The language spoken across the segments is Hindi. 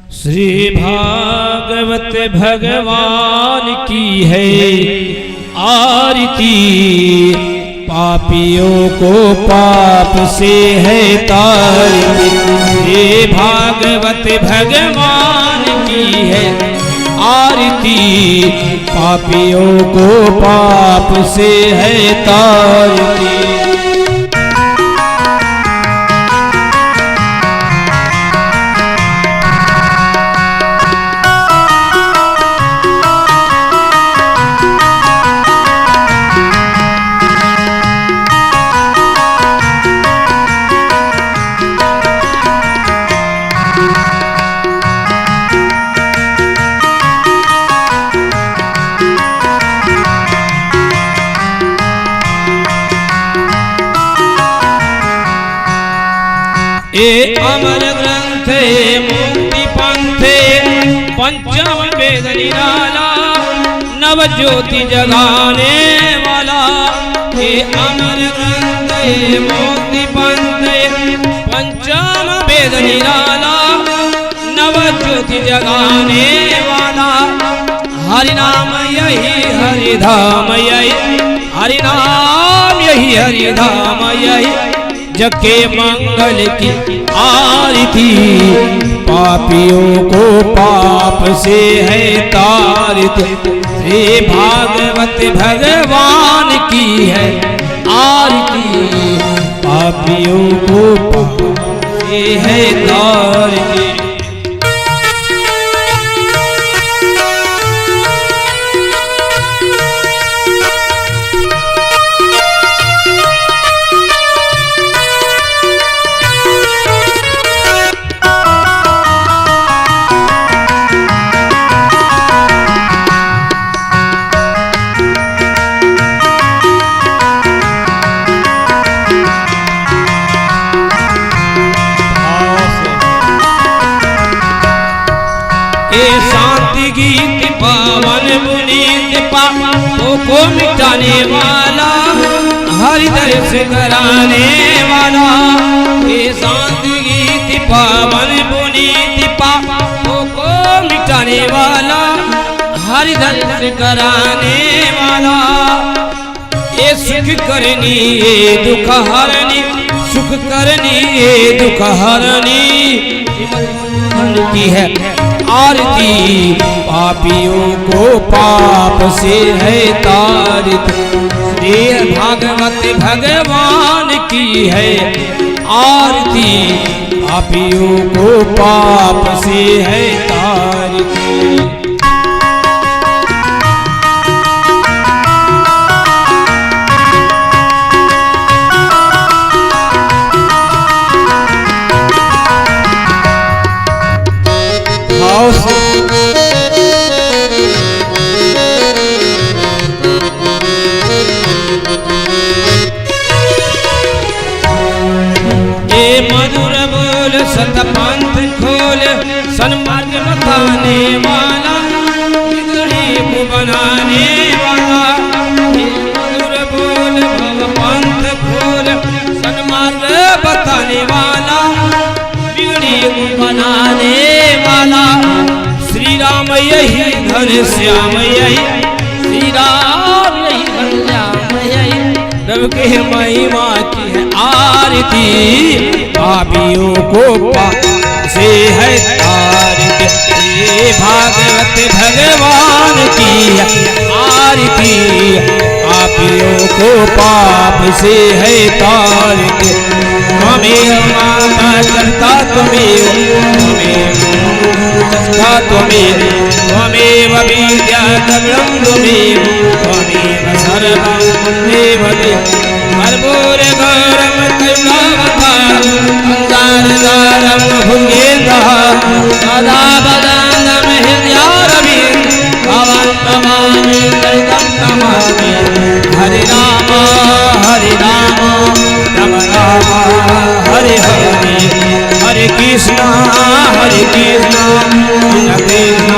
श्री भागवत भगवान की है आरती, पापियों को पाप से है तारती। श्री भागवत भगवान की है आरती, पापियों को पाप से है तारती। ये अमर ग्रंथ मुक्ति पंथ, पंचम वेद निराला, नव ज्योति जगाने वाला। ये अमर ग्रंथ मुक्ति पंथ, पंचम वेद निराला, नव ज्योति जगाने वाला। हरि नाम यही हरि धाम यही, हरि नाम यही हरि धाम यही, जग के मंगल की आरती, पापियों को पाप से है तारती। श्री भागवत भगवान की है आरती, पापियों को पाप से है तारती। शांति गीत पावन पुनीत पापों को मिटाने वाला, हरि दर्श कराने वाला। ये शांति गीत पावन पुनीत पापों को मिटाने वाला, हरि दर्श कराने वाला। ये सुख करनी ये दुख हरनी, सुख करनी ये दुख हरनी की है आरती, पापियों को पाप से है तारती। श्री भागवत भगवान की है आरती, पापियों को पाप से है तारती। मधुर बोल सतपंथ खोल, सन्मार्ग बताने वाला, बिगड़ी को बनाने वाला। मधुर बोल भवपंथ खोल, सन्मार्ग बताने वाला, बिगड़ी को बनाने वाला। श्री राम यही घनश्याम यही, श्री राम यही घनश्याम यही, प्रभु के महिमा की है आरती, पापियों को पाप से है तारती। भागवत भगवान की है आरती, पापियों को पाप से है तारती। त्वमेव माता कर्ता त्वमेव, त्वमेव त्वमेव विद्या द्रविणं त्वमेव, त्वमेव सर्वं त्वमेव कर्पूर गौरम करुणावतारं, अंगारदारं भुजगेन्द्रः, सदा वदनं हृदयारविन्दं, भवं नमामि तं नमामि। हरे राम राम राम हरे हरे, हरे कृष्ण कृष्ण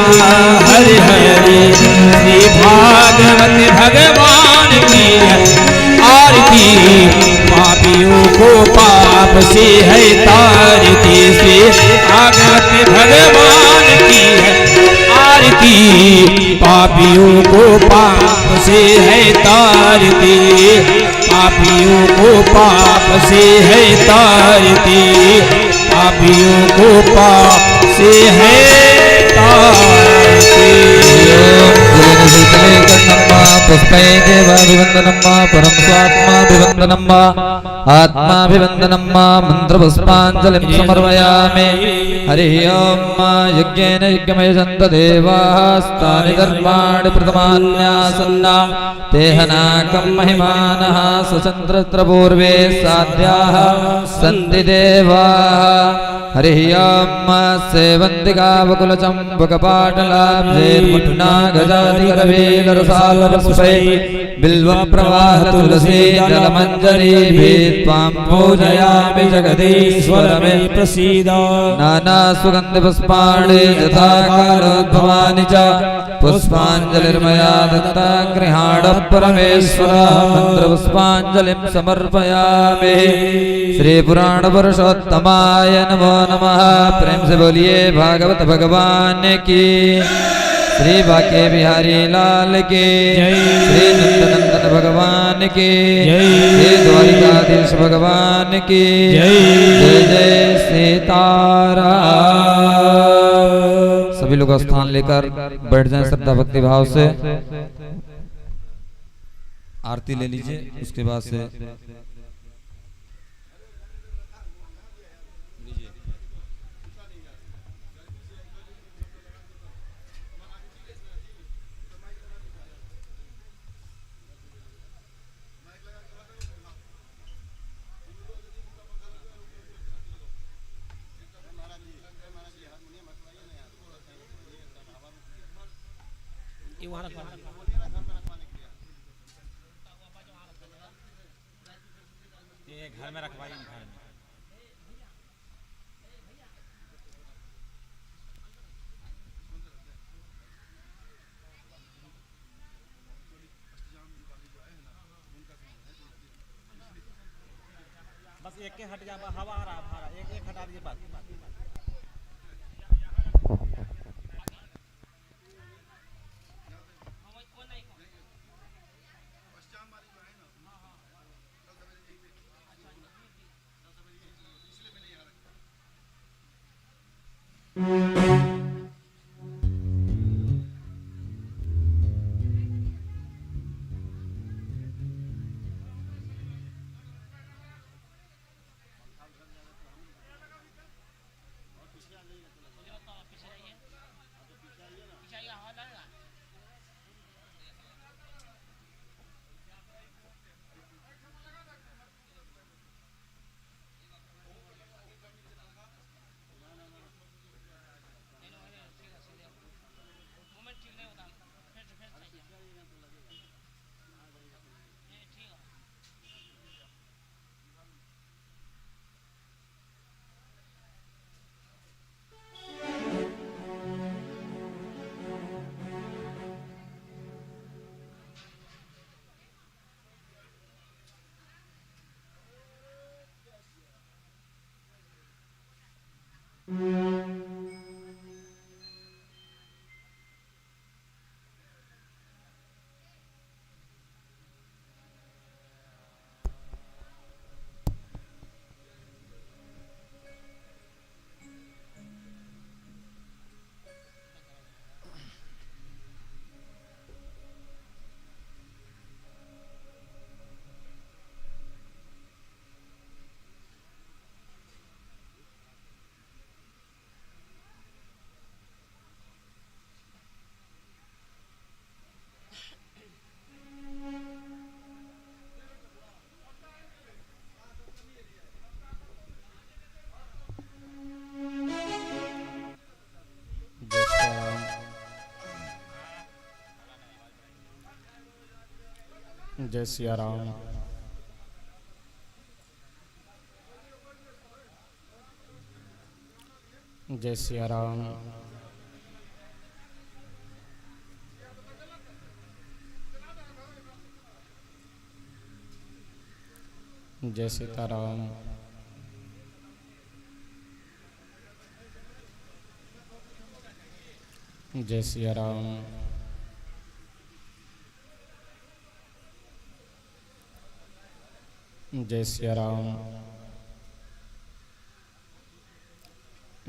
हरे हरे। श्री भागवत भगवान की आरती, पापियों को पाप से है तारती। श्री भागवत भगवान तारती, पापियों को पाप से है तारती, पापियों को पाप से है तारती, पापियों को पाप से है तारती। पुष्पैदेवाभिवन्दनम्मा परं स्वात्माभिवन्दनम्मा आत्माभिवन्दनम्मा मन्त्रपुष्पाञ्जलिं समर्पयामि। हरिः ओं। यज्ञेन यज्ञमयजन्त देवास्तानि धर्माणि प्रथमान्यासन्ना तेहनाकं महिमानः स्वचन्द्रत्र पूर्वे साध्याः सन्ति देवाः। हरिः ओं। सेवन्तिकावकुलचम्बकपाटलाब्धैर्मुट्ना गजादिकरवेलरसालपुष्पै बिल्वप्रवाह तुलसी जलमञ्जरीभिः त्वां पूजयामि जगदीश्वर मे प्रसीद। नानासुगन्धपुष्पाणि यथा कालोद्भवानि च पुष्पाञ्जलिर्मया दत्ता गृहाण परमेश्वर। मन्त्रपुष्पाञ्जलिं समर्पयामि। श्री पुराण पुरुषोत्तमाय नमो नमः। प्रेम से बोलिए भागवत भगवान की। श्री बाके बिहारी लाल के श्री नंदनंदन भगवान की श्री द्वारिकाधीश भगवान की जय जय सीताराम। सभी लोग स्थान लेकर बैठ जाएं श्रद्धा भक्ति भाव से। आरती ले लीजिए। उसके बाद से घर में रखवाइए। घर में बस एक के हट जा। हवा आ रहा है। एक एक हटा दीजिए। बात जय सिया राम। जय सिया राम। जय सीताराम। जय सिया राम। जय सिया राम।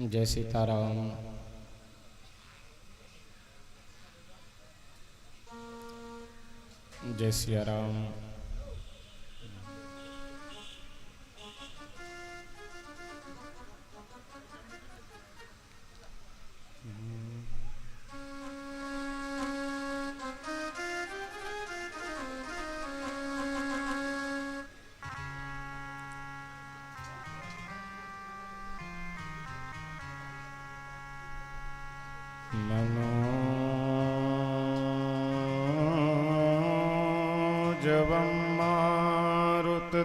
जय सीताराम। जय सिया राम। मनोजवं मारुततुल्यवेगं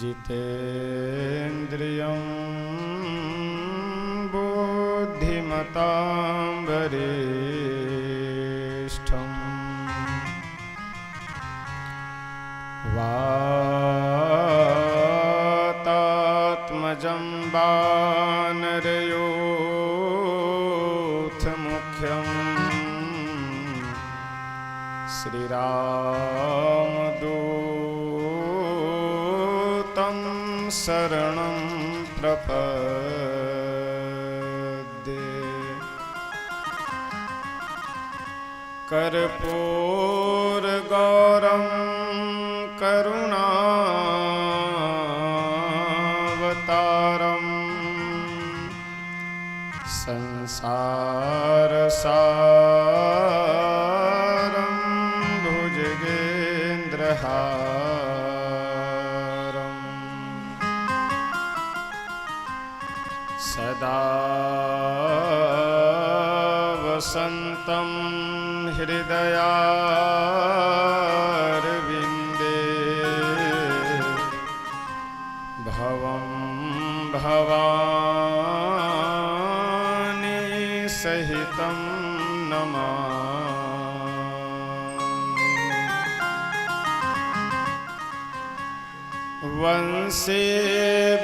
जितेन्द्रियं बुद्धिमतां वरिष्ठम् वातात्मजं वानरयूथमुख्यम् श्रीरामदूतं शरणं प्रपद्ये। कर्पूरगौरं करुणावतारं संसारसारं भुजगेन्द्रहारम् सदा वसन्तं हृदयारविन्दे भवं भवानी सहितं नमामि। वंशे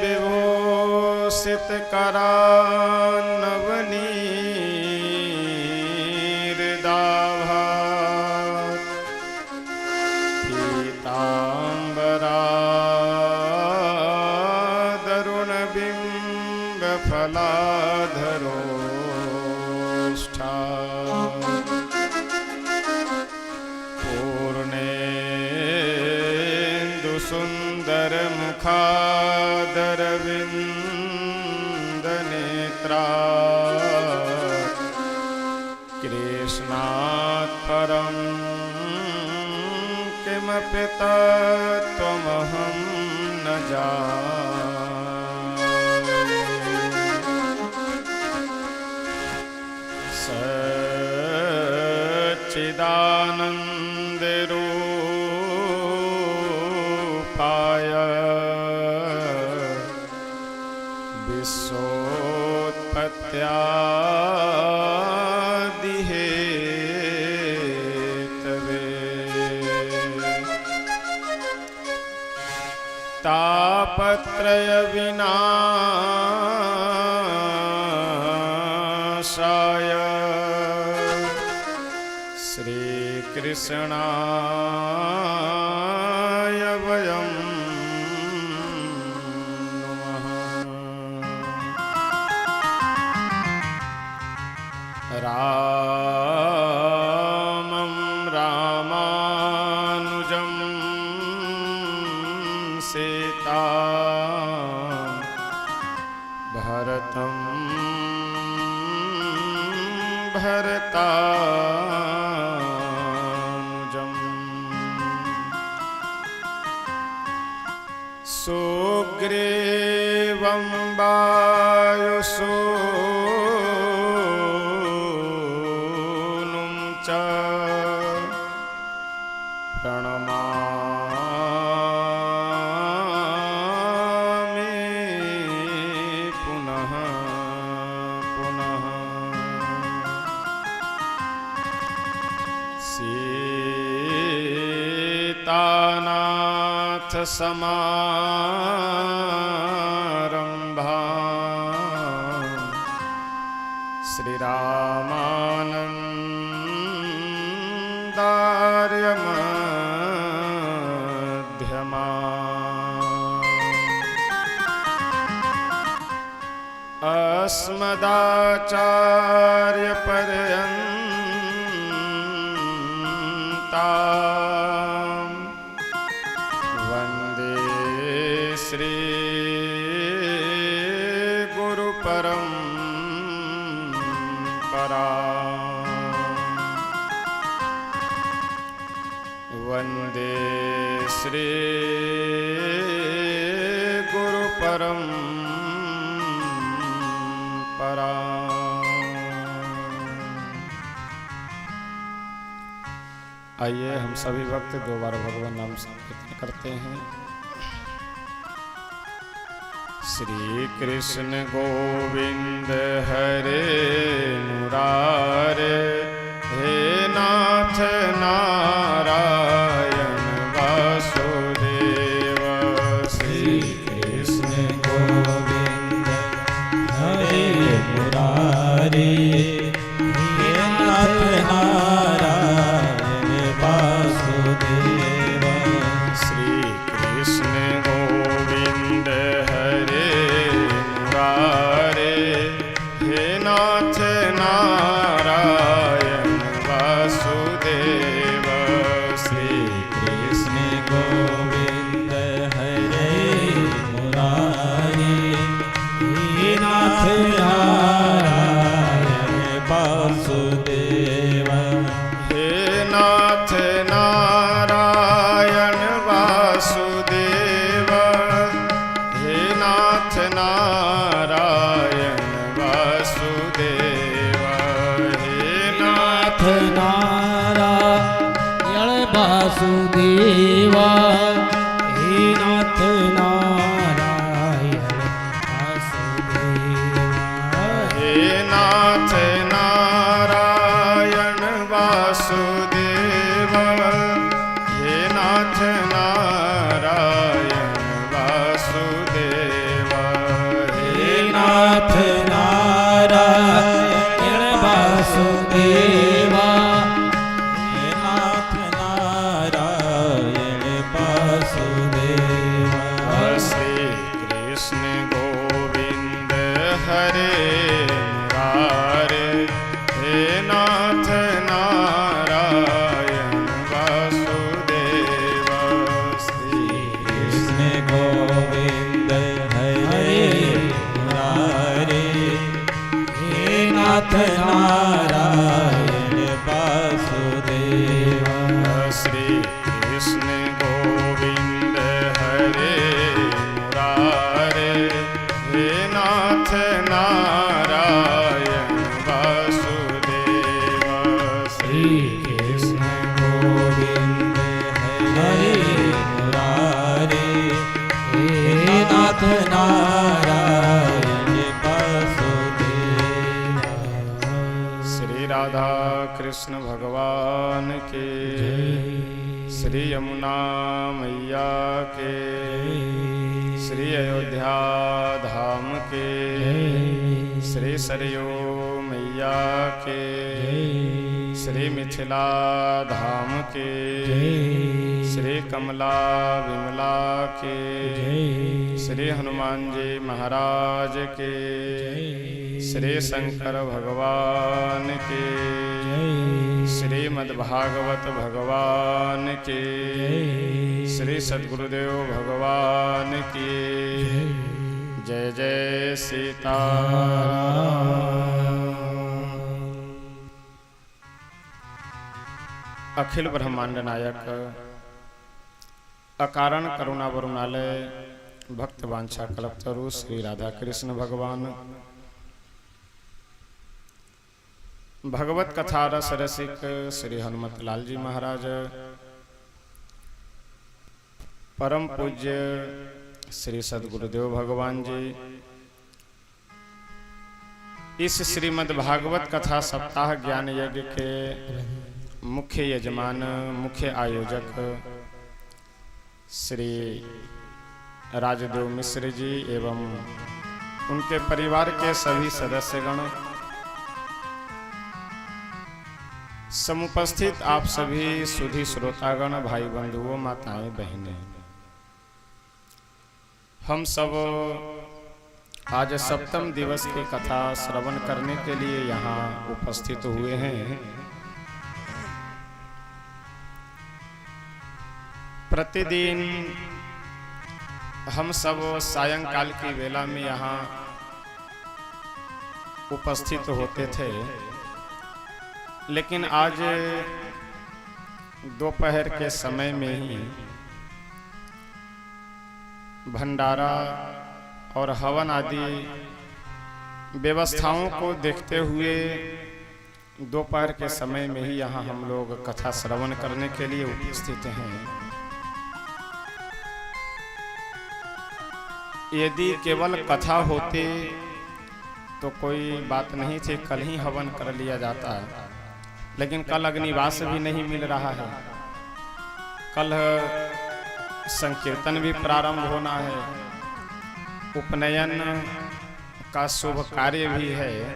विभूषितकरान्नवनीर्दाभात् पीताम्बरादरुणबिम्बफलाधरोष्ठात् पूर्णेन्दुसुन्दरमुखादरविन्दनेत्रात् कृष्णात् परं किमपि तत्त्वमहं न जाने। सच्चिदानन्दरूपाय विश्वोत्पत्त्यादिहेतवे तापत्रयविनाशाय श्रीकृष्णाय वयं नमः। रामं रामानुजं सीतां भरतं भरतानुजम् सुग्रीवं वायुसूनुं च प्रणमामि पुनः पुनः। सीतानाथ समारम्भां श्रीरामानन्दार्यमध्यमा अस्मदाचार्यपर्यन्ता वन्दे श्री गुरुपरम्परा वन्दे श्री गुरुपरम्परा। आइए हम सभी भक्त दो बार भगवान नाम संकीर्तन करते हैं। श्री कृष्ण गोविंद हरे मुरारे, हे नाथ नारायण वासुदेव। श्री कृष्ण गोविंद हरे मुरारे, हे नाथ नारायण वासुदेव। श्री कृष्ण गोविंद हरे मुरारे, हे नाथ नारायण वासुदेव। श्री कृष्ण गोविंद हरे मुरारे, हे नाथ नारायण वासुदेव। हे नाथ नारायण वासुदेव, हे नाथ नारायण वासुदेव। हे नाथ नारायण वासुदेवा, हे नाथ नारायण वासुदेवा। हे नाथ नारायण वासुदेव, हे नाथ नारायण वासुदेव। हे नाथ नारायण वासुदेवा, हे नाथ नारायण वासुदेवा। श्री कृष्ण गोविंद हरे मुरारे, हे नाथ नारायण वासुदेव। श्री कृष्ण गोविंद हरे मुरारे, हे नाथ नारायण वासुदेवा। श्री कृष्ण गोविंद हरे मुरारे, हे नाथ नारायण वासुदेव। श्री कृष्ण गोविंद हरे मुरारे, हे नाथ नारायण वासुदेवा। श्री राधा कृष्ण भगवान के, श्री यमुना मैया के, श्री अयोध्या धाम के, श्री सरयू मैया के, श्री मिथिला धाम के, श्री कमला विमला के, श्री हनुमान जी महाराज के, श्री शंकर भगवान के, श्रीमद्भागवत भगवान के, श्री सद्गुरुदेव भगवान की जय जय सीताराम। अखिल ब्रह्मांड नायक अकारण करुणा वरुणालय भक्त वांछा कल्पतरु श्री राधा कृष्ण भगवान भगवत कथा रस रसिक श्री हनुमत लाल जी महाराज, परम पूज्य श्री सद्गुरुदेव भगवान जी, इस श्रीमद् भागवत कथा सप्ताह ज्ञान यज्ञ के मुख्य यजमान मुख्य आयोजक श्री राजदेव मिश्र जी एवं उनके परिवार के सभी सदस्यगण, समुपस्थित आप सभी सुधी श्रोतागण, भाई बंधुओं, माताएं, बहनें, हम सब आज सप्तम दिवस की कथा श्रवण करने के लिए यहाँ उपस्थित हुए हैं। प्रतिदिन हम सब सायंकाल की वेला में यहाँ उपस्थित होते थे, लेकिन आज दोपहर के समय में ही भंडारा और हवन आदि व्यवस्थाओं को देखते हुए दोपहर के समय में ही यहाँ हम लोग कथा श्रवण करने के लिए उपस्थित हैं। यदि केवल कथा होती तो कोई बात नहीं थी, कल ही हवन कर लिया जाता, लेकिन कल अग्निवास भी नहीं मिल रहा है, कल संकीर्तन भी प्रारंभ होना है, उपनयन का शुभ कार्य भी है,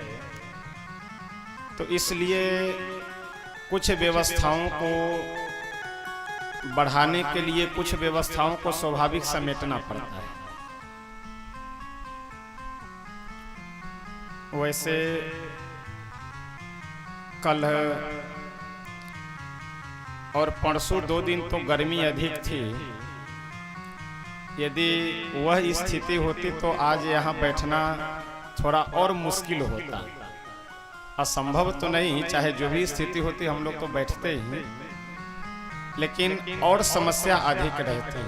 तो इसलिए कुछ व्यवस्थाओं को बढ़ाने के लिए कुछ व्यवस्थाओं को स्वाभाविक समेटना पड़ता है। वैसे कल और परसों 2 दिन तो गर्मी अधिक थी, यदि वह स्थिति होती तो आज यहाँ बैठना थोड़ा और मुश्किल होता। असंभव तो नहीं, चाहे जो भी स्थिति होती हम लोग तो बैठते ही, लेकिन और समस्या अधिक रहती।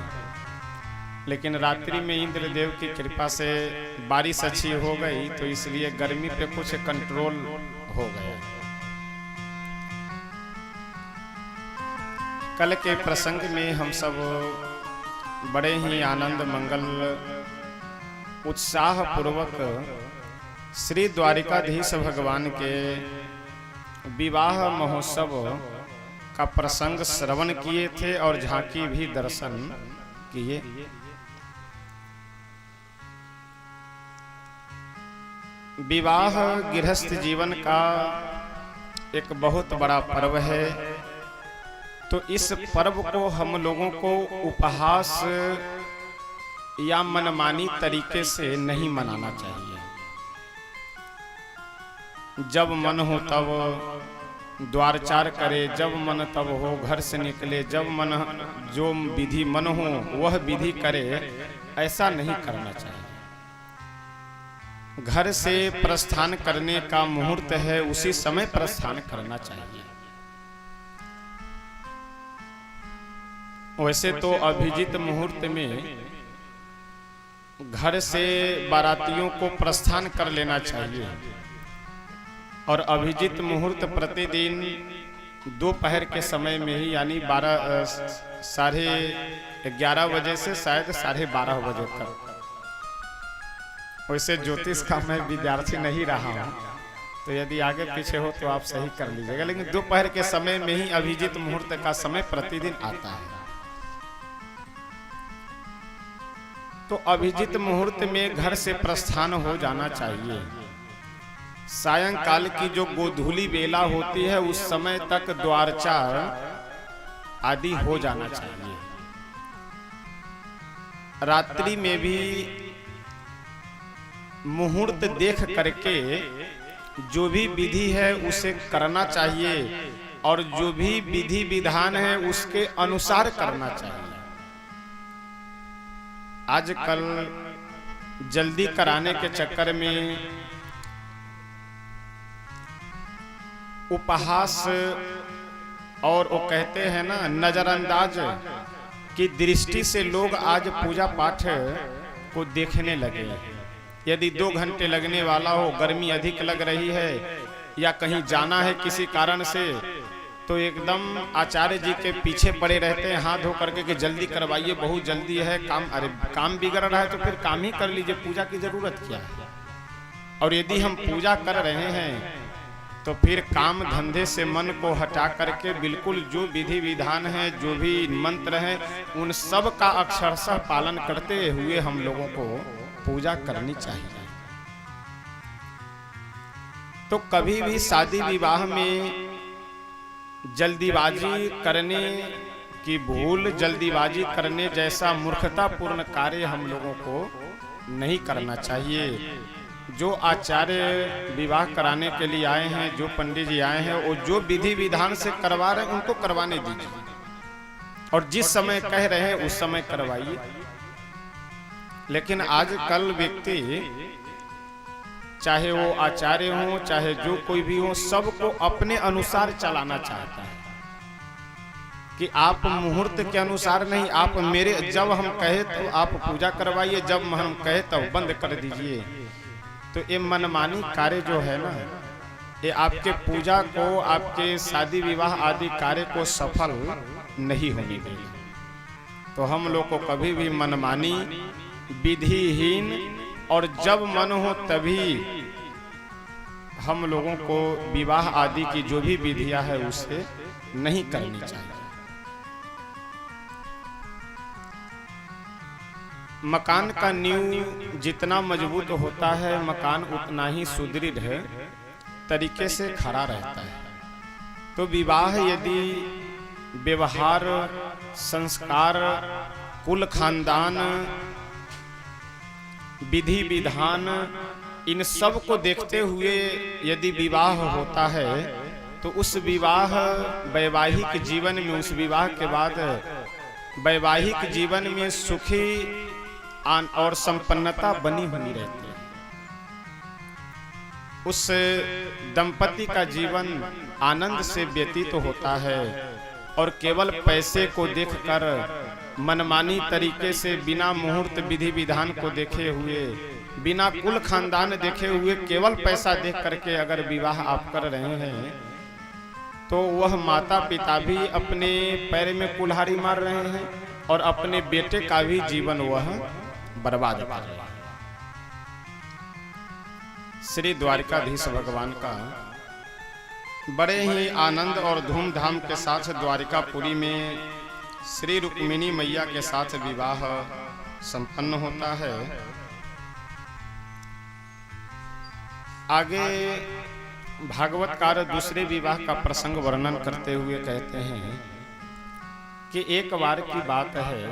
लेकिन रात्रि में इंद्रदेव की कृपा से बारिश अच्छी हो गई, तो इसलिए गर्मी पे कुछ कंट्रोल हो गया। कल के प्रसंग में हम सब बड़े ही आनंद मंगल उत्साह पूर्वक श्री द्वारिकाधीश भगवान के विवाह महोत्सव का प्रसंग श्रवण किए थे और झांकी भी दर्शन किए। विवाह गृहस्थ जीवन का एक बहुत बड़ा पर्व है, तो इस पर्व को हम लोगों को उपहास या मनमानी तरीके से नहीं मनाना चाहिए। जब मन हो तब द्वारचार करे, जब मन तब हो घर से निकले, जब मन जो विधि मन हो वह विधि करे, ऐसा नहीं करना चाहिए। घर से प्रस्थान करने का मुहूर्त है, उसी समय प्रस्थान करना चाहिए। वैसे तो अभिजित मुहूर्त में घर से बारातियों को प्रस्थान कर लेना चाहिए, और अभिजित मुहूर्त प्रतिदिन दोपहर के समय में ही, यानी 11:30 बजे से शायद 12:30 बजे तक। वैसे ज्योतिष का मैं विद्यार्थी नहीं रहा हूँ, तो यदि आगे पीछे हो तो आप सही कर लीजिएगा, लेकिन दोपहर के समय में ही अभिजित मुहूर्त का समय प्रतिदिन आता है। तो अभिजित मुहूर्त में घर से प्रस्थान हो जाना चाहिए। सायंकाल की जो गोधूली बेला होती है उस समय तक द्वारचार आदि हो जाना चाहिए। रात्रि में भी मुहूर्त देख करके जो भी विधि है उसे करना चाहिए, और जो भी विधि विधान है उसके अनुसार करना चाहिए। आजकल जल्दी कराने के चक्कर में उपहास और वो कहते हैं ना नजरअंदाज की दृष्टि से लोग आज पूजा पाठ को देखने लगे। यदि 2 घंटे लगने वाला हो, गर्मी अधिक लग रही है या कहीं जाना है किसी कारण से, तो एकदम आचार्य जी के पीछे पड़े रहते हैं हाथ धो करके कि जल्दी करवाइए, बहुत जल्दी है काम। अरे काम बिगड़ रहा है तो फिर काम ही कर लीजिए, पूजा की जरूरत क्या है। और यदि हम पूजा कर रहे हैं तो फिर काम धंधे से मन को हटा करके बिल्कुल जो विधि विधान है, जो भी मंत्र है, उन सब का अक्षरशः पालन करते हुए हम लोगों को पूजा करनी चाहिए। तो कभी भी शादी विवाह में जल्दीबाजी करने की भूल, जल्दीबाजी करने जैसा मूर्खतापूर्ण कार्य हम लोगों को नहीं करना चाहिए। जो आचार्य विवाह कराने के लिए आए हैं, जो पंडित जी आए हैं, वो जो विधि विधान से करवा रहे हैं उनको करवाने दीजिए, और जिस समय कह रहे हैं उस समय करवाइए। लेकिन आजकल व्यक्ति, चाहे वो आचार्य हो चाहे जो कोई भी हो, सबको अपने अनुसार चलाना चाहता है कि आप मुहूर्त के अनुसार नहीं, आप मेरे, जब हम कहे तो आप पूजा करवाइए, जब हम कहे तब बंद कर दीजिए। तो ये मनमानी कार्य जो है ना, ये आपके पूजा को, आपके शादी विवाह आदि कार्य को सफल नहीं होने देगा। तो हम लोग को कभी भी मनमानी, विधिहीन, और जब मन हो तभी हम लोगों को विवाह आदि की जो भी विधियां है उसे नहीं करनी चाहिए। मकान का नींव जितना मजबूत होता है, मकान उतना ही सुदृढ़ तरीके से खड़ा रहता है। तो विवाह यदि व्यवहार, संस्कार, कुल खानदान, विधि विधान, इन सब को देखते हुए यदि विवाह होता है तो उस विवाह वैवाहिक जीवन में, उस विवाह के बाद वैवाहिक जीवन में सुखी और संपन्नता बनी हुई रहती है। उस दंपति का जीवन आनंद से व्यतीत होता है, और केवल पैसे को देखकर, मनमानी तरीके से, बिना मुहूर्त विधि विधान को देखे हुए, बिना कुल खानदान देखे हुए, केवल पैसा देख करके अगर विवाह आप कर रहे हैं तो वह माता पिता भी अपने पैर में कुल्हाड़ी मार रहे हैं और अपने बेटे का भी जीवन वह बर्बाद कर रहे हैं। श्री द्वारिकाधीश भगवान का बड़े ही आनंद और धूमधाम के साथ द्वारिकापुरी में श्री रुक्मिणी मैया के साथ विवाह संपन्न होता है। आगे भागवतकार दूसरे विवाह का प्रसंग वर्णन करते हुए कहते हैं कि एक बार की बात है,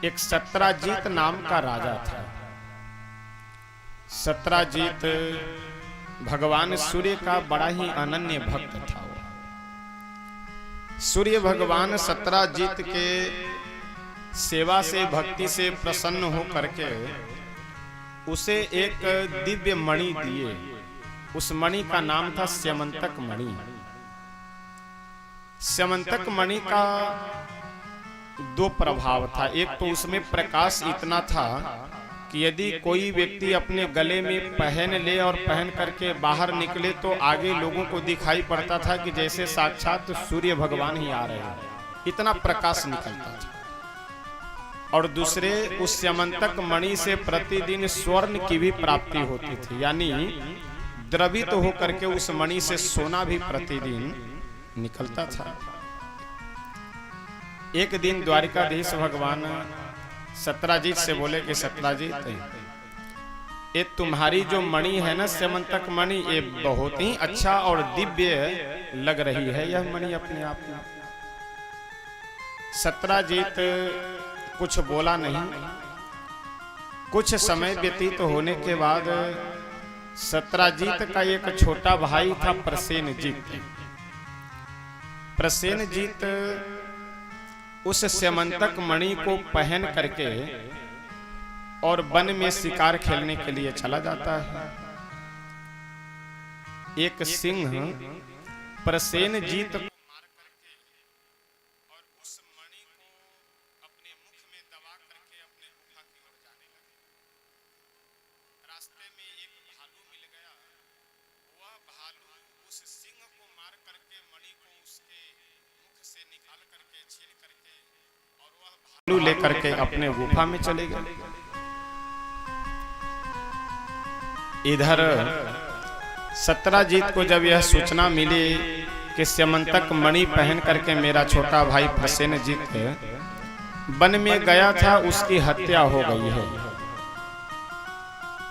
एक सत्राजीत नाम का राजा था। सत्राजीत भगवान सूर्य का बड़ा ही अनन्य भक्त था। सूर्य भगवान सत्राजीत के सेवा से, भक्ति से प्रसन्न हो करके उसे एक दिव्य मणि दिए। उस मणि का नाम था स्यमंतक मणि। स्यमंतक मणि का दो प्रभाव था। एक तो उसमें प्रकाश इतना था कि यदि कोई व्यक्ति अपने गले में पहन ले और पहन करके बाहर निकले तो आगे लोगों को दिखाई पड़ता था कि जैसे साक्षात सूर्य भगवान ही आ रहे हैं, इतना प्रकाश निकलता था। और दूसरे, उस स्यमंतक मणि से प्रतिदिन स्वर्ण की भी प्राप्ति होती थी, यानी द्रवित तो होकर के उस मणि से सोना भी प्रतिदिन निकलता था। एक दिन द्वारिकाधीश भगवान सत्राजीत से बोले कि सत्राजीत, ये तुम्हारी जो मणि है ना, स्यमंतक मणि, ये बहुत ही अच्छा और दिव्य लग रही है यह मणि अपने आप में। सत्राजीत कुछ बोला नहीं। कुछ समय व्यतीत होने के बाद सत्राजीत का एक छोटा भाई था प्रसेनजीत। प्रसेनजीत उस स्यमंतक मणि को पहन करके और वन में शिकार खेलने के लिए चला जाता है। एक सिंह प्रसेनजीत को मार करके और उस मणि को अपने मुख में दबा करके अपने गुफा की ओर जाने लगे। रास्ते में एक भालू मिल गया। वह भालू उस सिंह को मार करके मणि को उसके मुख से निकाल करके, छील करके, और वह भालू लेकर के अपने गुफा में चले गए। इधर सत्राजीत को जब यह सूचना मिली कि स्यमंतक मणि पहन करके मेरा छोटा भाई प्रसेनजीत वन में गया था, उसकी हत्या हो गई है,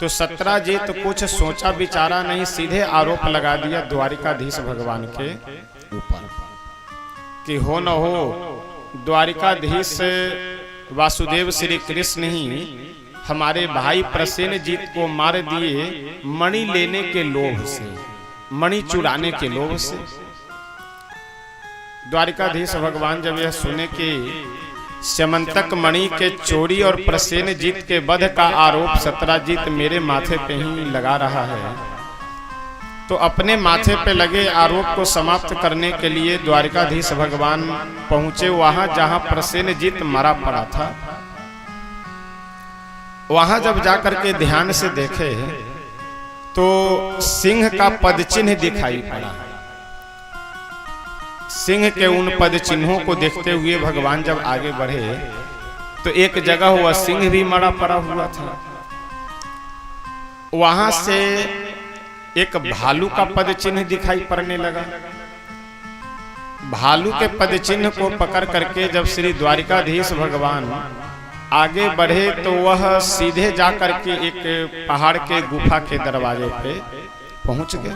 तो सत्राजित कुछ सोचा विचारा नहीं, सीधे आरोप लगा दिया द्वारिकाधीश भगवान के ऊपर कि हो न हो द्वारिकाधीश वासुदेव श्री कृष्ण ही हमारे भाई प्रसेनजीत को मार दिए मणि लेने के लोभ से, मणि चुराने के लोभ से। द्वारिकाधीश भगवान जब यह सुने कि स्यमंतक मणि के चोरी और प्रसेनजीत के वध का आरोप सत्राजित मेरे माथे पे ही लगा रहा है, तो अपने माथे पे लगे आरोप को समाप्त करने के लिए द्वारिकाधीश भगवान पहुंचे वहां जहां प्रसेनजीत मरा पड़ा था। वहां जब जाकर के ध्यान से देखे तो सिंह का पद चिन्ह दिखाई पड़ा। सिंह के उन पद चिन्हों को देखते हुए भगवान जब आगे बढ़े तो एक जगह वह सिंह भी मरा पड़ा हुआ था। वहां से एक भालू का पद चिन्ह दिखाई पड़ने लगा। भालू के पद चिन्ह को पकड़ करके जब श्री द्वारिकाधीश भगवान आगे बढ़े तो वह सीधे जाकर के एक पहाड़ के गुफा के दरवाजे पे पहुंच गए।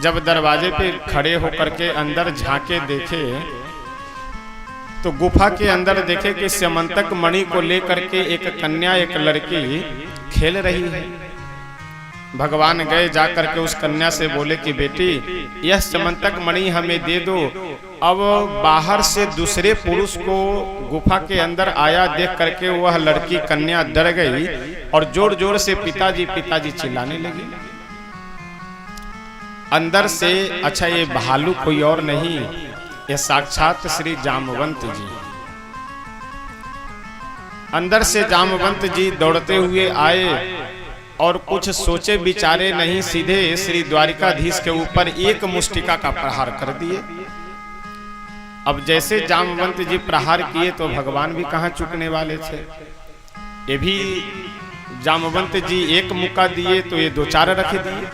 जब दरवाजे पे खड़े होकर के अंदर झांके देखे तो गुफा के अंदर देखे कि स्यमंतक मणि को लेकर के एक कन्या, एक लड़की खेल रही है। भगवान गए जाकर के उस कन्या से बोले कि बेटी यह स्यमंतक मणि हमें दे दो। अब बाहर से दूसरे पुरुष को गुफा के अंदर आया देख करके वह लड़की कन्या डर गई और जोर जोर से पिताजी पिताजी चिल्लाने लगी। अंदर से अच्छा ये भालू कोई और नहीं, ये साक्षात श्री जामवंत जी। अंदर से जामवंत जी दौड़ते हुए आए और कुछ सोचे विचारे नहीं, सीधे श्री द्वारिकाधीश के ऊपर एक मुष्टिका का प्रहार कर दिए। अब जैसे जामवंत जी प्रहार किए तो भगवान भी कहां चुकने वाले थे। ये भी जामवंत जी एक मुक्का दिए तो ये दो चार रख दिए।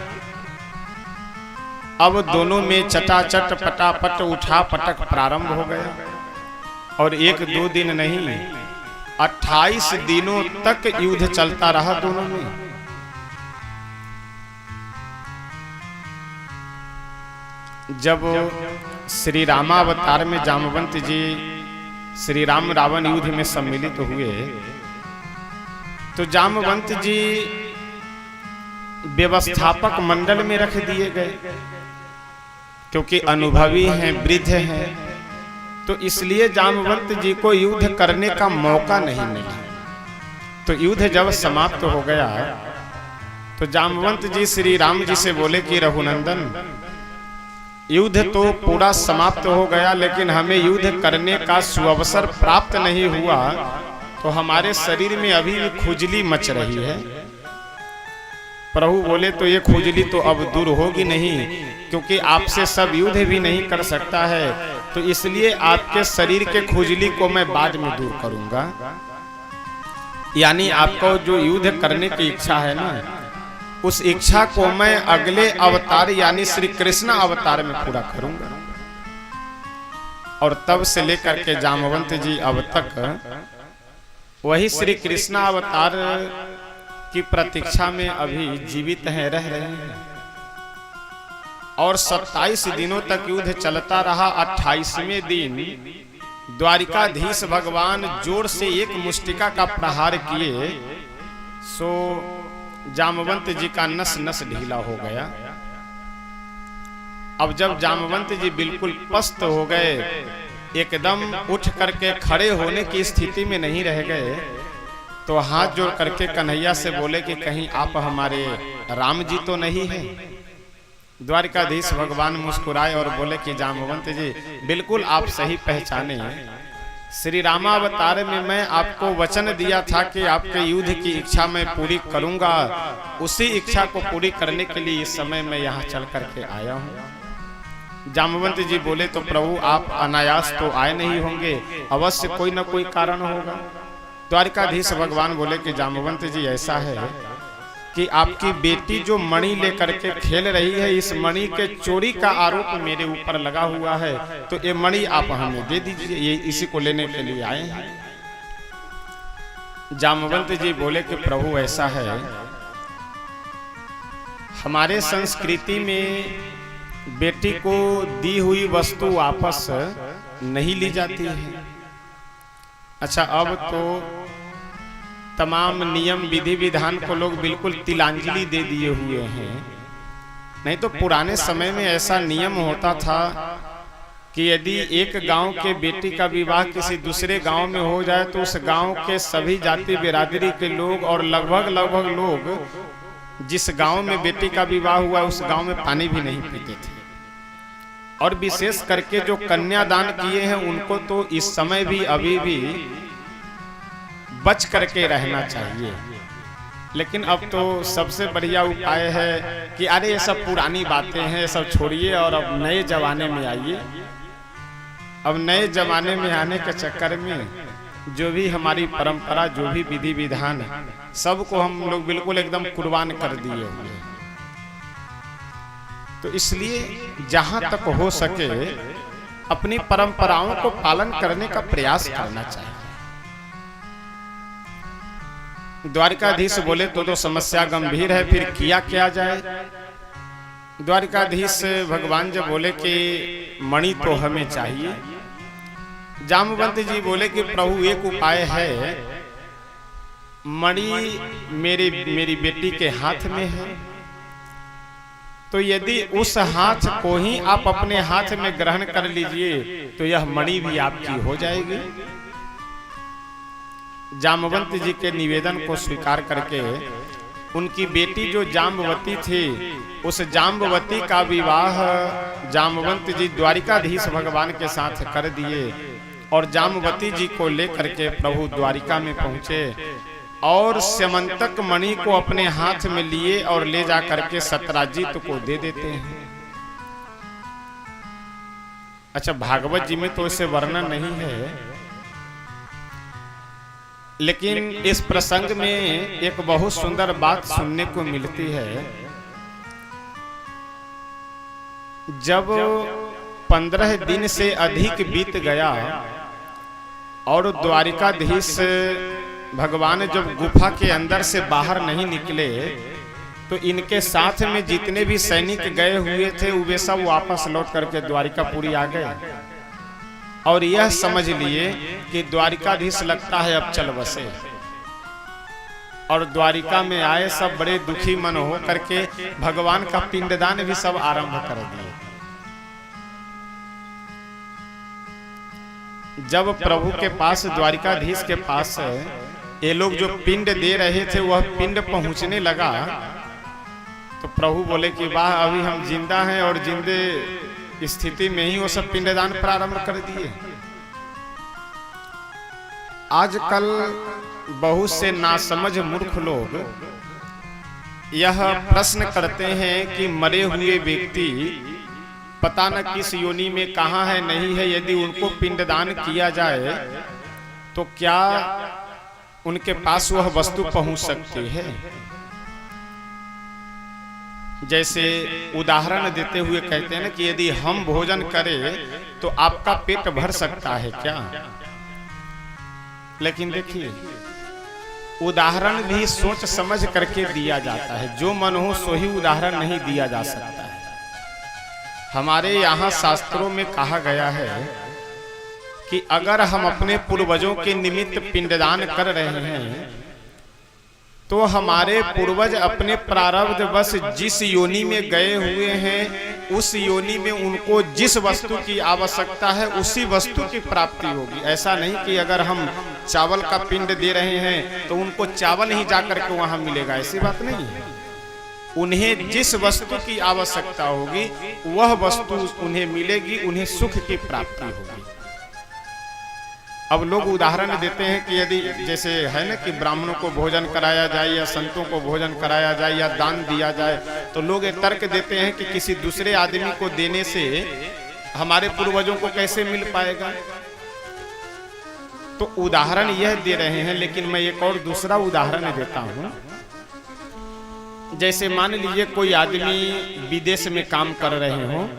अब दोनों में चटाचट पटापट उठा पटक प्रारंभ हो गया और एक दो दिन नहीं 28 दिनों तक युद्ध चलता रहा दोनों में। जब श्री रामावतार में जामवंत जी श्री राम रावण युद्ध में सम्मिलित हुए तो जामवंत जी व्यवस्थापक मंडल में रख दिए गए, क्योंकि अनुभवी हैं, वृद्ध हैं, तो इसलिए जामवंत जी को युद्ध करने का मौका नहीं मिला। तो युद्ध जब समाप्त हो गया तो जामवंत जी श्री राम जी से बोले कि रघुनंदन युद्ध तो पूरा समाप्त हो गया, लेकिन हमें युद्ध करने का सुअवसर प्राप्त नहीं हुआ, तो हमारे शरीर में अभी भी खुजली मच रही है। प्रभु बोले तो ये खुजली तो अब दूर होगी नहीं, क्योंकि आपसे सब युद्ध भी नहीं कर सकता है, तो इसलिए आपके शरीर के खुजली को मैं बाद में दूर करूंगा। यानी आपको जो युद्ध करने की इच्छा है ना, उस इच्छा को मैं अगले अवतार यानी श्री कृष्ण अवतार में पूरा करूंगा। और तब से लेकर के जामवंत जी अब तक वही श्री कृष्ण अवतार की प्रतीक्षा में अभी जीवित हैं, रह रहे हैं। और 27 दिनों तक युद्ध चलता रहा। 28वें दिन द्वारिकाधीश भगवान जोर से एक मुष्टिका का प्रहार किए, सो जामवंत जी का नस नस ढीला हो गया। अब जब जामवंत जी बिल्कुल पस्त हो गए, एकदम उठ करके खड़े होने की स्थिति में नहीं रह गए, तो हाथ जोड़ करके कन्हैया से बोले कि कहीं आप हमारे राम जी तो नहीं हैं। द्वारिकाधीश भगवान मुस्कुराए और बोले कि जामवंत जी बिल्कुल आप सही पहचाने। श्री रामावतार में मैं आपको वचन दिया था कि आपके युद्ध की इच्छा मैं पूरी करूंगा, उसी इच्छा को पूरी करने के लिए इस समय मैं यहाँ चल करके आया हूँ। जामवंत जी बोले तो प्रभु आप अनायास तो आए नहीं होंगे, अवश्य कोई न कोई कारण होगा। द्वारिकाधीश भगवान बोले कि जामवंत जी ऐसा है कि आपकी बेटी जो मणि लेकर के खेल रही है, इस मणि के चोरी का आरोप मेरे ऊपर लगा हुआ है, तो ये मणि आप हमें दे दीजिए, ये इसी को लेने के लिए आए हैं। जामवंत जी बोले कि प्रभु ऐसा है, हमारे संस्कृति में बेटी को दी हुई वस्तु वापस नहीं ली जाती है। अच्छा, अब तो तमाम नियम विधि विधान को लोग बिल्कुल तिलांजलि दे दिए हुए हैं। नहीं तो पुराने समय में ऐसा नियम होता था कि यदि एक गांव के बेटी का विवाह किसी दूसरे गांव में हो जाए तो उस गांव के सभी जाति बिरादरी के लोग और लगभग लोग जिस गांव में बेटी का विवाह हुआ उस गांव में पानी भी नहीं पीते थे। और विशेष करके जो कन्यादान किए हैं उनको तो इस समय भी अभी भी बच करके रहना चाहिए। लेकिन अब तो सबसे बढ़िया उपाय है कि अरे ये सब पुरानी बातें हैं, सब छोड़िए और अब नए जमाने में आइए। अब नए जमाने में आने के चक्कर में जो भी हमारी परंपरा, जो भी विधि विधान, सबको हम लोग बिल्कुल एकदम कुर्बान कर दिए हुए हैं। तो इसलिए जहां तक हो सके अपनी परंपराओं को पालन करने का प्रयास करना चाहिए। द्वारिकाधीश बोले तो समस्या गंभीर है, फिर किया क्या जाए। द्वारिकाधीश भगवान जब बोले कि मणि तो हमें चाहिए, जामवंत जी बोले कि प्रभु एक उपाय है, मणि मेरी बेटी के हाथ में है, तो यदि उस हाथ को ही आप अपने हाथ में ग्रहण कर लीजिए तो यह मणि भी आपकी हो जाएगी। जामवंत जी के निवेदन को स्वीकार करके उनकी बेटी जो जाम्बवती थी, उस जाम्बवती का विवाह जामवंत जी द्वारिकाधीश भगवान के साथ कर दिए और जाम्बवती जी को लेकर के प्रभु द्वारिका में पहुंचे और स्यमंतक मणि को अपने हाथ में लिए और ले जा करके सत्राजित को दे देते हैं। अच्छा, भागवत जी में तो इसे वर्णन नहीं है, लेकिन इस प्रसंग में एक बहुत सुंदर बात सुनने को मिलती है। जब 15 दिन से अधिक बीत गया और द्वारिकाधीश भगवान जब गुफा के अंदर से बाहर नहीं निकले तो इनके साथ में जितने भी सैनिक गए हुए थे वे सब वापस लौट करके द्वारिकापुरी आ गए और यह समझ लिए कि द्वारिकाधीश लगता है अब चल बसे। और द्वारिका में आए सब बड़े दुखी मन हो करके भगवान का पिंडदान भी सब आरंभ कर दिए। जब प्रभु के पास, द्वारिकाधीश के पास ये लोग जो पिंड दे रहे थे वह पिंड पहुंचने लगा तो प्रभु बोले कि वाह, अभी हम जिंदा हैं और जिंदे स्थिति में ही वो सब पिंडदान प्रारंभ कर दिए। आजकल बहुत से नासमझ मूर्ख लोग यह प्रश्न करते हैं कि मरे हुए व्यक्ति पता न किस योनि में कहाँ है नहीं है, यदि उनको पिंडदान किया जाए तो क्या उनके पास वह वस्तु पहुंच सकती है। जैसे उदाहरण देते हुए कहते हैं ना कि यदि हम भोजन करें तो आपका पेट भर सकता है क्या। लेकिन देखिए, उदाहरण भी सोच समझ करके दिया जाता है, जो मन हो सो ही उदाहरण नहीं दिया जा सकता है। हमारे यहाँ शास्त्रों में कहा गया है कि अगर हम अपने पूर्वजों के निमित्त पिंडदान कर रहे हैं तो हमारे पूर्वज अपने प्रारब्ध बस जिस योनि में गए हुए हैं उस योनि में उनको जिस वस्तु की आवश्यकता है उसी वस्तु की प्राप्ति होगी। ऐसा नहीं कि अगर हम चावल का पिंड दे रहे हैं तो उनको चावल ही जाकर के वहां मिलेगा, ऐसी बात नहीं है। उन्हें जिस वस्तु की आवश्यकता होगी वह वस्तु उन्हें मिलेगी, उन्हें सुख की प्राप्ति होगी। अब लोग उदाहरण देते हैं कि यदि जैसे है ना कि ब्राह्मणों को भोजन कराया जाए या संतों को भोजन कराया जाए या दान दिया जाए तो लोग ये तर्क देते हैं कि किसी दूसरे आदमी को देने से हमारे पूर्वजों को कैसे मिल पाएगा। तो उदाहरण यह दे रहे हैं, लेकिन मैं एक और दूसरा उदाहरण देता हूं। जैसे मान लीजिए कोई आदमी विदेश में काम कर रहे हो,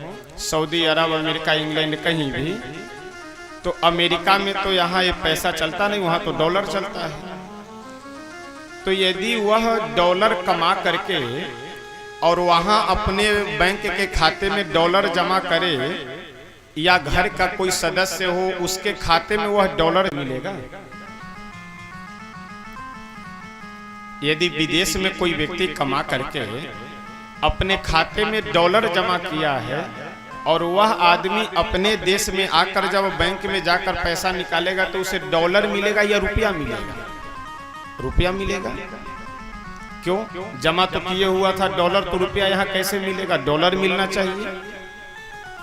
सऊदी अरब, अमेरिका, इंग्लैंड, कहीं भी, तो अमेरिका में तो यहाँ ये पैसा चलता नहीं, वहाँ तो डॉलर चलता है। तो यदि वह डॉलर कमा करके और वहां अपने बैंक के खाते में डॉलर जमा करे, या घर का कोई सदस्य हो उसके खाते में वह डॉलर मिलेगा। यदि विदेश में कोई व्यक्ति कमा करके अपने खाते में डॉलर जमा किया है और वह आदमी अपने देश में आकर जब बैंक में जाकर पैसा निकालेगा तो उसे डॉलर मिलेगा या रुपया मिलेगा? रुपया मिलेगा। क्यों? जमा तो किए हुआ था डॉलर, तो रुपया यहाँ कैसे मिलेगा? डॉलर मिलना चाहिए।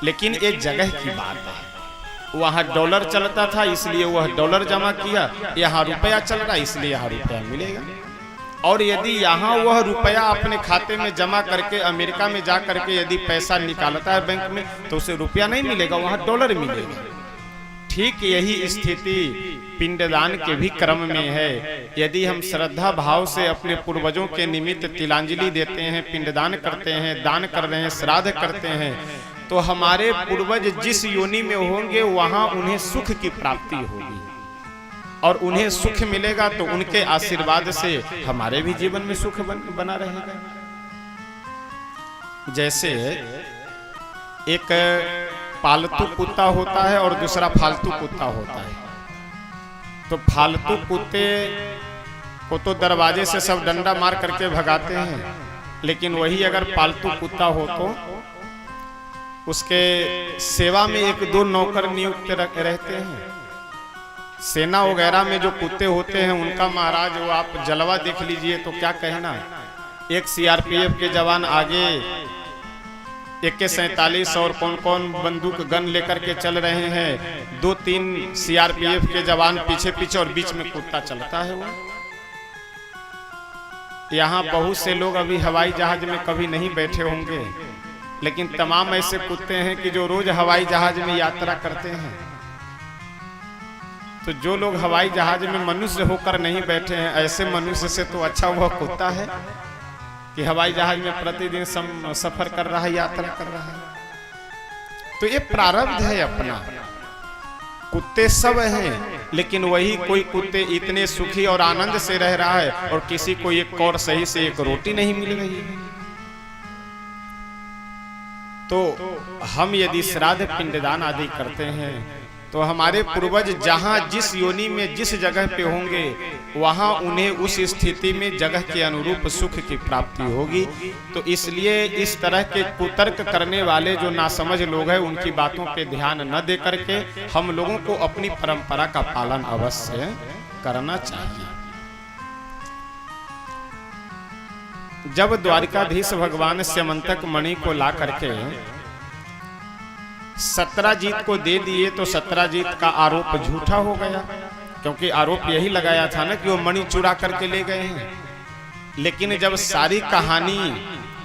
लेकिन एक जगह की बात है, वहां डॉलर चलता था इसलिए वह डॉलर जमा किया, यहाँ रुपया चल रहा इसलिए यहाँ रुपया मिलेगा। और यदि यहाँ वह रुपया अपने खाते में जमा करके अमेरिका में जा करके यदि पैसा निकालता है बैंक में, तो उसे रुपया नहीं मिलेगा, वहां डॉलर मिलेगा। ठीक यही स्थिति पिंडदान के भी क्रम में है। यदि हम श्रद्धा भाव से अपने पूर्वजों के निमित्त तिलांजलि देते हैं, पिंडदान करते हैं, दान कर रहे हैं, श्राद्ध करते हैं, तो हमारे पूर्वज जिस योनि में होंगे वहां उन्हें सुख की प्राप्ति होगी, और उन्हें सुख मिलेगा तो उनके आशीर्वाद से हमारे भी जीवन में सुख बना रहेगा। जैसे एक पालतू कुत्ता होता है और दूसरा फालतू कुत्ता होता है। तो फालतू कुत्ते को तो दरवाजे से सब डंडा मार करके भगाते हैं, लेकिन वही अगर पालतू कुत्ता हो तो उसके सेवा में एक दो नौकर नियुक्त रहते हैं। सेना वगैरह में जो कुत्ते होते हैं उनका महाराज वो आप जलवा देख लीजिए तो क्या कहना। एक सीआरपीएफ के जवान आगे AK-47 और कौन कौन बंदूक गन लेकर के चल रहे हैं, 2-3 सीआरपीएफ के जवान पीछे पीछे, और बीच में कुत्ता चलता है। वो यहाँ बहुत से लोग अभी हवाई जहाज में कभी नहीं बैठे होंगे, लेकिन तमाम ऐसे कुत्ते हैं कि जो रोज हवाई जहाज में यात्रा करते हैं। तो जो लोग हवाई जहाज में मनुष्य होकर नहीं बैठे हैं, ऐसे मनुष्य से तो अच्छा वह कुत्ता है कि हवाई जहाज में प्रतिदिन सफर कर रहा है, यात्रा कर रहा है। तो ये प्रारब्ध है अपना। कुत्ते सब हैं, लेकिन वही कोई कुत्ते इतने सुखी और आनंद से रह रहा है और किसी को एक और सही से एक रोटी नहीं मिल रही है। तो हम यदि श्राद्ध पिंडदान आदि करते हैं तो हमारे पूर्वज जहां जिस योनि में जिस जगह पे होंगे वहां उन्हें उस स्थिति में जगह के अनुरूप सुख की प्राप्ति होगी। तो इसलिए इस तरह के कुतर्क करने वाले जो नासमझ लोग हैं उनकी बातों पे ध्यान न दे करके हम लोगों को अपनी परंपरा का पालन अवश्य करना चाहिए। जब द्वारिकाधीश भगवान स्यमंतक मणि को ला करके सत्राजीत को दे दिए तो सत्राजीत का आरोप झूठा हो गया, क्योंकि आरोप यही लगाया था ना कि वो मणि चुरा करके ले गए हैं। लेकिन जब सारी कहानी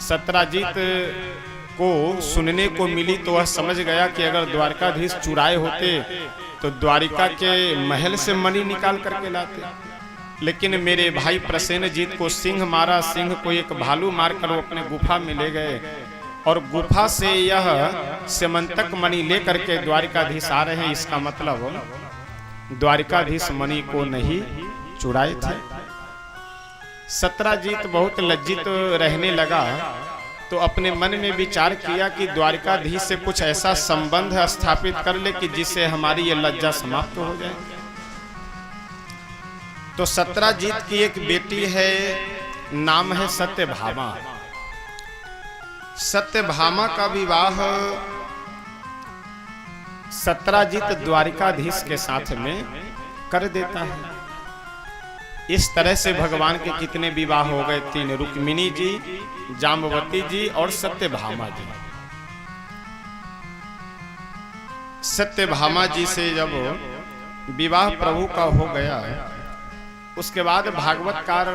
सत्राजीत को सुनने को मिली तो वह समझ गया कि अगर द्वारकाधीश चुराए होते तो द्वारिका के महल से मणि निकाल करके लाते। लेकिन मेरे भाई प्रसेनजीत को सिंह मारा, सिंह को एक भालू मारकर वो अपने गुफा में ले गए, और गुफा से यह स्यमंतक मणि लेकर के द्वारिकाधीश आ रहे हैं। इसका मतलब द्वारिकाधीश मणि को नहीं चुराए थे। सत्राजीत बहुत लज्जित रहने लगा, तो अपने मन में विचार किया कि द्वारिकाधीश से कुछ ऐसा संबंध स्थापित कर ले कि जिससे हमारी ये लज्जा समाप्त हो जाए। तो सत्राजीत की एक बेटी है, नाम है सत्यभामा। सत्यभामा का विवाह सत्राजीत द्वारिकाधीश के साथ में कर देता है। इस तरह से भगवान के कितने विवाह हो गए? 3, रुक्मिणी जी, जाम्बवती जी और सत्यभामा जी। सत्यभामा जी से जब विवाह प्रभु का हो गया, उसके बाद भागवतकार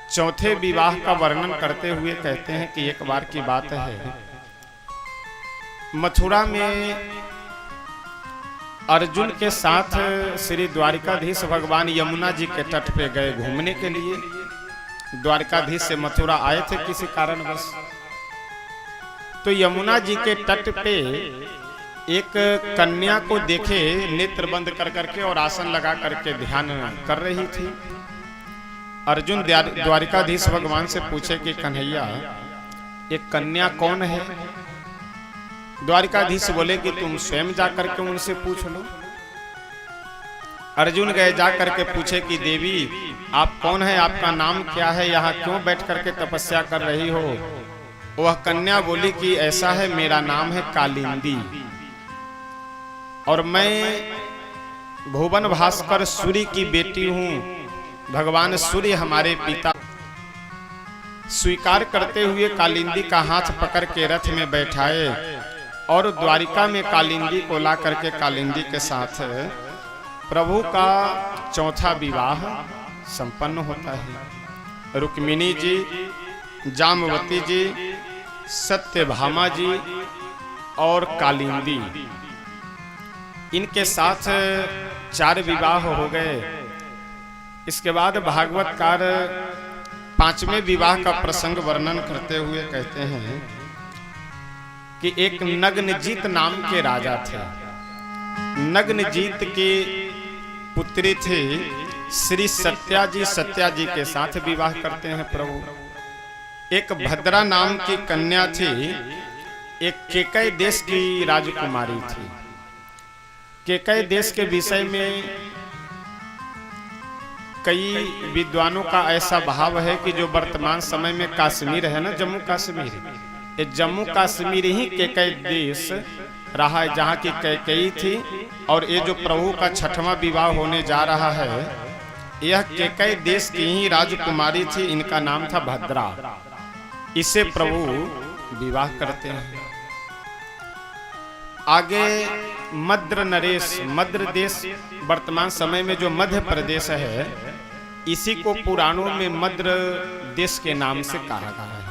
चौथे विवाह का वर्णन करते हुए कहते हैं कि एक बार की बात है, मथुरा में अर्जुन के साथ श्री द्वारिकाधीश भगवान यमुना जी के तट पे गए घूमने के लिए। द्वारिकाधीश से मथुरा आए थे किसी कारणवश। तो यमुना जी के तट पे एक कन्या को देखे, नेत्र बंद कर करके और आसन लगा करके ध्यान कर रही थी। अर्जुन द्वारिकाधीश भगवान से पूछे कि कन्हैया एक कन्या कौन है? द्वारिकाधीश बोले कि तुम स्वयं जाकर के उनसे पूछ लो। अर्जुन गए जाकर के पूछे कि देवी आप कौन है, आपका नाम क्या है, यहाँ क्यों बैठ करके तपस्या कर रही हो? वह कन्या बोली कि ऐसा है, मेरा नाम है कालिंदी और मैं भुवन भास्कर सूर्य की बेटी हूँ। भगवान सूर्य हमारे पिता। स्वीकार करते हुए कालिंदी का हाथ पकड़ के रथ में बैठाए और द्वारिका में कालिंदी को ला करके कालिंदी के साथ प्रभु का चौथा विवाह संपन्न होता है। रुक्मिणी जी, जामवती जी, सत्यभामा जी और कालिंदी, इनके साथ 4 विवाह हो गए। इसके बाद भागवतकार 5वें विवाह का प्रसंग वर्णन करते हुए कहते हैं कि एक नग्नजीत नाम के राजा थे। नग्नजीत की पुत्री थी श्री सत्या जी के साथ विवाह करते हैं प्रभु। एक भद्रा नाम की कन्या थी, एक केकय देश की राजकुमारी थी। केकय देश के विषय में कई विद्वानों का ऐसा भाव है कि जो वर्तमान समय में कश्मीर है ना, जम्मू कश्मीर, ये जम्मू कश्मीर ही केकय देश रहा है, जहाँ की कैकेयी थी। और ये जो प्रभु का 6वां विवाह होने जा रहा है, यह केकय देश की ही राजकुमारी थी। इनका नाम था भद्रा। इसे प्रभु विवाह करते हैं। आगे मद्र नरेश, मद्र देश वर्तमान समय में जो मध्य प्रदेश है, इसी को पुराणों में मद्र देश के नाम से कहा गया है।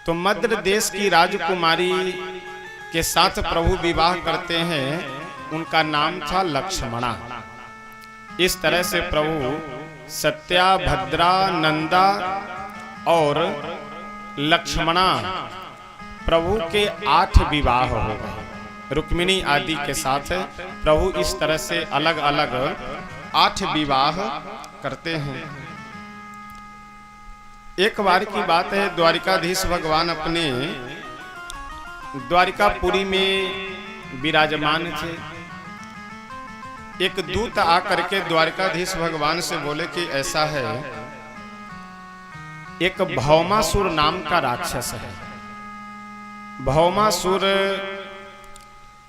तो मद्र देश की राजकुमारी के साथ प्रभु विवाह करते हैं। उनका नाम था लक्ष्मणा। इस तरह से प्रभु सत्या, भद्रा, नंदा और लक्ष्मणा प्रभु के 8 विवाह हो गए। रुक्मिणी आदि के साथ प्रभु इस तरह से अलग अलग 8 विवाह करते हैं। एक बार की बात है, द्वारिकाधीश भगवान अपने द्वारिकापुरी में विराजमान थे। एक दूत आकर के द्वारिकाधीश भगवान से बोले कि ऐसा है, एक भौमासुर नाम का राक्षस है। भौमासुर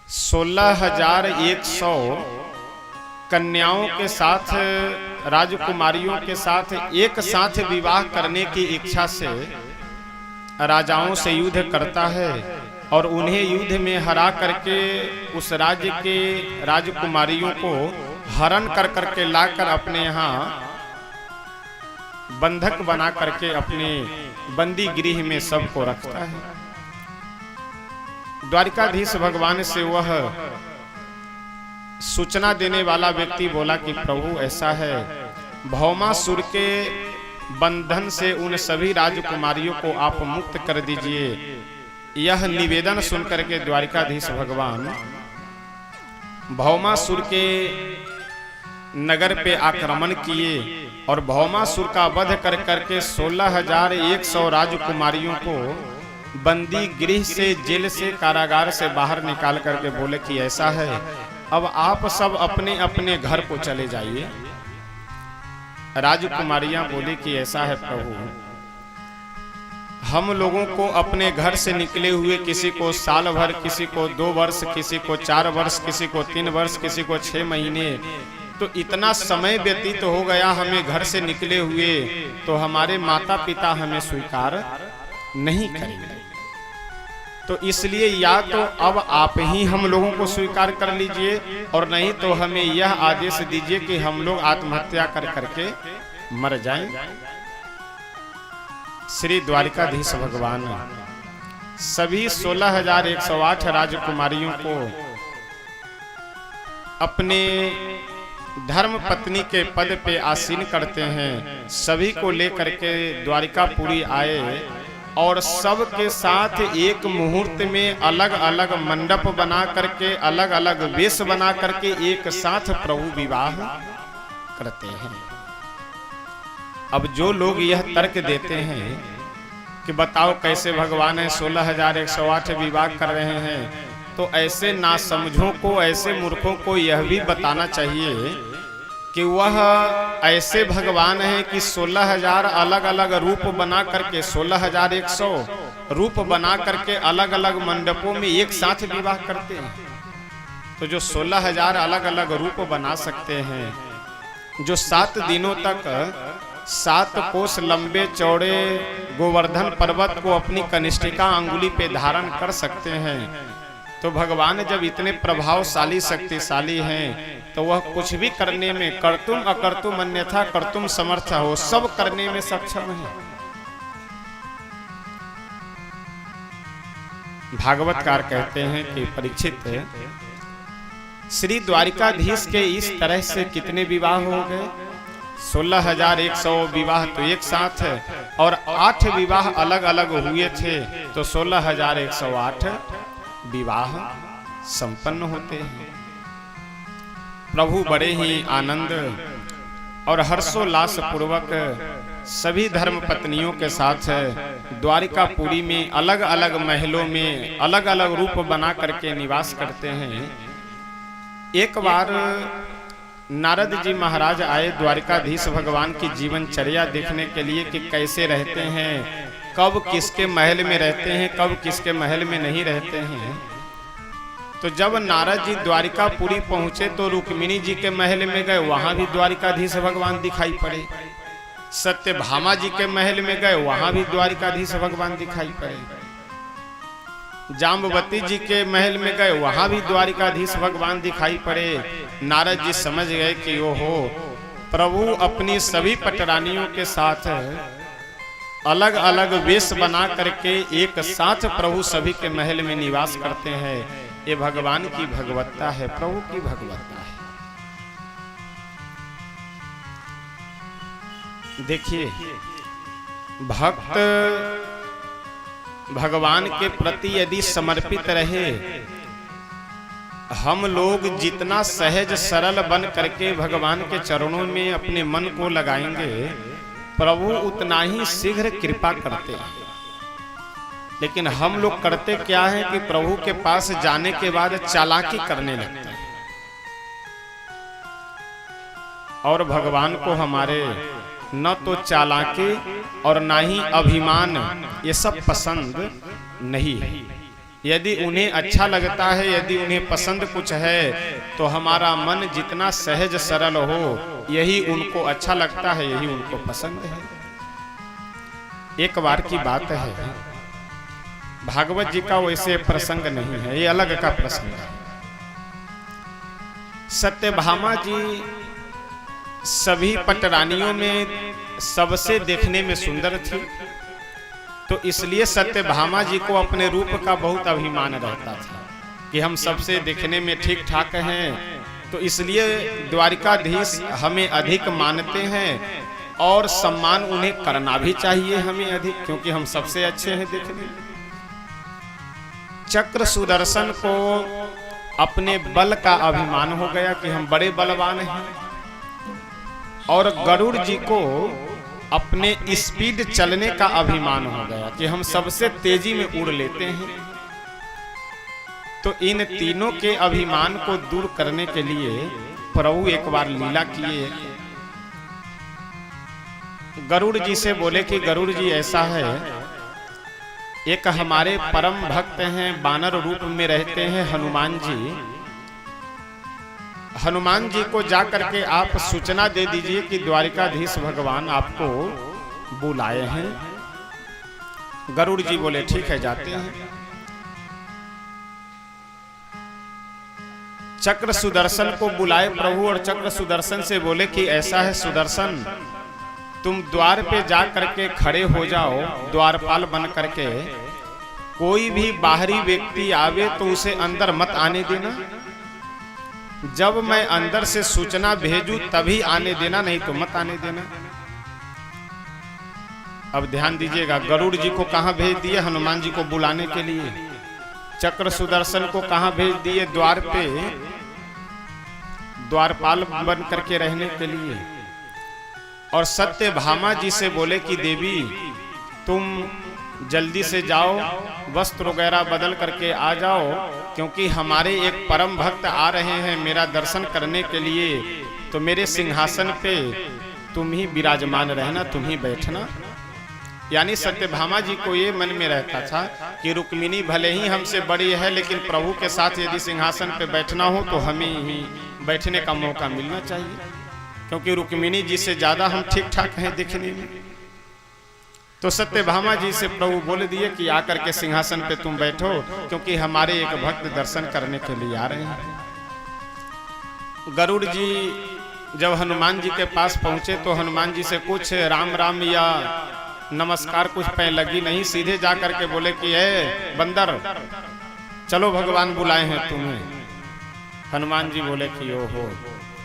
16,100 कन्याओं के साथ, राजकुमारियों के साथ एक साथ विवाह करने की इच्छा से राजाओं से युद्ध करता है और उन्हें युद्ध में हरा करके उस राज्य के राजकुमारियों को हरण कर करके लाकर अपने यहाँ बंधक बना करके अपने बंदी गृह में सबको रखता है। द्वारिकाधीश भगवान से वह सूचना देने वाला व्यक्ति बोला कि प्रभु ऐसा है, भौमासुर के बंधन से उन सभी राजकुमारियों को आप मुक्त कर दीजिए। यह निवेदन सुनकर के द्वारिकाधीश भगवान भौमासुर के नगर पे आक्रमण किए और भौमासुर का वध कर करके 16,100 राजकुमारियों को बंदी गृह से, जेल से, कारागार से बाहर निकाल करके बोले कि ऐसा है, अब आप सब अपने अपने घर को चले जाइए। राजकुमारियां बोली कि ऐसा है प्रभु, हम लोगों को अपने घर से निकले हुए किसी को साल भर, किसी को 2 वर्ष, किसी को 4 वर्ष, किसी को 3 वर्ष, किसी को 6 महीने, तो इतना समय व्यतीत हो गया हमें घर से निकले हुए, तो हमारे माता पिता हमें स्वीकार नहीं करेंगे। तो इसलिए या तो अब आप ही हम लोगों को स्वीकार कर लीजिए और नहीं तो हमें यह आदेश दीजिए कि हम लोग आत्महत्या कर करके मर जाएं। श्री द्वारिकाधीश भगवान सभी 16,108 राजकुमारियों को अपने धर्म पत्नी के पद पे आसीन करते हैं। सभी को लेकर के द्वारिकापुरी आए और सब के साथ एक मुहूर्त में अलग अलग मंडप बना करके, अलग अलग वेश बना करके एक साथ प्रभु विवाह करते हैं। अब जो लोग यह तर्क देते हैं कि बताओ कैसे भगवान है 16,108 विवाह कर रहे हैं, तो ऐसे नासमझों को, ऐसे मूर्खों को यह भी बताना चाहिए कि वह ऐसे भगवान हैं कि 16,000 अलग अलग रूप बना करके, 16,100 रूप बना करके अलग अलग मंडपों में एक साथ विवाह करते हैं। तो जो 16,000 अलग अलग रूप बना सकते हैं, जो 7 दिनों तक 7 कोस लंबे चौड़े गोवर्धन पर्वत को अपनी कनिष्ठिका अंगुली पे धारण कर सकते हैं, तो भगवान जब इतने प्रभावशाली शक्तिशाली हैं, तो वह कुछ भी करने में, कर्तुम अकर्तुम अन्यथा कर्तुम समर्थ हो, सब करने में सक्षम है। भागवतकार कहते हैं कि परीक्षित, श्री द्वारिकाधीश के इस तरह से कितने विवाह हो गए? 16,100 विवाह तो एक साथ है, और 8 विवाह अलग अलग हुए थे, तो 16,108 विवाह संपन्न होते हैं। प्रभु बड़े ही आनंद और हर्षोल्लास पूर्वक सभी धर्म पत्नियों के साथ द्वारिकापुरी में अलग अलग महलों में अलग अलग रूप बना करके निवास करते हैं। एक बार नारद जी महाराज आए द्वारिकाधीश भगवान की जीवनचर्या देखने के लिए कि कैसे रहते हैं, कब किसके महल में रहते हैं, कब किसके महल में नहीं रहते हैं। तो जब नारद जी द्वारिकापुरी पहुंचे तो रुक्मिणी जी के महल में गए, वहां भी द्वारिकाधीश भगवान दिखाई पड़े। सत्यभामा जी के महल में गए, वहां भी द्वारिकाधीश भगवान दिखाई पड़े। जाम्बवती जी के महल में गए, वहां भी द्वारिकाधीश भगवान दिखाई पड़े। नारद जी समझ गए कि ओहो, प्रभु अपनी सभी पटरानियों के साथ अलग अलग वेश बना करके एक साथ प्रभु सभी के महल में निवास करते हैं। ये भगवान की भगवत्ता है, प्रभु की भगवत्ता है। देखिए, भक्त भगवान के प्रति यदि समर्पित रहे, हम लोग जितना सहज सरल बन करके भगवान के चरणों में अपने मन को लगाएंगे, प्रभु उतना ही शीघ्र कृपा करते हैं। लेकिन हम लोग करते क्या है कि प्रभु के पास जाने के बाद चालाकी करने लगते हैं, और भगवान को हमारे न तो चालाकी और न ही अभिमान, ये सब पसंद नहीं है। यदि उन्हें अच्छा लगता है, यदि उन्हें पसंद कुछ है, तो हमारा मन जितना सहज सरल हो, यही उनको अच्छा लगता है, यही उनको पसंद है। एक बार की बात है, भागवत जी का वैसे प्रसंग नहीं है, ये अलग का प्रसंग है। सत्यभामा जी सभी पटरानियों में सबसे देखने में सुंदर थी, तो इसलिए सत्यभामा जी को अपने रूप का बहुत अभिमान रहता था कि हम सबसे देखने में ठीक ठाक हैं, तो इसलिए द्वारिकाधीश हमें अधिक मानते हैं और सम्मान उन्हें करना भी चाहिए हमें अधिक, क्योंकि हम सबसे अच्छे हैं देखने में। चक्र सुदर्शन को अपने बल का अभिमान हो गया कि हम बड़े बलवान हैं, और गरुड़ जी को अपने स्पीड चलने का अभिमान हो गया कि हम सबसे तेजी में उड़ लेते हैं। तो इन तीनों के अभिमान को दूर करने के लिए प्रभु एक बार लीला किए। गरुड़ जी से बोले कि गरुड़ जी ऐसा है, एक हमारे परम भक्त हैं, बानर रूप में रहते हैं हनुमान जी। हनुमान जी को जाकर के आप सूचना दे दीजिए कि द्वारिकाधीश भगवान आपको बुलाए हैं। गरुड़ जी बोले ठीक है, जाते हैं। चक्र सुदर्शन को बुलाए प्रभु, और चक्र सुदर्शन से बोले कि ऐसा है सुदर्शन, तुम द्वार पे जा करके खड़े हो जाओ, द्वारपाल बन करके। कोई भी बाहरी व्यक्ति आवे तो उसे अंदर मत आने देना, जब मैं अंदर से सूचना भेजूं तभी आने देना, नहीं तो मत आने देना। अब ध्यान दीजिएगा, गरुड़ जी को कहां भेज दिए? हनुमान जी को बुलाने के लिए। चक्र सुदर्शन को कहां भेज दिए? द्वार पे द्वारपाल बन करके रहने के लिए। और सत्यभामा जी से बोले कि देवी तुम जल्दी से जाओ, वस्त्र वगैरह बदल करके आ जाओ, क्योंकि हमारे एक परम भक्त आ रहे हैं मेरा दर्शन करने के लिए, तो मेरे सिंहासन पे तुम ही विराजमान रहना, तुम ही बैठना। यानी सत्यभामा जी को ये मन में रहता था कि रुक्मिणी भले ही हमसे बड़ी है, लेकिन प्रभु के साथ यदि सिंहासन पे बैठना हो तो हमें ही बैठने का मौका मिलना चाहिए, क्योंकि रुक्मिणी जी से ज्यादा हम ठीक ठाक हैं दिखने में। तो सत्यभामा जी से प्रभु बोल दिए कि आकर के सिंहासन पे तुम बैठो, क्योंकि हमारे एक भक्त दर्शन करने के लिए आ रहे हैं। गरुड़ जी जब हनुमान जी के पास पहुंचे तो हनुमान जी से कुछ राम राम या नमस्कार कुछ पैर लगी नहीं, सीधे जा करके बोले कि ए बंदर चलो भगवान बुलाए हैं तुम्हें। हनुमान जी बोले कि ओहो,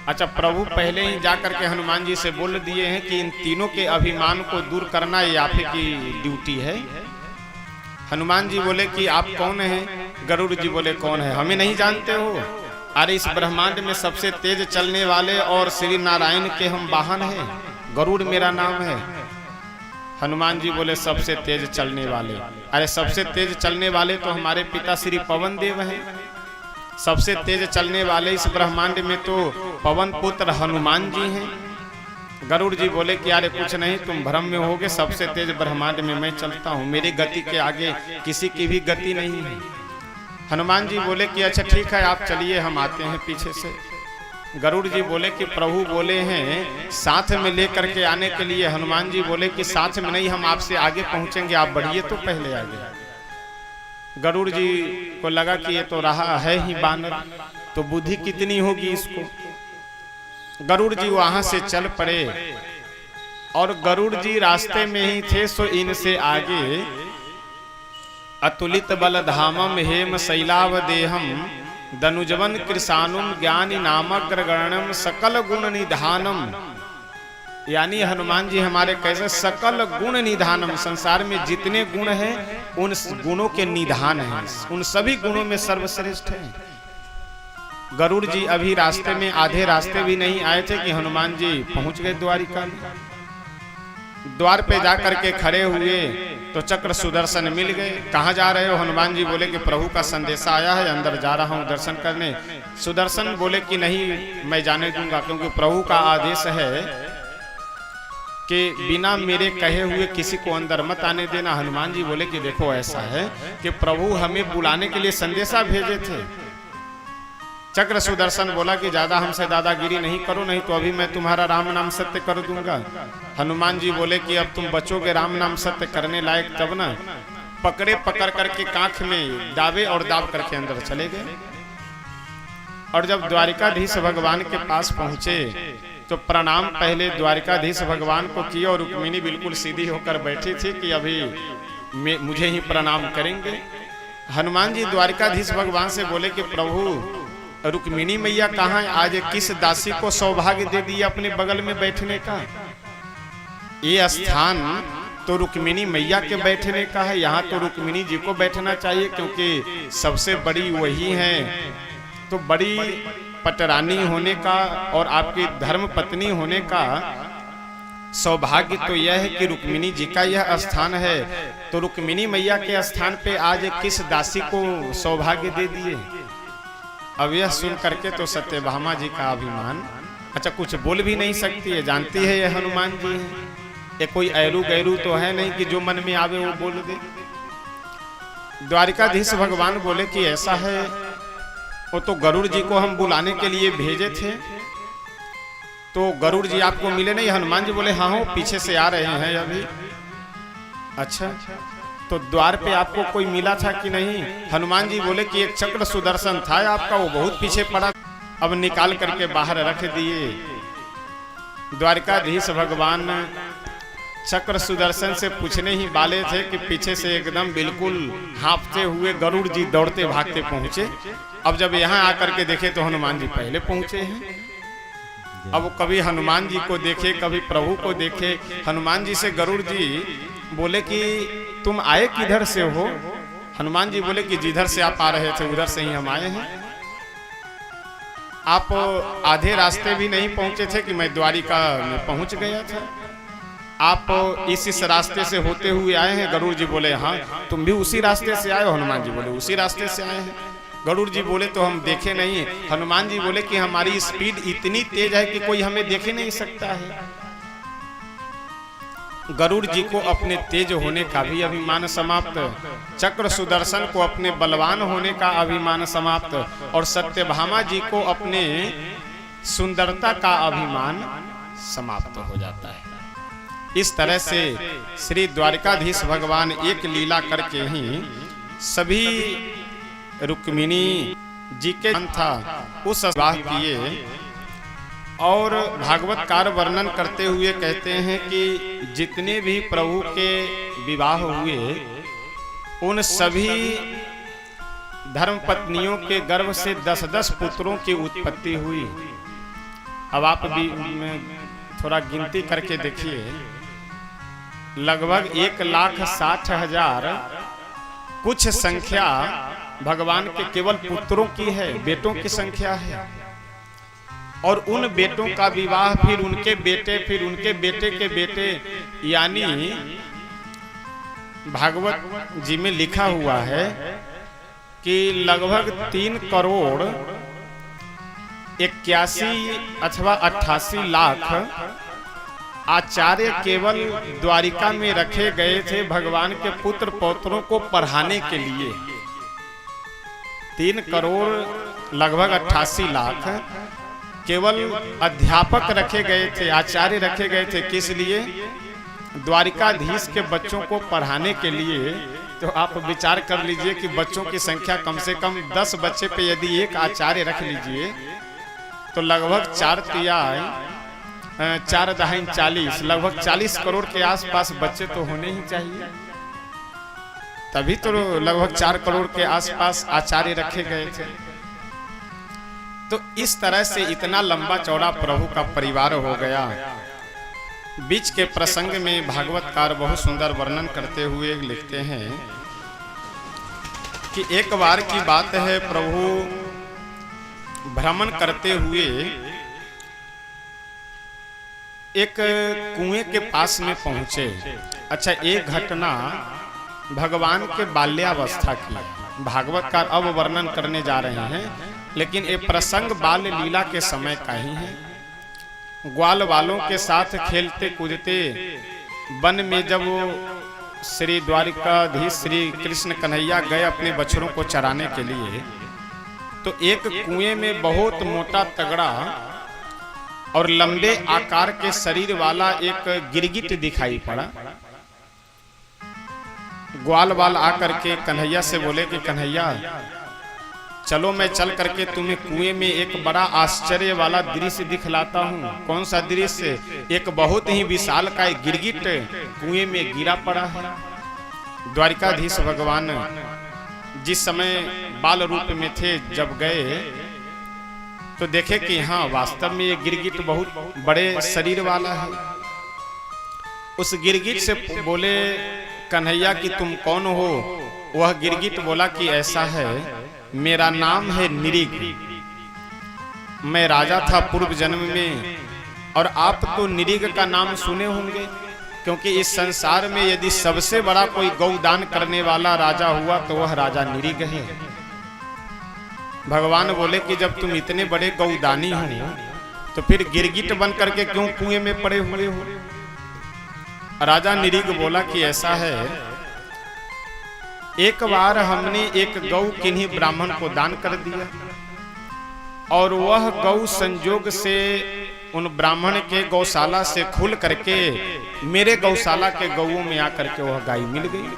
अच्छा प्रभु पहले ही जा करके हनुमान जी से बोल दिए हैं कि इन तीनों के अभिमान को दूर करना ये आप ही की ड्यूटी है। हनुमान जी बोले कि आप कौन हैं? गरुड़ जी बोले कौन है, हमें नहीं जानते हो? अरे इस ब्रह्मांड में सबसे तेज चलने वाले और श्री नारायण के हम वाहन हैं, गरुड़ मेरा नाम है। हनुमान जी बोले सबसे तेज चलने वाले, अरे सबसे तेज चलने वाले तो हमारे पिता श्री पवन देव हैं, सबसे तेज चलने वाले इस ब्रह्मांड में तो पवन पुत्र हनुमान जी हैं। गरुड़ जी बोले कि अरे कुछ नहीं, तुम भ्रम में होगे, सबसे तेज ब्रह्मांड में मैं चलता हूँ, मेरी गति के आगे किसी की भी गति नहीं है। हनुमान जी बोले कि अच्छा ठीक है आप चलिए, हम आते हैं पीछे से। गरुड़ जी बोले कि प्रभु बोले हैं साथ में लेकर के आने के लिए। हनुमान जी बोले कि साथ में नहीं, हम आपसे आगे पहुंचेंगे, आप बढ़िए तो पहले आगे। गरुड़ जी को लगा कि ये तो रहा है ही बानर, तो बुद्धि कितनी होगी इसको। गरुड़ जी वहां से चल पड़े और गरुड़ जी रास्ते में ही थे, सो इनसे आगे अतुलित बल धामम हेम शैलाव देहम दनुजवन कृषानुम ज्ञानी नामग्र गणम सकल गुण निधानम। यानी हनुमान जी हमारे कैसे सकल गुण निधानम, संसार में जितने गुण हैं उन गुणों के निधान हैं, उन सभी गुणों में सर्वश्रेष्ठ हैं। गरुड़ जी अभी रास्ते में आधे रास्ते भी नहीं आए थे कि हनुमान जी पहुंच गए द्वारिका में। द्वार पे जाकर के खड़े हुए तो चक्र सुदर्शन मिल गए। कहाँ जा रहे हो? हनुमान जी बोले कि प्रभु का संदेशा आया है, अंदर जा रहा हूँ दर्शन करने। सुदर्शन बोले कि नहीं मैं जाने दूंगा, क्योंकि प्रभु का आदेश है कि बिना मेरे कहे हुए किसी को अंदर मत आने देना। हनुमान जी बोले कि देखो ऐसा है कि प्रभु हमें बुलाने के लिए संदेशा भेजे थे। चक्र सुदर्शन बोला कि ज्यादा हमसे दादागिरी नहीं करो, नहीं तो अभी मैं तुम्हारा राम नाम सत्य कर दूंगा। हनुमान जी बोले कि अब तुम बचोगे राम नाम सत्य करने लायक तब ना। पकड़े, पकड़ करके कांख में दावे और दाब करके अंदर चले गए। और जब द्वारिकाधीश भगवान के पास पहुंचे तो प्रणाम पहले द्वारिकाधीश भगवान को किया और रुक्मिणी बिल्कुल सीधी होकर बैठी थी कि अभी मुझे ही प्रणाम करेंगे। हनुमान जी द्वारिकाधीश भगवान से बोले कि प्रभु रुक्मिणी मैया कहाँ है? आज किस दासी को सौभाग्य दे दिया अपने बगल में बैठने का? ये स्थान तो रुक्मिणी मैया के बैठने का है, यहाँ तो रुक्मिणी जी को बैठना चाहिए, क्योंकि सबसे बड़ी वही हैं। तो बड़ी पटरानी होने का और आपकी धर्म पत्नी होने का सौभाग्य तो यह है कि रुक्मिणी जी का यह स्थान है। तो रुक्मिणी मैया के स्थान पे आज किस दासी को सौभाग्य दे दिए? अब यह सुन करके तो सत्यभामा जी का अभिमान, अच्छा कुछ बोल भी नहीं सकती है, जानती है ये हनुमान जी है, ये कोई ऐरू गैरू तो है नहीं कि जो मन में आवे वो बोल दे। द्वारिकाधीश भगवान बोले कि ऐसा है, वो तो गरुड़ जी को हम बुलाने के लिए भेजे थे, तो गरुड़ जी आपको मिले नहीं? हनुमान जी बोले हाँ हो पीछे से आ रहे हैं अभी। अच्छा तो द्वार पे आपको कोई मिला था कि नहीं? हनुमान जी बोले कि एक चक्र सुदर्शन था आपका, वो बहुत पीछे पड़ा, अब निकाल करके बाहर रख दिए। द्वारिकाधीश भगवान चक्र सुदर्शन से पूछने ही वाले थे कि पीछे से एकदम बिल्कुल हाँफते हुए गरुड़ जी दौड़ते भागते पहुंचे। अब जब यहाँ आकर के देखे तो हनुमान जी पहले पहुंचे हैं। अब कभी हनुमान जी को देखे, कभी प्रभु को देखे। हनुमान जी से गरुड़ जी बोले कि तुम आए किधर से हो? हनुमान जी बोले कि जिधर से आप आ रहे थे उधर से ही हम आए हैं। आप आधे रास्ते भी नहीं पहुंचे थे कि मैं द्वारिका में पहुंच गया था। आप इस रास्ते से होते हुए आए हैं? गरुड़ जी बोले हाँ। तुम भी उसी रास्ते से आए हो? हनुमान जी बोले उसी रास्ते से आए हैं। गरुड़ जी बोले तो हम देखे नहीं। हनुमान जी बोले कि हमारी स्पीड इतनी तेज है कि कोई हमें देख ही नहीं सकता है। गरुड़ जी को अपने तेज होने का भी अभिमान समाप्त, चक्र सुदर्शन को अपने बलवान होने का अभिमान समाप्त, और सत्यभामा जी को अपने सुंदरता का अभिमान समाप्त हो जाता है। इस तरह से श्री द्वारिकाधीश भगवान एक लीला करके ही सभी रुक्मिणी जी के था उस विवाह किए। और भागवतकार वर्णन करते हुए कहते हैं कि जितने भी प्रभु के विवाह हुए उन सभी धर्मपत्नियों के गर्भ से 10-10 पुत्रों की उत्पत्ति हुई। अब आप भी थोड़ा गिनती करके देखिए, लगभग 1,60,000 कुछ संख्या भगवान के केवल पुत्रों की है, बेटों की संख्या है। और उन बेटों का विवाह फिर उनके बेटे, फिर उनके बेटे के बेटे, यानी भागवत जी में लिखा हुआ है कि लगभग 3 करोड़ 81 अथवा 88 लाख आचार्य केवल द्वारिका में रखे गए थे भगवान के पुत्र पौत्रों को पढ़ाने के लिए। 3 करोड़ लगभग 88 लाख केवल अध्यापक रखे गए थे, आचार्य रखे गए थे। किस लिए? द्वारिकाधीश के बच्चों को पढ़ाने के लिए। तो आप विचार कर लीजिए कि बच्चों की संख्या कम से कम 10 बच्चे पे यदि एक आचार्य रख लीजिए तो लगभग 4 दहाई 40, लगभग 40 करोड़ के आसपास बच्चे तो होने ही चाहिए। तभी तो लगभग 4 करोड़ के आसपास आचार्य रखे गए थे। तो इस तरह से इतना लंबा चौड़ा प्रभु का परिवार हो गया। बीच के प्रसंग में भागवतकार बहुत सुंदर वर्णन करते हुए लिखते हैं कि एक बार की बात है, प्रभु भ्रमण करते हुए एक कुएं के पास में पहुंचे। अच्छा, एक घटना भगवान के बाल्यावस्था की भागवतकार अब वर्णन करने जा रहे हैं, लेकिन ये प्रसंग बाल लीला के समय का ही है। ग्वाल वालों के साथ खेलते कूदते वन में जब वो श्री द्वारिकाधीश श्री कृष्ण कन्हैया गए अपने बछड़ों को चराने के लिए, तो एक कुएं में बहुत मोटा तगड़ा और लंबे आकार के शरीर वाला एक गिरगिट दिखाई पड़ा। ग्वाल वाल आकर के कन्हैया से बोले कि कन्हैया चलो मैं चल करके तुम्हें कुएं में एक बड़ा आश्चर्य वाला दृश्य दिखलाता हूँ। कौन सा दृश्य? एक बहुत ही विशाल का एक गिरगिट कुएं में गिरा पड़ा है। द्वारिकाधीश भगवान जिस समय बाल रूप में थे जब गए तो देखे कि हाँ वास्तव में ये गिरगिट बहुत बड़े शरीर वाला है। उस गिरगिट से बोले कन्हैया कि तुम कौन हो? वह गिरगिट बोला कि ऐसा है, मेरा नाम है निरीग, मैं राजा था पूर्व जन्म में, और आप तो निरीग का नाम सुने होंगे, क्योंकि इस संसार में यदि सबसे बड़ा कोई गौदान करने वाला राजा हुआ तो वह राजा निरीग है। भगवान बोले कि जब तुम इतने बड़े गौदानी हो तो फिर गिरगिट बन करके क्यों कुएं में पड़े हुए हो? राजा निरीग बोला कि ऐसा है, एक बार हमने एक गौ किन्हीं ब्राह्मण को दान कर दिया और वह गौ संजोग से उन ब्राह्मण के गौशाला से खुल करके मेरे गौशाला के गौओं में आकर के वह गाय मिल गई,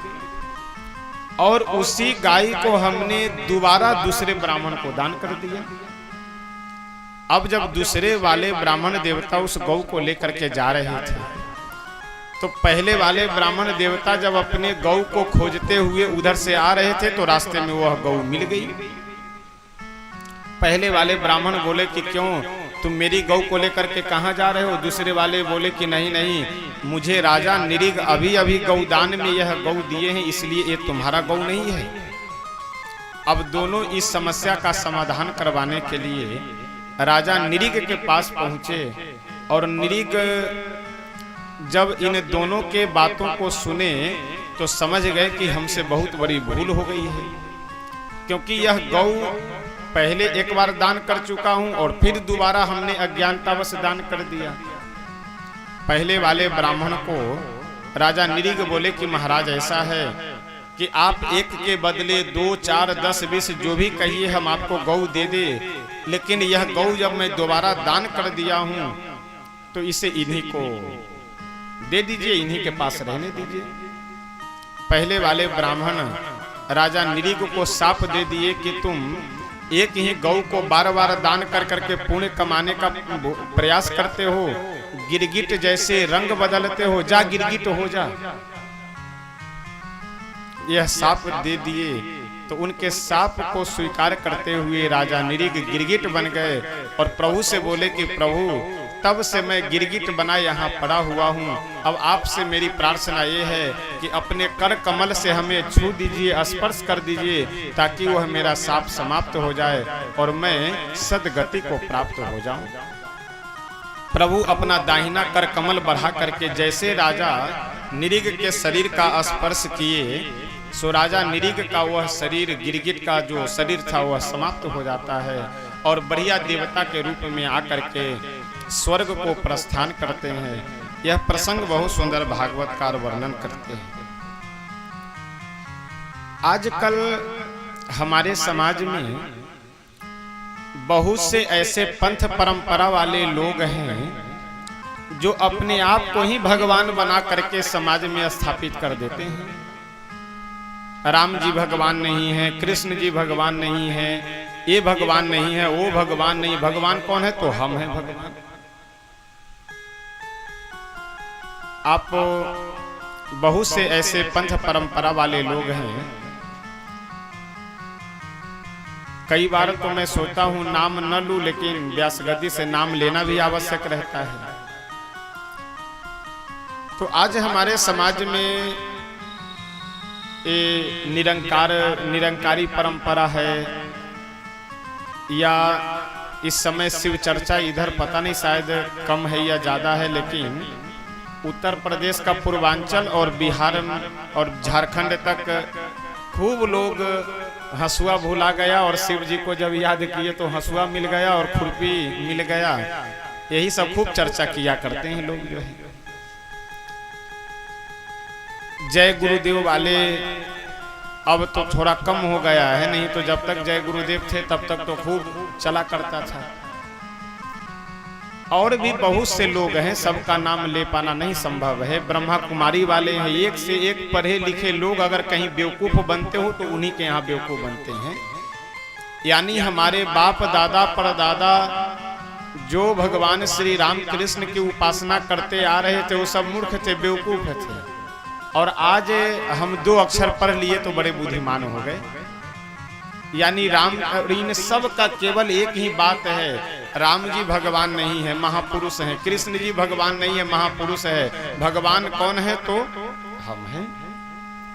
और उसी गाय को हमने दोबारा दूसरे ब्राह्मण को दान कर दिया। अब जब दूसरे वाले ब्राह्मण देवता उस गौ को लेकर के जा रहे थे तो पहले वाले ब्राह्मण देवता जब अपने गौ को खोजते हुए उधर से आ रहे थे तो रास्ते में वह गौ मिल गई। पहले वाले ब्राह्मण बोले कि क्यों तुम मेरी गौ को लेकर के कहां जा रहे हो? दूसरे वाले बोले कि नहीं नहीं, मुझे राजा निरीग अभी अभी गौदान में यह गौ दिए हैं, इसलिए ये तुम्हारा गौ नहीं है। अब दोनों इस समस्या का समाधान करवाने के लिए राजा निरीग के पास पहुंचे और निरीग जब इन दोनों के बातों को सुने तो समझ गए कि हमसे बहुत बड़ी भूल हो गई है, क्योंकि यह गौ पहले एक बार दान कर चुका हूं और फिर दोबारा हमने अज्ञानतावश दान कर दिया। पहले वाले ब्राह्मण को राजा निरीग बोले कि महाराज ऐसा है कि आप एक के बदले 2, 4, 10, 20 जो भी कहिए हम आपको गौ दे दे, लेकिन यह गौ जब मैं दोबारा दान कर दिया हूं तो इसे इन्हीं को दे दीजिए, इन्हीं के पास रहने दीजिए। पहले वाले ब्राह्मण राजा निरीग को शाप दे दिए कि तुम एक ही गौ को बार बार दान कर करके पुण्य कमाने का प्रयास करते हो, गिरगिट जैसे रंग बदलते हो, जा गिरगिट हो जा। यह शाप दे दिए तो उनके शाप को स्वीकार करते हुए राजा निरीग गिरगिट बन गए और प्रभु से बोले कि प्रभु तब से मैं गिरगिट बना यहाँ पड़ा हुआ हूँ, अब आपसे मेरी प्रार्थना ये है कि अपने कर कमल से हमें छू दीजिए, स्पर्श कर दीजिए, ताकि वह मेरा शाप समाप्त हो जाए और मैं सदगति को प्राप्त हो जाऊं। प्रभु अपना दाहिना कर कमल बढ़ा करके जैसे राजा निरीग के शरीर का स्पर्श किए, सो राजा निरीग का वह शरीर, गिरगिट का जो शरीर था वह समाप्त हो जाता है और बढ़िया देवता के रूप में आकर के स्वर्ग को प्रस्थान करते हैं। यह प्रसंग बहुत सुंदर भागवतकार वर्णन करते हैं। आजकल हमारे समाज में बहुत से ऐसे पंथ परंपरा वाले लोग हैं जो अपने आप को ही भगवान बना करके समाज में स्थापित कर देते हैं। राम जी भगवान नहीं है, कृष्ण जी भगवान नहीं है, ये भगवान नहीं है, वो भगवान नहीं। भगवान कौन है? तो हम हैं भगवान। आप बहुत से ऐसे पंथ परंपरा वाले लोग हैं, कई बार तो मैं सोचता हूं नाम न लूं, लेकिन व्यास गद्दी से नाम लेना भी आवश्यक रहता है। तो आज हमारे समाज में ये निरंकारी परंपरा है, या इस समय शिव चर्चा इधर पता नहीं शायद कम है या ज्यादा है, लेकिन उत्तर प्रदेश का पूर्वांचल और बिहार और झारखंड तक खूब लोग हंसुआ भूला गया और शिव जी को जब याद किए तो हंसुआ मिल गया और खुरपी मिल गया। यही सब खूब चर्चा किया करते हैं लोग जो है। जय गुरुदेव वाले अब तो थोड़ा कम हो गया है, नहीं तो जब तक जय गुरुदेव थे तब तक तो खूब चला करता था। और भी बहुत से लोग हैं, सबका नाम ले पाना नहीं संभव है। ब्रह्मा कुमारी वाले हैं, एक से एक पढ़े लिखे लोग अगर कहीं बेवकूफ बनते हो तो उन्हीं के यहाँ बेवकूफ बनते हैं। यानी हमारे बाप दादा परदादा जो भगवान श्री राम कृष्ण की उपासना करते आ रहे थे वो सब मूर्ख थे, बेवकूफ थे, और आज हम 2 अक्षर पढ़ लिए तो बड़े बुद्धिमान हो गए। यानी राम इन सब का केवल एक ही बात है, राम जी भगवान नहीं है, महापुरुष हैं। कृष्ण जी भगवान नहीं है, महापुरुष है। भगवान कौन है? तो हम हैं।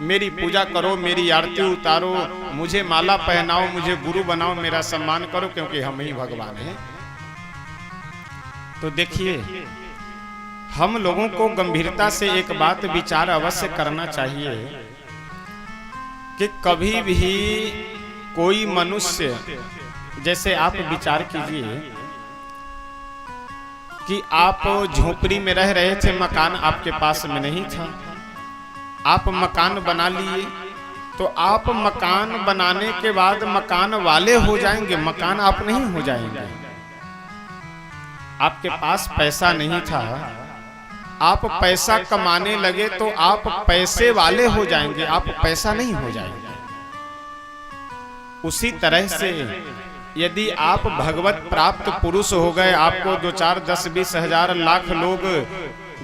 मेरी पूजा करो, मेरी आरती उतारो, मुझे माला पहनाओ, मुझे गुरु बनाओ, मेरा सम्मान करो, क्योंकि हम ही भगवान हैं। तो देखिए, हम लोगों को गंभीरता से एक बात विचार अवश्य करना चाहिए कि कभी भी कोई मनुष्य, जैसे आप विचार कीजिए कि आप झोपड़ी में रह रहे थे, मकान आपके पास में नहीं था, आप मकान बना लिए, तो आप मकान बनाने के बाद मकान वाले हो जाएंगे, मकान आप नहीं हो जाएंगे। आपके पास पैसा नहीं था, आप पैसा कमाने लगे तो आप पैसे वाले हो जाएंगे, आप पैसा नहीं हो जाएंगे। उसी तरह से यदि आप भगवत प्राप्त पुरुष हो गए, आपको 2, 4, 10, 20 हजार लाख लोग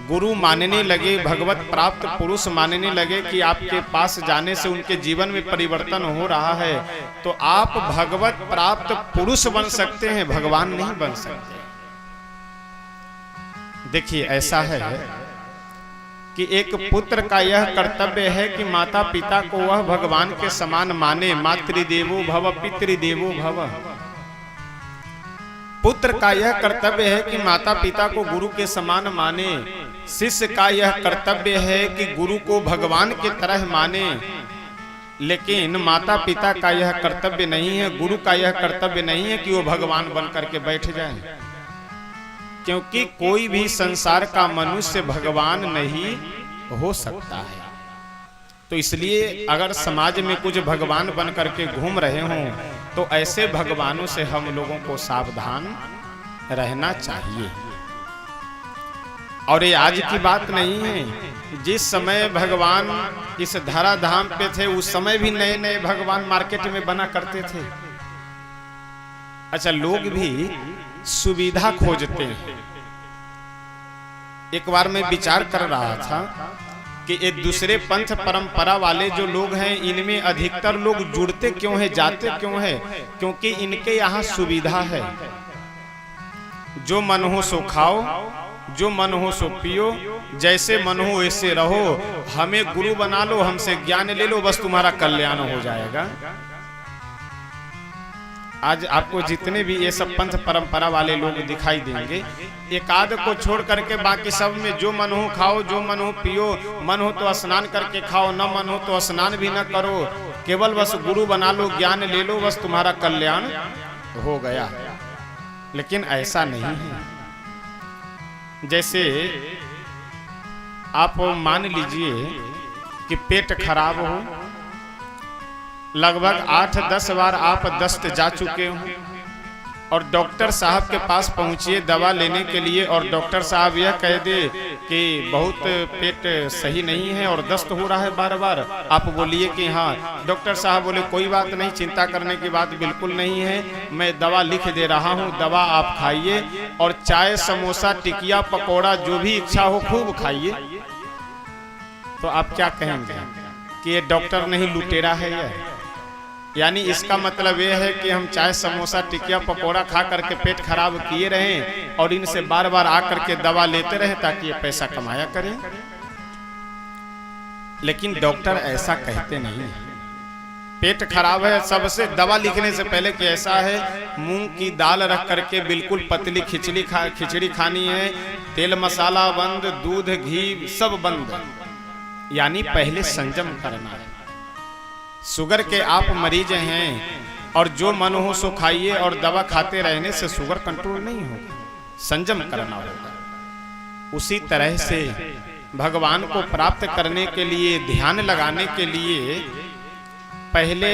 गुरु मानने लगे, भगवत प्राप्त पुरुष मानने लगे कि आपके पास जाने से उनके जीवन में परिवर्तन हो रहा है, तो आप भगवत प्राप्त पुरुष बन सकते हैं, भगवान नहीं बन सकते। देखिए, ऐसा है कि एक पुत्र का यह कर्तव्य है कि माता पिता को वह भगवान के समान माने। मातृदेवो भव पितृदेवो भव। पुत्र का यह कर्तव्य है कि माता पिता को गुरु के समान माने, शिष्य का यह कर्तव्य है कि गुरु को भगवान की तरह माने। लेकिन माता पिता का यह कर्तव्य नहीं है, गुरु का यह कर्तव्य नहीं है कि वो भगवान बन करके बैठ जाए, क्योंकि कोई भी संसार का मनुष्य भगवान नहीं हो सकता है। तो इसलिए अगर समाज में कुछ भगवान बन करके घूम रहे हों तो ऐसे भगवानों से हम लोगों को सावधान रहना चाहिए। और ये आज की बात नहीं है, जिस समय भगवान इस धराधाम पे थे उस समय भी नए नए भगवान मार्केट में बना करते थे। अच्छा, लोग भी सुविधा खोजते हैं। एक बार मैं विचार कर रहा था कि एक दूसरे पंथ परंपरा वाले जो लोग हैं इनमें अधिकतर लोग जुड़ते क्यों हैं, जाते क्यों हैं? क्योंकि इनके यहाँ सुविधा है, जो मन हो सो खाओ, जो मन हो सो पियो, जैसे मन हो वैसे रहो, हमें गुरु बना लो, हमसे ज्ञान ले लो, बस तुम्हारा कल्याण हो जाएगा। आज आपको जितने भी ये सब पंथ परंपरा वाले लोग दिखाई देंगे, एक आध को छोड़ करके बाकी सब में जो मन हो खाओ, जो मन हो पियो, मन हो तो स्नान करके खाओ, न मन हो तो स्नान भी न करो, केवल बस गुरु बना लो, ज्ञान ले लो, बस तुम्हारा कल्याण हो गया। लेकिन ऐसा नहीं है। जैसे आप मान लीजिए कि पेट खराब हो, लगभग 8-10 बार आप दस्त जा चुके हो और डॉक्टर साहब के पास पहुंचिए दवा लेने के लिए, और डॉक्टर साहब यह कह दे कि बहुत पेट सही नहीं है और दस्त हो रहा है बार बार, आप बोलिए कि हाँ। डॉक्टर साहब बोले कोई बात नहीं, चिंता करने की बात बिल्कुल नहीं है, मैं दवा लिख दे रहा हूँ, दवा आप खाइए और चाय समोसा टिकिया पकौड़ा जो भी इच्छा हो खूब खाइए। तो आप क्या कहेंगे कि ये डॉक्टर नहीं लुटेरा है यह? यानी इसका मतलब यह है कि हम चाय समोसा टिकिया पकौड़ा खा करके पेट खराब किए रहें और इनसे बार बार आकर के दवा लेते रहे ताकि ये पैसा कमाया करें। लेकिन डॉक्टर ऐसा कहते नहीं है। पेट खराब है, सबसे दवा लिखने से पहले कि ऐसा है, मूंग की दाल रख करके बिल्कुल पतली खिचड़ी खानी है, तेल मसाला बंद, दूध घी सब बंद, यानी पहले संयम करना है। शुगर के आप मरीज हैं और जो मन हो सो खाइए और दवा खाते रहने से शुगर कंट्रोल नहीं होगा, संयम करना होगा। उसी तरह से भगवान को प्राप्त करने के लिए, ध्यान लगाने के लिए पहले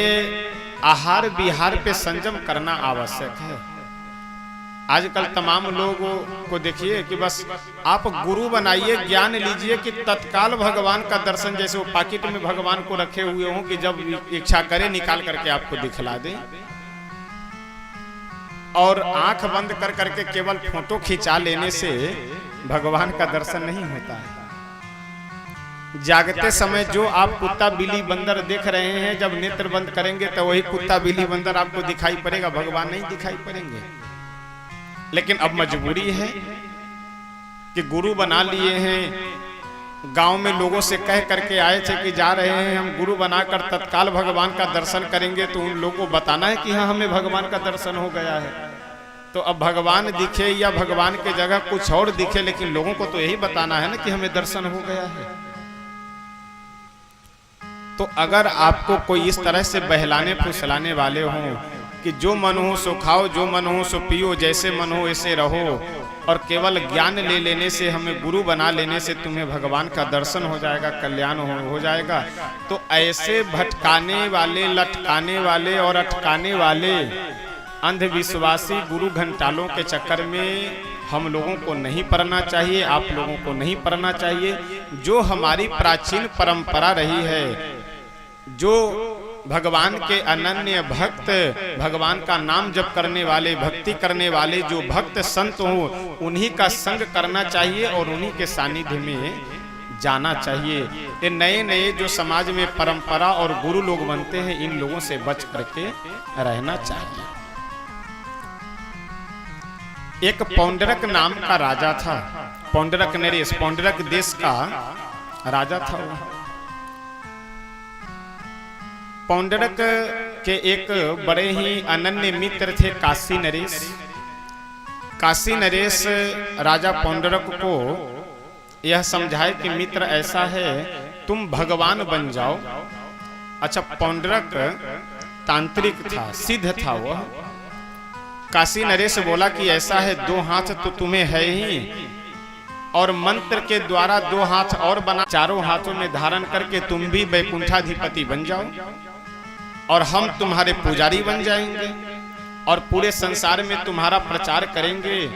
आहार विहार पे संयम करना आवश्यक है। आजकल तमाम लोगों को देखिए कि बस आप गुरु बनाइए, ज्ञान लीजिए कि तत्काल भगवान का दर्शन, जैसे वो पाकिट में भगवान को रखे हुए हों कि जब इच्छा करे निकाल करके आपको दिखला दे, और आंख बंद कर करके केवल फोटो खिंचा लेने से भगवान का दर्शन नहीं होता है। जागते समय जो आप कुत्ता बिल्ली बंदर देख रहे हैं, जब नेत्र बंद करेंगे तो वही कुत्ता बिल्ली बंदर आपको दिखाई पड़ेगा, भगवान नहीं दिखाई पड़ेंगे। लेकिन अब मजबूरी है कि गुरु बना लिए हैं, गांव में लोगों से कह करके आए थे कि जा रहे हैं हम गुरु बनाकर तत्काल भगवान का दर्शन करेंगे, तो उन लोगों को बताना है कि हाँ हमें भगवान का दर्शन हो गया है। तो अब भगवान दिखे या भगवान के जगह कुछ और दिखे, लेकिन लोगों को तो यही बताना है ना कि हमें दर्शन हो गया है। तो अगर आपको कोई इस तरह से बहलाने फुसलाने वाले हों कि जो मन हो सो खाओ, जो मन हो सो पियो, जैसे मन हो ऐसे रहो, और केवल ज्ञान ले लेने से, हमें गुरु बना लेने से तुम्हें भगवान का दर्शन हो जाएगा, कल्याण हो जाएगा, तो ऐसे भटकाने वाले, लटकाने वाले और अटकाने वाले अंधविश्वासी गुरु घंटालों के चक्कर में हम लोगों को नहीं पड़ना चाहिए, आप लोगों को नहीं पड़ना चाहिए। जो हमारी प्राचीन परंपरा रही है, जो भगवान के अनन्य भक्त, भगवान का नाम जप करने वाले, भक्ति करने वाले जो भक्त संत हो, उन्हीं का संग करना चाहिए और उन्हीं के सानिध्य में जाना चाहिए। ये नए नए जो समाज में परंपरा और गुरु लोग बनते हैं, इन लोगों से बच करके रहना चाहिए। एक पौंडरक नाम का राजा था, पौंडरक नरेश, पौंडरक देश का राजा था। पौंडरक के एक बड़े ही अनन्य मित्र थे काशी नरेश। काशी नरेश राजा पौंडरक को यह समझाए कि मित्र ऐसा है, तुम भगवान बन जाओ। अच्छा, पौंडरक तांत्रिक था, सिद्ध था वह। काशी नरेश बोला कि ऐसा है, 2 हाथ तो तुम्हें है ही, और मंत्र के द्वारा 2 हाथ और बना, 4 हाथों में धारण करके तुम भी वैकुंठाधिपति बन जाओ, और हम तुम्हारे पुजारी बन जाएंगे, और पूरे संसार में तुम्हारा प्रचार करेंगे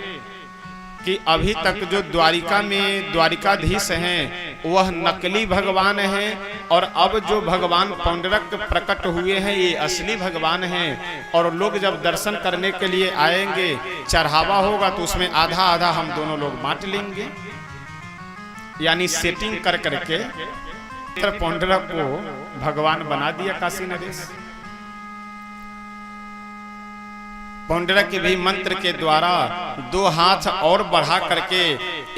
कि अभी तक जो द्वारिका में द्वारिकाधीश हैं वह नकली भगवान हैं, और अब जो भगवान पौंडरक प्रकट हुए हैं ये असली भगवान हैं। और लोग जब दर्शन करने के लिए आएंगे, चढ़ावा होगा तो उसमें आधा आधा हम दोनों लोग बांट लेंगे। यानी सेटिंग कर करके पौंडरक को भगवान बना दिया काशी नरेश। पौंडरक भी मंत्र के द्वारा 2 हाथ और बढ़ा करके,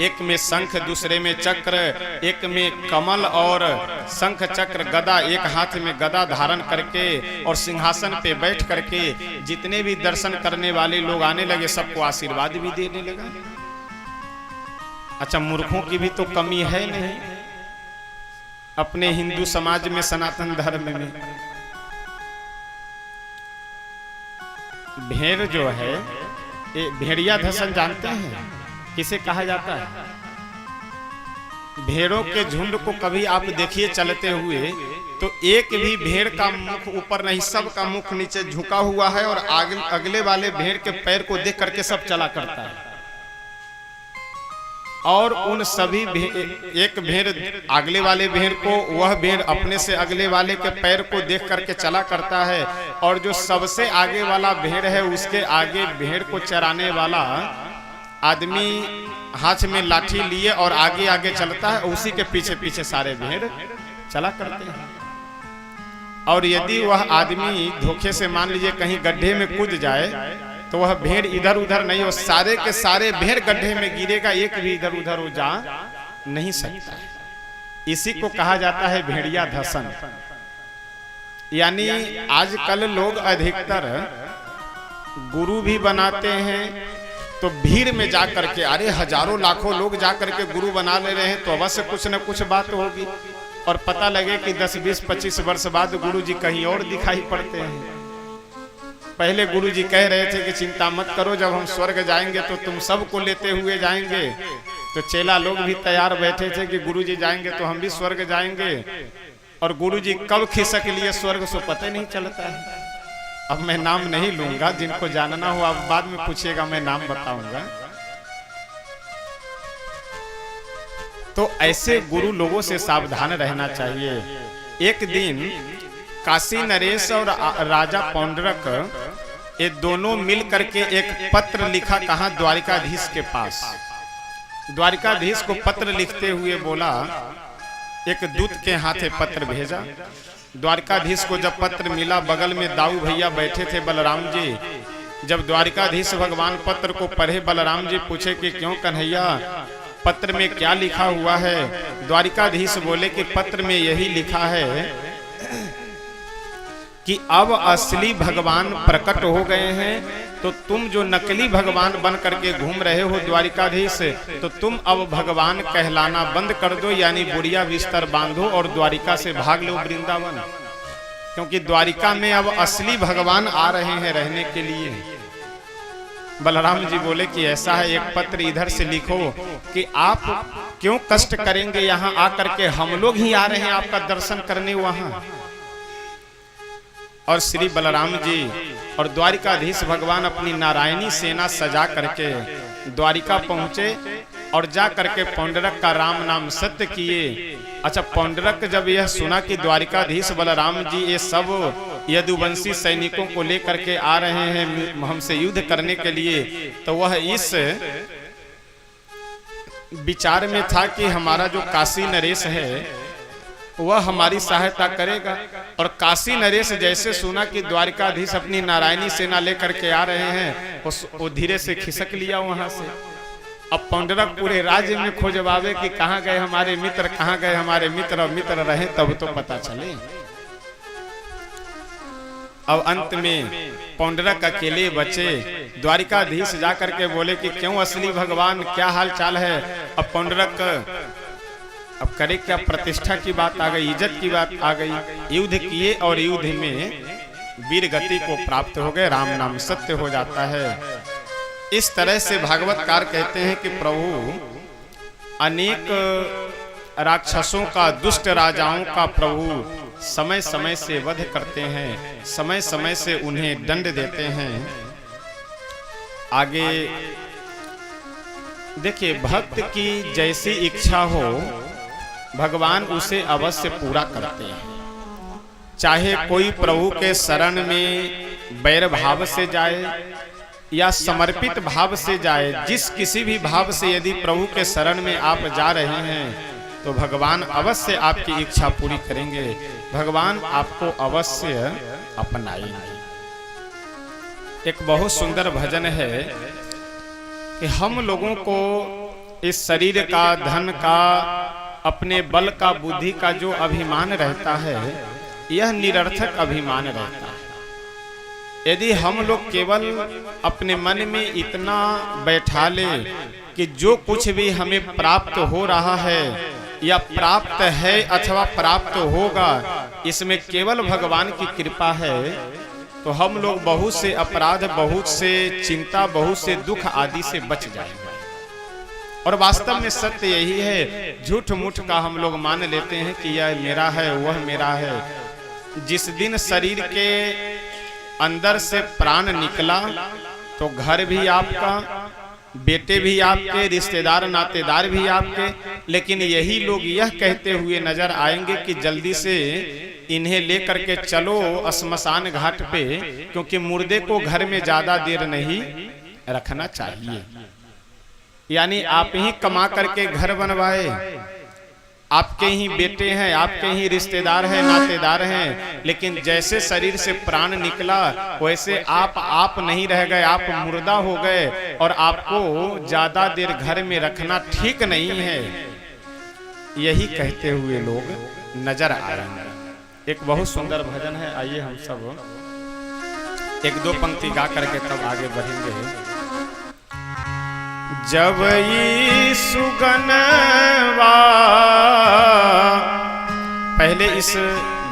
एक में शंख, दूसरे में चक्र, एक में कमल और शंख चक्र गदा, एक हाथ में गदा धारण करके और सिंहासन पे बैठ करके जितने भी दर्शन करने वाले लोग आने लगे सबको आशीर्वाद भी देने लगा। अच्छा, मूर्खों की भी तो कमी है नहीं अपने हिंदू समाज में, सनातन धर्म में। भेड़ जो है, ये भेड़िया धसन जानते हैं किसे कहा जाता है? भेड़ों के झुंड को कभी आप देखिए चलते हुए तो एक भी भेड़ का मुख ऊपर नहीं, सब का मुख नीचे झुका हुआ है, और अगले वाले भेड़ के पैर को देख करके सब चला करता है। और उन सभी एक भेड़ अगले वाले भेड़ को, वह भेड़ अपने से अगले वाले के पैर को देख करके चला करता है, और जो सबसे आगे वाला भेड़ है उसके आगे भेड़ को चराने वाला आदमी हाथ में लाठी लिए और आगे आगे चलता है, उसी के पीछे पीछे सारे भेड़ चला करते हैं। और यदि वह आदमी धोखे से मान लीजिए कहीं गड्ढे में कूद जाए तो वह भेड़ इधर उधर नहीं, वो सारे के सारे भेड़ गड्ढे में गिरेगा, एक भी इधर उधर वो जा नहीं सकता। इसी को कहा जाता है भेड़िया धसन। यानी आजकल लोग अधिकतर गुरु भी बनाते हैं तो भीड़ में जा करके, अरे हजारों लाखों लोग जा करके गुरु बना ले रहे हैं तो अवश्य कुछ न कुछ बात होगी, और पता लगे कि 10, 20, 25 वर्ष बाद गुरु जी कहीं और दिखाई पड़ते हैं। पहले गुरु जी कह रहे थे कि चिंता मत करो, जब हम स्वर्ग जाएंगे तो तुम सबको लेते हुए जाएंगे। तो चेला लोग भी तैयार बैठे थे कि गुरु जी जाएंगे तो हम भी स्वर्ग जाएंगे, और गुरु जी कब खिसक लिए स्वर्ग सो पता ही नहीं चलता है। अब मैं नाम नहीं लूंगा, जिनको जानना हो आप बाद में पूछिएगा, मैं नाम बताऊंगा। तो ऐसे गुरु लोगों से सावधान रहना चाहिए। एक दिन काशी नरेश और राजा पौंडरक ये दोनों मिल करके एक पत्र लिखा, कहाँ? द्वारिकाधीश के पास। द्वारिकाधीश को पत्र लिखते हुए बोला, एक दूत के हाथे पत्र भेजा। द्वारिकाधीश को जब पत्र मिला, बगल में दाऊ भैया बैठे थे बलराम जी। जब द्वारिकाधीश भगवान पत्र को पढ़े, बलराम जी पूछे कि क्यों कन्हैया, पत्र में क्या लिखा हुआ है? द्वारिकाधीश बोले कि पत्र में यही लिखा है कि अब असली भगवान प्रकट हो गए हैं, तो तुम जो नकली भगवान बन करके घूम रहे हो द्वारिकाधीश, तो तुम अब भगवान कहलाना बंद कर दो, यानी बुढ़िया बिस्तर बांधो और द्वारिका से भाग लो वृंदावन, क्योंकि द्वारिका में अब असली भगवान आ रहे हैं रहने के लिए। बलराम जी बोले कि ऐसा है, एक पत्र इधर से लिखो कि आप क्यों कष्ट करेंगे, यहाँ आकर के हम लोग ही आ रहे हैं आपका दर्शन करने वहां। और श्री बलराम जी और द्वारिकाधीश भगवान अपनी नारायणी सेना सजा करके द्वारिका पहुंचे और जा करके पौंडरक का राम नाम सत्य किए। अच्छा, पौंडरक जब यह सुना कि द्वारिकाधीश बलराम जी ये सब यदुवंशी सैनिकों को लेकर के आ रहे हैं हमसे युद्ध करने के लिए, तो वह इस विचार में था कि हमारा जो काशी नरेश है वह हमारी सहायता करेगा। और काशी नरेश जैसे सुना कि द्वारिकाधीश अपनी नारायणी सेना लेकर के आ रहे हैं, वो धीरे से खिसक लिया वहां से। अब पौंडरक पूरे राज्य में खोजवावे कि कहाँ गए हमारे मित्र, कहाँ गए हमारे मित्र, और मित्र रहे तब तो पता चले। अब अंत में पौंडरक अकेले बचे। द्वारिकाधीश जाकर के बोले कि क्यों असली भगवान, क्या हाल चाल है। अब पौंडरक अब करे क्या, प्रतिष्ठा की बात आ गई, इज्जत की बात आ गई। युद्ध किए और युद्ध में वीर गति को प्राप्त हो गए, राम नाम सत्य हो जाता है। इस तरह से भागवतकार कहते हैं कि प्रभु अनेक राक्षसों का, दुष्ट राजाओं का प्रभु समय समय से वध करते हैं, समय समय से उन्हें दंड देते हैं। आगे देखिए, भक्त की जैसी इच्छा हो भगवान उसे अवश्य पूरा करते हैं। चाहे कोई प्रभु के शरण में बैर भाव से जाए या समर्पित भाव से जाए, जिस किसी भी भाव से यदि प्रभु के शरण में आप जा रहे हैं तो भगवान अवश्य आपकी इच्छा पूरी करेंगे, भगवान आपको अवश्य अपनाएंगे। एक बहुत सुंदर भजन है कि हम लोगों को इस शरीर का, धन का, अपने बल का, बुद्धि का जो अभिमान रहता है, यह निरर्थक अभिमान रहता है। यदि हम लोग केवल अपने मन में इतना बैठा ले कि जो कुछ भी हमें प्राप्त हो रहा है या प्राप्त है अथवा प्राप्त होगा, इसमें केवल भगवान की कृपा है, तो हम लोग बहुत से अपराध, बहुत से चिंता, बहुत से दुख आदि से बच जाएंगे। और वास्तव में सत्य यही है, झूठ मूठ का हम लोग मान लेते हैं कि यह मेरा है, वह मेरा है। जिस दिन शरीर के अंदर से प्राण निकला तो घर भी आपका, बेटे भी आपके, रिश्तेदार नातेदार भी आपके, लेकिन यही लोग यह कहते हुए नजर आएंगे कि जल्दी से इन्हें लेकर के चलो श्मशान घाट पे, क्योंकि मुर्दे को घर में ज्यादा देर नहीं रखना चाहिए। यानी आप ही कमा करके घर बनवाए, आपके ही बेटे हैं, आपके ही रिश्तेदार हैं, नातेदार हैं, लेकिन जैसे शरीर से प्राण निकला वैसे आप नहीं रह गए, आप मुर्दा हो गए, और आपको ज्यादा देर घर में रखना ठीक नहीं है। यही कहते हुए लोग नजर आ रहे हैं। एक बहुत सुंदर भजन है, आइए हम सब एक दो पंक्ति गा करके तब आगे बढ़ेंगे। जब ये सुगनवा, पहले इस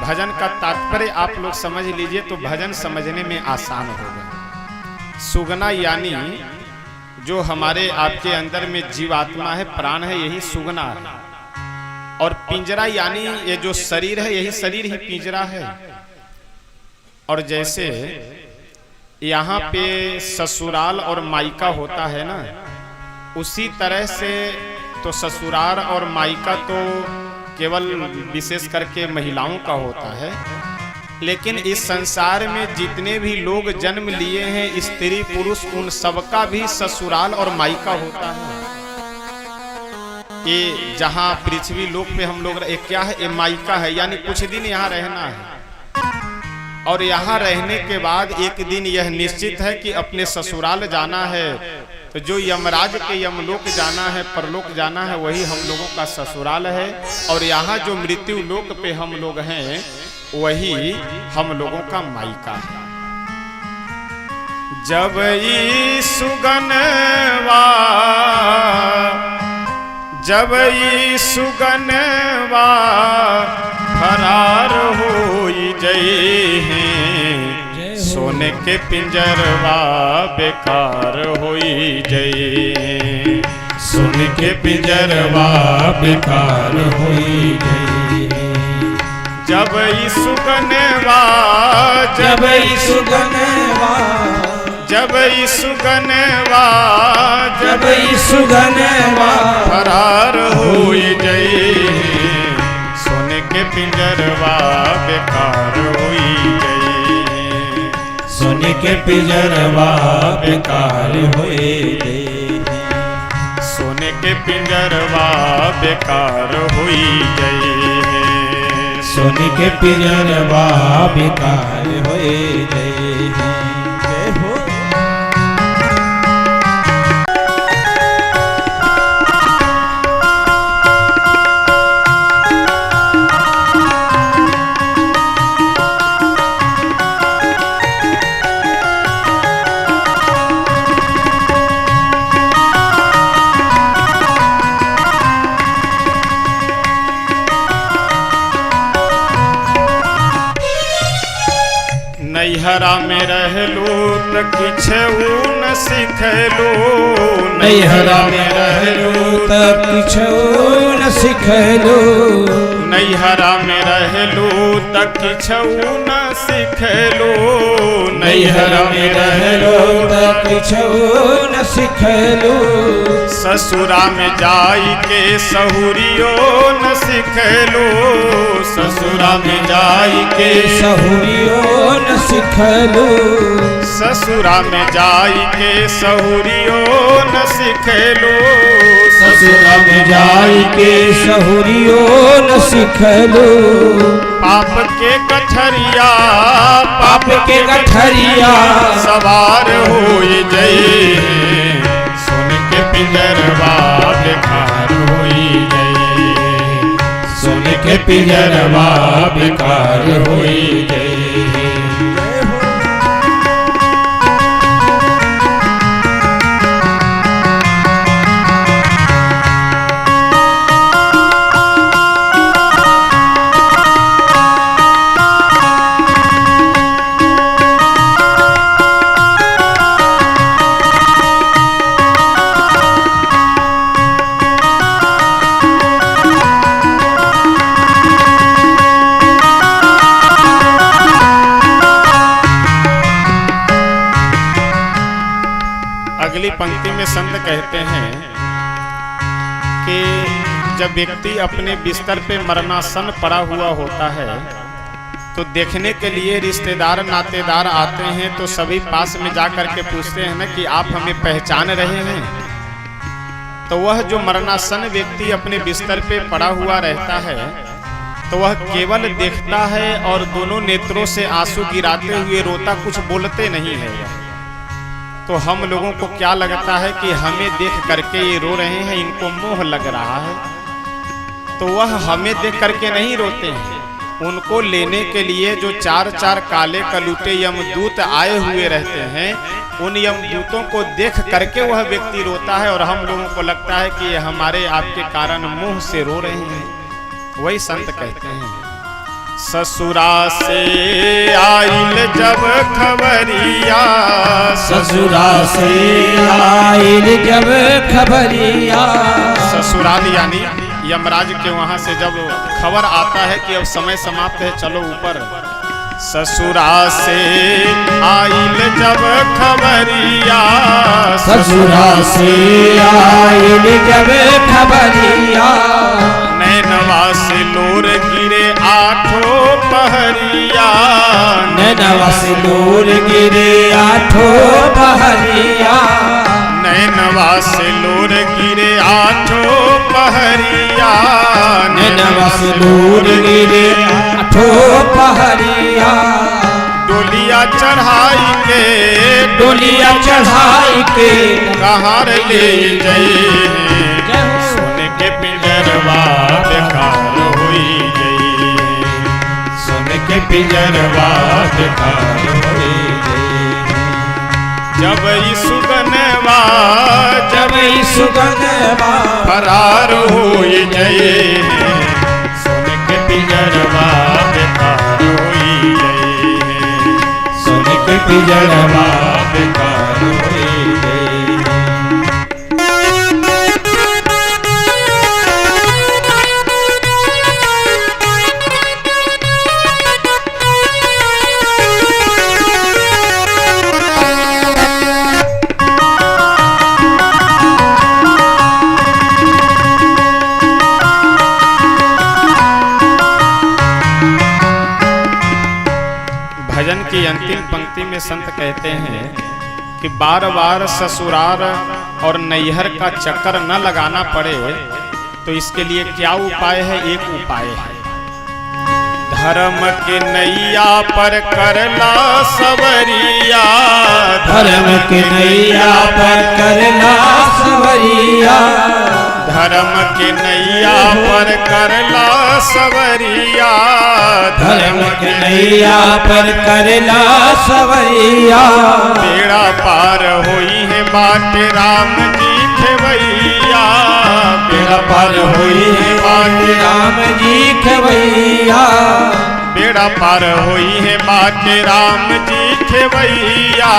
भजन का तात्पर्य आप लोग समझ लीजिए तो भजन समझने में आसान होगा। सुगना यानी जो हमारे आपके अंदर में जीवात्मा है, प्राण है, यही सुगना है। और पिंजरा यानी ये जो शरीर है, यही शरीर ही पिंजरा है। और जैसे यहाँ पे ससुराल और मायका होता है ना, उसी तरह से तो ससुराल और मायका तो केवल विशेष करके महिलाओं का होता है, लेकिन इस संसार में जितने भी लोग जन्म लिए हैं, स्त्री पुरुष, उन सबका भी ससुराल और मायका होता है। ये जहाँ पृथ्वी लोक पे हम लोग क्या है, ये मायका है, यानी कुछ दिन यहाँ रहना है। और यहाँ रहने के बाद एक दिन यह निश्चित है कि अपने ससुराल जाना है। तो जो यमराज के यमलोक जाना है, परलोक जाना है, वही हम लोगों का ससुराल है। और यहाँ जो मृत्यु लोक पे हम लोग हैं, वही हम लोगों का मायका है। जब ई सुगनवा, जब ई सुगनवा फरार होई जई हैं, सोने के पिंजरवा बेकार होई जई, सोने के पिंजरवा बेकार होई गई। जब ई सुगनवा, जब ई सुगनवा, जब ई सुगनवा, जब ई सुगनवा फरार होई जई, सोने के पिंजरवा बेकार होई गई, सोने के पिंजरवा बेकार होए गए, सोने के पिंजरवा बेकार होई गई, सोने के पिंजरवा बेकार होए गए। जय हो। नैहरा में रहलू त किछऊ न सिखलू, नैहरा में रहलू त किछऊ न सिखलू, नैहरा में रहलू त किछऊ न सिखलू, नैहरा में रहलू त किछऊ न सिखलू, ससुरा में जाई के सहुरियो न सिखलू, ससुरा में जाई के सहुरियो न सिखलू, ससुरा में जाई के सहुरियो न सिखलू, ससुरा में जाई के सहुरियो न सिखलू, पाप के गठरिया पाप के गठरिया सवार होई जई, सुन के पिंजरवा बेकार होई जई, सुन के पिंजरवा बेकार होई जई। अगली पंक्ति में संत कहते हैं कि जब व्यक्ति अपने बिस्तर पे मरणासन पड़ा हुआ होता है तो देखने के लिए रिश्तेदार नातेदार आते हैं, तो सभी पास में जा कर के पूछते हैं ना कि आप हमें पहचान रहे हैं। तो वह जो मरणासन व्यक्ति अपने बिस्तर पे पड़ा हुआ रहता है तो वह केवल देखता है और दोनों नेत्रों से आंसू गिराते हुए रोता, कुछ बोलते नहीं है। तो हम लोगों को क्या लगता है कि हमें देख करके ये रो रहे हैं, इनको मोह लग रहा है। तो वह हमें देख करके नहीं रोते हैं, उनको लेने के लिए जो चार चार काले कलूटे यमदूत आए हुए रहते हैं, उन यमदूतों को देख करके वह व्यक्ति रोता है और हम लोगों को लगता है कि ये हमारे आपके कारण मोह से रो रहे हैं। वही संत कहते हैं, ससुरा से आइल जब खबरिया, ससुरा से आइल जब खबरिया, ससुराल यानी यमराज के वहां से जब खबर आता है कि अब समय समाप्त है, चलो ऊपर। ससुरा से आइल जब खबरिया, ससुरा से आइल जब खबरिया, नैनवा से लोर गिरे आठों पहरिया, नैनवा से लोर गिरे आठों पहरिया, नैनवा से लोर गिरे आठों पहरिया, नैनवा से लोर गिरे आठों पहरिया, डोलिया चढ़ाई के, डोलिया चढ़ाई के कहाँ ले जाइए, सुन के पिंजरवा बेकार होई गई, सुन के पिंजरवा बेकार होई गई, जब ई सुगनवा, जब ई सुगनवा फरार होई गई, सुन के पिंजरवा बेकार होई गई, सुन के पिंजरवा बेकार होई गई। भजन की अंतिम पंक्ति में संत कहते हैं कि बार बार ससुराल और नैहर का चक्कर न लगाना पड़े, तो इसके लिए क्या उपाय है? एक उपाय है, धर्म के नैया पर करला सवरिया, धर्म के नैया पर करला सवरिया, धर्म के नैया पर करला सवरिया, धर्म के नैया पर करला सवरिया, बेड़ा पार होई है बाट राम जी खेवैया, बेड़ा पार होई है बाट राम जी खेवैया, बेड़ा बेड़ा पार होई है बाटे राम जी खेवैया,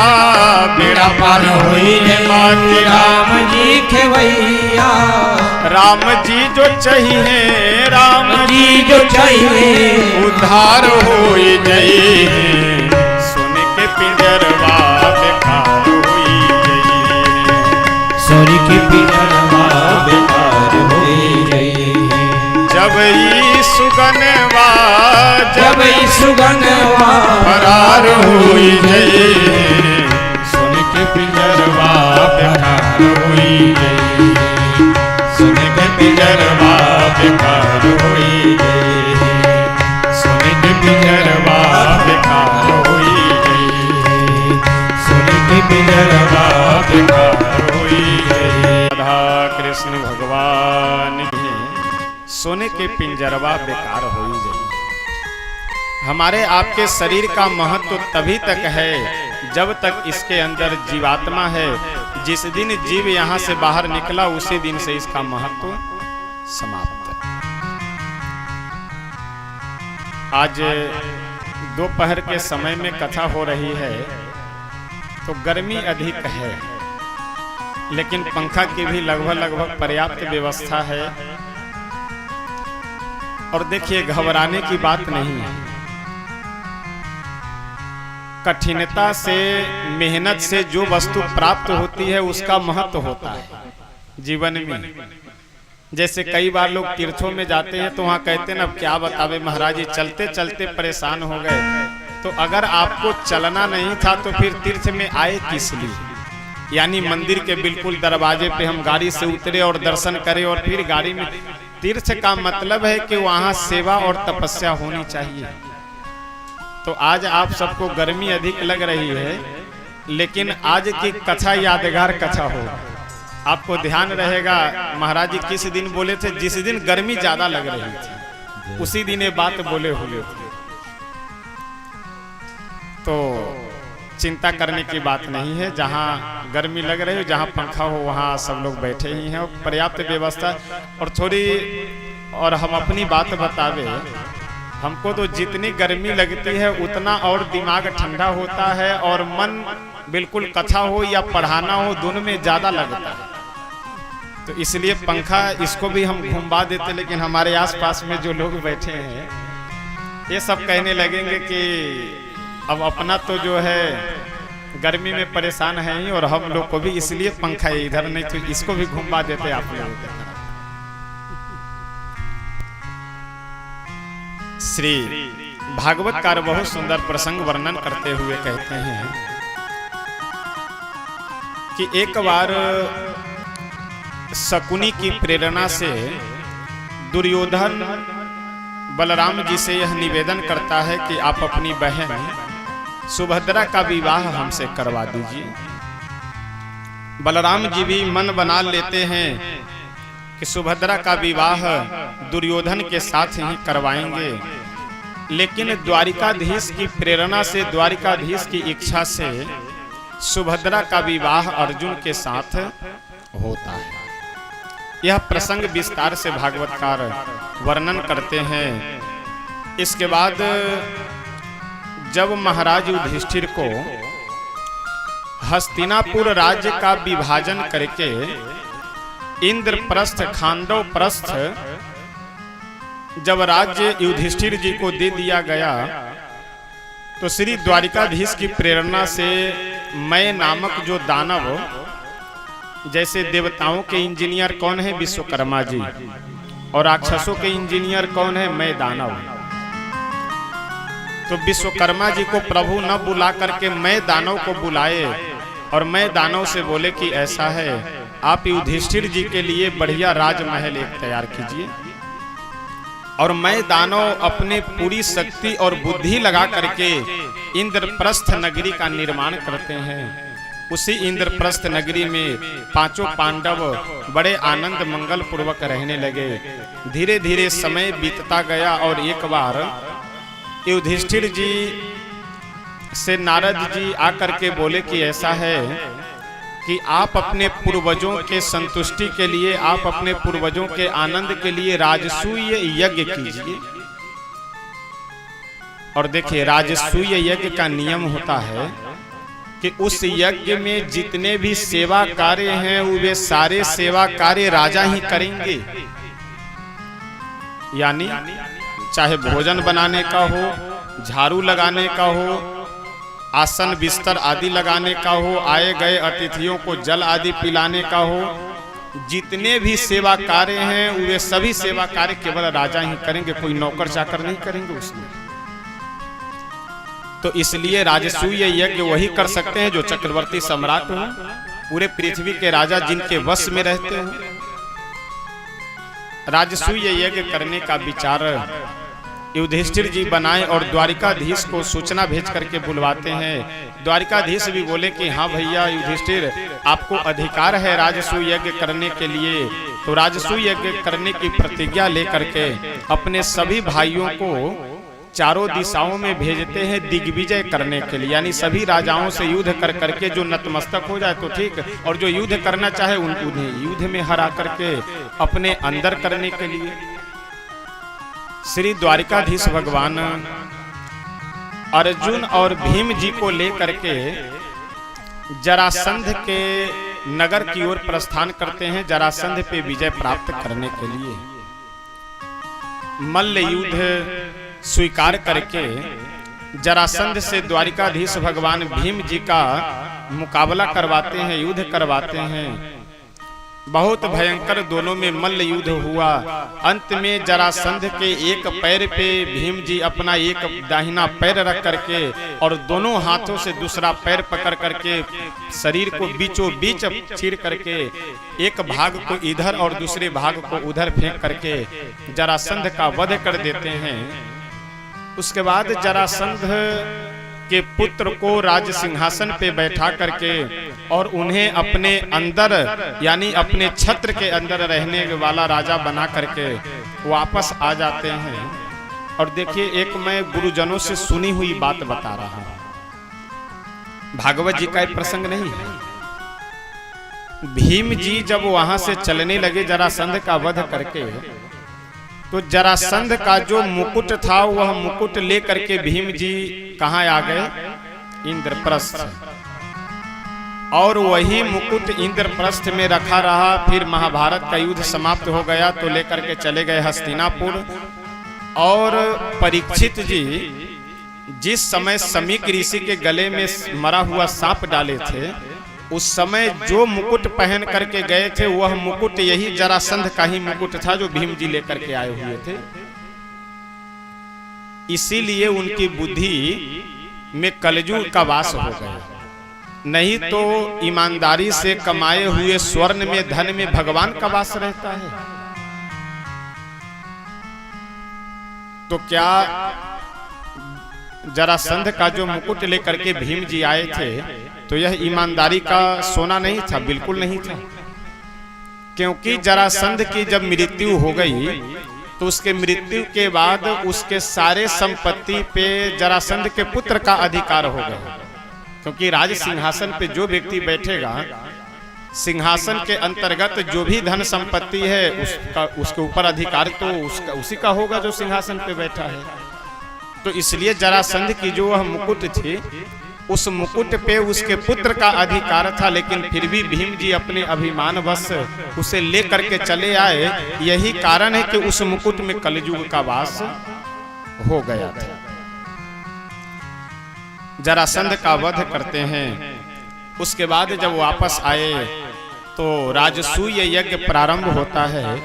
बेड़ा पार होई है बाटे राम जी खेवैया। राम जी जो चाहिए, राम जी जो चाहिए उद्धार होई जई है, सुन के पिंजरवा बेकार होई जई है, सोनी की पिंजरवा बेकार होई गई है। जब ई सुगनवा, जब ई सुगनवा फरार होई जई है, सुन के पिंजरवा बेकार होई जई है, सुन के पिंजरवा बेकार होई जई है, सुन के पिंजरवा बेकार होई जई है, सुन के पिंजरवा बेकार होई जई है। राधा कृष्ण भगवान की सोने के पिंजरवा बेकार होई जई। हमारे आपके शरीर का महत्व तभी तक है जब तक इसके अंदर जीवात्मा है। जिस दिन जीव यहाँ से बाहर निकला उसी दिन से इसका महत्व समाप्त है। आज दोपहर के समय में कथा हो रही है तो गर्मी अधिक है, लेकिन पंखा की भी लगभग पर्याप्त व्यवस्था है। और देखिए, घबराने की बात नहीं है। कठिनता से, मेहनत से जो वस्तु प्राप्त होती है उसका महत्व होता है जीवन में। जैसे कई बार लोग तीर्थों में जाते हैं तो वहाँ कहते हैं, अब क्या बतावे महाराज जी, चलते चलते परेशान हो गए। तो अगर आपको चलना नहीं था तो फिर तीर्थ में आए किस लिए? यानी मंदिर के बिल्कुल दरवाजे पे हम गाड़ी से उतरे और दर्शन करें और फिर गाड़ी में। तीर्थ का मतलब है कि वहाँ सेवा और तपस्या होनी चाहिए। तो आज आप सबको गर्मी अधिक लग रही है, लेकिन आज की कथा यादगार कथा हो। आपको ध्यान रहेगा महाराज जी किस दिन बोले थे, जिस दिन गर्मी ज्यादा लग रही थी उसी दिन ये बात बोले हुए थे। तो चिंता करने की बात नहीं है। जहाँ गर्मी लग रही हो, जहाँ पंखा हो, वहाँ सब लोग बैठे ही हैं और पर्याप्त व्यवस्था। और थोड़ी और हम अपनी बात बतावे, हमको तो जितनी गर्मी लगती है उतना और दिमाग ठंडा होता है और मन बिल्कुल कथा हो या पढ़ाना हो दोनों में ज़्यादा लगता है। तो इसलिए पंखा इसको भी हम घुमा देते। लेकिन हमारे आसपास में जो लोग बैठे हैं ये सब कहने लगेंगे कि अब अपना तो जो है गर्मी में परेशान है ही, और हम लोग को भी इसलिए पंखा है इधर, नहीं तो इसको भी घुमा देते आप लोग। श्री भागवतकार बहुत सुंदर प्रसंग वर्णन करते हुए कहते हैं कि एक बार शकुनी की प्रेरणा से दुर्योधन बलराम जी से यह निवेदन करता है कि आप अपनी बहन सुभद्रा का विवाह हमसे करवा दीजिए। बलराम जी भी मन बना लेते हैं कि सुभद्रा का विवाह दुर्योधन के साथ ही करवाएंगे, लेकिन द्वारिकाधीश की प्रेरणा से, द्वारिकाधीश की इच्छा से सुभद्रा का विवाह अर्जुन के साथ होता है। यह प्रसंग विस्तार से भागवतकार वर्णन करते हैं। इसके बाद जब महाराज युधिष्ठिर को हस्तिनापुर राज्य का विभाजन करके इंद्रप्रस्थ, खांडवप्रस्थ जब राज्य युधिष्ठिर जी को दे दिया गया तो श्री द्वारिकाधीश की प्रेरणा से मैं नामक जो दानव, जैसे देवताओं के इंजीनियर कौन है? विश्वकर्मा जी। और राक्षसों के इंजीनियर कौन है? मैं दानव। तो विश्वकर्मा जी को प्रभु न बुला करके मैं दानव को बुलाए और मैं दानव से बोले कि ऐसा है, आप युधिष्ठिर जी के लिए बढ़िया राजमहल एक तैयार कीजिए और मैं दानव अपने पूरी शक्ति और बुद्धि लगा करके इंद्रप्रस्थ नगरी का निर्माण करते हैं। उसी इंद्रप्रस्थ नगरी में पांचों पांडव बड़े आनंद मंगल पूर्वक रहने लगे। धीरे धीरे समय बीतता गया और एक बार युधिष्ठिर जी से नारद जी आकर के बोले कि ऐसा है कि आप अपने पूर्वजों के संतुष्टि के लिए, आप अपने पूर्वजों के आनंद के लिए राजसूय यज्ञ कीजिए और देखिए राजसूय यज्ञ का नियम होता है कि उस यज्ञ में जितने भी सेवा कार्य हैं वे सारे सेवा कार्य राजा ही करेंगे। यानी चाहे भोजन बनाने का हो, झाड़ू लगाने का हो, आसन बिस्तर आदि लगाने का हो, आए गए अतिथियों को जल आदि पिलाने का हो, जितने भी सेवा कार्य हैं वे सभी सेवा कार्य केवल राजा ही करेंगे, कोई नौकर चाकर नहीं करेंगे उसमें। तो इसलिए राजसूय यज्ञ वही कर सकते हैं जो चक्रवर्ती सम्राट हों, पूरे पृथ्वी के राजा जिनके वश में रहते हैं। राजसूय यज्ञ करने का विचार युधिष्ठिर जी बनाए और द्वारिकाधीश को सूचना भेज करके बुलवाते हैं। द्वारिकाधीश भी बोले कि हाँ भैया युधिष्ठिर, आपको अधिकार है राजसूय यज्ञ करने के लिए। तो राजसूय यज्ञ करने की प्रतिज्ञा लेकर के अपने सभी भाइयों को चारों दिशाओं में भेजते हैं दिग्विजय करने के लिए, यानी सभी राजाओं से युद्ध कर करके जो नतमस्तक हो जाए तो ठीक, और जो युद्ध करना चाहे उन्हें युद्ध में हरा करके अपने अंदर करने के लिए। श्री द्वारिकाधीश भगवान अर्जुन और भीम जी को लेकर के जरासंध के नगर की ओर प्रस्थान करते हैं, जरासंध पे विजय प्राप्त करने के लिए। मल्ल युद्ध स्वीकार करके जरासंध से द्वारिकाधीश भगवान भीम जी का मुकाबला करवाते हैं, युद्ध करवाते हैं। बहुत भयंकर दोनों में मल्ल युद्ध हुआ। अंत में जरासंध के एक पैर पे भीम जी अपना एक दाहिना पैर रख करके और दोनों हाथों से दूसरा पैर पकड़ करके शरीर को बीचों बीच चीर करके एक भाग को इधर और दूसरे भाग को उधर फेंक करके जरासंध का वध कर देते हैं। उसके बाद जरासंध के पुत्र को राज सिंहासन पे बैठा करके और उन्हें अपने अंदर यानी अपने छत्र के अंदर रहने वाला राजा बना करके वापस आ जाते हैं। और देखिए, एक मैं गुरुजनों से सुनी हुई बात बता रहा हूं, भागवत जी का एक प्रसंग नहीं है। भीम जी जब वहां से चलने लगे जरासंध का वध करके, तो जरासंध का जो मुकुट था वह मुकुट लेकर के भीम जी कहाँ आ गए? इंद्रप्रस्थ। और वही मुकुट इंद्रप्रस्थ में रखा रहा। फिर महाभारत का युद्ध समाप्त हो गया तो लेकर के चले गए हस्तिनापुर। और परीक्षित जी जिस समय समीक ऋषि के गले में मरा हुआ सांप डाले थे, उस समय जो मुकुट पहन करके गए थे वह मुकुट यही जरासंध का ही मुकुट था जो भीम जी लेकर के आए हुए थे। इसीलिए उनकी बुद्धि में कलयुग का वास हो गया। नहीं तो ईमानदारी से कमाए हुए स्वर्ण में, धन में भगवान का वास रहता है। तो क्या जरासंध का जो मुकुट लेकर के भीम जी आए थे तो यह ईमानदारी का सोना नहीं था? बिल्कुल नहीं था। क्योंकि जरासंध की जब मृत्यु हो गई तो उसके मृत्यु के बाद उसके सारे संपत्ति पे जरासंध के पुत्र का अधिकार हो गया। क्योंकि राज सिंहासन पे जो व्यक्ति बैठेगा, सिंहासन के अंतर्गत जो भी धन संपत्ति है उसके ऊपर अधिकार तो उसी का होगा जो सिंहासन पे बैठा है। तो इसलिए जरासंध की जो वह मुकुट थी, उस मुकुट पे उसके पुत्र का अधिकार था। लेकिन फिर भी भीम जी अपने अभिमान वश उसे लेकर के चले आए। यही कारण है कि उस मुकुट में कलयुग का वास हो गया था। जरासंध का वध करते हैं। उसके बाद जब वापस आए तो राजसूय यज्ञ प्रारंभ होता है।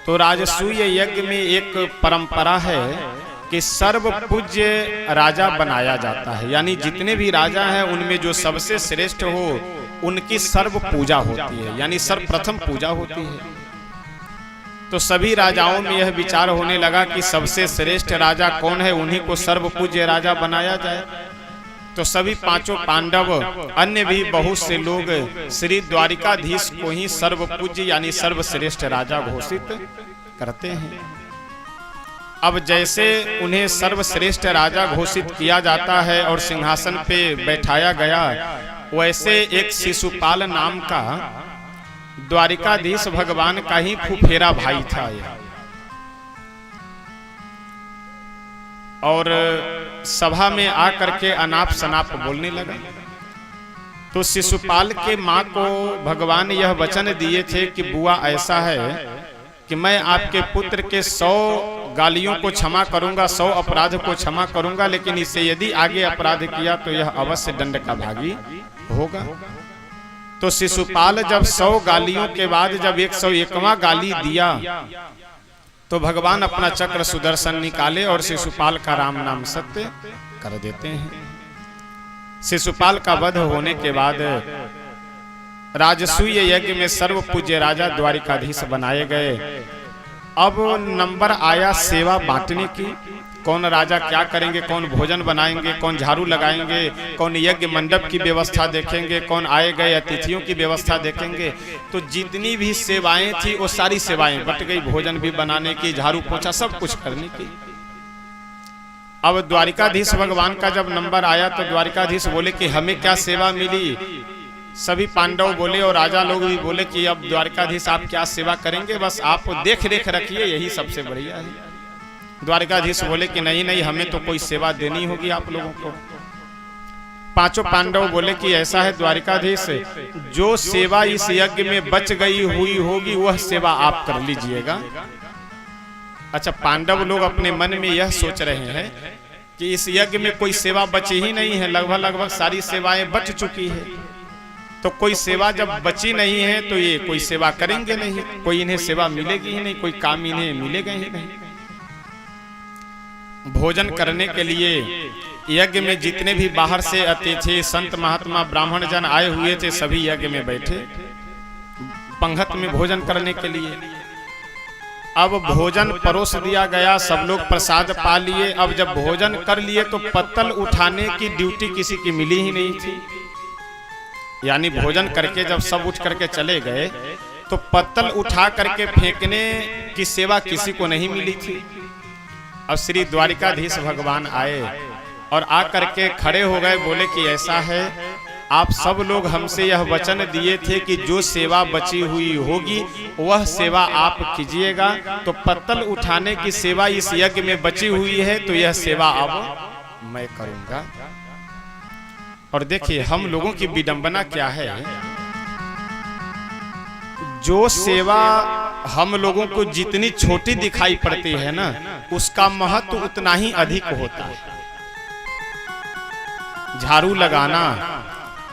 तो राजसूय यज्ञ में एक परंपरा है कि सर्व पूज्य राजा बनाया जाता है। यानी जितने भी राजा हैं उनमें जो सबसे श्रेष्ठ हो उनकी सर्व पूजा होती है, यानी सर्वप्रथम पूजा होती है। तो सभी राजाओं में यह विचार होने लगा कि सबसे श्रेष्ठ राजा कौन है, उन्हीं को सर्व पूज्य राजा बनाया जाए। तो सभी पांचों पांडव, अन्य भी बहुत से लोग श्री द्वारिकाधीश को ही सर्व पूज्य यानी सर्वश्रेष्ठ राजा घोषित करते हैं। अब जैसे उन्हें सर्वश्रेष्ठ राजा घोषित किया जाता है और सिंहासन पे बैठाया गया, वैसे एक शिशुपाल नाम का द्वारिकाधीश भगवान का ही फुफेरा भाई था। और सभा में आकर के अनाप शनाप बोलने लगा। तो शिशुपाल के माँ को भगवान यह वचन दिए थे कि बुआ ऐसा है कि मैं आपके पुत्र के 100 गालियों को क्षमा करूंगा, 100 अपराध को क्षमा करूंगा, लेकिन इससे यदि आगे अपराध किया तो यह अवश्य दंड का भागी होगा। तो शिशुपाल जब 100 गालियों के बाद जब 101वां गाली दिया तो भगवान अपना चक्र सुदर्शन निकाले और शिशुपाल का राम नाम सत्य कर देते हैं। शिशुपाल का वध होने के बाद राजसूय यज्ञ में सर्व पूज्य राजा द्वारिकाधीश बनाए गए। अब नंबर आया सेवा बांटने की, कौन राजा क्या करेंगे, कौन भोजन बनाएंगे, कौन झाड़ू लगाएंगे, कौन यज्ञ मंडप की व्यवस्था देखेंगे, कौन आए गए अतिथियों की व्यवस्था देखेंगे। तो जितनी भी सेवाएं थी वो सारी सेवाएं बट गई, भोजन भी बनाने की, झाड़ू पोछा सब कुछ करने की। अब द्वारिकाधीश भगवान का जब नंबर आया तो द्वारिकाधीश बोले कि हमें क्या सेवा मिली। सभी पांडव बोले और राजा लोग भी बोले कि अब द्वारिकाधीश आप क्या सेवा करेंगे, बस आप देख रेख रखिए, यही सबसे बढ़िया है। द्वारिकाधीश बोले कि नहीं नहीं, हमें तो कोई सेवा देनी होगी आप लोगों को। पांचों पांडव बोले कि ऐसा है द्वारिकाधीश, जो सेवा इस यज्ञ में बच गई हुई होगी वह सेवा आप कर लीजिएगा। अच्छा, पांडव लोग अपने मन में यह सोच रहे हैं कि इस यज्ञ में कोई सेवा बची ही नहीं है, लगभग सारी सेवाएं बच चुकी है, तो कोई सेवा जब बची नहीं है तो ये कोई सेवा करेंगे नहीं, कोई इन्हें सेवा मिलेगी ही नहीं, कोई काम इन्हें मिलेगा ही नहीं। भोजन करने के लिए यज्ञ में जितने भी बाहर से अतिथि संत महात्मा ब्राह्मण जन आए हुए थे सभी यज्ञ में बैठे पंगत में भोजन करने के लिए। अब भोजन परोस दिया गया, सब लोग प्रसाद पा लिए। अब जब भोजन कर लिए तो पत्तल उठाने की ड्यूटी किसी की मिली ही नहीं थी, यानी भोजन करके जब सब उठ करके चले गए तो पत्तल उठा करके फेंकने की सेवा किसी को नहीं मिली थी। अब श्री द्वारिकाधीश भगवान आए और आकर के खड़े हो गए, बोले कि ऐसा है, आप सब लोग हमसे यह वचन दिए थे कि जो सेवा बची हुई होगी वह सेवा आप कीजिएगा, तो पत्तल उठाने की सेवा इस यज्ञ में बची हुई है तो यह सेवा अब मैं करूंगा। और देखिए हम लोगों की विडंबना क्या है, जो सेवा हम लोगों को जितनी छोटी दिखाई पड़ती है ना, उसका महत्व उतना ही अधिक होता है। झाड़ू लगाना,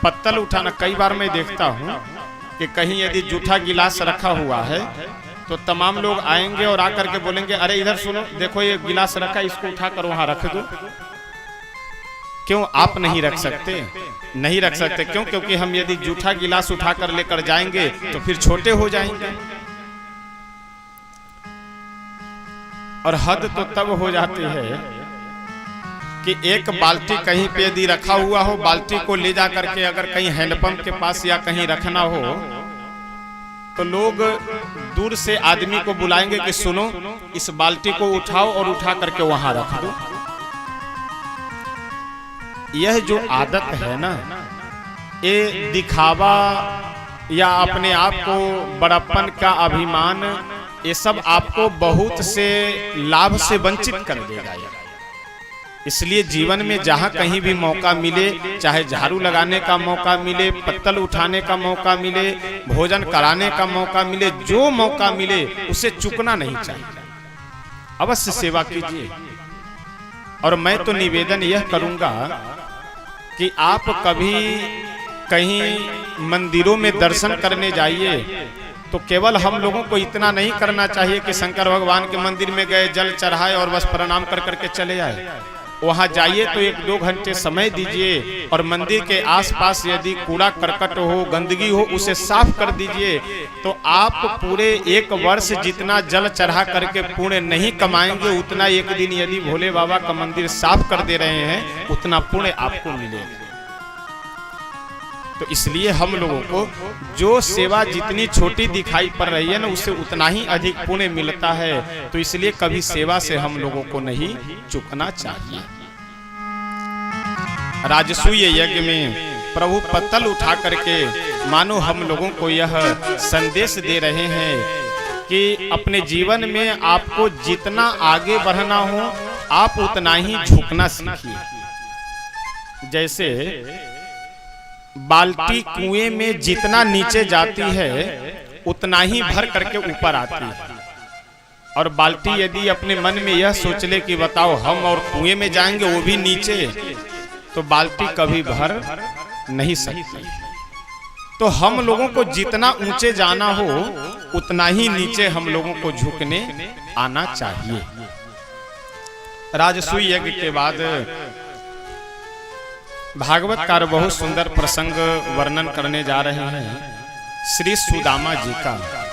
पत्तल उठाना, कई बार मैं देखता हूं कि कहीं यदि जूठा गिलास रखा हुआ है तो तमाम लोग आएंगे और आकर के बोलेंगे, अरे इधर सुनो, देखो ये गिलास रखा, इसको उठाकर वहां रख दो। क्यों आप नहीं रख सकते? नहीं रख सकते क्यों? क्योंकि हम यदि जूठा गिलास उठाकर लेकर जाएंगे तो फिर छोटे हो जाएंगे। और हद तो तब हो जाती है कि एक बाल्टी कहीं पे यदि रखा हुआ हो, बाल्टी को ले जा करके अगर कहीं हैंडपंप के पास या कहीं रखना हो तो लोग दूर से आदमी को बुलाएंगे कि सुनो इस बाल्टी को उठाओ और उठा करके वहां रख दो। यह जो आदत है ना, ये दिखावा या अपने आप को बड़प्पन का अभिमान, ये सब आपको बहुत से लाभ से वंचित कर देगा। इसलिए जीवन में जहां कहीं भी मौका मिले, चाहे झाड़ू लगाने का मौका मिले, पत्तल उठाने का मौका मिले, भोजन कराने का मौका मिले, जो मौका मिले उसे चूकना नहीं चाहिए, अवश्य सेवा कीजिए। और मैं तो निवेदन यह करूंगा कि आप कभी कहीं मंदिरों में दर्शन करने जाइए तो केवल हम लोगों को इतना नहीं करना चाहिए कि शंकर भगवान के मंदिर में गए, जल चढ़ाए और बस प्रणाम कर करके चले आए। वहां जाइए तो 1-2 घंटे समय दीजिए और मंदिर के आसपास यदि कूड़ा करकट हो, गंदगी हो, उसे साफ कर दीजिए। तो आप पूरे 1 वर्ष जितना जल चढ़ा करके पुण्य नहीं कमाएंगे, उतना एक दिन यदि भोले बाबा का मंदिर साफ कर दे रहे हैं उतना पुण्य आपको मिलेगा। तो इसलिए हम लोगों को जो सेवा जितनी छोटी दिखाई पड़ रही है ना, उससे उतना ही अधिक पुण्य मिलता है। तो इसलिए कभी सेवा से हम लोगों को नहीं चूकना चाहिए। राजसूय यज्ञ में प्रभु पत्तल उठा करके मानो हम लोगों को यह संदेश दे रहे हैं कि अपने जीवन में आपको जितना आगे बढ़ना हो आप उतना ही झुकना सीखिए। जैसे बाल्टी कुएं में जितना नीचे जाती है उतना ही भर करके ऊपर आती है, और बाल्टी यदि अपने मन में यह सोच ले कि बताओ हम और कुएं में जाएंगे वो भी नीचे, तो बाल्टी कभी भर नहीं सकती। तो हम लोगों को जितना ऊंचे जाना हो उतना ही नीचे हम लोगों को झुकने आना चाहिए। राजसूय यज्ञ के बाद भागवतकार बहुत सुंदर प्रसंग वर्णन करने जा रहे हैं श्री सुदामा जी का।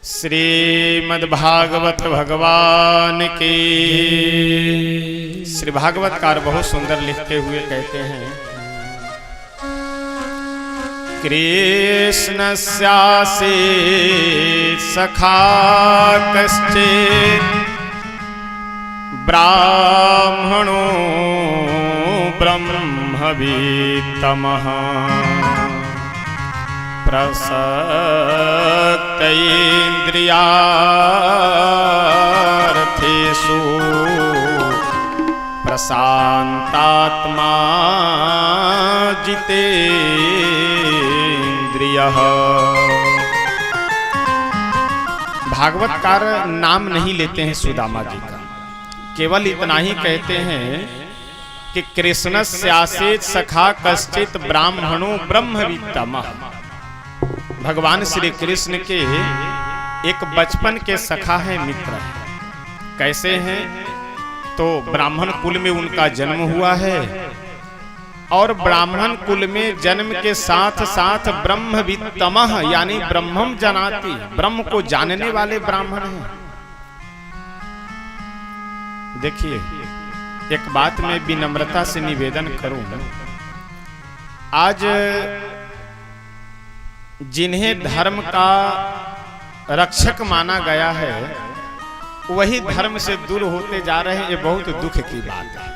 श्रीमद्भागवत भगवान की। श्री भागवतकार बहुत सुंदर लिखते हुए कहते हैं, कृष्णस्यासे सखा कश्चित् ब्राह्मणो ब्रह्मवित्तमः प्रसक्तेन्द्रियार्थेषु प्रशान्तात्मा जितेन्द्रियः। भागवतकार नाम नहीं लेते हैं सुदामा जी का, केवल इतना ही कहते हैं कि कृष्णस्यासे सखा कश्चित् ब्राह्मणो ब्रह्मवित्तमः। भगवान श्री कृष्ण के एक बचपन के सखा है, मित्र है। कैसे हैं? तो ब्राह्मण कुल में उनका जन्म हुआ है, और ब्राह्मण कुल में जन्म के साथ साथ ब्रह्मवित्तमः यानी ब्रह्मम जनाति, ब्रह्म को जानने वाले ब्राह्मण हैं। देखिए, एक बात मैं विनम्रता से निवेदन करूं, आज जिन्हें धर्म का रक्षक माना गया है वही धर्म से दूर होते जा रहे हैं। ये बहुत दुख की बात है।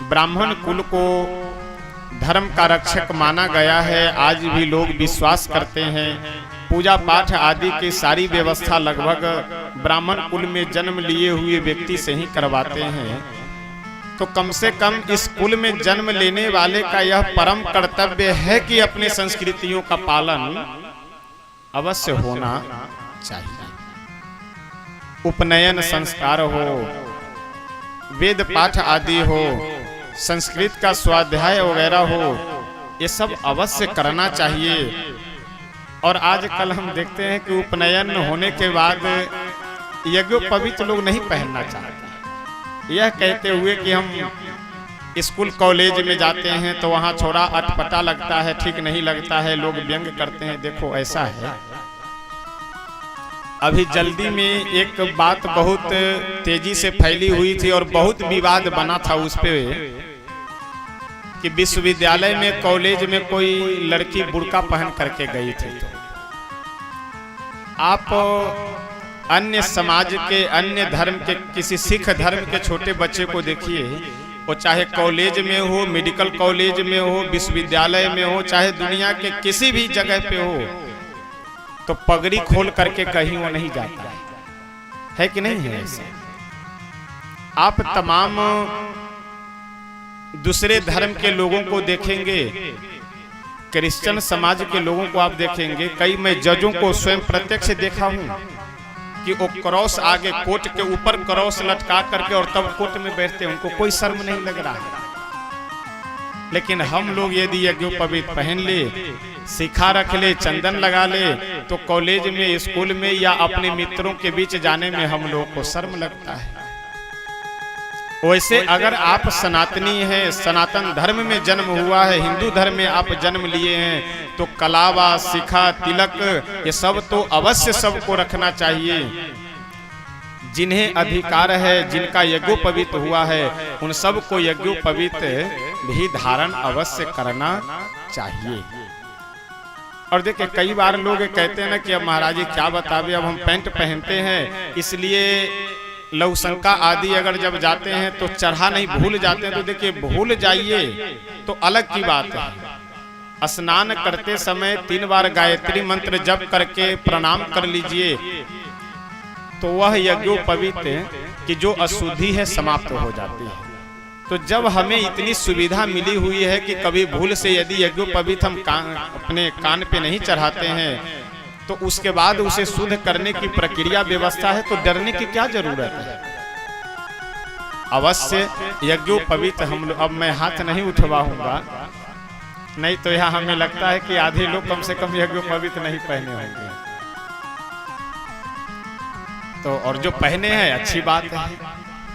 ब्राह्मण कुल को धर्म का रक्षक माना गया है। आज भी लोग विश्वास करते हैं, पूजा पाठ आदि की सारी व्यवस्था लगभग ब्राह्मण कुल में जन्म लिए हुए व्यक्ति से ही करवाते हैं। तो कम से कम इस कुल में जन्म लेने वाले का यह परम कर्तव्य है कि अपने संस्कृतियों का पालन अवश्य होना चाहिए। उपनयन संस्कार हो, वेद पाठ आदि हो, संस्कृत का स्वाध्याय वगैरह हो, ये सब अवश्य करना चाहिए। और आजकल हम देखते हैं कि उपनयन होने के बाद यज्ञोपवीत लोग नहीं पहनना चाहते, यह कहते हुए कि हम स्कूल कॉलेज में जाते हैं तो वहाँ थोड़ा अटपटा लगता है, ठीक नहीं लगता है, लोग व्यंग करते हैं। देखो ऐसा है, अभी जल्दी में एक बात बहुत तेजी से फैली हुई थी और बहुत विवाद बना था उस पे कि विश्वविद्यालय में कॉलेज में कोई लड़की बुर्का पहन करके गई थी। तो आप अन्य समाज के, अन्य धर्म के, किसी सिख धर्म के छोटे बच्चे को देखिए, वो चाहे कॉलेज में हो, मेडिकल कॉलेज में हो, विश्वविद्यालय में हो, चाहे दुनिया के किसी भी जगह पे हो, तो पगड़ी खोल करके कहीं वो नहीं जाता है कि नहीं है ऐसा? आप तमाम दूसरे धर्म के लोगों को देखेंगे, क्रिश्चियन समाज के लोगों को आप देखेंगे, कई मैं जजों को स्वयं प्रत्यक्ष देखा हूं कि वो क्रॉस आगे कोट के ऊपर क्रॉस लटका करके और तब कोट में बैठते हैं, उनको कोई शर्म नहीं लग रहा है। लेकिन हम लोग यदि यज्ञोपवीत पहन ले, सिखा रख ले, चंदन लगा ले, तो कॉलेज में, स्कूल में या अपने मित्रों के बीच जाने में हम लोगों को शर्म लगता है। वैसे अगर आप सनातनी हैं, सनातन धर्म में जन्म हुआ है, हिंदू धर्म में आप जन्म लिए हैं, तो कलावा, शिखा, तिलक ये सब तो अवश्य सबको रखना चाहिए। जिन्हें अधिकार है, जिनका यज्ञोपवीत हुआ है, उन सबको यज्ञोपवीत भी धारण अवश्य करना चाहिए। और देखिए कई बार लोग कहते हैं ना कि अब महाराज जी क्या बतावे, अब हम पैंट पहनते हैं इसलिए लौशंका आदि अगर जब जाते हैं तो चढ़ा नहीं भूल जाते हैं। तो देखिए भूल जाइए तो अलग की बात है। स्नान करते समय 3 बार गायत्री मंत्र जप करके प्रणाम कर लीजिए तो वह यज्ञोपवीत की जो अशुद्धि है समाप्त हो जाती है। तो जब हमें इतनी सुविधा मिली हुई है कि कभी भूल से यदि यज्ञोपवीत हम अपने कान पे नहीं चढ़ाते हैं तो उसके बाद उसे शुद्ध करने की प्रक्रिया व्यवस्था है, तो डरने की क्या जरूरत है। अवश्य यज्ञोपवीत हम लोग, अब मैं हाथ नहीं उठवाऊंगा, नहीं तो यहाँ हमें लगता है कि आधे लोग कम से कम यज्ञोपवीत नहीं पहने होंगे। तो और जो पहने हैं अच्छी बात है,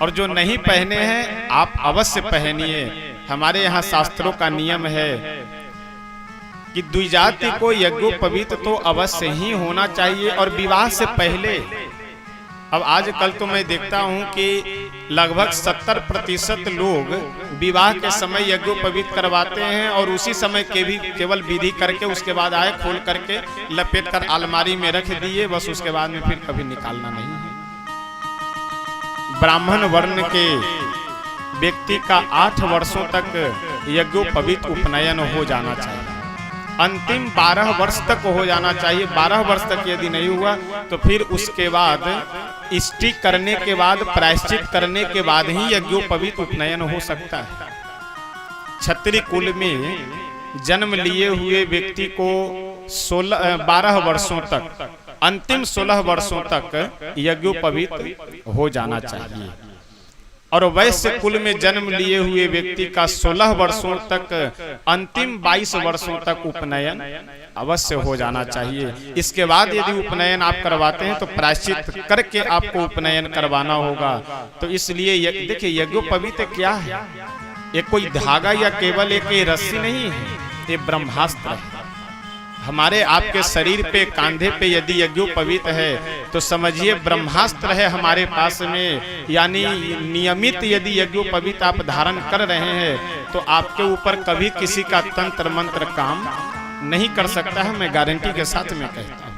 और जो नहीं पहने हैं आप अवश्य पहनिए। हमारे यहाँ शास्त्रों का नियम है कि द्विजाति को यज्ञोपवीत तो अवश्य ही होना चाहिए, और विवाह से पहले। अब आजकल तो मैं देखता हूं कि लगभग 70% लोग विवाह के समय यज्ञोपवीत करवाते हैं और उसी समय के भी केवल विधि करके उसके बाद आए खोल करके लपेट कर अलमारी में रख दिए, बस उसके बाद में फिर कभी निकालना नहीं है। ब्राह्मण वर्ण के व्यक्ति का 8 वर्षों तक यज्ञोपवीत उपनयन हो जाना चाहिए, अंतिम 12 वर्ष तक हो जाना चाहिए। 12 वर्ष तक यदि नहीं हुआ तो फिर उसके बाद इष्टि करने के बाद, प्रायश्चित करने के बाद ही यज्ञोपवीत उपनयन हो सकता है। क्षत्रिय कुल में जन्म लिए हुए व्यक्ति को 12 वर्षों तक, अंतिम 16 वर्षों तक यज्ञोपवीत हो जाना चाहिए, और वैश्य कुल में जन्म लिए हुए व्यक्ति का 16 वर्षों तक, अंतिम 22 वर्षों तक उपनयन अवश्य हो जाना चाहिए। इसके बाद यदि उपनयन आप करवाते हैं तो प्रायश्चित करके आपको उपनयन करवाना होगा। तो इसलिए देखिए यज्ञोपवीत क्या है, ये कोई धागा या केवल एक रस्सी नहीं है, ये ब्रह्मास्त्र है। हमारे आपके शरीर पे, कांधे पे यदि यज्ञोपवीत है तो समझिए ब्रह्मास्त्र है हमारे पास में। यानी नियमित यदि यज्ञोपवीत आप धारण कर रहे हैं तो आपके ऊपर कभी किसी का तंत्र मंत्र काम नहीं कर सकता है, मैं गारंटी के साथ में कहता हूँ।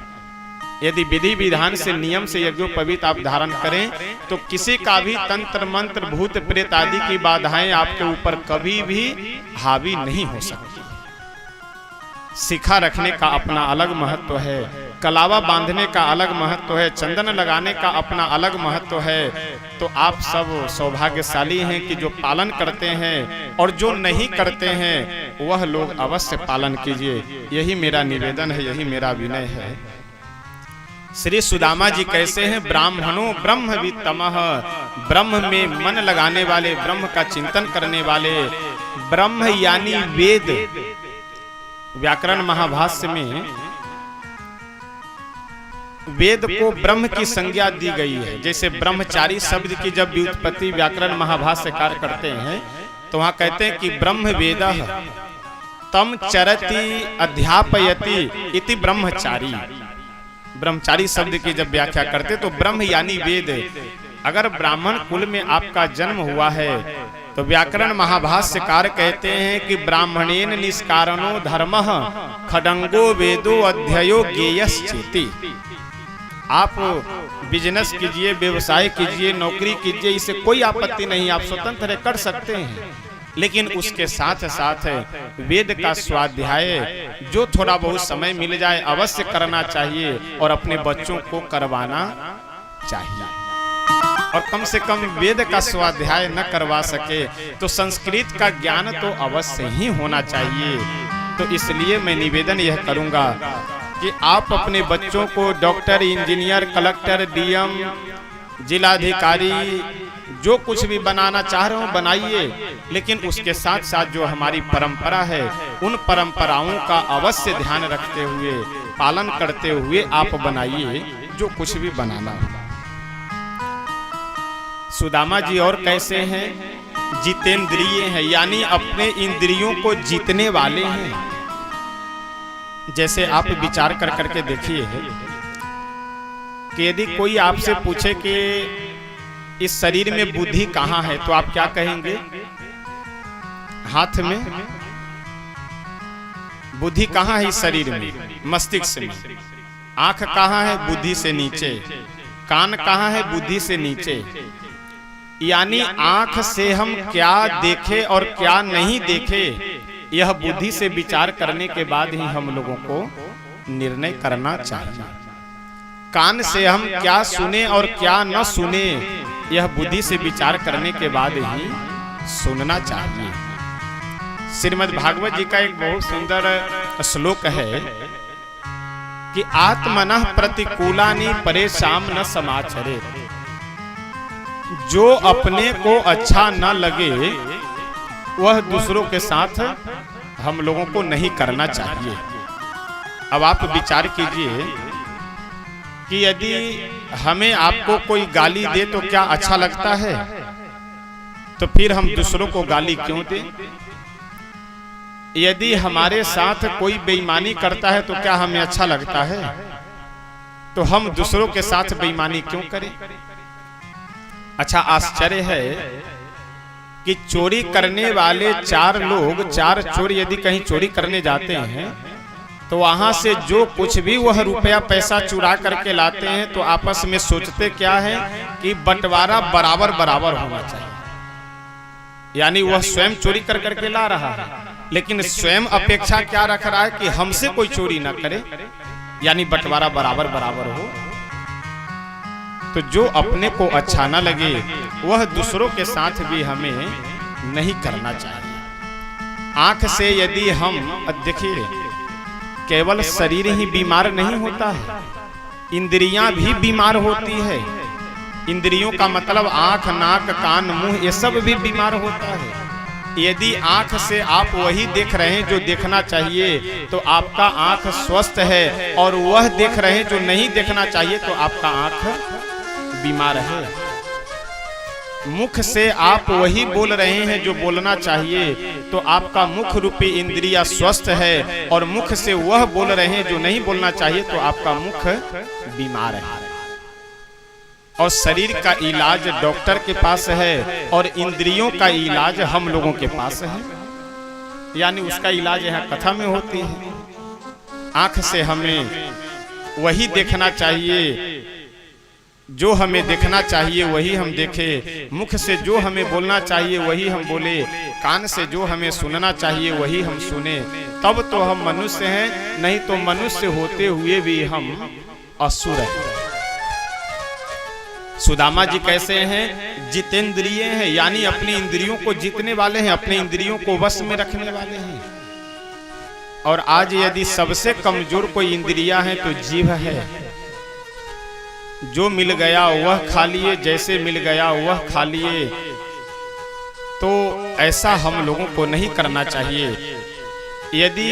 यदि विधि विधान से, नियम से यज्ञोपवीत आप धारण करें तो किसी का भी तंत्र मंत्र, भूत प्रेत आदि की बाधाएं आपके ऊपर कभी भी हावी नहीं हो सकती। शिखा रखने का अपना अलग महत्व है, कलावा बांधने का अलग महत्व है, चंदन लगाने का अपना अलग महत्व है। तो आप सब सौभाग्यशाली हैं कि जो पालन करते हैं, और जो नहीं करते हैं वह लोग अवश्य पालन कीजिए। यही मेरा निवेदन है, यही मेरा विनय है। श्री सुदामा जी कैसे हैं, ब्राह्मणों ब्रह्मवित्तमः, ब्रह्म में मन लगाने वाले, ब्रह्म का चिंतन करने वाले। ब्रह्म यानी वेद। व्याकरण महाभाष्य में वेद को ब्रह्म की संज्ञा दी गई है। जैसे ब्रह्मचारी शब्द की जब व्युत्पत्ति व्याकरण महाभाष्यकार करते हैं तो वहां कहते हैं कि ब्रह्म वेदः तम चरति अध्यापयति इति ब्रह्मचारी। ब्रह्मचारी शब्द की जब व्याख्या करते तो ब्रह्म यानी वेद। अगर ब्राह्मण कुल में आपका जन्म हुआ है तो व्याकरण महाभाष्यकार कहते हैं कि ब्राह्मणेन निष्कारणो धर्मः खडंगो वेदो अध्ययो ज्ञेयश्चेति। आप बिजनेस कीजिए, व्यवसाय कीजिए, नौकरी कीजिए, इसे कोई आपत्ति नहीं, आप स्वतंत्र कर सकते हैं। लेकिन उसके साथ साथ वेद का स्वाध्याय जो थोड़ा बहुत समय मिल जाए अवश्य करना चाहिए, और अपने बच्चों को करवाना चाहिए। और कम से कम वेद का स्वाध्याय न करवा सके तो संस्कृत का ज्ञान तो अवश्य ही होना चाहिए। तो इसलिए मैं निवेदन यह करूंगा कि आप अपने बच्चों को डॉक्टर, इंजीनियर, कलेक्टर, डीएम, जिलाधिकारी, जो कुछ भी बनाना चाह रहे हो बनाइए, लेकिन उसके साथ साथ जो हमारी परंपरा है उन परंपराओं का अवश्य ध्यान रखते हुए, पालन करते हुए आप बनाइए जो कुछ भी बनाना हो। सुदामा जी और कैसे हैं, जितेंद्रिय हैं, यानी अपने इंद्रियों को जीतने वाले हैं। जैसे आप विचार कर करके देखिए कि यदि कोई आपसे पूछे कि इस शरीर में बुद्धि कहाँ है तो आप क्या कहेंगे? हाथ में। बुद्धि कहाँ है इस शरीर में? मस्तिष्क में। आंख कहाँ है? बुद्धि से नीचे। कान कहाँ है? बुद्धि से नीचे। यानी आंख से हम क्या देखे और क्या नहीं देखे, यह बुद्धि से विचार करने के बाद ही हम लोगों को निर्णय करना चाहिए। कान से हम क्या सुने और क्या न सुने, यह बुद्धि से विचार करने के बाद ही सुनना चाहिए। श्रीमद् भागवत जी का एक बहुत सुंदर श्लोक है कि आत्मनः प्रतिकूलानि परेशान न समाचरे। जो अपने को अच्छा न लगे वह दूसरों के साथ हम लोगों को नहीं करना चाहिए। अब आप विचार कीजिए कि यदि हमें आपको कोई गाली दे तो क्या अच्छा लगता है? तो फिर हम दूसरों को गाली क्यों दें? यदि हमारे साथ कोई बेईमानी करता है तो क्या हमें अच्छा लगता है? तो हम दूसरों के साथ बेईमानी क्यों करें? अच्छा, आश्चर्य है कि चोरी करने वाले चार लोग, चार चोर यदि कहीं चोरी करने जाते हैं तो वहां से जो कुछ भी वह रुपया पैसा चुरा करके लाते हैं तो आपस में सोचते क्या है कि बंटवारा बराबर बराबर होना चाहिए। यानी वह स्वयं चोरी कर करके ला रहा है, लेकिन स्वयं अपेक्षा क्या रख रहा है कि हमसे कोई चोरी ना करे, यानी बंटवारा बराबर बराबर हो। तो जो अपने को अच्छा ना लगे वह दूसरों के साथ भी हमें नहीं करना चाहिए। आंख से यदि हम, देखिए, केवल शरीर ही बीमार नहीं होता है, इंद्रियां भी बीमार होती है। इंद्रियों का मतलब आंख, नाक, कान, मुंह, ये सब भी बीमार होता है। यदि आंख से आप वही देख रहे हैं जो देखना चाहिए तो आपका आंख स्वस्थ है, और वह देख रहे हैं जो नहीं देखना चाहिए तो आपका आंख बीमार है। मुख से आप वही बोल रहे हैं जो बोलना चाहिए तो आपका मुख रूपी इंद्रिया स्वस्थ है, और मुख से वह बोल रहे हैं जो नहीं बोलना चाहिए तो आपका मुख बीमार है। और शरीर का इलाज डॉक्टर के पास है और इंद्रियों का इलाज हम लोगों के पास है, यानी उसका इलाज यहाँ कथा में होती है। आंख से हमें वही देखना चाहिए जो हमें देखना चाहिए वही हम देखें, मुख से जो हमें बोलना चाहिए वही हम बोले, कान से जो हमें सुनना चाहिए वही हम सुने, तब तो हम मनुष्य हैं। नहीं तो मनुष्य होते हुए भी हम असुर हैं। सुदामा जी कैसे हैं? जितेंद्रिय हैं, यानी अपनी इंद्रियों को जीतने वाले हैं, अपने इंद्रियों को वश में रखने वाले हैं। और आज यदि सबसे कमजोर कोई इंद्रिया है तो जीभ है। जो मिल गया वह खा लिए, जैसे मिल गया वह खा लिए। तो ऐसा हम लोगों को नहीं करना चाहिए। यदि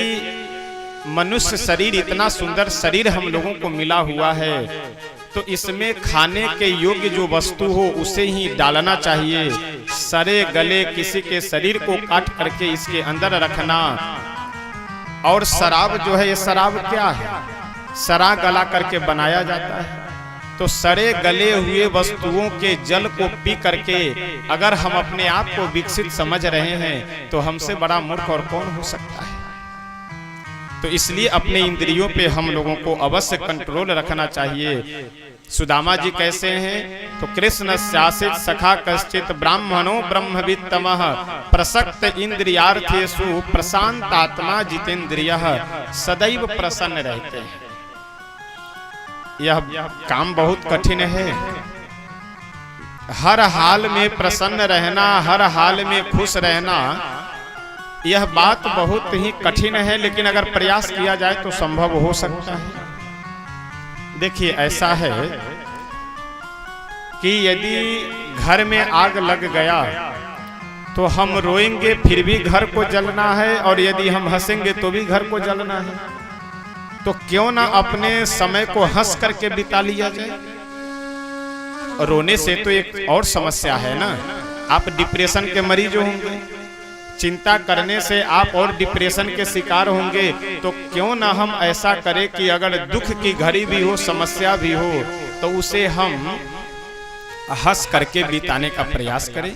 मनुष्य शरीर, इतना सुंदर शरीर हम लोगों को मिला हुआ है, तो इसमें खाने के योग्य जो वस्तु हो उसे ही डालना चाहिए। सरे गले किसी के शरीर को काट करके इसके अंदर रखना। और शराब जो है, ये शराब क्या है? सरा गला करके बनाया जाता है। तो सड़े गले हुए वस्तुओं के जल को पी करके अगर हम अपने आप को विकसित समझ रहे हैं तो हमसे बड़ा मूर्ख और कौन हो सकता है। तो इसलिए अपने इंद्रियों पे हम लोगों को अवश्य कंट्रोल रखना चाहिए। सुदामा जी कैसे हैं? तो कृष्ण शासित सखा कश्चित ब्राह्मणो ब्रह्मवित्तमः प्रसक्त इंद्रियार्थेषु प्रशांतात्मा जितेंद्रियः सदैव प्रसन्न रहते हैं। यह काम बहुत कठिन है। हर हाल में प्रसन्न रहना, हर हाल में खुश रहना, यह बात बहुत ही कठिन है, लेकिन अगर प्रयास किया जाए तो संभव हो सकता है। देखिए, ऐसा है कि यदि घर में आग लग गया तो हम रोएंगे फिर भी घर को जलना है, और यदि हम हंसेंगे तो भी घर को जलना है। तो क्यों ना अपने समय को हंस करके बिता लिया जाए। रोने से तो एक और समस्या है ना, आप डिप्रेशन के मरीज होंगे, चिंता करने से आप और डिप्रेशन के शिकार होंगे। तो क्यों ना हम ऐसा करें कि अगर दुख की घड़ी भी हो, समस्या भी हो, तो उसे हम हंस करके बिताने का प्रयास करें।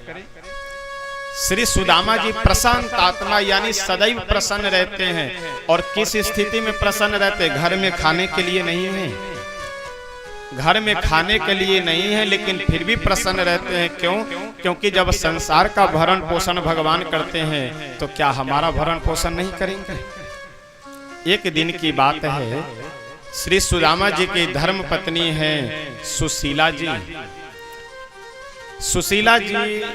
श्री सुदामा जी प्रशांत आत्मा यानी सदैव प्रसन्न रहते हैं। और किस स्थिति में प्रसन्न रहते? घर में खाने के लिए नहीं है, घर में खाने के लिए नहीं है, लेकिन फिर भी प्रसन्न रहते हैं। क्यों? क्योंकि जब संसार का भरण पोषण भगवान करते हैं तो क्या हमारा भरण पोषण नहीं करेंगे? एक दिन की बात है, श्री सुदामा जी की धर्म पत्नी है सुशीला जी। सुशीला जी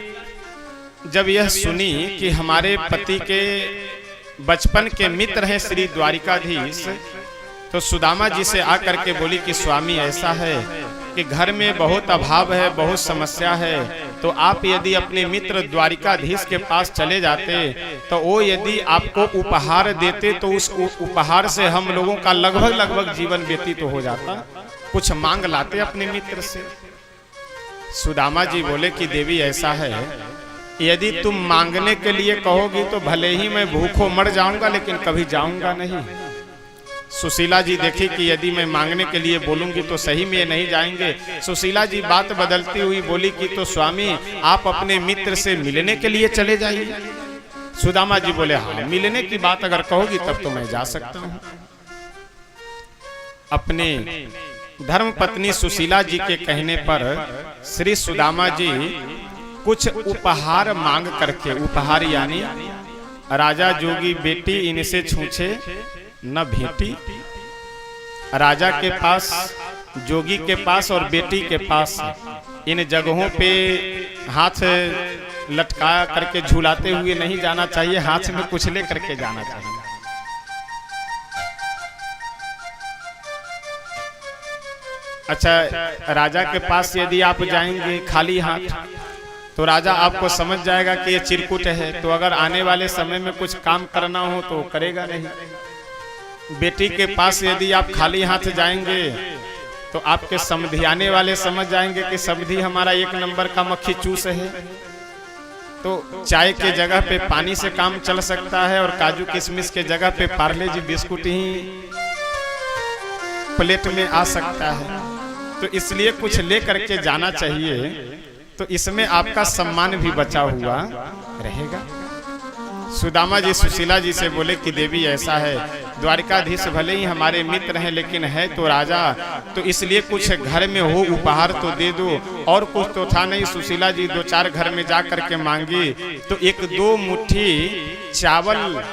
जब यह सुनी कि हमारे पति के बचपन के मित्र हैं श्री द्वारिकाधीश, तो सुदामा जी से आकर के बोली कि स्वामी ऐसा है कि घर में बहुत अभाव है, बहुत समस्या है, तो आप यदि अपने मित्र द्वारिकाधीश के पास चले जाते तो वो यदि आपको उपहार देते तो उस उपहार से हम लोगों का लगभग जीवन व्यतीत तो हो जाता। कुछ मांग लाते अपने मित्र से। सुदामा जी बोले कि देवी ऐसा है, यदि तुम मांगने के लिए कहोगी तो भले ही मैं भूखों मर जाऊंगा, लेकिन कभी जाऊंगा नहीं। सुशीला जी देखी कि यदि मैं मांगने के लिए बोलूंगी तो सही में नहीं जाएंगे। सुशीला जी बात बदलती हुई बोली कि तो स्वामी आप अपने मित्र से मिलने के लिए चले जाइए। सुदामा जी बोले हाँ, मिलने की बात अगर कहोगी तब तो मैं जा सकता हूँ। अपने धर्म पत्नी सुशीला जी के कहने पर श्री सुदामा जी कुछ उपहार मांग करके, उपहार यानी राजा जोगी बेटी इनसे छूछे न भेटी, राजा के पास, जोगी के पास और बेटी के पास इन जगहों पे हाथ लटका करके झूलाते हुए नहीं जाना चाहिए, हाथ में कुछ ले करके जाना चाहिए। अच्छा, राजा के पास यदि आप जाएंगे खाली हाथ तो राजा आपको समझ जाएगा कि ये चिरकुट है, तो अगर आने वाले समय में कुछ काम करना हो तो करेगा नहीं। बेटी के पास यदि आप खाली हाथ जाएंगे तो आपके समधियाने वाले समझ जाएंगे कि समधी हमारा एक नंबर का मक्खी चूस है, तो चाय के जगह पे पानी से काम चल सकता है और काजू किशमिश के जगह पे पार्ले जी बिस्कुट ही प्लेट में आ सकता है। तो इसलिए कुछ ले करके जाना चाहिए, तो इसमें आपका सम्मान भी बचा हुआ रहेगा। सुदामा जी सुशीला जी से बोले कि देवी ऐसा है, द्वारिकाधीश भले ही हमारे मित्र हैं लेकिन है तो राजा, तो इसलिए कुछ घर में हो उपहार तो दे दो। और कुछ तो था नहीं। सुशीला जी 2-4 घर में जा करके मांगी तो 1-2 मुट्ठी चावल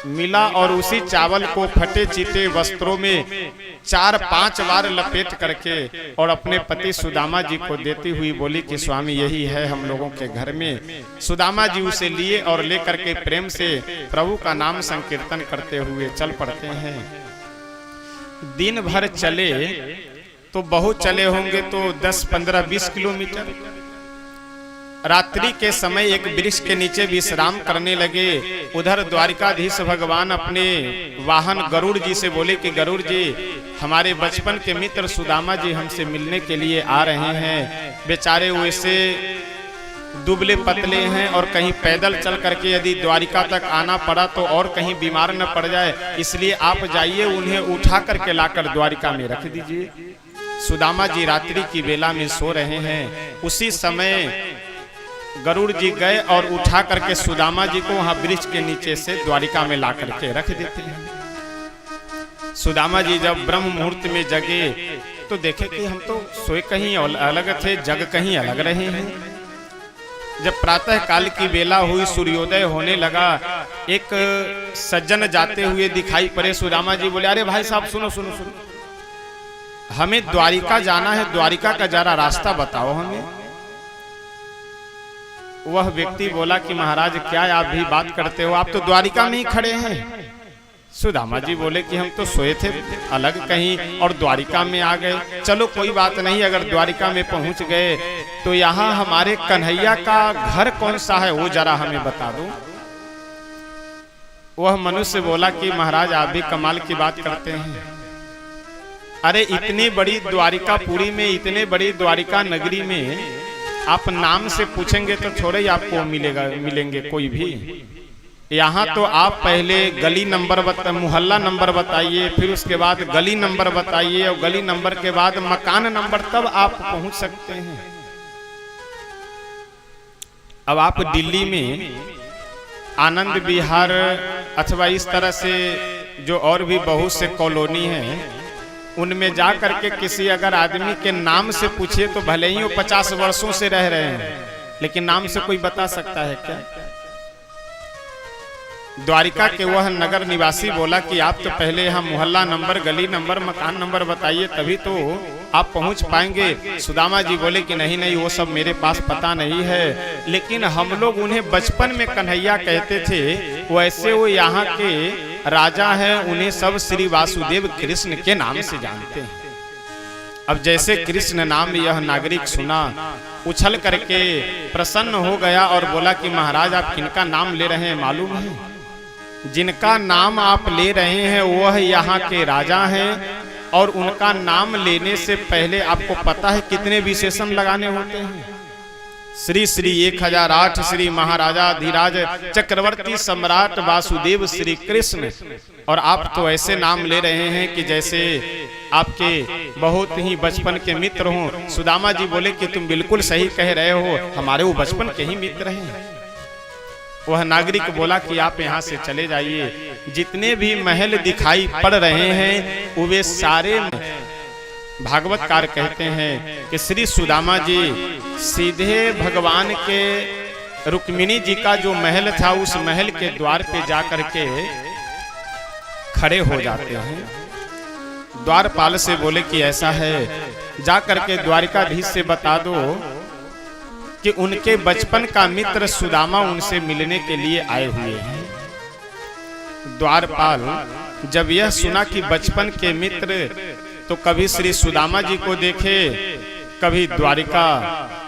मिला और उसी चावल को फटे चीटे वस्त्रों में 4-5 बार लपेट करके और अपने पति सुदामा जी को देती हुई बोली कि स्वामी यही है हम लोगों के घर में। सुदामा जी उसे लिए और लेकर के प्रेम से प्रभु का नाम संकीर्तन करते हुए चल पड़ते हैं। दिन भर चले तो बहुत चले होंगे तो 10, 15, 20 किलोमीटर। रात्रि के समय एक वृक्ष के नीचे विश्राम करने लगे। उधर द्वारिकाधीश भगवान अपने वाहन गरुड़ जी से बोले कि गरुड़ जी, हमारे बचपन के मित्र सुदामा जी हमसे मिलने के लिए आ रहे हैं। बेचारे वैसे दुबले पतले हैं और कहीं पैदल चल करके यदि द्वारिका तक आना पड़ा तो और कहीं बीमार न पड़ जाए, इसलिए आप जाइए, उन्हें उठा करके लाकर द्वारिका में रख दीजिए। सुदामा जी रात्रि की बेला में सो रहे हैं। उसी समय गरुड़ जी गए और उठा करके सुदामा जी को वहां वृक्ष के नीचे से द्वारिका में ला करके रख देते हैं। सुदामा जी जब ब्रह्म मुहूर्त में जगे तो देखे कि हम तो सोए कहीं अलग थे, जग कहीं अलग रहे हैं। जब प्रातः काल की बेला हुई, सूर्योदय होने लगा, एक सज्जन जाते हुए दिखाई पड़े। सुदामा जी बोले, अरे भाई साहब सुनो सुनो सुनो, हमें द्वारिका जाना है, द्वारिका का जरा रास्ता बताओ हमें। वह व्यक्ति बोला कि महाराज क्या आप भी बात करते हो, आप तो द्वारिका में ही खड़े हैं। सुदामा जी बोले कि हम तो सोए थे अलग कहीं और द्वारिका में आ गए। चलो कोई बात नहीं, अगर द्वारिका में पहुंच गए तो यहाँ हमारे कन्हैया का घर कौन सा है वो जरा हमें बता दो। वह मनुष्य बोला कि महाराज आप भी कमाल की बात करते हैं। अरे इतनी बड़ी द्वारिकापुरी में, इतने बड़ी द्वारिका नगरी में आप नाम से पूछेंगे तो थोड़े ही आपको मिलेंगे कोई भी। यहाँ तो आप पहले गली नंबर मोहल्ला नंबर बताइए, फिर उसके बाद गली नंबर बताइए और गली नंबर के बाद मकान नंबर, तब आप पहुंच सकते हैं। अब आप दिल्ली में आनंद विहार अथवा इस तरह से जो और भी बहुत से कॉलोनी हैं, उनमें जा करके किसी अगर आदमी के नाम से पूछिए तो भले ही वो 50 वर्षों से रह रहे हैं, लेकिन नाम से कोई बता सकता है क्या? द्वारिका के वह नगर निवासी बोला कि आप तो पहले यहाँ मोहल्ला नंबर, गली नंबर, मकान नंबर बताइए, तभी तो आप पहुंच पाएंगे। सुदामा जी बोले कि नहीं नहीं, वो सब मेरे पास पता नहीं है, लेकिन हम लोग उन्हें बचपन में कन्हैया कहते थे, वैसे वो यहाँ के राजा हैं, उन्हें सब श्री वासुदेव कृष्ण के नाम से जानते हैं। अब जैसे कृष्ण नाम यह नागरिक सुना, उछल करके प्रसन्न हो गया और बोला कि महाराज आप किनका नाम ले रहे हैं मालूम है? जिनका नाम आप ले रहे हैं वह यहाँ के राजा हैं, और उनका नाम लेने से पहले आपको पता है कितने विशेषण लगाने होते हैं? श्री श्री 1008 श्री महाराजा धीराज चक्रवर्ती सम्राट वासुदेव श्री कृष्ण। और आप तो ऐसे नाम ले रहे हैं कि जैसे आपके बहुत ही बचपन के मित्र हों। सुदामा जी बोले कि तुम बिल्कुल सही कह रहे हो, हमारे वो बचपन के ही मित्र हैं। वह नागरिक बोला कि आप यहाँ से चले जाइए, जितने भी महल दिखाई पड़ रहे हैं वे सारे, भागवतकार कहते हैं कि श्री सुदामा जी सीधे भगवान के रुक्मिणी जी का जो महल था उस महल के द्वार पे जाकर के खड़े हो जाते हैं। द्वारपाल से बोले कि ऐसा है, जाकर के द्वारिकाधीश से बता दो कि उनके बचपन का मित्र सुदामा उनसे मिलने के लिए आए हुए हैं। द्वारपाल जब यह सुना कि बचपन के मित्र, तो कभी श्री सुदामा जी को देखे, कभी द्वारिकाधीश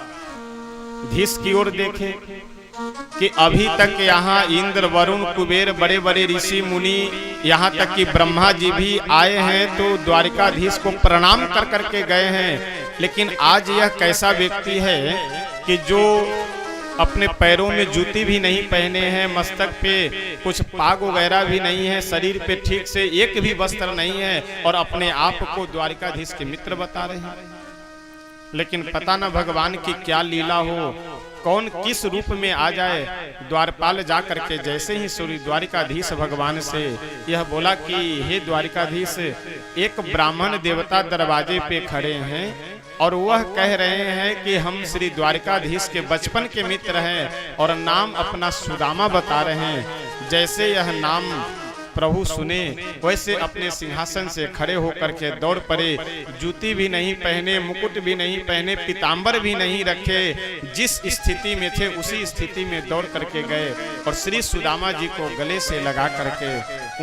की ओर देखे कि अभी तक यहाँ इंद्र, वरुण, कुबेर, बड़े बड़े ऋषि मुनि, यहाँ तक कि ब्रह्मा जी भी आए हैं तो द्वारिकाधीश को प्रणाम कर करके गए हैं। लेकिन आज यह कैसा व्यक्ति है कि जो अपने पैरों में जूती भी नहीं पहने हैं, मस्तक पे कुछ पाग वगैरह भी नहीं है, शरीर पे ठीक से एक भी वस्त्र नहीं है, और अपने आप को द्वारिकाधीश के मित्र बता रहे हैं। लेकिन पता न भगवान की क्या लीला हो, कौन किस रूप में आ जाए। द्वारपाल जा करके जैसे ही सूर्य द्वारिकाधीश भगवान से यह बोला कि हे द्वारिकाधीश, एक ब्राह्मण देवता दरवाजे पे खड़े हैं और वह कह रहे हैं कि हम श्री द्वारिकाधीश के बचपन के मित्र हैं और नाम अपना सुदामा बता रहे हैं। जैसे यह नाम प्रभु सुने वैसे अपने सिंहासन से खड़े होकर के दौड़ पड़े, जूती भी नहीं पहने, मुकुट भी नहीं पहने, पीतांबर भी नहीं रखे, जिस स्थिति में थे उसी स्थिति में दौड़ करके गए और श्री सुदामा जी को गले से लगा करके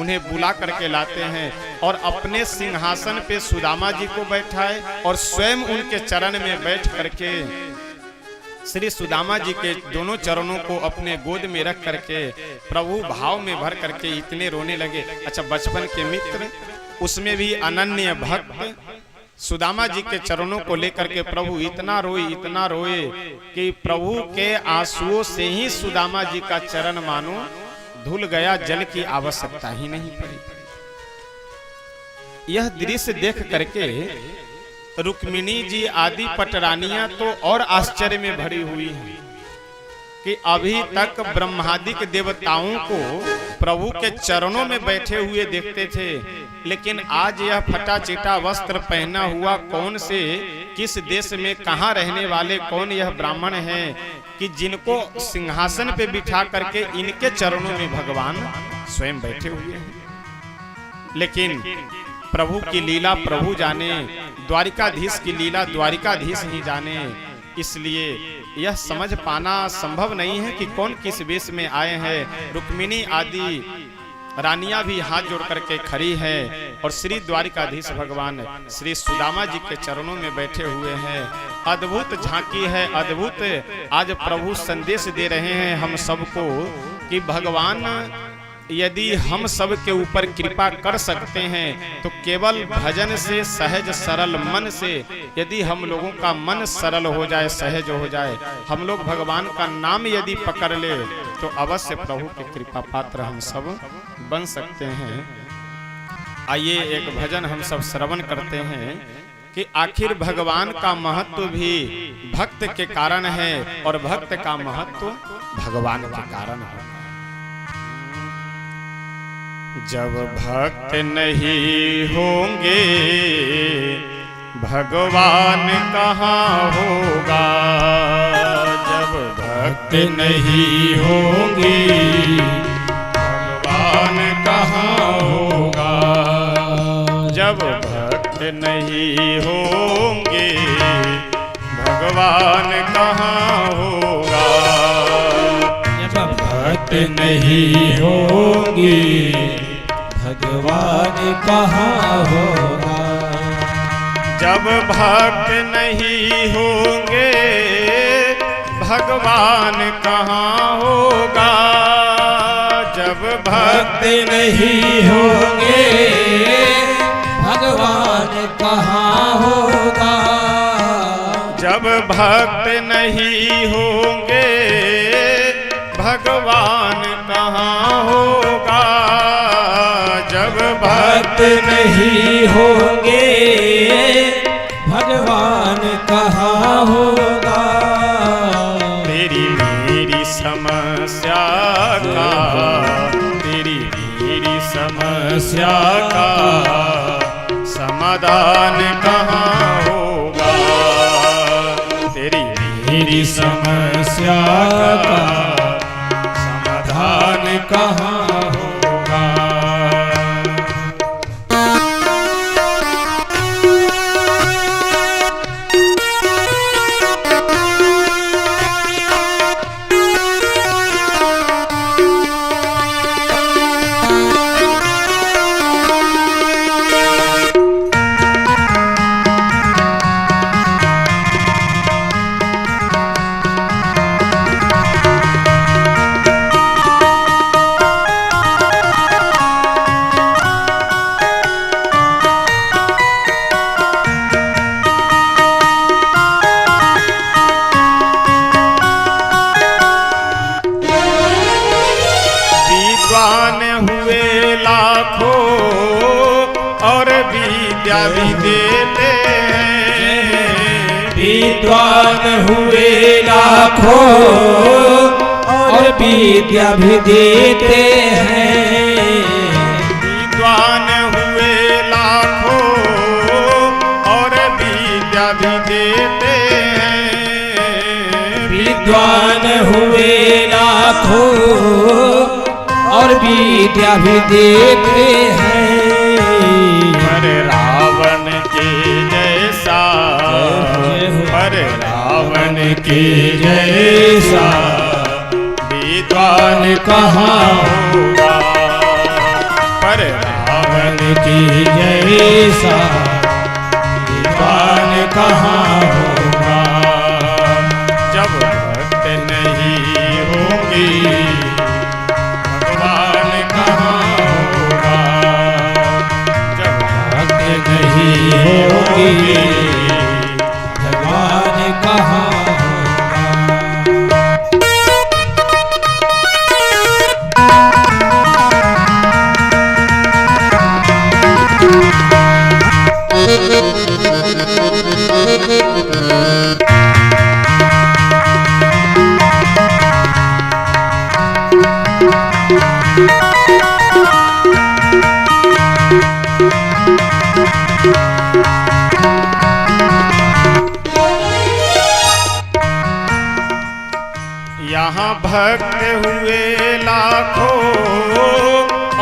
उन्हें बुला करके लाते हैं और अपने सिंहासन पे सुदामा जी को बैठाए और स्वयं उनके चरण में बैठ करके श्री सुदामा जी के दोनों चरणों को अपने गोद में रख करके प्रभु भाव में भर करके इतने रोने लगे। अच्छा, बचपन के मित्र, उसमें भी अनन्य भक्त सुदामा जी के चरणों को लेकर के प्रभु इतना रोए कि प्रभु के आंसुओं से ही सुदामा जी का चरण मानो धुल गया, जल की आवश्यकता ही नहीं पड़ी। यह दृश्य देख करके रुक्मिणी जी आदि पटरानियां तो और आश्चर्य में भरी हुई हैं कि अभी तक ब्रह्मादिक देवताओं को प्रभु के चरणों में बैठे हुए देखते थे, लेकिन आज यह फटा चिटा वस्त्र पहना हुआ कौन से किस देश में कहाँ रहने वाले कौन यह ब्राह्मण है कि जिनको सिंहासन पे बिठा करके इनके चरणों में भगवान स्वयं बैठे हुए हैं। लेकिन प्रभु की लीला प्रभु जाने, द्वारिकाधीश की लीला द्वारिकाधीश ही जाने, इसलिए यह समझ पाना संभव नहीं है कि कौन किस वेश में आए हैं। रुक्मिणी आदि रानियां भी हाथ जोड़ करके खड़ी हैं और श्री द्वारिकाधीश भगवान श्री सुदामा जी के चरणों में बैठे हुए हैं। अद्भुत झांकी है, अद्भुत आज प्रभु संदेश दे रहे हैं हम सबको कि भगवान यदि हम सब के ऊपर कृपा कर सकते हैं तो केवल भजन से, सहज सरल मन से यदि हम लोगों का मन सरल हो जाए, सहज हो जाए, हम लोग भगवान का नाम यदि पकड़ ले तो अवश्य प्रभु के कृपा पात्र हम सब बन सकते हैं। आइए एक भजन हम सब श्रवण करते हैं कि आखिर भगवान का महत्व भी भक्त के कारण है और भक्त का महत्व भगवान के कारण है। जब भक्त नहीं होंगे भगवान कहाँ होगा, जब भक्त नहीं होंगे भगवान कहाँ होगा, जब भक्त नहीं होंगे भगवान कहाँ होगा, जब भक्त नहीं होंगे भगवान कहाँ होगा, जब भक्त नहीं होंगे भगवान कहाँ होगा, जब भक्त नहीं होंगे भगवान कहाँ होगा, जब भक्त नहीं होंगे भगवान कहाँ होगा, जब भक्त नहीं होंगे भगवान कहाँ होगा, तेरी मेरी समस्या का, तेरी मेरी समस्या का समाधान कहाँ होगा, तेरी मेरी समस्या का समाधान कहाँ होगा। भी देते हैं, विद्वान हुए लाखों और विद्या भी देते हैं, विद्वान हुए लाखों और विद्या भी देते हैं, विद्वान हुए लाखों और विद्या भी देते हैं, पर रावण के जैसा, पर रावण के जैसा विद्वान कहाँ होगा, पर रावण के जैसा विद्वान कहाँ होगा, जब भक्त नहीं होंगे भगवान कहाँ होगा, जब भक्त नहीं होंगे भगवान कहाँ होगा। यहाँ भक्त हुए लाखों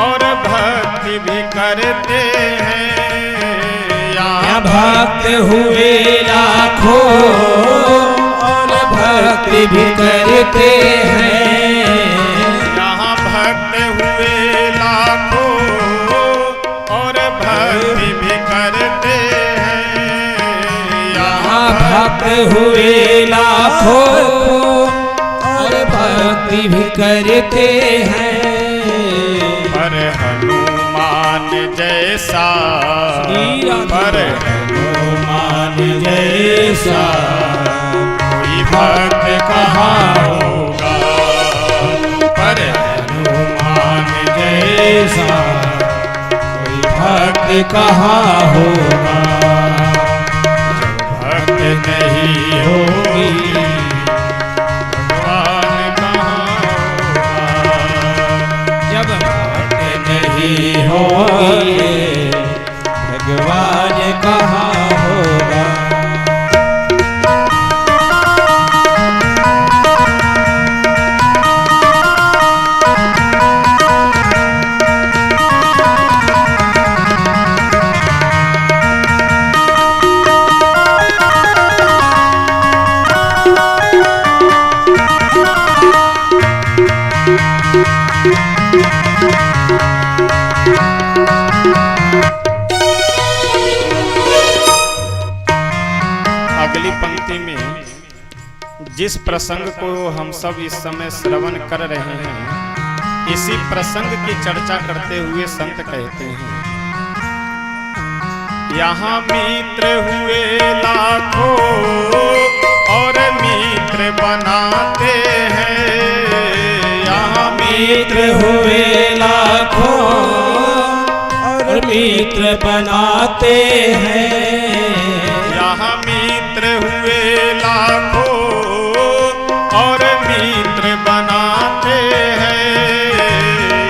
और भक्ति भी करते हैं, यहाँ भक्त हुए लाखों और भक्ति भी करते हैं, यहाँ भक्त हुए लाखों और भक्ति भी करते हैं, यहाँ भक्त हुए लाखों भक्ति भी करते हैं, पर हनुमान जैसा, पर हनुमान जैसा कोई भक्त कहाँ होगा, पर हनुमान जैसा कोई भक्त कहाँ होगा, नहीं होगी भगवान कहाँ होगा। जब बात नहीं होगी भगवान कहाँ होगा। अगली पंक्ति में जिस प्रसंग को हम सब इस समय श्रवण कर रहे हैं, इसी प्रसंग की चर्चा करते हुए संत कहते हैं, यहाँ मित्र हुए लाखों और मित्र बनाते हैं। यहाँ मित्र हुए लाखों और मित्र बनाते हैं। यहाँ मित्र हुए लाखों और मित्र बनाते हैं।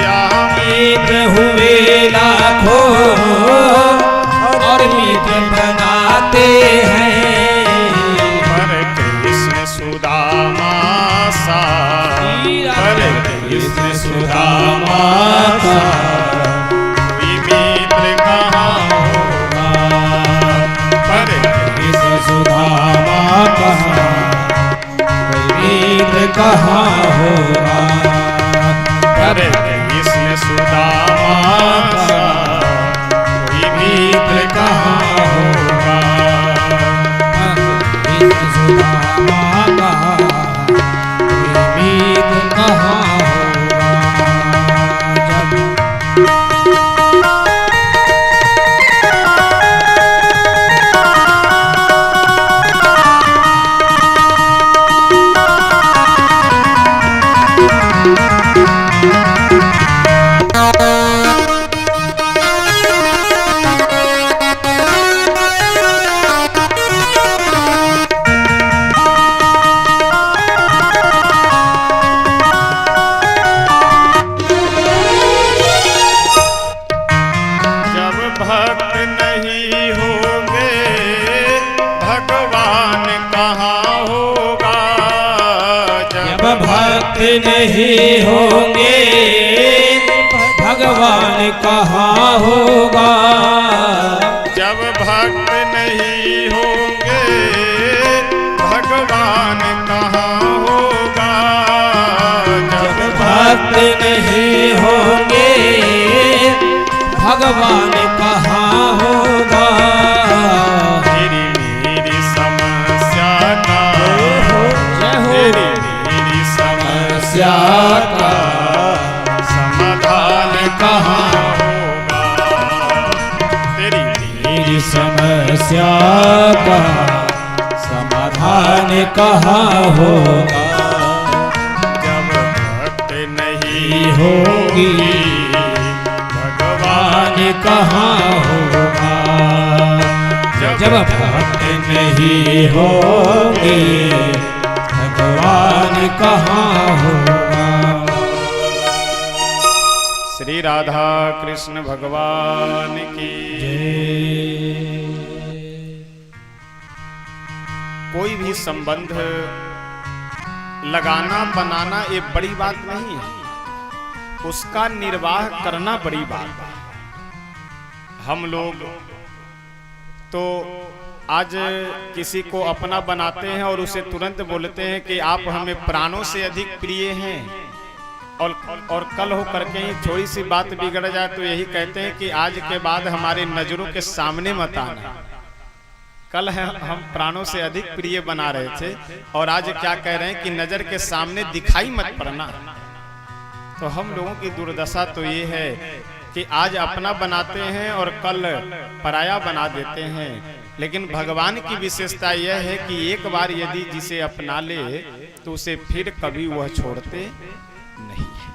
यहाँ मित्र हुए लाखों और मित्र बनाते हैं। पर कृष्ण सुदामा सा, पर कृष्ण सुदामा सा कोई मित्र कहाँ होगा। पर कृष्ण सुदामा कहाँ कोई मित्र कहाँ होगा। पर कृष्ण सुदामा सा कोई मित्र कहाँ होगा। कृष्ण सुदामा कहाँ कोई मित्र कहाँ होगा। जब भक्त नहीं होंगे भगवान कहाँ होगा। जब भक्त नहीं होंगे भगवान कहाँ होगा। जब भक्त नहीं होंगे भगवान कहाँ होगा। जब भक्त नहीं होंगे भगवान कहाँ होगा। मेरी मेरी समस्या का, जय हो मेरी समस्या का समाधान कहाँ होगा। मेरी समस्या का समाधान कहाँ होगा। जब भक्त नहीं होगी भगवान कहाँ होगा। जब भक्त नहीं होंगे भगवान कहाँ होगा। श्री राधा कृष्ण भगवान की कोई भी संबंध लगाना बनाना ये बड़ी बात नहीं है, उसका निर्वाह करना बड़ी बात है। हम लोग तो आज किसी को अपना बनाते हैं और उसे तुरंत बोलते हैं कि आप हमें प्राणों से अधिक प्रिय हैं, और कल हो करके ही थोड़ी सी बात बिगड़ जाए तो यही कहते हैं कि आज के बाद हमारे नजरों के सामने मत आना। कल है हम प्राणों से अधिक प्रिय बना रहे थे और आज क्या कह रहे हैं कि नजर के सामने दिखाई मत पड़ना। तो हम लोगों की दुर्दशा तो ये है कि आज अपना बनाते हैं और कल पराया बना देते हैं। लेकिन भगवान की विशेषता यह है कि एक बार यदि जिसे अपना ले तो उसे फिर कभी वह छोड़ते नहीं है।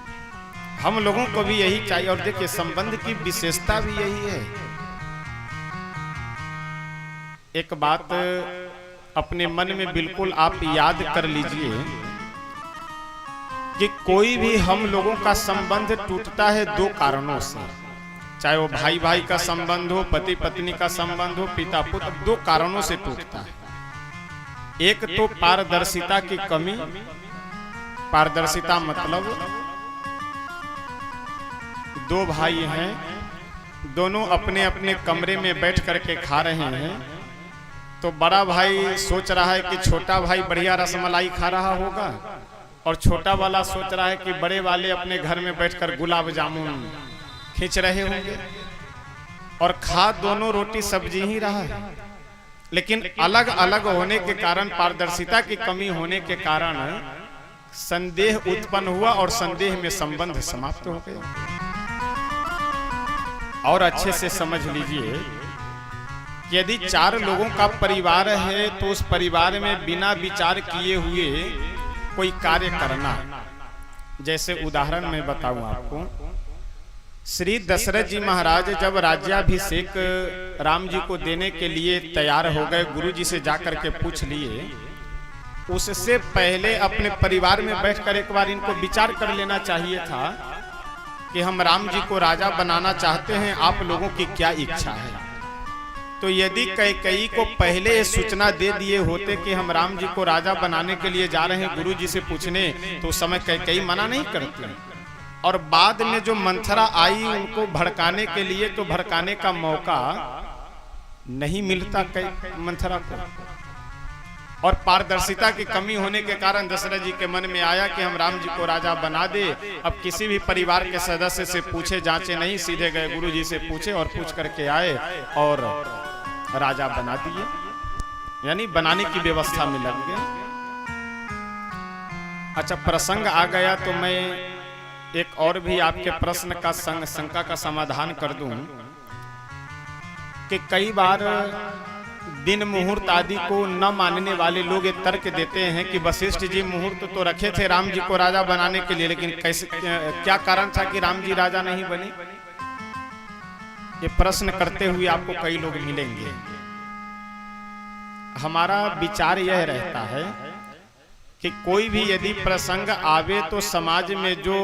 हम लोगों को भी यही चाहिए। और देखिए संबंध की विशेषता भी यही है। एक बात अपने मन में बिल्कुल आप याद कर लीजिए कि कोई भी हम लोगों का संबंध टूटता है दो कारणों से, चाहे वो भाई भाई का संबंध हो, पति पत्नी का संबंध हो, पिता पुत्र, दो कारणों से टूटता है। एक तो पारदर्शिता की कमी। पारदर्शिता मतलब दो भाई हैं, दोनों अपने अपने कमरे में बैठ करके खा रहे हैं, तो बड़ा भाई सोच रहा है कि छोटा भाई बढ़िया रसमलाई खा रहा होगा, और छोटा वाला सोच रहा है कि बड़े वाले अपने घर में बैठकर गुलाब जामुन खींच रहे होंगे, और खा दोनों रोटी सब्जी ही रहा है, लेकिन अलग अलग होने के कारण, पारदर्शिता की कमी होने के कारण संदेह उत्पन्न हुआ और संदेह में संबंध समाप्त हो गया। और अच्छे से समझ लीजिए, यदि 4 लोगों का परिवार है तो उस परिवार में बिना विचार किए हुए कोई कार्य करना, जैसे उदाहरण मैं बताऊं आपको, श्री दशरथ जी महाराज जब राज्याभिषेक राम जी को देने के लिए तैयार हो गए, गुरु जी से जाकर के पूछ लिए, उससे पहले अपने परिवार में बैठकर एक बार इनको विचार कर लेना चाहिए था कि हम राम जी को राजा बनाना चाहते हैं, आप लोगों की क्या इच्छा है। तो यदि कैकेयी को पहले ये सूचना दे दिए होते कि हम राम जी को राजा बनाने के लिए जा रहे हैं गुरु जी से पूछने, तो उस समय कैकेयी मना नहीं करती, और बाद में जो मंथरा आई उनको भड़काने के लिए, तो भड़काने का मौका नहीं मिलता मंथरा को। और पारदर्शिता की कमी होने के कारण दशरथ जी के मन में आया कि हम राम जी को राजा बना दे। अब किसी भी परिवार के सदस्य से पूछे जांचे नहीं, सीधे गए गुरु जी से पूछे और पूछ करके आए और राजा बना दिए, यानी बनाने की व्यवस्था में लग गए। अच्छा, प्रसंग आ गया तो मैं एक और भी आपके प्रश्न का शंका का समाधान कर दूं कि कई बार दिन मुहूर्त आदि को न मानने वाले लोग ये तर्क देते हैं कि वशिष्ठ जी मुहूर्त तो रखे थे राम जी को राजा बनाने के लिए, लेकिन कैसे, क्या कारण था कि राम जी राजा नहीं बने? ये प्रश्न करते हुए आपको कई लोग मिलेंगे। हमारा विचार यह रहता है कि कोई भी यदि प्रसंग आवे तो समाज में जो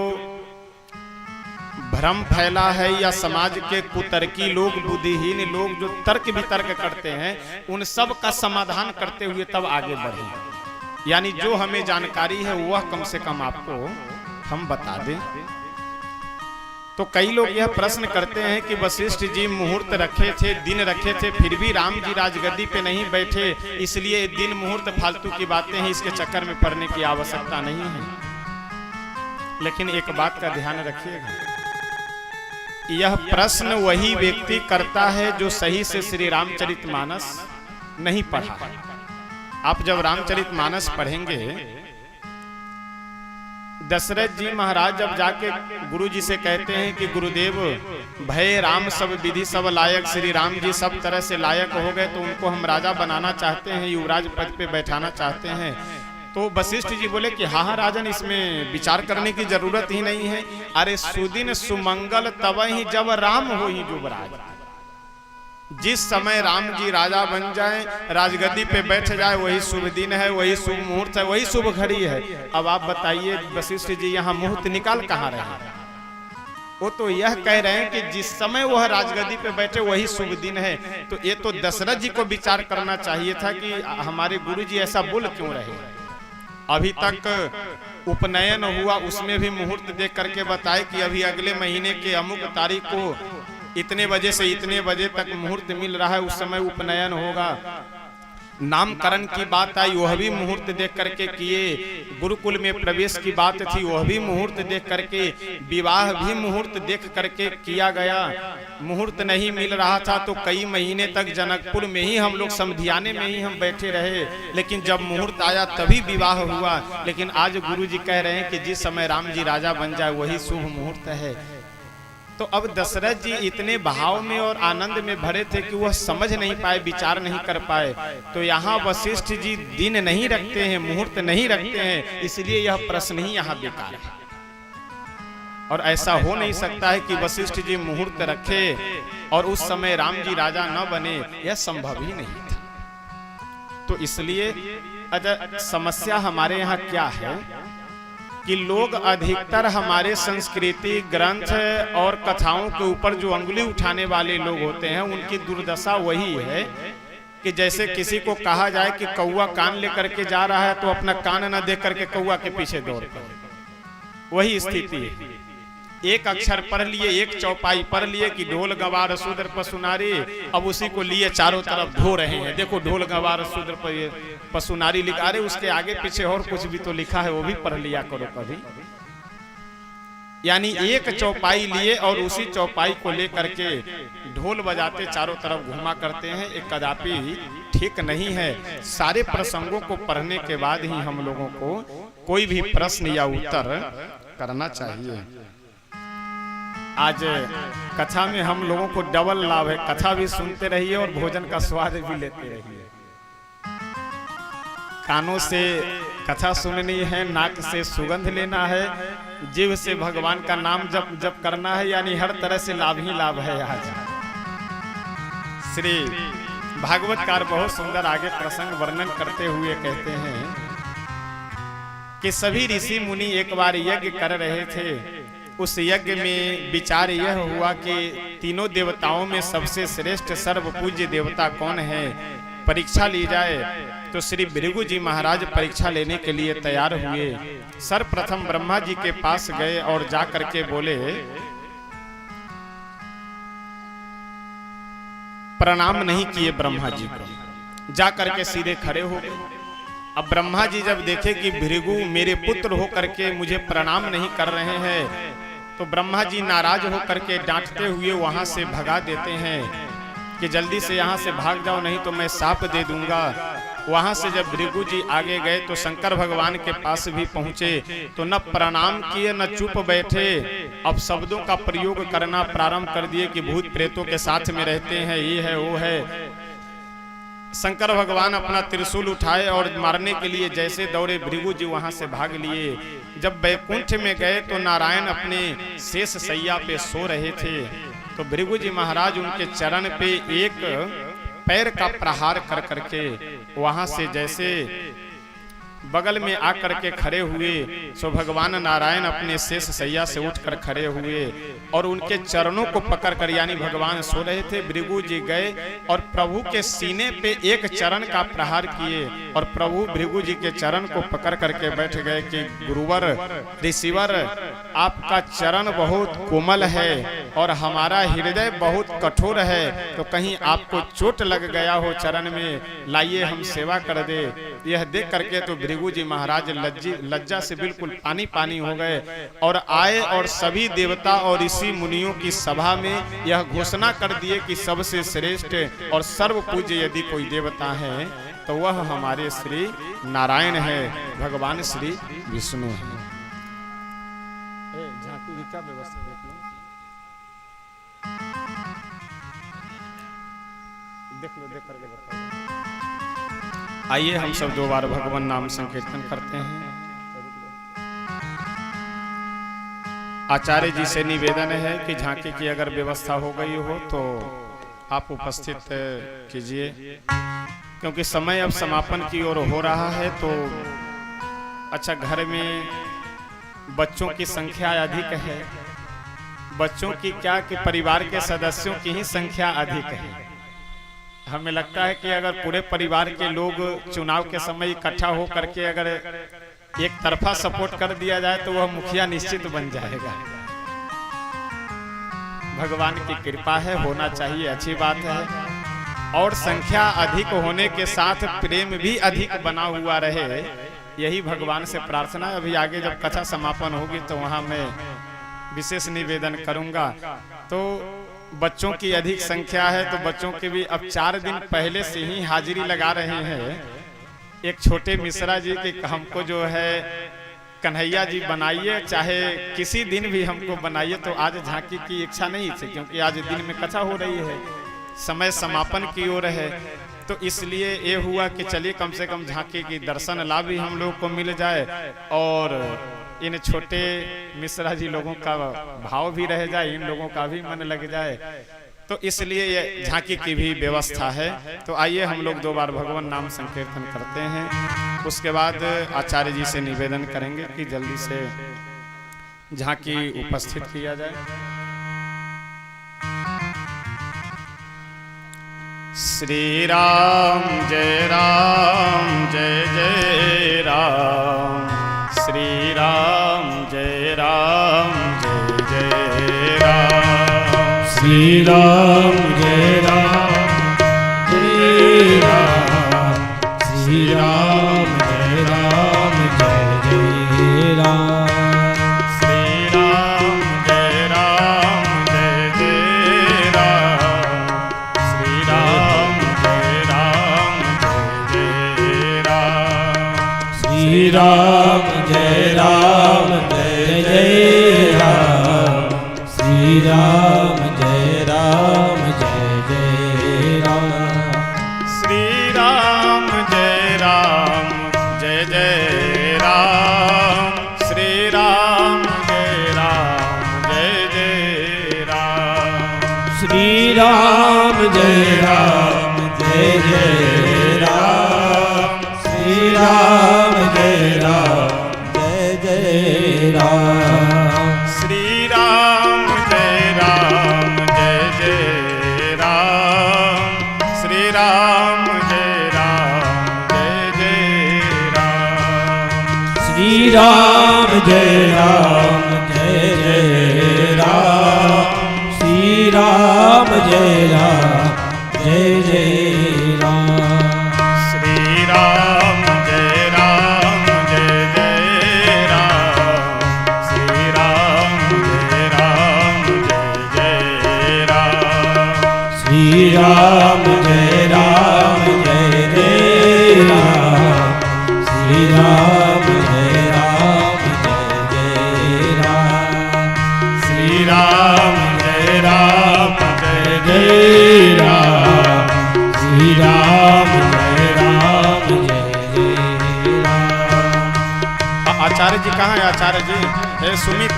भ्रम फैला है या समाज के कुतर्की लोग, बुद्धिहीन लोग जो तर्क वितर्क करते हैं, उन सब का समाधान करते हुए तब आगे बढ़े। यानी जो हमें जानकारी है वह कम से कम आपको हम बता दें। तो कई लोग यह प्रश्न करते हैं कि वशिष्ठ जी मुहूर्त रखे थे, दिन रखे थे, फिर भी राम जी राजगद्दी पे नहीं बैठे, इसलिए दिन मुहूर्त फालतू की बातें हैं, इसके चक्कर में पड़ने की आवश्यकता नहीं है। लेकिन एक बात का ध्यान रखिएगा, यह प्रश्न वही व्यक्ति करता है जो सही से श्री रामचरितमानस नहीं पढ़ा। आप जब रामचरितमानस पढ़ेंगे, दशरथ जी महाराज जब जाके गुरु जी से कहते हैं कि गुरुदेव भय राम सब विधि सब लायक, श्री राम जी सब तरह से लायक हो गए, तो उनको हम राजा बनाना चाहते हैं, युवराज पद पे बैठाना चाहते हैं। तो वशिष्ठ जी बोले कि हाँ राजन, इसमें विचार करने की जरूरत ही नहीं है। अरे सुदिन सुमंगल तब ही जब राम हो ही युवराज। जिस समय राम जी राजा बन जाए, राजगद्दी पे बैठ जाए, वही शुभ दिन है, वही शुभ मुहूर्त है, वही शुभ घड़ी है। अब आप बताइए वशिष्ठ जी यहाँ मुहूर्त निकाल कहाँ रहे हैं? वो तो यह कह रहे हैं कि जिस समय वह राजगद्दी पे बैठे वही शुभ दिन है। तो ये तो दशरथ जी को विचार करना चाहिए था कि हमारे गुरु जी ऐसा बोल क्यों रहे। अभी तक उपनयन हुआ, उसमें भी मुहूर्त देख करके बताए कि अभी अगले महीने के अमुक तारीख को इतने बजे से इतने बजे तक मुहूर्त मिल रहा है, उस समय उपनयन होगा। नामकरण की बात आई, वह भी मुहूर्त देख करके किए। गुरुकुल में प्रवेश की बात थी, वह भी मुहूर्त देख करके, विवाह भी मुहूर्त देख करके किया गया। मुहूर्त नहीं मिल रहा था तो कई महीने तक जनकपुर में ही हम लोग समधियाने में ही हम बैठे रहे, लेकिन जब मुहूर्त आया तभी विवाह हुआ। लेकिन आज गुरु जी कह रहे हैं कि जिस समय राम जी राजा बन जाए वही शुभ मुहूर्त है। तो अब दशरथ जी इतने भाव में और आनंद में भरे थे कि वह समझ नहीं पाए, विचार नहीं कर पाए। तो यहाँ वशिष्ठ जी दिन नहीं रखते हैं, मुहूर्त नहीं रखते हैं, इसलिए यह प्रश्न ही यहाँ बेकार है। और ऐसा हो नहीं सकता है कि वशिष्ठ जी मुहूर्त रखे और उस समय राम जी राजा न बने, यह संभव ही नहीं था। तो इसलिए समस्या हमारे यहाँ क्या है कि लोग अधिकतर हमारे संस्कृति ग्रंथ और कथाओं के ऊपर जो अंगुली उठाने वाले लोग होते हैं, उनकी दुर्दशा वही है कि जैसे किसी को कहा जाए कि कौवा कान लेकर के जा रहा है तो अपना कान न देख करके कौवा के पीछे दौड़ता है। वही स्थिति है। एक अक्षर पढ़ लिए, एक चौपाई पढ़ लिए कि ढोल गवार शूद्र पशुनारी, अब उसी को लिए चारों तरफ ढो रहे हैं। देखो ढोल गवार शूद्र पशुनारी लिखा, अरे उसके आगे पीछे और कुछ भी तो लिखा है, वो भी पढ़ लिया करो कभी। यानी एक चौपाई लिए और उसी चौपाई को लेकर के ढोल बजाते चारों तरफ घुमा करते हैं, एक कदापि ठीक नहीं है। सारे प्रसंगों को पढ़ने के बाद ही हम लोगों को कोई भी प्रश्न या उत्तर करना चाहिए। आज कथा में हम लोगों को डबल लाभ है, कथा भी सुनते रहिए और भोजन का स्वाद भी लेते रहिए। कानों से कथा सुननी है, नाक से सुगंध लेना है, जीभ से भगवान का नाम जप करना है, यानी हर तरह से लाभ ही लाभ है। आज श्री भागवतकार बहुत सुंदर आगे प्रसंग वर्णन करते हुए कहते हैं कि सभी ऋषि मुनि एक बार यज्ञ कर रहे थे। उस यज्ञ में विचार यह हुआ कि तीनों देवताओं में सबसे श्रेष्ठ सर्वपूज्य देवता कौन है, परीक्षा ली जाए। तो श्री भृगु जी महाराज परीक्षा लेने के लिए तैयार हुए। सर्वप्रथम ब्रह्मा जी के पास गए और जा करके बोले, प्रणाम नहीं किए ब्रह्मा जी को, जा करके सीधे खड़े हो गए। अब ब्रह्मा जी जब देखे कि भृगु मेरे पुत्र होकर के मुझे प्रणाम नहीं कर रहे हैं, तो ब्रह्मा जी नाराज होकर के डांटते हुए वहां से भगा देते हैं कि जल्दी से यहाँ से भाग जाओ, नहीं तो मैं शाप दे दूंगा। वहां से जब भृगु जी आगे गए तो शंकर भगवान के पास भी पहुंचे, तो न प्रणाम किए न चुप बैठे, अब शब्दों का प्रयोग करना प्रारंभ कर दिए कि भूत प्रेतों के साथ में रहते हैं, ये है वो है। शंकर भगवान अपना त्रिशूल उठाए और मारने के लिए जैसे दौड़े, भृगु जी वहां से भाग लिए। जब वैकुंठ में गए तो नारायण अपने शेष शैया पे सो रहे थे, तो भृगु जी महाराज उनके चरण पे एक पैर का प्रहार कर करके वहां से जैसे बगल में आकर के खड़े हुए, सो भगवान नारायण अपने शेष शैया से उठकर खड़े हुए और उनके चरणों को पकड़कर, यानी भगवान सो रहे थे, भृगु जी गए और प्रभु के सीने पे एक चरण का प्रहार किए और प्रभु भृगु जी के चरण को पकड़ करके बैठ गए कि गुरुवर ऋषिवर, आपका चरण बहुत कोमल है और हमारा हृदय बहुत कठोर है, तो कहीं आपको चोट लग गया हो चरण में, लाइए हम सेवा कर दे। यह देख करके तो भृगु जी महाराज लज्जा से बिल्कुल पानी पानी हो गए और आए और सभी देवता और ऋषि मुनियों की सभा में यह घोषणा कर दिए कि सबसे श्रेष्ठ और सर्व पूज्य यदि कोई देवता है तो वह हमारे श्री नारायण है, भगवान श्री विष्णु है। झांकी की क्या व्यवस्था देख लो, देख करके बताओ। आइए हम सब दो बार भगवान नाम संकीर्तन करते हैं। आचार्य जी से निवेदन है कि झांकी की अगर व्यवस्था हो गई हो तो आप उपस्थित कीजिए, क्योंकि समय अब समापन की ओर हो रहा है। तो अच्छा, घर में बच्चों की संख्या अधिक है, बच्चों की क्या कि परिवार के सदस्यों की ही संख्या अधिक है। हमें लगता है कि अगर पूरे परिवार के लोग चुनाव के समय इकट्ठा हो करके अगर एक तरफा सपोर्ट कर दिया जाए तो वह मुखिया निश्चित बन जाएगा। भगवान की कृपा है, होना चाहिए, अच्छी बात है। और संख्या अधिक होने के साथ प्रेम भी अधिक बना हुआ रहे, यही भगवान से प्रार्थना है। अभी आगे जब कथा समापन होगी तो वहां मैं विशेष निवेदन करूंगा। तो बच्चों की अधिक संख्या है तो बच्चों के भी अब 4 दिन पहले से ही हाजिरी लगा रहे हैं। एक छोटे मिश्रा जी के हमको जो है कन्हैया जी बनाइए, चाहे किसी दिन भी हमको बनाइए। तो आज झांकी की इच्छा नहीं थी, क्योंकि आज दिन में कथा हो रही है, समय समापन की ओर है, तो इसलिए ये हुआ कि चलिए कम से कम झांकी की दर्शन लाभ भी हम लोग को मिल जाए और इन छोटे मिश्रा जी लोगों का भाव भी रह जाए, इन लोगों का भी मन लग जाए। तो इसलिए ये झांकी की भी व्यवस्था है। तो आइए हम लोग 2 बार भगवान नाम संकीर्तन करते हैं, उसके बाद आचार्य जी से निवेदन करेंगे कि जल्दी से झांकी उपस्थित किया जाए। श्री राम जय जय राम, श्री राम जय जय राम, श्री राम जय राम, श्री राम जय राम, जय राम, श्री राम जय राम, श्री राम जय राम, श्री राम जय राम, जय राम, श्री राम जय राम, जय राम, श्री राम जय राम, जय राम, श्री राम जय राम, श्री राम जय राम, जय राम, श्री राम जय राम, जय राम, श्री राम जय राम, जय राम, श्री राम जय राम, श्री राम जय राम, जय राम, श्री राम जय राम, जय राम, श्री राम जय राम, जय राम, श्री राम जय राम, जय राम, श्री राम जय राम, जय राम, श्री राम जय राम, जय राम, श्री राम जय राम, जय राम, श्री राम जय राम, जय राम। आचार्य जी कहाँ है? आचार्य जी हे सुमित,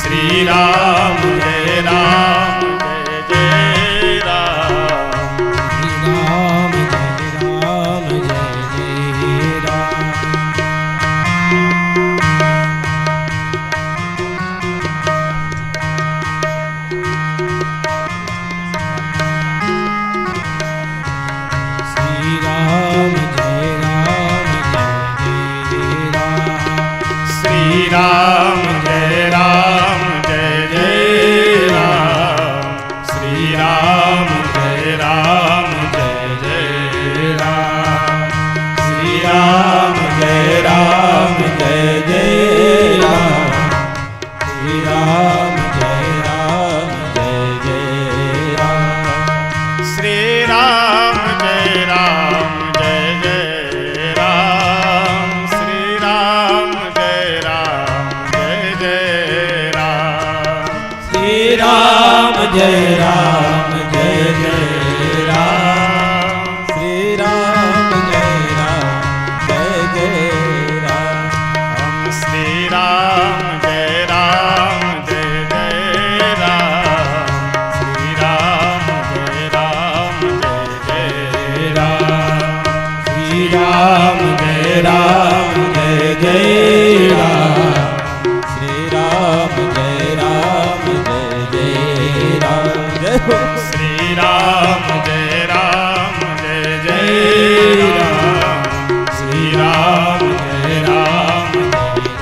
श्री राम जय राम, जय राम, श्री राम जय राम, जय राम, श्री राम जय राम, जय राम, श्री राम जय राम, जय राम, श्री राम जय राम, जय राम, श्री राम जय राम, जय राम, श्री राम जय राम, जय राम, श्री राम जय राम, जय राम, श्री राम जय राम, जय राम, श्री राम जय राम, जय राम, श्री राम जय राम, जय राम, हम श्री राम जय राम, जय राम, श्री राम जय राम, जय राम, श्री राम जय राम, जय राम, श्री राम जय राम, जय राम, जय हो। श्री राम जय राम, जय राम, श्री राम जय राम,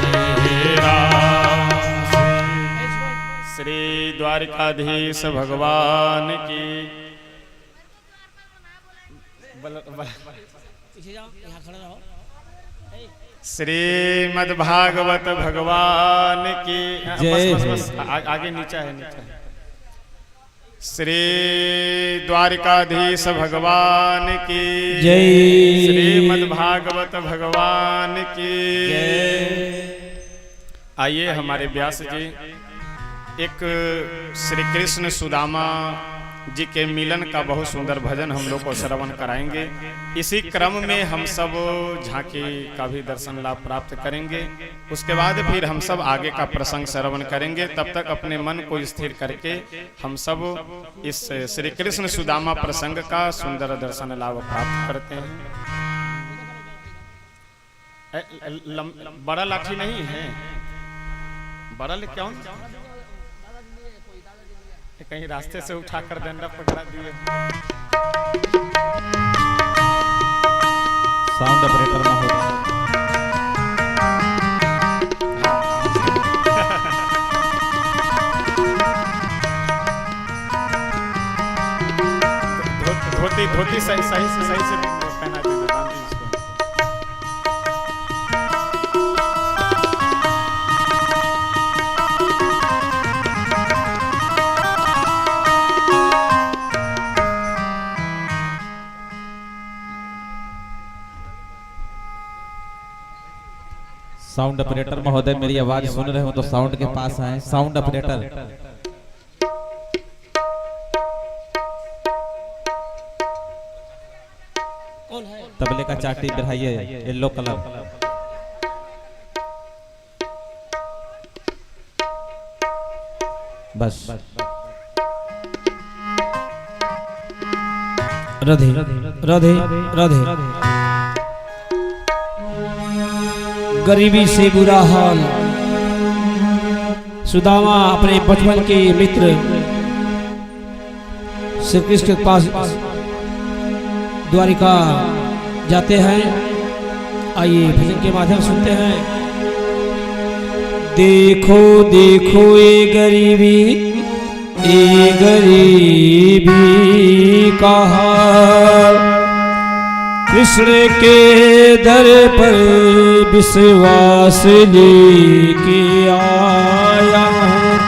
जय राम, श्री द्वारिकाधीश भगवान की पीछे जाओ, यहाँ खड़े रहो। श्रीमद्भागवत भगवान की जय बस, बस, बस, आगे नीचा है, नीचा है। श्री द्वारिकाधीश भगवान की जय। श्रीमद्भागवत भगवान की आइए हमारे व्यास जी एक श्री कृष्ण सुदामा जी के मिलन का बहुत सुंदर भजन हम लोग को श्रवण कराएंगे। इसी क्रम में हम सब झांकी का भी दर्शन लाभ प्राप्त करेंगे। उसके बाद फिर हम सब आगे का प्रसंग श्रवण करेंगे। तब तक अपने मन को स्थिर करके हम सब इस श्री कृष्ण सुदामा प्रसंग का सुंदर दर्शन लाभ प्राप्त करते हैं। बड़ा लाठी नहीं है, बड़ा ले क्यों कहीं रास्ते से उठाकर डंडा पकड़ा दिए। साउंड ऑपरेटर ना हो। धोती सही से पहना दीजिए, बांध दीजिए इसको। साउंड ऑपरेटर महोदय मेरी आवाज सुन रहे हो तो साउंड के पास आए। साउंड ऑपरेटर तबले का चाटी बढ़ाइए, येलो कलर। बस राधे राधे राधे। गरीबी से बुरा हाल, सुदामा अपने बचपन के मित्र श्री कृष्ण के पास द्वारिका जाते हैं। आइए भजन के माध्यम सुनते हैं। देखो देखो ये गरीबी का हाल, कृष्ण के दर पर विश्वास लेके आया हूँ।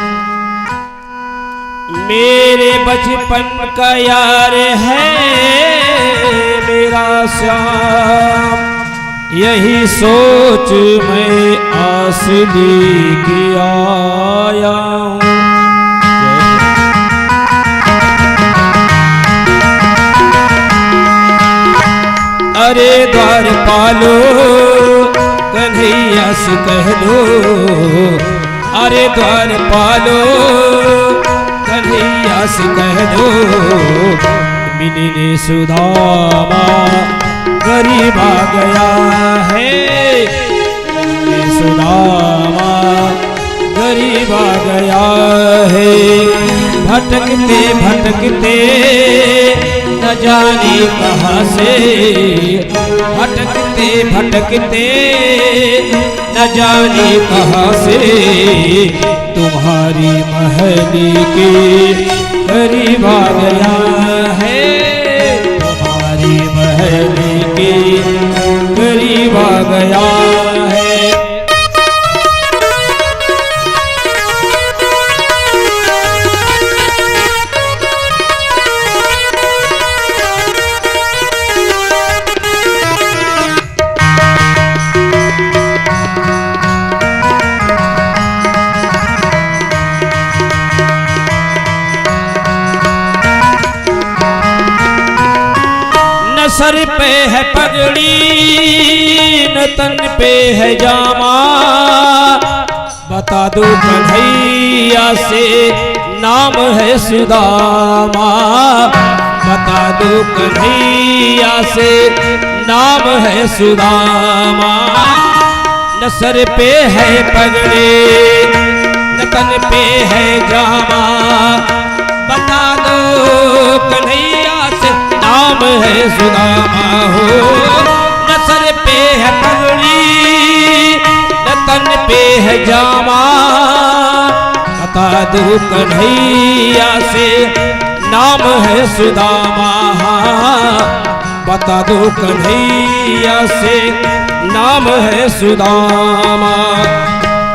मेरे बचपन का यार है मेरा श्याम, यही सोच मैं आस लेके आया हूँ। अरे द्वारपालो कन्हैया से कह दो, अरे द्वारपालो कन्हैया से कह दो, मिलने सुदामा गरीब आ गया है। मिलने सुदामा गरीब आ गया है। भटकते भटकते न जाने कहाँ से, भटकते भटकते न जाने कहाँ से, तुम्हारी महली के करीब आ गया है। तुम्हारी महली के करीब आ गया है। सर पे है पगड़ी न तन पे है जामा, बता दो कन्हैया से नाम है सुदामा। बता दो कन्हैया से नाम है सुदामा। न सर पे है पगड़ी न तन पे है जामा, बता दो कन्हैया से नाम है सुदामा हो। न सर पे है पगड़ी न तन पे है जामा, बता दो कन्हैया से नाम है सुदामा। बता दो कन्हैया से नाम है सुदामा।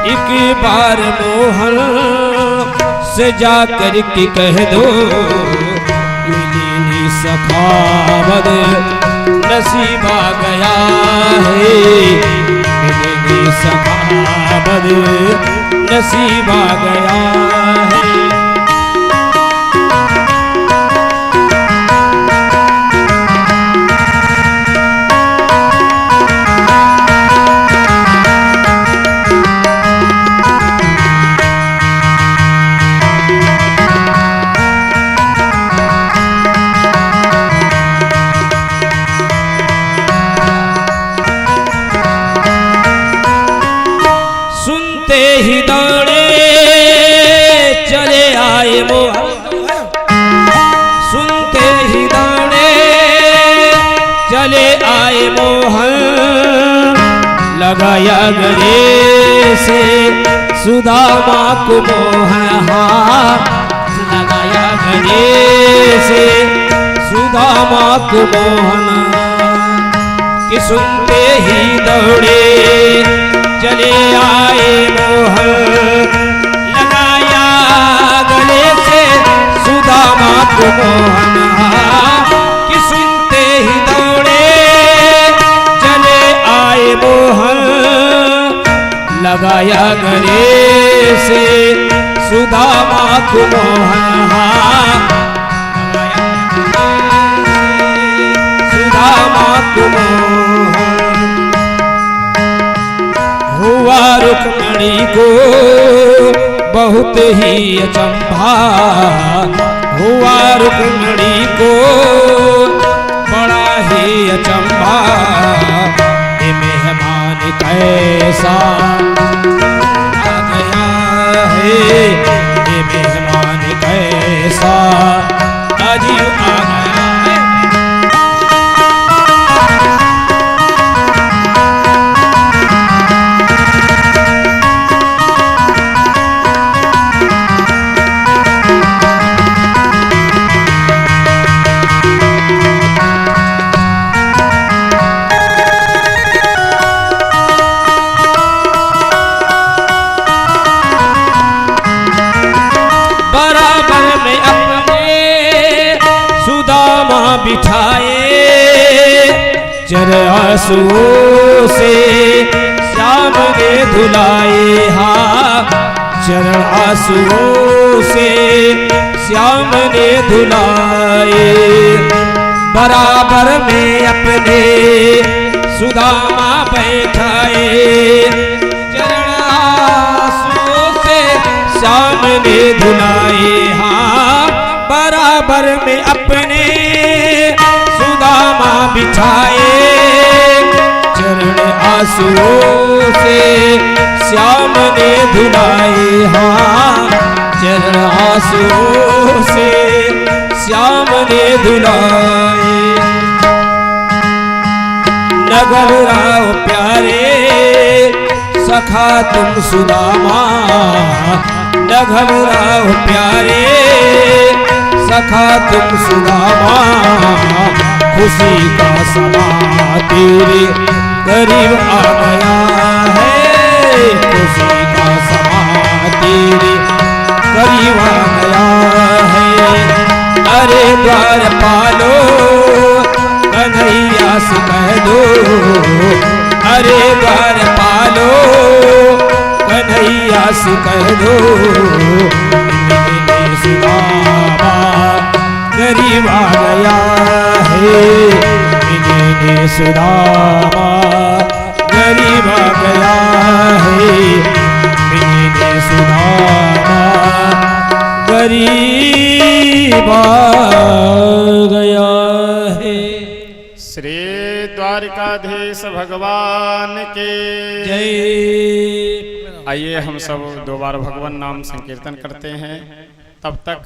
एक बार मोहन से जाकर के कह दो, मिलनी सखावत नसीब आ गया है। मिलनी सखावत नसीब आ गया है। मोहन लगाया गले से सुदामा को मोहन लगाया गले से सुदामा को मोहन कि सुनते ही दौड़े चले आए मोहन लगाया गले से सुदामा को मोहन कि सुनते ही दौड़े चले आए मोहन लगाया गले से सुदामा को मोहन सुदामा को मोहन हुआ रुक्मिणी को बहुत ही अचंभा हुआ रुक्मिणी को बड़ा ही अचंभा ये मेहमान कैसा आ गया है ये मेहमान कैसा अजीब आ गया है। बिठाए चर आंसुओं से श्याम ने धुलाए चरण आंसुओं से श्याम ने धुलाए बराबर में अपने सुदामा बैठाए चरण आंसुओं से श्याम ने धुलाए बराबर में अपने सुदामा बिछाए चरण आंसुओं से श्याम ने धुलाए चरण आंसुओं से श्याम ने धुलाए न घबराओ प्यारे सखा तुम सुदामा न घबराओ प्यारे सखा तुम सुदामा खुशी का समा तेरे करीब आ गया है खुशी का समा तेरे करीब आ गया है अरे द्वार पालो कन्हैया से कह दो अरे द्वार पालो कन्हैया से कह दो सुदामा गरीब आ गया है मिलने सुदामा गरीब आ गया है मिलने सुदामा गरीब आ गया है। श्री द्वारिकाधीश भगवान के जय। आइए हम सब दो बार भगवान नाम संकीर्तन करते हैं। तब तक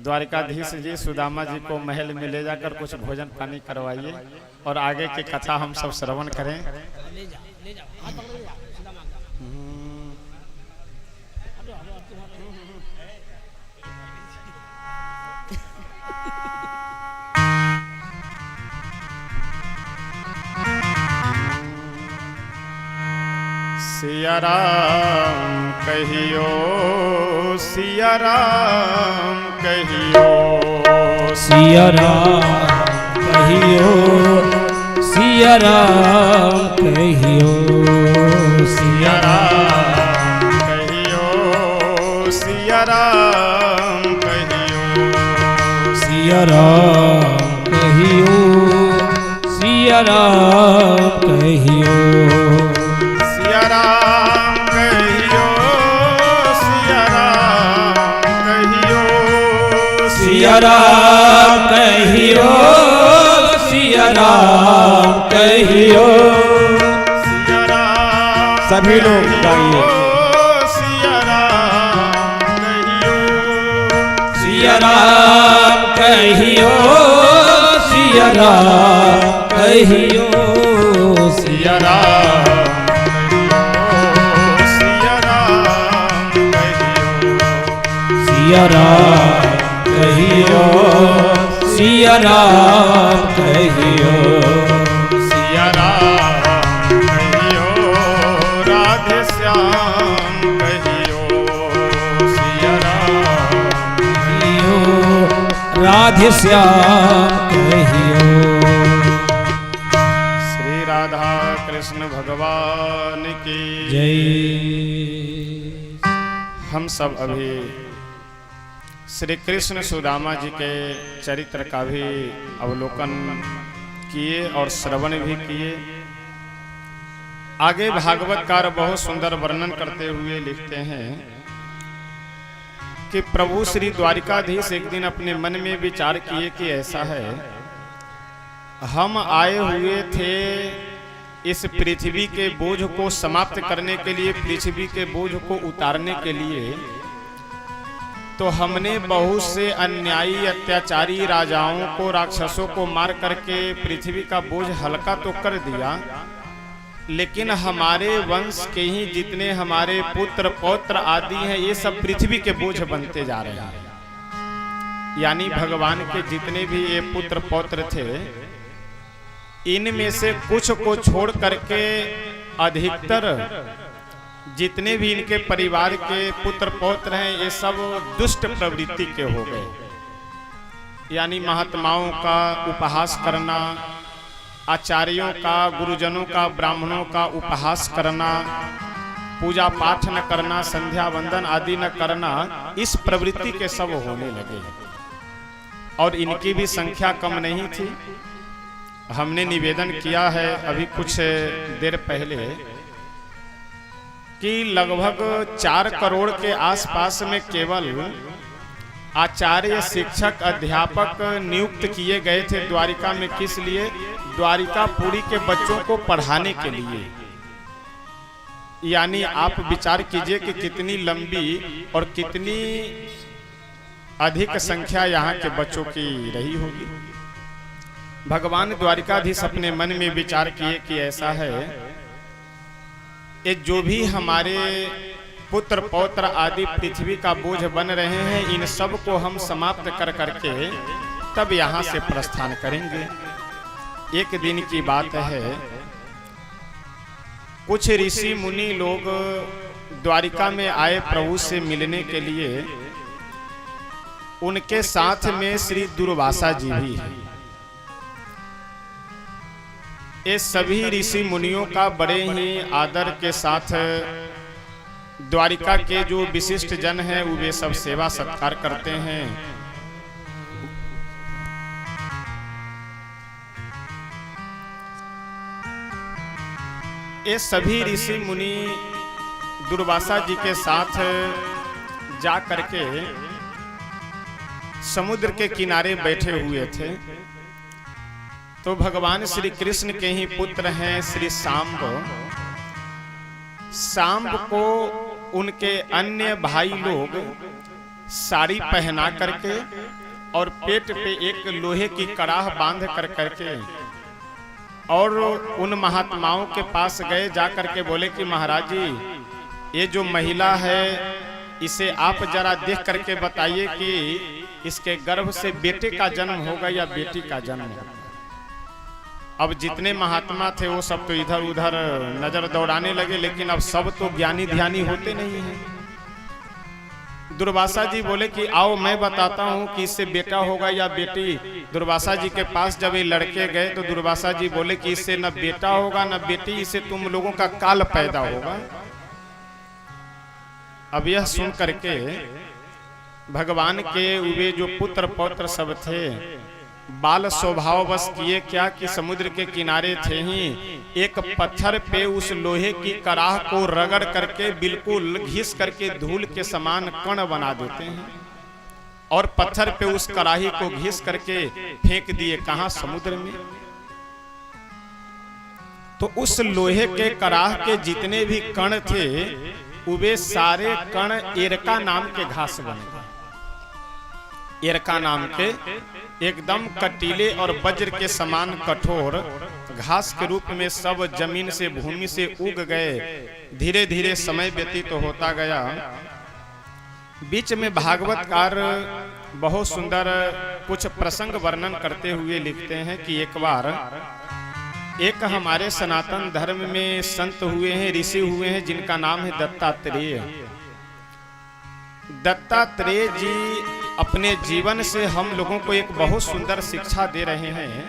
द्वारिकाधीश जी सुदामा जी को महल में ले जाकर कुछ भोजन पानी करवाइए और आगे की कथा हम सब श्रवण करें। सिया राम कहियो सिया राम कहियो सिया राम कहियो सिया राम कहियो सिया राम कहियो सिया राम कहियो सिया राम कहियो सिया राम कहियो सिया राम कहियो सिया राम कहियो सिया राम कहियो सिया राम कहियो सिया राम सभी लोग गाइए। सिया राम कहियो सिया राम कहियो सिया राम कहियो सिया राम सिया राम कहियो सिया राम कहियो सिया राम कहियो राधे श्याम कहियो सिया राम कहियो राधे श्याम कहियो। श्री राधा कृष्ण भगवान की जय। हम सब अभी श्री कृष्ण सुदामा जी के चरित्र का भी अवलोकन किए और श्रवण भी किए। आगे भागवतकार बहुत सुंदर वर्णन करते हुए लिखते हैं कि प्रभु श्री द्वारिकाधीश एक दिन अपने मन में विचार किए कि ऐसा है, हम आए हुए थे इस पृथ्वी के बोझ को समाप्त करने के लिए, पृथ्वी के बोझ को उतारने के लिए, तो हमने बहुत से अन्यायी अत्याचारी राजाओं को, राक्षसों को मार करके पृथ्वी का बोझ हल्का तो कर दिया, लेकिन हमारे वंश के ही जितने हमारे पुत्र पौत्र आदि हैं ये सब पृथ्वी के बोझ बनते जा रहे हैं। यानी भगवान के जितने भी ये पुत्र पौत्र थे, इनमें से कुछ को छोड़ करके अधिकतर जितने भी इनके परिवार के पुत्र पौत्र हैं ये सब दुष्ट प्रवृत्ति के हो गए। यानी महात्माओं का उपहास करना, आचार्यों का, गुरुजनों का, ब्राह्मणों का उपहास करना, पूजा पाठ न करना, संध्या वंदन आदि न करना, इस प्रवृत्ति के सब होने लगे। और इनकी भी संख्या कम नहीं थी। हमने निवेदन किया है अभी कुछ देर पहले कि लगभग 4 करोड़ के आसपास में केवल आचार्य, शिक्षक, अध्यापक नियुक्त किए गए थे द्वारिका में। किस लिए? द्वारिकापुरी के बच्चों को पढ़ाने के लिए। यानी आप विचार कीजिए कि कितनी लंबी और कितनी अधिक संख्या यहाँ के बच्चों की रही होगी। भगवान द्वारिकाधीश अपने मन में विचार किए कि ऐसा है, ये जो भी हमारे पुत्र पौत्र आदि पृथ्वी का बोझ बन रहे हैं, इन सब को हम समाप्त कर करके तब यहाँ से प्रस्थान करेंगे। एक दिन की बात है, कुछ ऋषि मुनि लोग द्वारिका में आए प्रभु से मिलने के लिए। उनके साथ में श्री दुर्वासा जी भी हैं। ये सभी ऋषि मुनियों का बड़े ही आदर के साथ द्वारिका के जो विशिष्ट जन हैं वे सब सेवा सत्कार करते हैं। ये सभी ऋषि मुनि दुर्वासा जी के साथ जा करके समुद्र के किनारे बैठे हुए थे। तो भगवान श्री कृष्ण के ही पुत्र हैं श्री सांब। सांब को उनके अन्य भाई लोग साड़ी पहना करके और पेट पे एक लोहे की कड़ाह बांध कर करके और उन महात्माओं के पास गए। जा करके बोले कि महाराज जी, ये जो महिला है इसे आप जरा देख करके बताइए कि इसके गर्भ से बेटे का जन्म होगा या बेटी का जन्म होगा। अब जितने महात्मा थे वो सब तो इधर उधर नजर दौड़ाने लगे, लेकिन अब सब तो ज्ञानी ध्यानी होते नहीं हैं। दुर्वासा जी बोले कि आओ मैं बताता हूँ कि इससे बेटा होगा या बेटी। दुर्वासा जी के पास जब ये लड़के गए तो दुर्वासा जी बोले कि इससे न बेटा होगा न बेटी, इससे तुम लोगों का काल पैदा होगा। अब यह सुन करके भगवान के वे जो पुत्र पौत्र सब थे बाल स्वभाव बस किए क्या कि समुद्र के किनारे थे ही एक पत्थर पे उस लोहे की कड़ाह को रगड़ करके बिल्कुल घिस करके धूल के समान कण बना देते हैं और पत्थर पे उस कड़ाही को घिस करके फेंक दिए। कहां? समुद्र में। तो उस लोहे के कड़ाह के जितने भी कण थे वे सारे कण एरका नाम के घास बन गए। एरका नाम के एकदम कटीले और वज्र के समान कठोर घास के रूप में सब जमीन से भूमि से उग गए। धीरे धीरे समय व्यतीत तो होता गया। बीच में भागवतकार बहुत सुंदर कुछ प्रसंग वर्णन करते हुए लिखते हैं कि एक बार एक हमारे सनातन धर्म में संत हुए हैं, ऋषि हुए हैं, जिनका नाम है दत्तात्रेय। दत्तात्रेय जी अपने जीवन से हम लोगों को एक बहुत सुंदर शिक्षा दे रहे हैं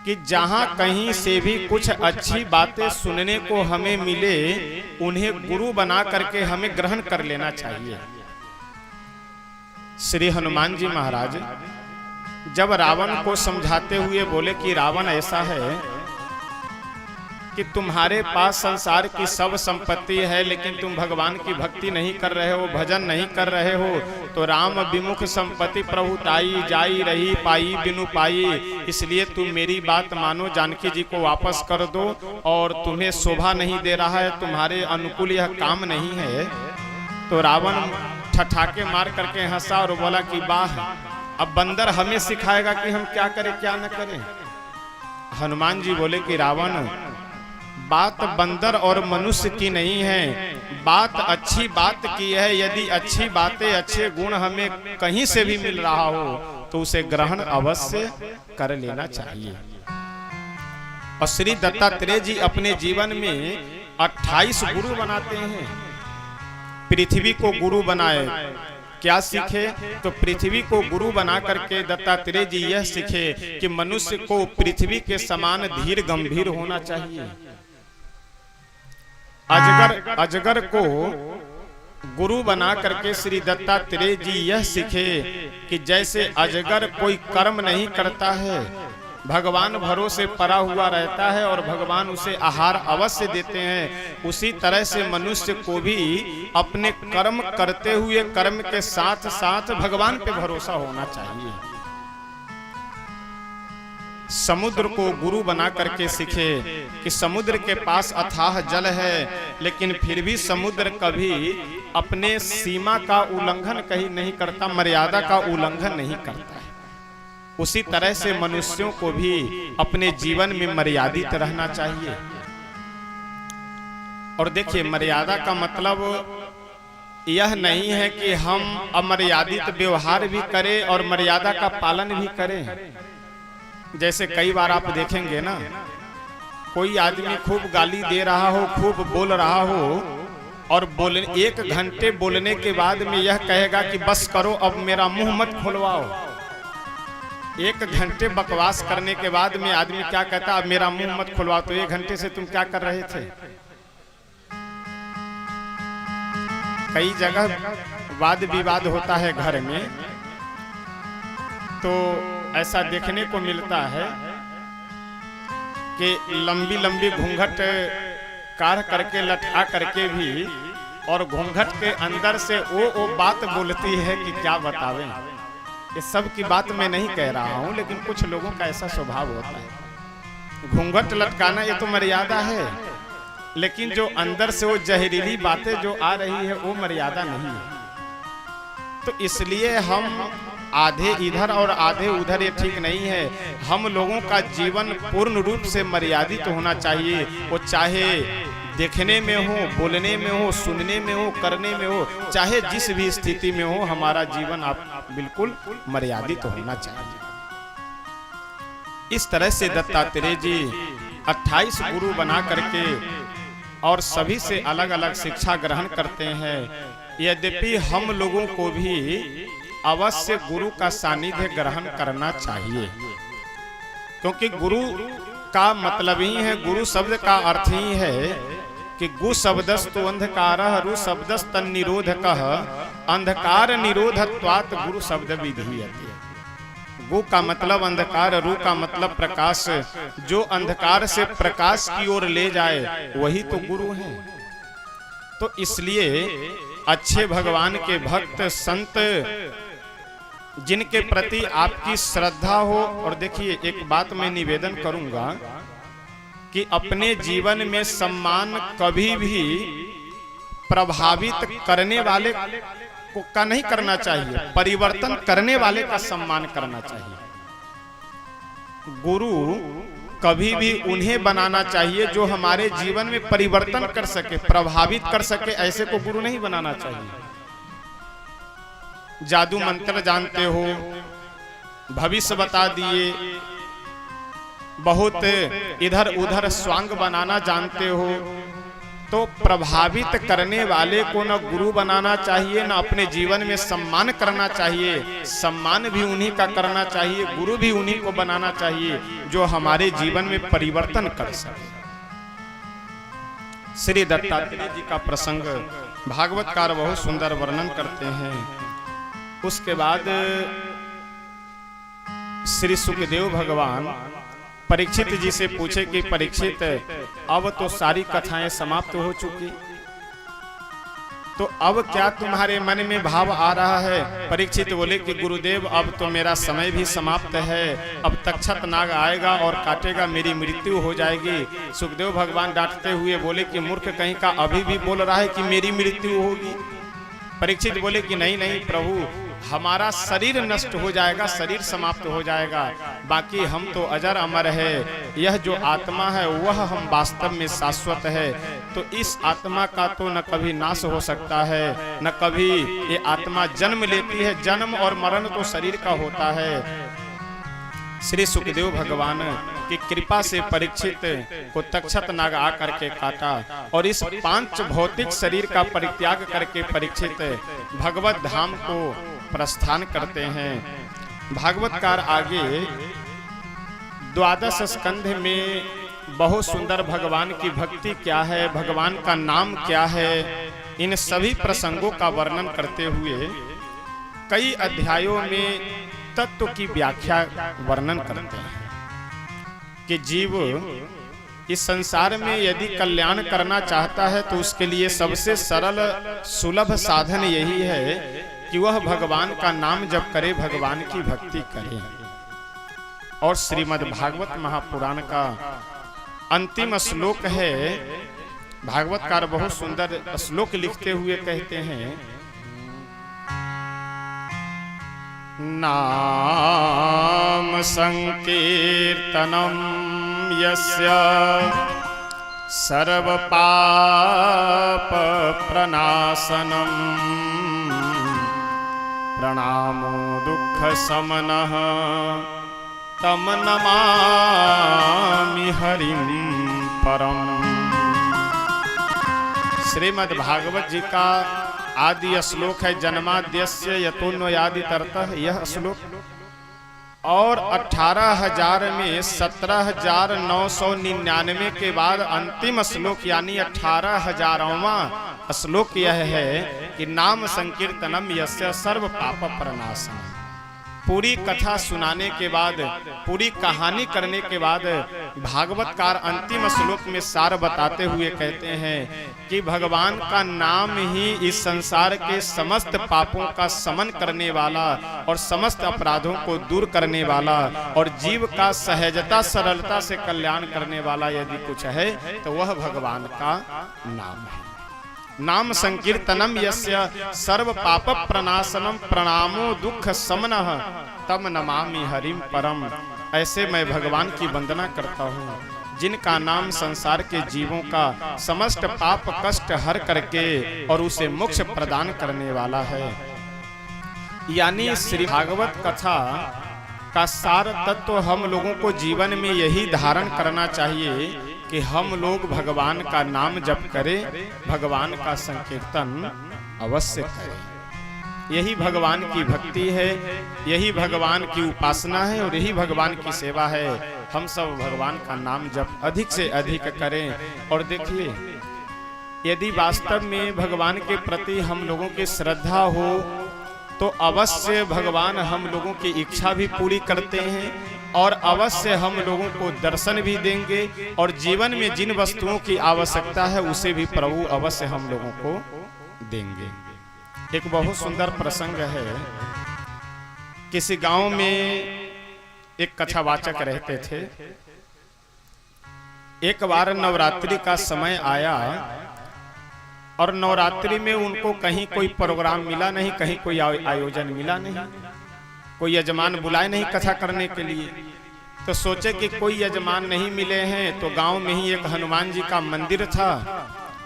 कि जहां कहीं से भी कुछ अच्छी बातें सुनने को हमें मिले, उन्हें गुरु बना करके हमें ग्रहण कर लेना चाहिए। श्री हनुमान जी महाराज जब रावण को समझाते हुए बोले कि रावण, ऐसा है कि तुम्हारे पास संसार की सब संपत्ति है, लेकिन तुम भगवान की भक्ति नहीं कर रहे हो, भजन नहीं कर रहे हो, तो राम विमुख संपत्ति प्रभुताई जाई रही पाई बिनु पाई, इसलिए तुम मेरी बात मानो, जानकी जी को वापस कर दो, और तुम्हें शोभा नहीं दे रहा है, तुम्हारे अनुकूल यह काम नहीं है। तो रावण ठठाके मार करके हंसा और बोला कि वाह, अब बंदर हमें सिखाएगा कि हम क्या करें क्या न करें। हनुमान जी बोले कि रावण, बात बंदर और मनुष्य की नहीं है, बात अच्छी बात की है। यदि अच्छी बातें, अच्छे गुण हमें कहीं से भी मिल रहा हो तो उसे ग्रहण अवश्य कर लेना चाहिए। और श्री दत्तात्रेय जी अपने जीवन में 28 गुरु बनाते हैं। पृथ्वी को गुरु बनाए, क्या सीखे? तो पृथ्वी को गुरु बना करके दत्तात्रेय जी यह सीखे कि मनुष्य को पृथ्वी के समान धीर गंभीर होना चाहिए। अजगर को गुरु बना करके श्री दत्तात्रेय जी यह सीखे कि जैसे अजगर कोई कर्म नहीं करता है, भगवान भरोसे पड़ा हुआ रहता है और भगवान उसे आहार अवश्य देते हैं, उसी तरह से मनुष्य को भी अपने कर्म करते हुए कर्म के साथ साथ भगवान पे भरोसा होना चाहिए। समुद्र को गुरु बना करके सीखे कि समुद्र के पास अथाह जल है, लेकिन फिर भी समुद्र कभी अपने सीमा का उल्लंघन कहीं नहीं करता, मर्यादा का उल्लंघन नहीं करता है। उसी तरह से मनुष्यों को भी अपने जीवन में मर्यादित रहना चाहिए। और देखिए, मर्यादा का मतलब यह नहीं है कि हम अमर्यादित व्यवहार भी करें और मर्यादा का पालन भी करें। जैसे कई बार आप देखेंगे ना, कोई आदमी खूब गाली दे रहा हो, खूब बोल रहा हो, और 1 घंटे बोलने के बाद में यह कहेगा कि बस करो, अब मेरा मुंह मत खुलवाओ। 1 घंटे बकवास करने के बाद में आदमी क्या कहता, अब मेरा मुंह मत खुलवाओ। तो 1 घंटे से तुम क्या कर रहे थे? कई जगह वाद विवाद होता है घर में, तो ऐसा देखने को मिलता है कि लंबी लंबी घूंघट काढ़ करके लटका करके भी, और घूंघट के अंदर से वो बात बोलती है कि क्या बतावें। ये सब की बात मैं नहीं कह रहा हूं, लेकिन कुछ लोगों का ऐसा स्वभाव होता है। घूंघट लटकाना ये तो मर्यादा है, लेकिन जो अंदर से वो जहरीली बातें जो आ रही है वो मर्यादा नहीं है। तो इसलिए हम आधे इधर और आधे उधर, ये ठीक नहीं है। हम लोगों का जीवन पूर्ण रूप से मर्यादित होना चाहिए। वो चाहे देखने में हो, बोलने में हो, सुनने में हो, करने में हो, चाहे जिस भी स्थिति में हो, हमारा जीवन आप बिल्कुल मर्यादित होना चाहिए। इस तरह से दत्तात्रेय जी 28 गुरु बना करके और सभी से अलग अलग शिक्षा ग्रहण करते हैं। यद्यपि हम लोगों को भी अवश्य गुरु का सानिध्य ग्रहण करना चाहिए, क्योंकि गुरु का मतलब ही है, गुरु शब्द का अर्थ ही है कि गु शब्दस्तु अंधकारः, रु शब्दस्त निरोधकः, अंधकार निरोधत्वात् गुरु शब्द विधीयते। गु का मतलब अंधकार, रु का मतलब प्रकाश। जो अंधकार से प्रकाश की ओर ले जाए वही तो गुरु है। तो इसलिए अच्छे भगवान के भक्त संत जिनके प्रति आपकी श्रद्धा हो, और देखिए एक बात मैं निवेदन करूंगा कि अपने जीवन में सम्मान कभी भी प्रभावित करने वाले का नहीं करना चाहिए, परिवर्तन करने वाले का सम्मान करना चाहिए। गुरु कभी भी उन्हें बनाना चाहिए जो हमारे जीवन में परिवर्तन कर सके, प्रभावित कर सके, ऐसे को गुरु नहीं बनाना चाहिए। जादू मंत्र जानते हो, भविष्य बता दिए, बहुत इधर उधर स्वांग बनाना जानते हो, तो प्रभावित करने वाले को न गुरु बनाना चाहिए, न अपने जीवन में सम्मान करना चाहिए। सम्मान भी उन्हीं का करना चाहिए, गुरु भी उन्हीं को बनाना चाहिए जो हमारे जीवन में परिवर्तन कर सके। श्री दत्तात्रेय जी का प्रसंग भागवतकार बहुत सुंदर वर्णन करते हैं। उसके बाद श्री सुखदेव भगवान परीक्षित जी से पूछे कि परीक्षित, अब तो सारी कथाएं समाप्त हो चुकी, तो अब क्या तुम्हारे मन में भाव आ रहा है? परीक्षित बोले कि गुरुदेव, अब तो मेरा समय भी समाप्त है, अब तक्षक नाग आएगा और काटेगा, मेरी मृत्यु हो जाएगी। सुखदेव भगवान डांटते हुए बोले कि मूर्ख कहीं का, अभी भी बोल रहा है कि मेरी मृत्यु होगी। परीक्षित बोले कि नहीं नहीं प्रभु, हमारा शरीर नष्ट हो जाएगा, शरीर समाप्त हो जाएगा, बाकी हम तो अजर अमर है। यह जो आत्मा है वह हम वास्तव में शाश्वत है, तो इस आत्मा का तो न कभी नाश हो सकता है, न कभी ये आत्मा जन्म लेती है। जन्म और मरण तो शरीर का होता है। श्री सुखदेव भगवान की कृपा से परीक्षित को तक्षक नाग आकर के काटा और इस 5 भौतिक शरीर का परित्याग करके परीक्षित भगवत धाम को प्रस्थान करते हैं। भागवतकार आगे 12 स्कंध में बहुत सुंदर भगवान की भक्ति क्या है, भगवान का नाम क्या है, इन सभी प्रसंगों का वर्णन करते हुए कई अध्यायों में तत्व की व्याख्या वर्णन करते हैं कि जीव इस संसार में यदि कल्याण करना चाहता है तो उसके लिए सबसे सरल सुलभ साधन यही है कि वह भगवान का नाम जप करे, भगवान की भक्ति करे। और श्रीमद् भागवत महापुराण का अंतिम श्लोक है। भागवतकार बहुत सुंदर श्लोक लिखते हुए कहते हैं, नाम संकीर्तनम यस्य सर्व पाप प्रणाशनम प्रणामो दुख समनः तम नमामि हरिं परम। श्रीमद् भागवत जी का आदि श्लोक है, जन्माद्यस्य यतोन्वयादितरतः, यह श्लोक। और 18,000 में 17,999 के बाद अंतिम श्लोक यानी 18,000वां श्लोक यह है कि नाम संकीर्तनम यस्य सर्व पाप प्रणाशनम। पूरी कथा सुनाने के बाद, पूरी कहानी करने के बाद भागवतकार अंतिम श्लोक में सार बताते हुए कहते हैं कि भगवान का नाम ही इस संसार के समस्त पापों का समन करने वाला और समस्त अपराधों को दूर करने वाला और जीव का सहजता सरलता से कल्याण करने वाला यदि कुछ है तो वह भगवान का नाम है। नाम संकीर्तनम यस्य सर्व पाप प्रणाशनम प्रणामो दुख समनः तम नमामि हरिं परम। ऐसे मैं भगवान की वंदना करता हूँ जिनका नाम संसार के जीवों का समस्त पाप कष्ट हर करके और उसे मोक्ष प्रदान करने वाला है। यानी श्री भागवत कथा का सार तत्व हम लोगों को जीवन में यही धारण करना चाहिए कि हम लोग भगवान का नाम जप करें, भगवान का संकीर्तन अवश्य करें। यही भगवान की भक्ति है, यही भगवान की उपासना है और यही भगवान की सेवा है। हम सब भगवान का नाम जप अधिक से अधिक करें। और देखिए, यदि वास्तव में भगवान के प्रति हम लोगों की श्रद्धा हो तो अवश्य भगवान हम लोगों की इच्छा भी पूरी करते हैं और अवश्य हम लोगों को दर्शन भी देंगे और जीवन में जिन वस्तुओं की आवश्यकता है उसे भी प्रभु अवश्य हम लोगों को देंगे। एक बहुत सुंदर प्रसंग है। किसी गांव में एक कथावाचक रहते थे। एक बार नवरात्रि का समय आया और नवरात्रि में उनको कहीं कोई प्रोग्राम मिला नहीं, कहीं कोई आयोजन मिला नहीं, कोई यजमान बुलाए नहीं कथा करने के लिए। तो सोचे कि कोई यजमान नहीं मिले हैं, तो गांव में ही एक हनुमान जी का मंदिर था,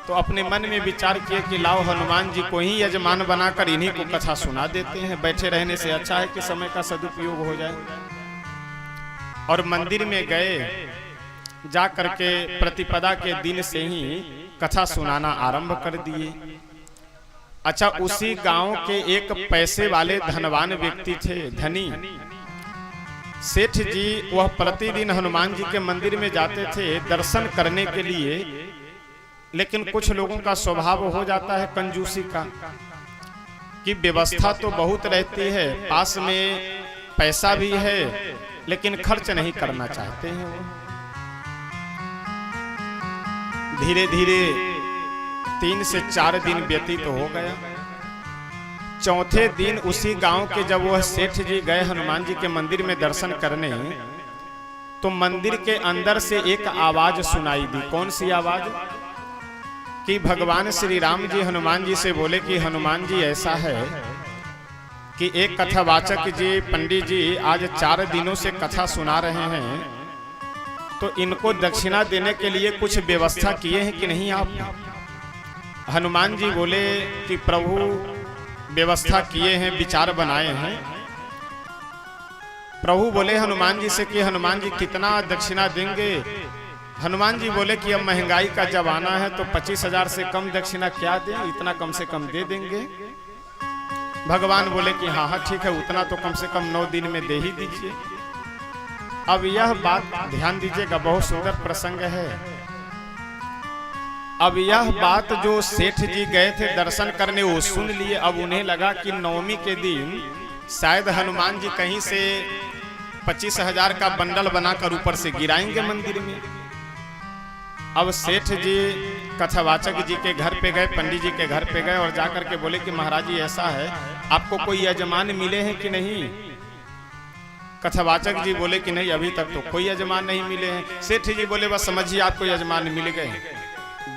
तो अपने मन में विचार किए कि लाओ हनुमान जी को ही यजमान बनाकर इन्हीं को कथा सुना देते हैं, बैठे रहने से अच्छा है कि समय का सदुपयोग हो जाए। और मंदिर में गए, जा करके प्रतिपदा के दिन से ही कथा सुनाना आरंभ कर दिए। अच्छा, उसी गांव के एक पैसे वाले धनवान व्यक्ति थे, धनी सेठ जी। वह प्रतिदिन हनुमान जी के मंदिर में जाते थे दर्शन करने के लिए, लेकिन कुछ लोगों का स्वभाव हो जाता है कंजूसी का, कि व्यवस्था तो बहुत रहती है, पास में पैसा भी है, लेकिन खर्च नहीं करना चाहते हैं वो। धीरे धीरे 3 से 4 दिन व्यतीत हो गया। चौथे दिन उसी गांव के जब वह सेठ जी गए हनुमान जी के मंदिर में दर्शन करने, तो मंदिर के अंदर से एक आवाज सुनाई दी। कौन सी आवाज? कि भगवान श्री राम जी हनुमान जी से बोले कि हनुमान जी ऐसा है कि एक कथावाचक जी पंडित जी आज 4 दिनों से कथा सुना रहे हैं, तो इनको दक्षिणा देने के लिए कुछ व्यवस्था किए हैं कि नहीं आप? हनुमान जी बोले कि प्रभु व्यवस्था किए हैं, विचार बनाए हैं। प्रभु बोले हनुमान जी से कि हनुमान जी कितना दक्षिणा देंगे? हनुमान जी बोले कि अब महंगाई का जमाना है, तो 25,000 से कम दक्षिणा क्या दें, इतना कम से कम दे देंगे। भगवान बोले कि हाँ हाँ ठीक है, उतना तो कम से कम 9 दिन में दे ही दीजिए। अब यह बात ध्यान दीजिएगा, बहुत सुंदर प्रसंग है। अब यह बात जो सेठ जी गए थे दर्शन करने वो सुन लिए। अब उन्हें लगा कि नवमी के दिन शायद हनुमान जी कहीं से 25,000 का बंडल बनाकर ऊपर से गिराएंगे मंदिर में। अब सेठ जी कथावाचक जी के घर पे गए, पंडित जी के घर पे गए और जाकर के बोले कि महाराज जी ऐसा है, आपको कोई यजमान मिले हैं कि नहीं? कथावाचक जी बोले कि नहीं, अभी तक तो कोई यजमान नहीं मिले हैं। सेठ जी बोले बस समझिए आपको यजमान मिल गए,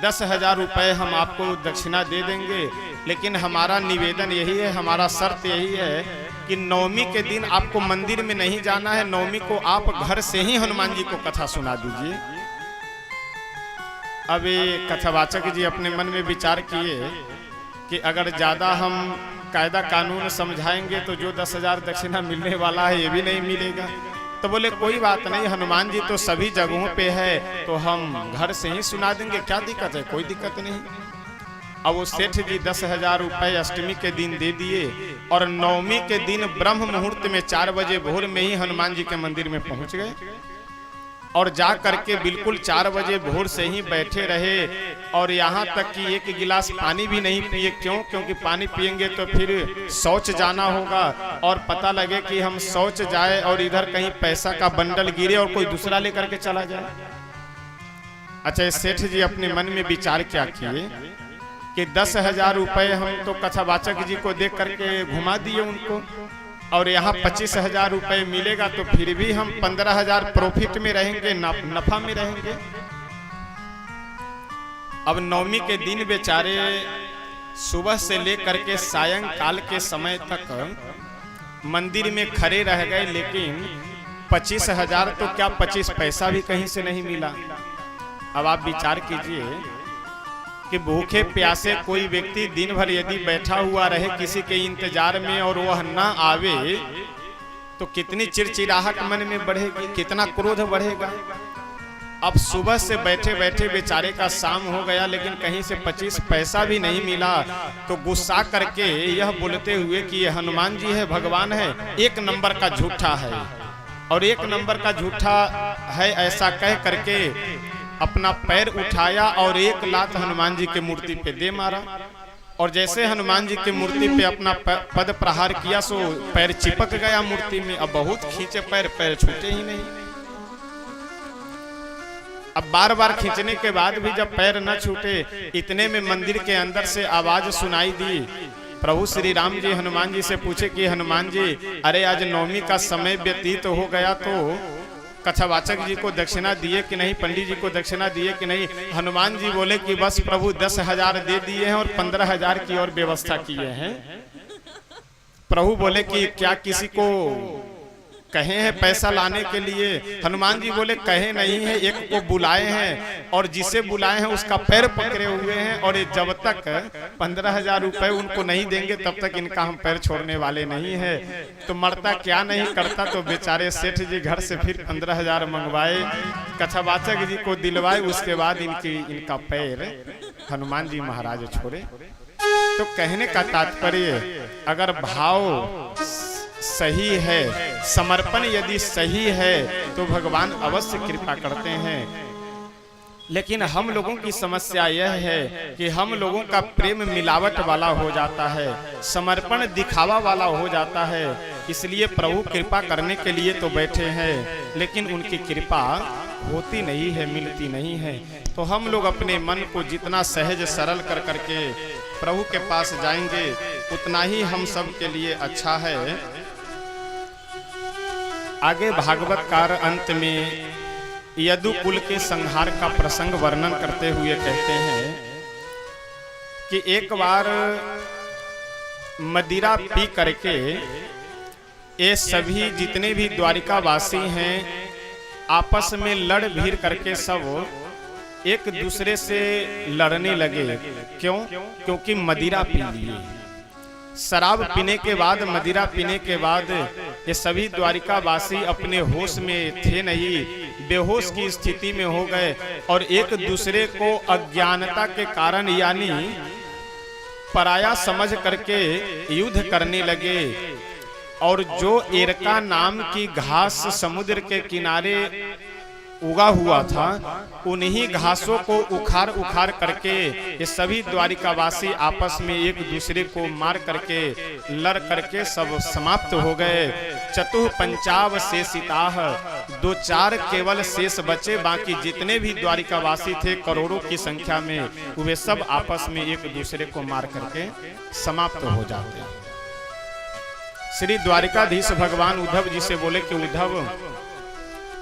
10,000 रुपए हम आपको दक्षिणा दे देंगे, लेकिन हमारा निवेदन यही है, हमारा शर्त यही है कि नवमी के दिन आपको मंदिर में नहीं जाना है, नवमी को आप घर से ही हनुमान जी को कथा सुना दीजिए। अब ये कथावाचक जी अपने मन में विचार किए कि अगर ज़्यादा हम कायदा कानून समझाएंगे तो जो 10,000 दक्षिणा मिलने वाला है ये भी नहीं मिलेगा। तो बोले कोई बात नहीं, हनुमान जी तो सभी जगहों पे है, तो हम घर से ही सुना देंगे, क्या दिक्कत है? कोई दिक्कत नहीं। अब वो सेठ जी 10,000 रुपए अष्टमी के दिन दे दिए और नवमी के दिन ब्रह्म मुहूर्त में 4 बजे भोर में ही हनुमान जी के मंदिर में पहुंच गए और जा करके बिल्कुल 4 बजे भोर से ही बैठे रहे और यहाँ तक कि एक गिलास पानी भी नहीं पिए। क्यों? क्योंकि पानी पिएंगे तो फिर शौच जाना होगा और पता लगे कि हम शौच जाए और इधर कहीं पैसा का बंडल गिरे और कोई दूसरा लेकर के चला जाए। अच्छा, सेठ जी अपने मन में विचार क्या किए कि 10,000 रुपए हम तो कथावाचक जी को देख करके घुमा दिए उनको, और यहाँ 25,000 रुपए मिलेगा तो फिर भी हम 15,000 प्रॉफिट में रहेंगे, नफा में रहेंगे। अब नवमी के दिन बेचारे सुबह से लेकर के सायंकाल के समय तक मंदिर में खड़े रह गए, लेकिन 25,000 तो क्या 25 पैसा भी कहीं से नहीं मिला। अब आप विचार कीजिए कि भूखे प्यासे कोई व्यक्ति दिन भर यदि बैठा हुआ रहे किसी के इंतजार में और वह ना आवे तो कितनी चिड़चिड़ाहट मन में बढ़ेगी, कितना क्रोध बढ़ेगा। अब सुबह से बैठे बैठे बेचारे का शाम हो गया, लेकिन कहीं से 25 पैसा भी नहीं मिला, तो गुस्सा करके यह बोलते हुए कि ये हनुमान जी है, भगवान है, 1 नंबर का झूठा है और 1 नंबर का झूठा है, ऐसा कह करके अपना पैर उठाया और 1 लात हनुमान जी के मूर्ति पे दे मारा। और जैसे हनुमान जी की मूर्ति पे अपना पद प्रहार किया सो पैर चिपक गया मूर्ति में। अब बहुत खींचे पैर छूटे ही नहीं। अब बार बार खींचने के बाद भी जब पैर न छूटे, इतने में मंदिर के अंदर से आवाज सुनाई दी। प्रभु श्री राम जी हनुमान जी से पूछे कि हनुमान जी, अरे आज नवमी का समय व्यतीत हो गया, तो कथावाचक जी को दक्षिणा दिए कि नहीं, पंडित जी को दक्षिणा दिए कि नहीं। हनुमान जी बोले कि बस प्रभु 10,000 दे दिए हैं और 15,000 की और व्यवस्था किए हैं। प्रभु बोले कि क्या किसी को कहे हैं पैसा लाने के लिए? हनुमान जी बोले कहे नहीं है, एक को बुलाए हैं और जिसे बुलाए हैं उसका पैर पकड़े हुए हैं, और ये जब तक 15,000 रुपए उनको नहीं देंगे तब तक इनका हम पैर छोड़ने वाले नहीं है। तो मरता क्या नहीं करता, तो बेचारे सेठ जी घर से फिर 15,000 मंगवाए, कथावाचक जी को दिलवाए, उसके बाद इनका पैर हनुमान जी महाराज छोड़े। तो कहने का तात्पर्य, अगर भाव सही है, समर्पण यदि सही है, तो भगवान अवश्य कृपा करते हैं। लेकिन हम लोगों की समस्या यह है कि हम लोगों का प्रेम मिलावट वाला हो जाता है, समर्पण दिखावा वाला हो जाता है। इसलिए प्रभु कृपा करने के लिए तो बैठे हैं, लेकिन उनकी कृपा होती नहीं है, मिलती नहीं है। तो हम लोग अपने मन को जितना सहज सरल कर करके प्रभु के पास जाएंगे, उतना ही हम सब के लिए अच्छा है। आगे भागवतकार अंत में यदु कुल के संहार का प्रसंग वर्णन करते हुए कहते हैं कि एक बार मदिरा पी करके ये सभी जितने भी द्वारिका वासी हैं आपस में लड़ भीड़ करके सब एक दूसरे से लड़ने लगे। क्यों? क्योंकि मदिरा पी लिए। शराब पीने के बाद, मदिरा पीने के बाद ये सभी द्वारिका वासी अपने होश में थे नहीं, बेहोश की स्थिति में हो गए और एक दूसरे को अज्ञानता के कारण यानी पराया समझ करके युद्ध करने लगे। और जो एरका नाम की घास समुद्र के किनारे उगा हुआ था, उन्हीं घासों को उखाड़ उखाड़ करके ये सभी द्वारिकावासी आपस में एक दूसरे को मार करके लड़ करके सब समाप्त हो गए। चतुः पंचाव शेषिताः, 2-4 केवल शेष बचे, बाकी जितने भी द्वारिकावासी थे करोड़ों की संख्या में, वे सब आपस में एक दूसरे को मार करके समाप्त हो जाते। श्री द्वारिकाधीश भगवान उद्धव जी से बोले कि उद्धव,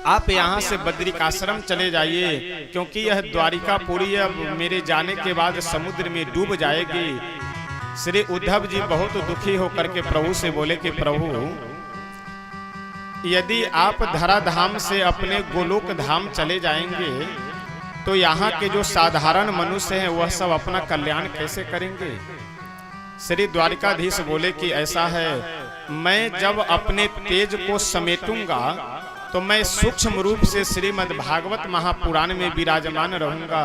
आप यहाँ से बद्रिकाश्रम चले जाइए, क्योंकि यह द्वारिकापुरी अब मेरे जाने के बाद समुद्र में डूब जाएगी। श्री उद्धव जी बहुत दुखी होकर के प्रभु से बोले कि प्रभु, यदि आप धराधाम से अपने गोलोक धाम चले जाएंगे तो यहाँ के जो साधारण मनुष्य हैं वह सब अपना कल्याण कैसे करेंगे? श्री द्वारिकाधीश बोले कि ऐसा है, मैं जब अपने तेज को समेटूंगा तो मैं सूक्ष्म रूप से श्रीमद् भागवत महापुराण में विराजमान रहूंगा।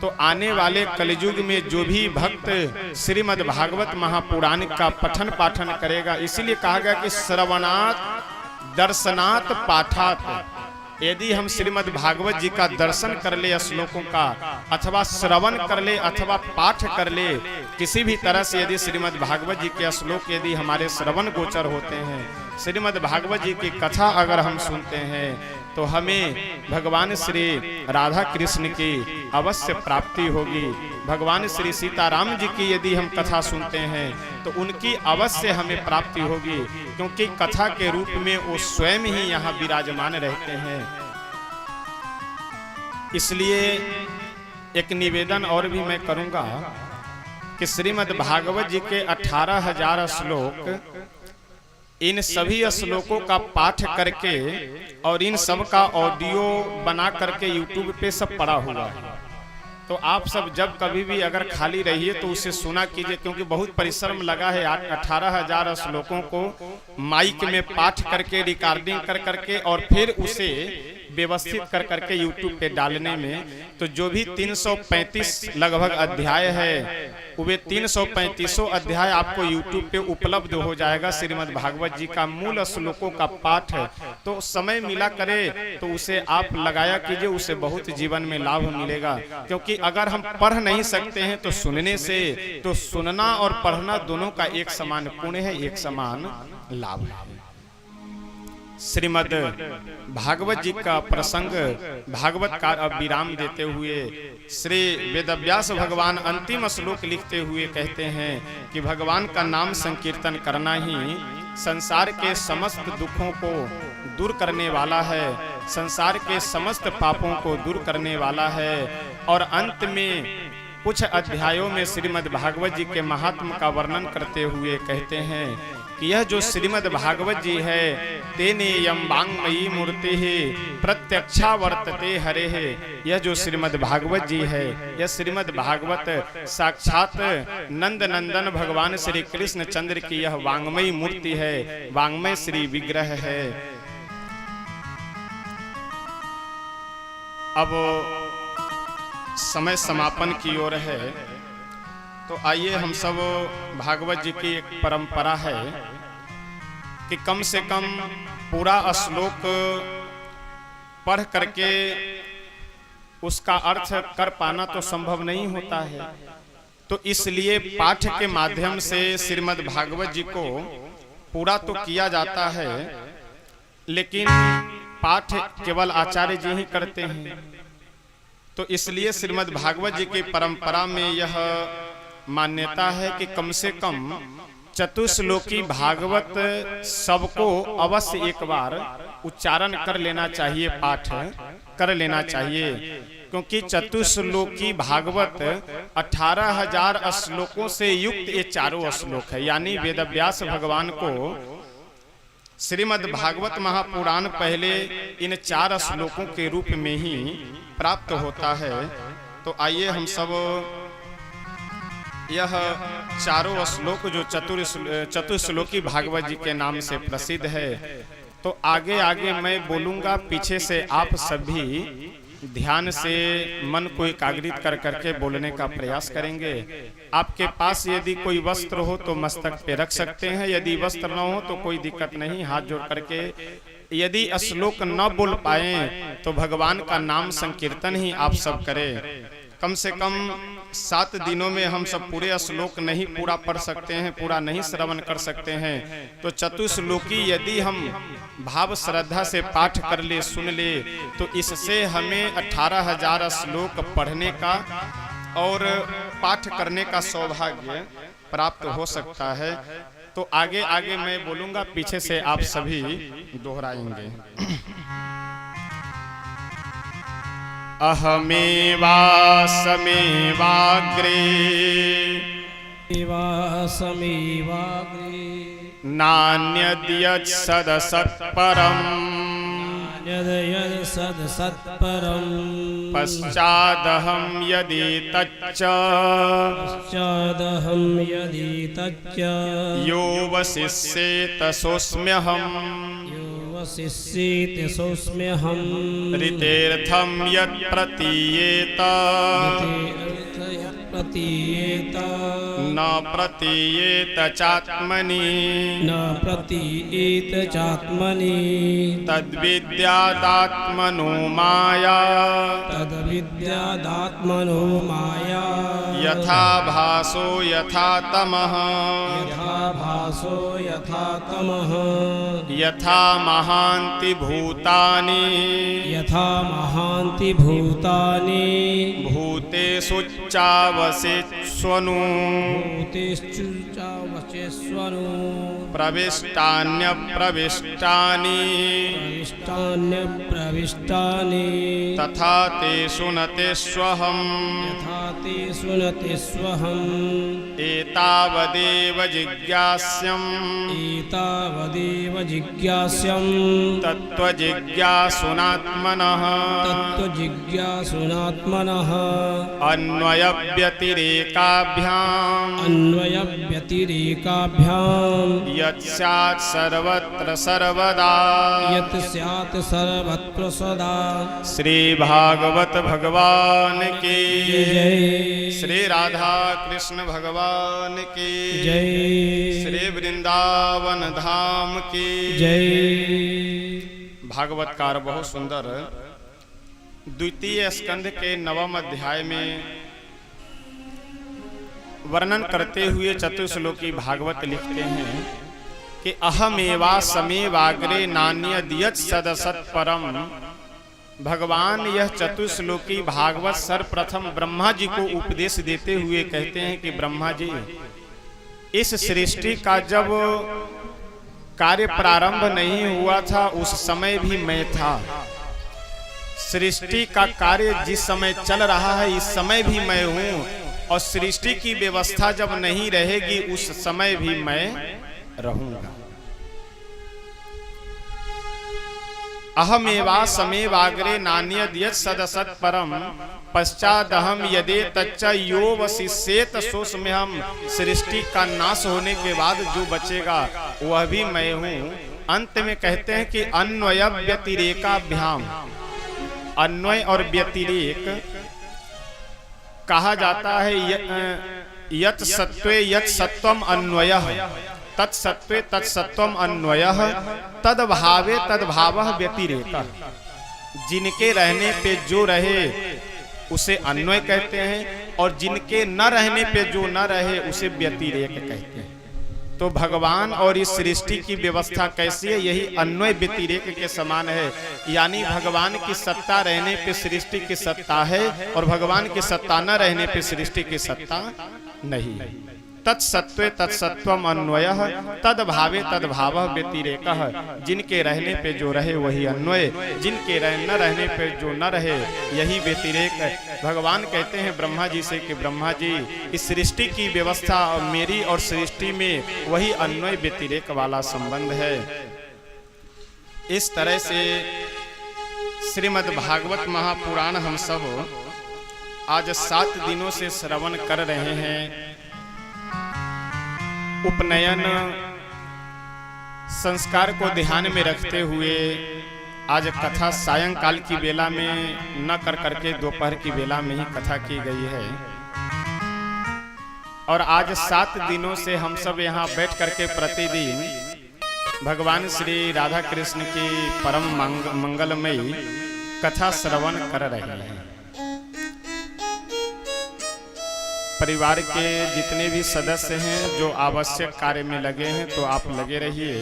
तो आने वाले कलयुग में जो भी भक्त श्रीमद् भागवत महापुराण का पठन पाठन करेगा, इसीलिए कहा गया कि श्रवणात् दर्शनात् पाठात्, यदि हम श्रीमद् भागवत जी का दर्शन कर ले श्लोकों का, अथवा श्रवण कर ले अथवा पाठ कर ले, किसी भी तरह से यदि श्रीमद् भागवत जी के श्लोक यदि हमारे श्रवण गोचर होते हैं, श्रीमद् भागवत जी की कथा अगर हम सुनते हैं, तो हमें भगवान श्री राधा कृष्ण की अवश्य प्राप्ति होगी। भगवान श्री सीताराम जी की यदि हम कथा सुनते हैं तो उनकी अवश्य हमें प्राप्ति होगी, क्योंकि कथा के रूप में वो स्वयं ही यहाँ विराजमान रहते हैं। इसलिए एक निवेदन और भी मैं करूंगा कि श्रीमद् भागवत जी के 18,000 श्लोक, इन सभी श्लोकों का पाठ करके और इन सब का ऑडियो बना करके YouTube पे सब पड़ा हुआ है। तो आप सब जब कभी भी अगर खाली रहिए तो उसे सुना कीजिए, क्योंकि बहुत परिश्रम लगा है 18,000 श्लोकों को माइक में पाठ करके रिकॉर्डिंग कर करके और फिर उसे व्यवस्थित कर करके YouTube पे डालने में। तो जो भी 335 लगभग अध्याय है, वे 335 अध्याय आपको YouTube पे उपलब्ध हो जाएगा। श्रीमद् भागवत जी का मूल श्लोकों का पाठ है, तो समय मिला करे तो उसे आप लगाया कीजिए, उसे बहुत जीवन में लाभ मिलेगा। क्योंकि अगर हम पढ़ नहीं सकते हैं तो सुनने से, तो सुनना और पढ़ना दोनों का एक समान पुण्य है, एक समान लाभ है। श्रीमद् भागवत जी का प्रसंग भागवतकार अब विराम देते हुए श्री वेदव्यास भगवान अंतिम श्लोक लिखते हुए कहते हैं कि भगवान का नाम संकीर्तन करना ही संसार के समस्त दुखों को दूर करने वाला है, संसार के समस्त पापों को दूर करने वाला है। और अंत में कुछ अध्यायों में श्रीमद् भागवत जी के महात्म का वर्णन करते हुए कहते हैं कि यह जो श्रीमद् भागवत जी है, तेने यम वाङ्मयी मूर्ति है प्रत्यक्षा वर्तते हरे है। यह जो श्रीमद् भागवत जी है, यह श्रीमद् भागवत साक्षात नंद नंदन भगवान श्री कृष्ण चंद्र की यह वाङ्मयी मूर्ति है, वाङ्मय श्री विग्रह है। अब समय समापन की ओर है, तो आइए हम सब भागवत जी की एक परंपरा है कि कम से कम पूरा श्लोक पढ़ करके उसका अर्थ कर पाना तो संभव नहीं होता है। तो इसलिए पाठ के माध्यम से श्रीमद् भागवत जी को पूरा तो किया जाता है, लेकिन पाठ केवल आचार्य जी ही करते हैं। तो इसलिए श्रीमद् भागवत जी की परंपरा में यह मान्यता है कि कम से कम चतुश्लोकी भागवत सबको अवश्य एक बार उच्चारण कर लेना चाहिए, पाठ कर लेना चाहिए, क्योंकि चतुश्लोकी भागवत 18,000 श्लोकों से युक्त ये चारों श्लोक है। यानी वेदव्यास भगवान को श्रीमद् भागवत महापुराण पहले इन 4 श्लोकों के रूप में ही प्राप्त होता है। तो आइए हम सब यह चारों श्लोक जो चतुश्लोकी भागवत जी के नाम से प्रसिद्ध है, तो आगे आगे मैं बोलूंगा, पीछे से आप सभी ध्यान से मन को एकाग्रित कर करके बोलने का प्रयास करेंगे। आपके पास यदि कोई वस्त्र हो तो मस्तक पे रख सकते हैं, यदि वस्त्र न हो तो कोई दिक्कत नहीं, हाथ जोड़ करके। यदि श्लोक न बोल पाए तो भगवान का नाम संकीर्तन ही आप सब करें। कम से कम 7 दिनों में हम सब पूरे श्लोक नहीं पूरा पढ़ सकते हैं, पूरा नहीं श्रवण कर सकते हैं। तो चतुश्लोकी यदि हम भाव श्रद्धा से पाठ कर ले, सुन ले, तो इससे हमें 18,000 श्लोक पढ़ने का और पाठ करने का सौभाग्य प्राप्त हो सकता है। तो आगे आगे मैं बोलूंगा, पीछे से आप सभी दोहराएंगे। अहमेवासमेवाग्रे नान्यद्यत्सदसत्परम् पश्चादहं यदि तच्च यो वसिष्येत सोऽस्म्यहम् ऋतेर्थं यत् प्रतीयेत न प्रतीयेत चात्मनि तद्विद्यादात्मनो माया यथा भासो यथा तमः यथा महान्ति भूतानि भूतेषुच्चावसेष्वनु प्रविष्टानि तथा तेषु न तेष्वहम् एतावदेव जिज्ञास्यम् तत्त्वजिज्ञासुनात्मनः अन्वयव्यतिरेकाभ्याम् यत् स्यात् सर्वत्र सर्वदा श्री भागवत भगवान की जय। श्री राधा कृष्ण भगवान की जय। श्री वृंदावन धाम की जय। भागवतकार बहुत सुंदर द्वितीय स्कंध के 9वें अध्याय में वर्णन करते हुए चतुश्लोकी भागवत लिखते हैं कि अहमेवा समेवाग्रे नान्यद्यत् सदसत्परम्। भगवान यह चतुश्लोकी भागवत सर्वप्रथम ब्रह्मा जी को उपदेश देते हुए कहते हैं कि ब्रह्मा जी, इस सृष्टि का जब कार्य प्रारंभ नहीं हुआ था उस समय भी मैं था। सृष्टि का कार्य जिस समय चल रहा है इस समय भी मैं हूँ, और सृष्टि की व्यवस्था जब नहीं रहेगी उस समय भी मैं रहूंगा। अहमेवा समेवाग्रे नान्यद् यत् सदसत् परम पश्चादहम यदे तच्च यो वशिष्येत सोऽस्मि हम। सृष्टि का नाश होने के बाद जो बचेगा वह भी मैं हूँ। अंत में कहते हैं कि अन्वय व्यतिरेकाभ्याम, अन्वय और व्यतिरेक कहा जाता है यत् सत्वे यत् सत्वम अन्वयः, तत्सत्वे तत्सत्वम अन्वयः, तद्भावे तद्भावः व्यतिरेकः। जिनके रहने पे जो रहे उसे अन्वय कहते हैं, और जिनके न रहने पे जो न रहे उसे व्यतिरेक कहते हैं। तो भगवान और इस सृष्टि की व्यवस्था कैसी है, यही अन्वय व्यतिरेक के समान है। यानी भगवान की सत्ता रहने पे सृष्टि की सत्ता है, और भगवान की सत्ता न रहने पे सृष्टि की सत्ता नहीं है। तत्सत्वे तत्सत्वम अन्वयः, तद्भावे तद्भावः व्यतिरेकः। जिनके रहने पे जो रहे वही अन्वय, जिनके न रहने पे जो न रहे यही व्यतिरेक है। भगवान कहते हैं ब्रह्मा जी से कि ब्रह्मा जी इस सृष्टि की व्यवस्था मेरी और सृष्टि में वही अन्वय व्यतिरेक वाला संबंध है। इस तरह से श्रीमद् भागवत महापुराण हम सब आज 7 दिनों से श्रवण कर रहे हैं। उपनयन संस्कार को ध्यान में रखते हुए आज कथा सायंकाल की बेला में न कर करके दोपहर की बेला में ही कथा की गई है। और आज 7 दिनों से हम सब यहाँ बैठ करके प्रतिदिन भगवान श्री राधा कृष्ण की परम मंगलमयी कथा श्रवण कर रहे हैं। परिवार के जितने भी सदस्य हैं जो आवश्यक कार्य में लगे हैं तो आप लगे रहिए,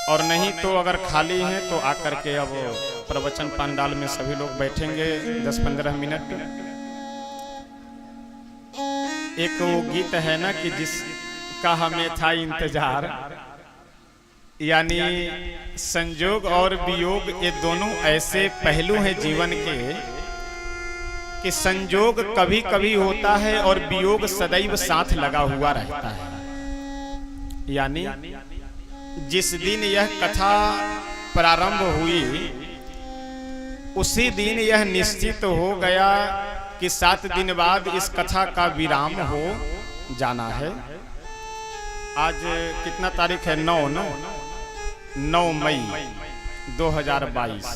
और नहीं तो अगर खाली हैं तो आकर के अब प्रवचन पंडाल में सभी लोग बैठेंगे 10-15 मिनट। एक वो गीत है ना कि जिसका हमें था इंतजार, यानी संजोग और वियोग ये दोनों ऐसे पहलू हैं जीवन के कि संजोग कभी कभी होता है और वियोग सदैव साथ लगा हुआ रहता है। यानी जिस दिन यह कथा प्रारंभ हुई उसी दिन यह निश्चित हो गया कि 7 दिन बाद इस कथा का विराम हो जाना है। आज कितना तारीख है? 9 मई 2022।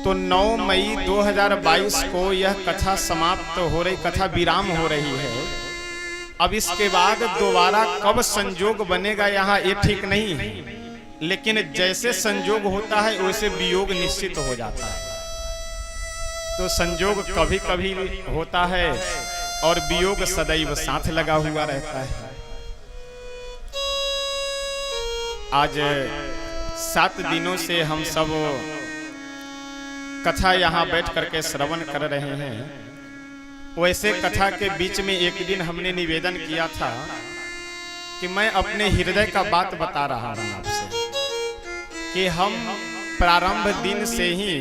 तो 9 मई 2022 को यह कथा समाप्त हो रही, कथा विराम हो रही है। अब इसके बाद दोबारा कब संजोग बनेगा यहाँ ये ठीक नहीं है, लेकिन जैसे संजोग होता है वैसे वियोग निश्चित हो जाता है। तो संजोग कभी कभी होता है और वियोग सदैव साथ लगा हुआ रहता है। आज 7 दिनों से हम सब कथा यहाँ बैठ करके श्रवण कर रहे हैं। वैसे कथा के बीच में एक दिन हमने निवेदन किया था कि मैं अपने हृदय का बात बता रहा हूँ आपसे कि हम प्रारंभ दिन से ही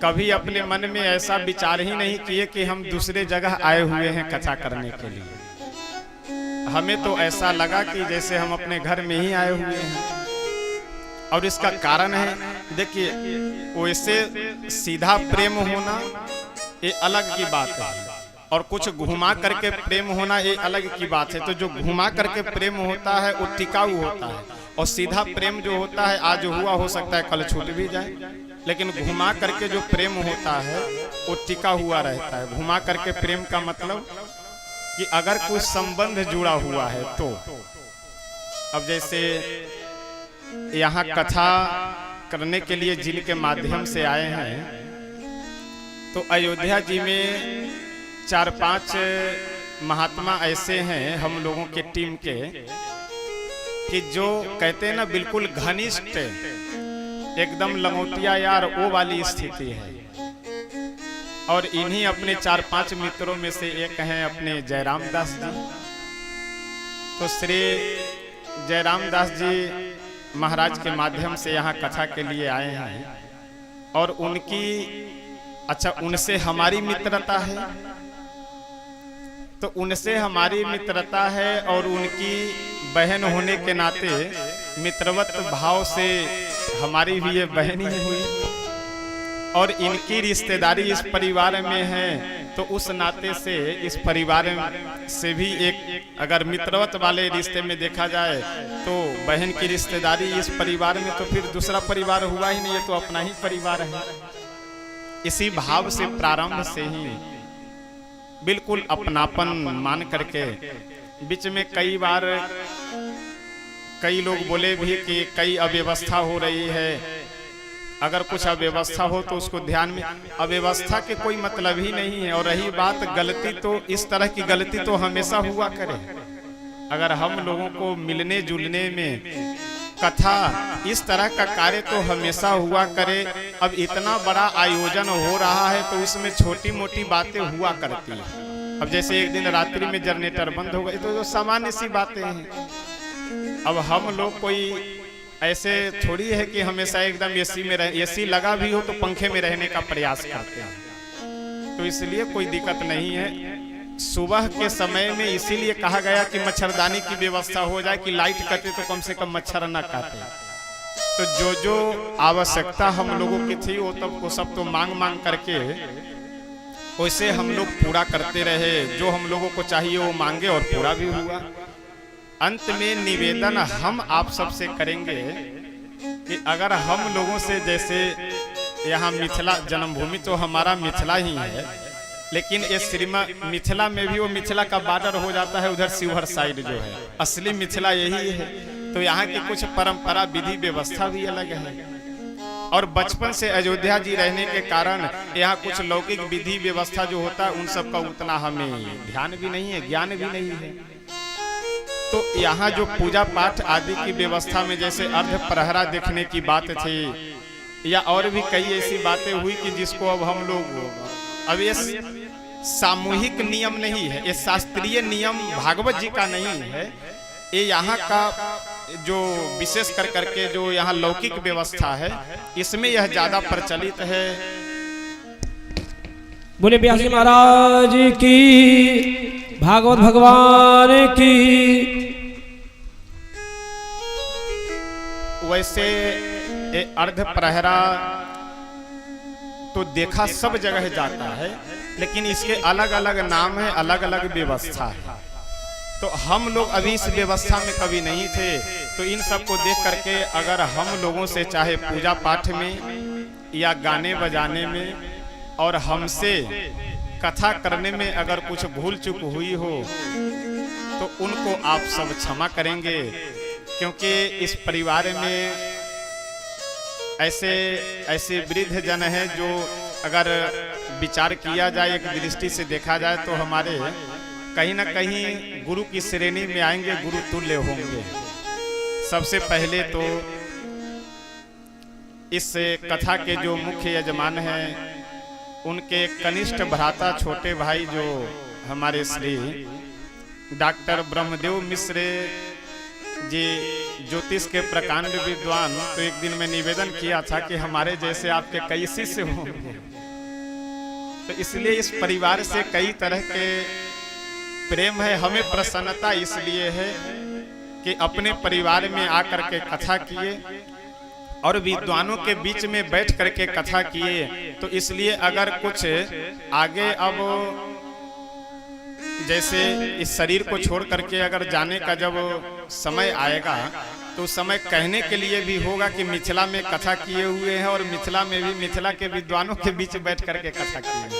कभी अपने मन में ऐसा विचार ही नहीं किए कि हम दूसरे जगह आए हुए हैं कथा करने के लिए। हमें तो ऐसा लगा कि जैसे हम अपने घर में ही आए हुए हैं। और इसका कारण है, देखिए, वैसे सीधा प्रेम होना ये अलग की बात है, और कुछ घुमा करके प्रेम होना ये अलग की बात है। तो जो घुमा करके प्रेम होता है वो टिकाऊ होता है, और सीधा प्रेम जो होता है आज हुआ हो सकता है कल छूट भी जाए, लेकिन घुमा करके जो प्रेम होता है वो टिका हुआ रहता है। घुमा करके प्रेम का मतलब कि अगर कोई संबंध जुड़ा हुआ है तो। अब जैसे यहाँ कथा करने के लिए जिनके माध्यम से आए हैं, तो अयोध्या जी में 4-5 महात्मा ऐसे हैं हम लोगों के टीम के कि जो कहते हैं ना बिल्कुल घनिष्ठ, एकदम लंगोटिया यार वो वाली स्थिति है। और इन्हीं अपने 4-5 मित्रों में से एक हैं अपने जयराम दास जी। तो श्री जयराम दास जी महाराज के माध्यम से यहाँ कथा के लिए आए हैं और उनकी उनसे हमारी मित्रता है, तो उनसे हमारी मित्रता है और उनकी बहन होने के नाते मित्रवत भाव से हमारी भी ये बहन ही हुई और इनकी रिश्तेदारी इस परिवार में है, तो उस नाते से इस परिवार से भी एक अगर मित्रवत वाले रिश्ते में देखा जाए तो बहन की रिश्तेदारी इस परिवार में, तो फिर दूसरा परिवार हुआ ही नहीं, ये तो अपना ही परिवार है। इसी भाव से प्रारंभ से ही बिल्कुल अपनापन मान करके बीच में कई बार कई लोग बोले भी कि कई अव्यवस्था हो रही है, अगर कुछ अव्यवस्था हो तो उसको ध्यान में, अव्यवस्था के कोई मतलब ही नहीं है। और रही बात गलती, तो इस तरह की गलती तो हमेशा हुआ करे। अगर हम लोगों को मिलने जुलने में कथा इस तरह का कार्य तो हमेशा हुआ करे। अब इतना बड़ा आयोजन हो रहा है तो इसमें छोटी मोटी बातें हुआ करती हैं। अब जैसे एक दिन रात्रि में जनरेटर बंद हो गए तो सामान्य सी बातें हैं। अब हम लोग कोई ऐसे थोड़ी है कि हमेशा एकदम एसी में एसी लगा भी हो तो पंखे में रहने का प्रयास करते हैं, तो इसलिए कोई दिक्कत नहीं है। सुबह के समय में इसीलिए कहा गया कि मच्छरदानी की व्यवस्था हो जाए कि लाइट कटे तो कम से कम मच्छर न काटे। तो जो जो आवश्यकता हम लोगों की थी वो सब तो मांग मांग करके वैसे हम लोग पूरा करते रहे। जो हम लोगों को चाहिए वो मांगे और पूरा भी हुआ। अंत में निवेदन हम आप सबसे करेंगे कि अगर हम लोगों से, जैसे यहाँ मिथिला जन्मभूमि तो हमारा मिथिला ही है, लेकिन ये श्रीमद मिथिला में भी वो मिथिला का बॉर्डर हो जाता है, उधर शिवहर साइड जो है असली मिथिला यही है। तो यहाँ की कुछ परंपरा विधि व्यवस्था भी अलग है। और बचपन से अयोध्या जी रहने के कारण यहाँ कुछ लौकिक विधि व्यवस्था जो होता है उन सब का उतना हमें ध्यान भी नहीं है, ज्ञान भी नहीं है। तो यहाँ जो पूजा पाठ आदि की व्यवस्था में जैसे अर्ध प्रहरा देखने की बात थी या और भी कई ऐसी बातें हुई कि जिसको अब हम लोग, अब ये सामूहिक नियम नहीं है, ये शास्त्रीय नियम भागवत जी का नहीं है, ये यहाँ का जो विशेष कर करके जो यहाँ लौकिक व्यवस्था है इसमें यह ज्यादा प्रचलित है। बोले व्यास जी महाराज की, भागवत भगवान की। वैसे ये अर्ध प्रहरा तो देखा सब जगह जाता है, लेकिन इसके अलग अलग नाम है, अलग अलग व्यवस्था है। तो हम लोग अभी इस व्यवस्था में कभी नहीं थे, तो इन सब को देख करके अगर हम लोगों से चाहे पूजा पाठ में या गाने बजाने में और हमसे कथा करने में अगर कुछ भूल चूक हुई हो तो उनको आप सब क्षमा करेंगे, क्योंकि इस परिवार में ऐसे वृद्ध जन हैं जो अगर विचार किया जाए, एक दृष्टि से देखा जाए तो हमारे कहीं ना कहीं गुरु की श्रेणी में आएंगे, गुरु तुल्य होंगे। सबसे पहले तो इस कथा के जो मुख्य यजमान हैं उनके कनिष्ठ भ्राता छोटे भाई जो हमारे श्री डॉक्टर ब्रह्मदेव मिश्र जी ज्योतिष के प्रकांड विद्वान, तो एक दिन मैं निवेदन किया था कि हमारे जैसे आपके कई शिष्य होंगे। तो इसलिए इस परिवार से कई तरह के प्रेम है, हमें प्रसन्नता इसलिए है कि अपने परिवार में आकर के कथा किए और विद्वानों के बीच में बैठ करके कथा किए। तो इसलिए अगर कुछ आगे अब जैसे इस शरीर को छोड़ करके अगर जाने का जब समय आएगा तो उस समय कहने के लिए भी होगा कि मिथिला में कथा किए हुए हैं और मिथिला में भी मिथिला के विद्वानों के बीच बैठ करके कथा किए हैं।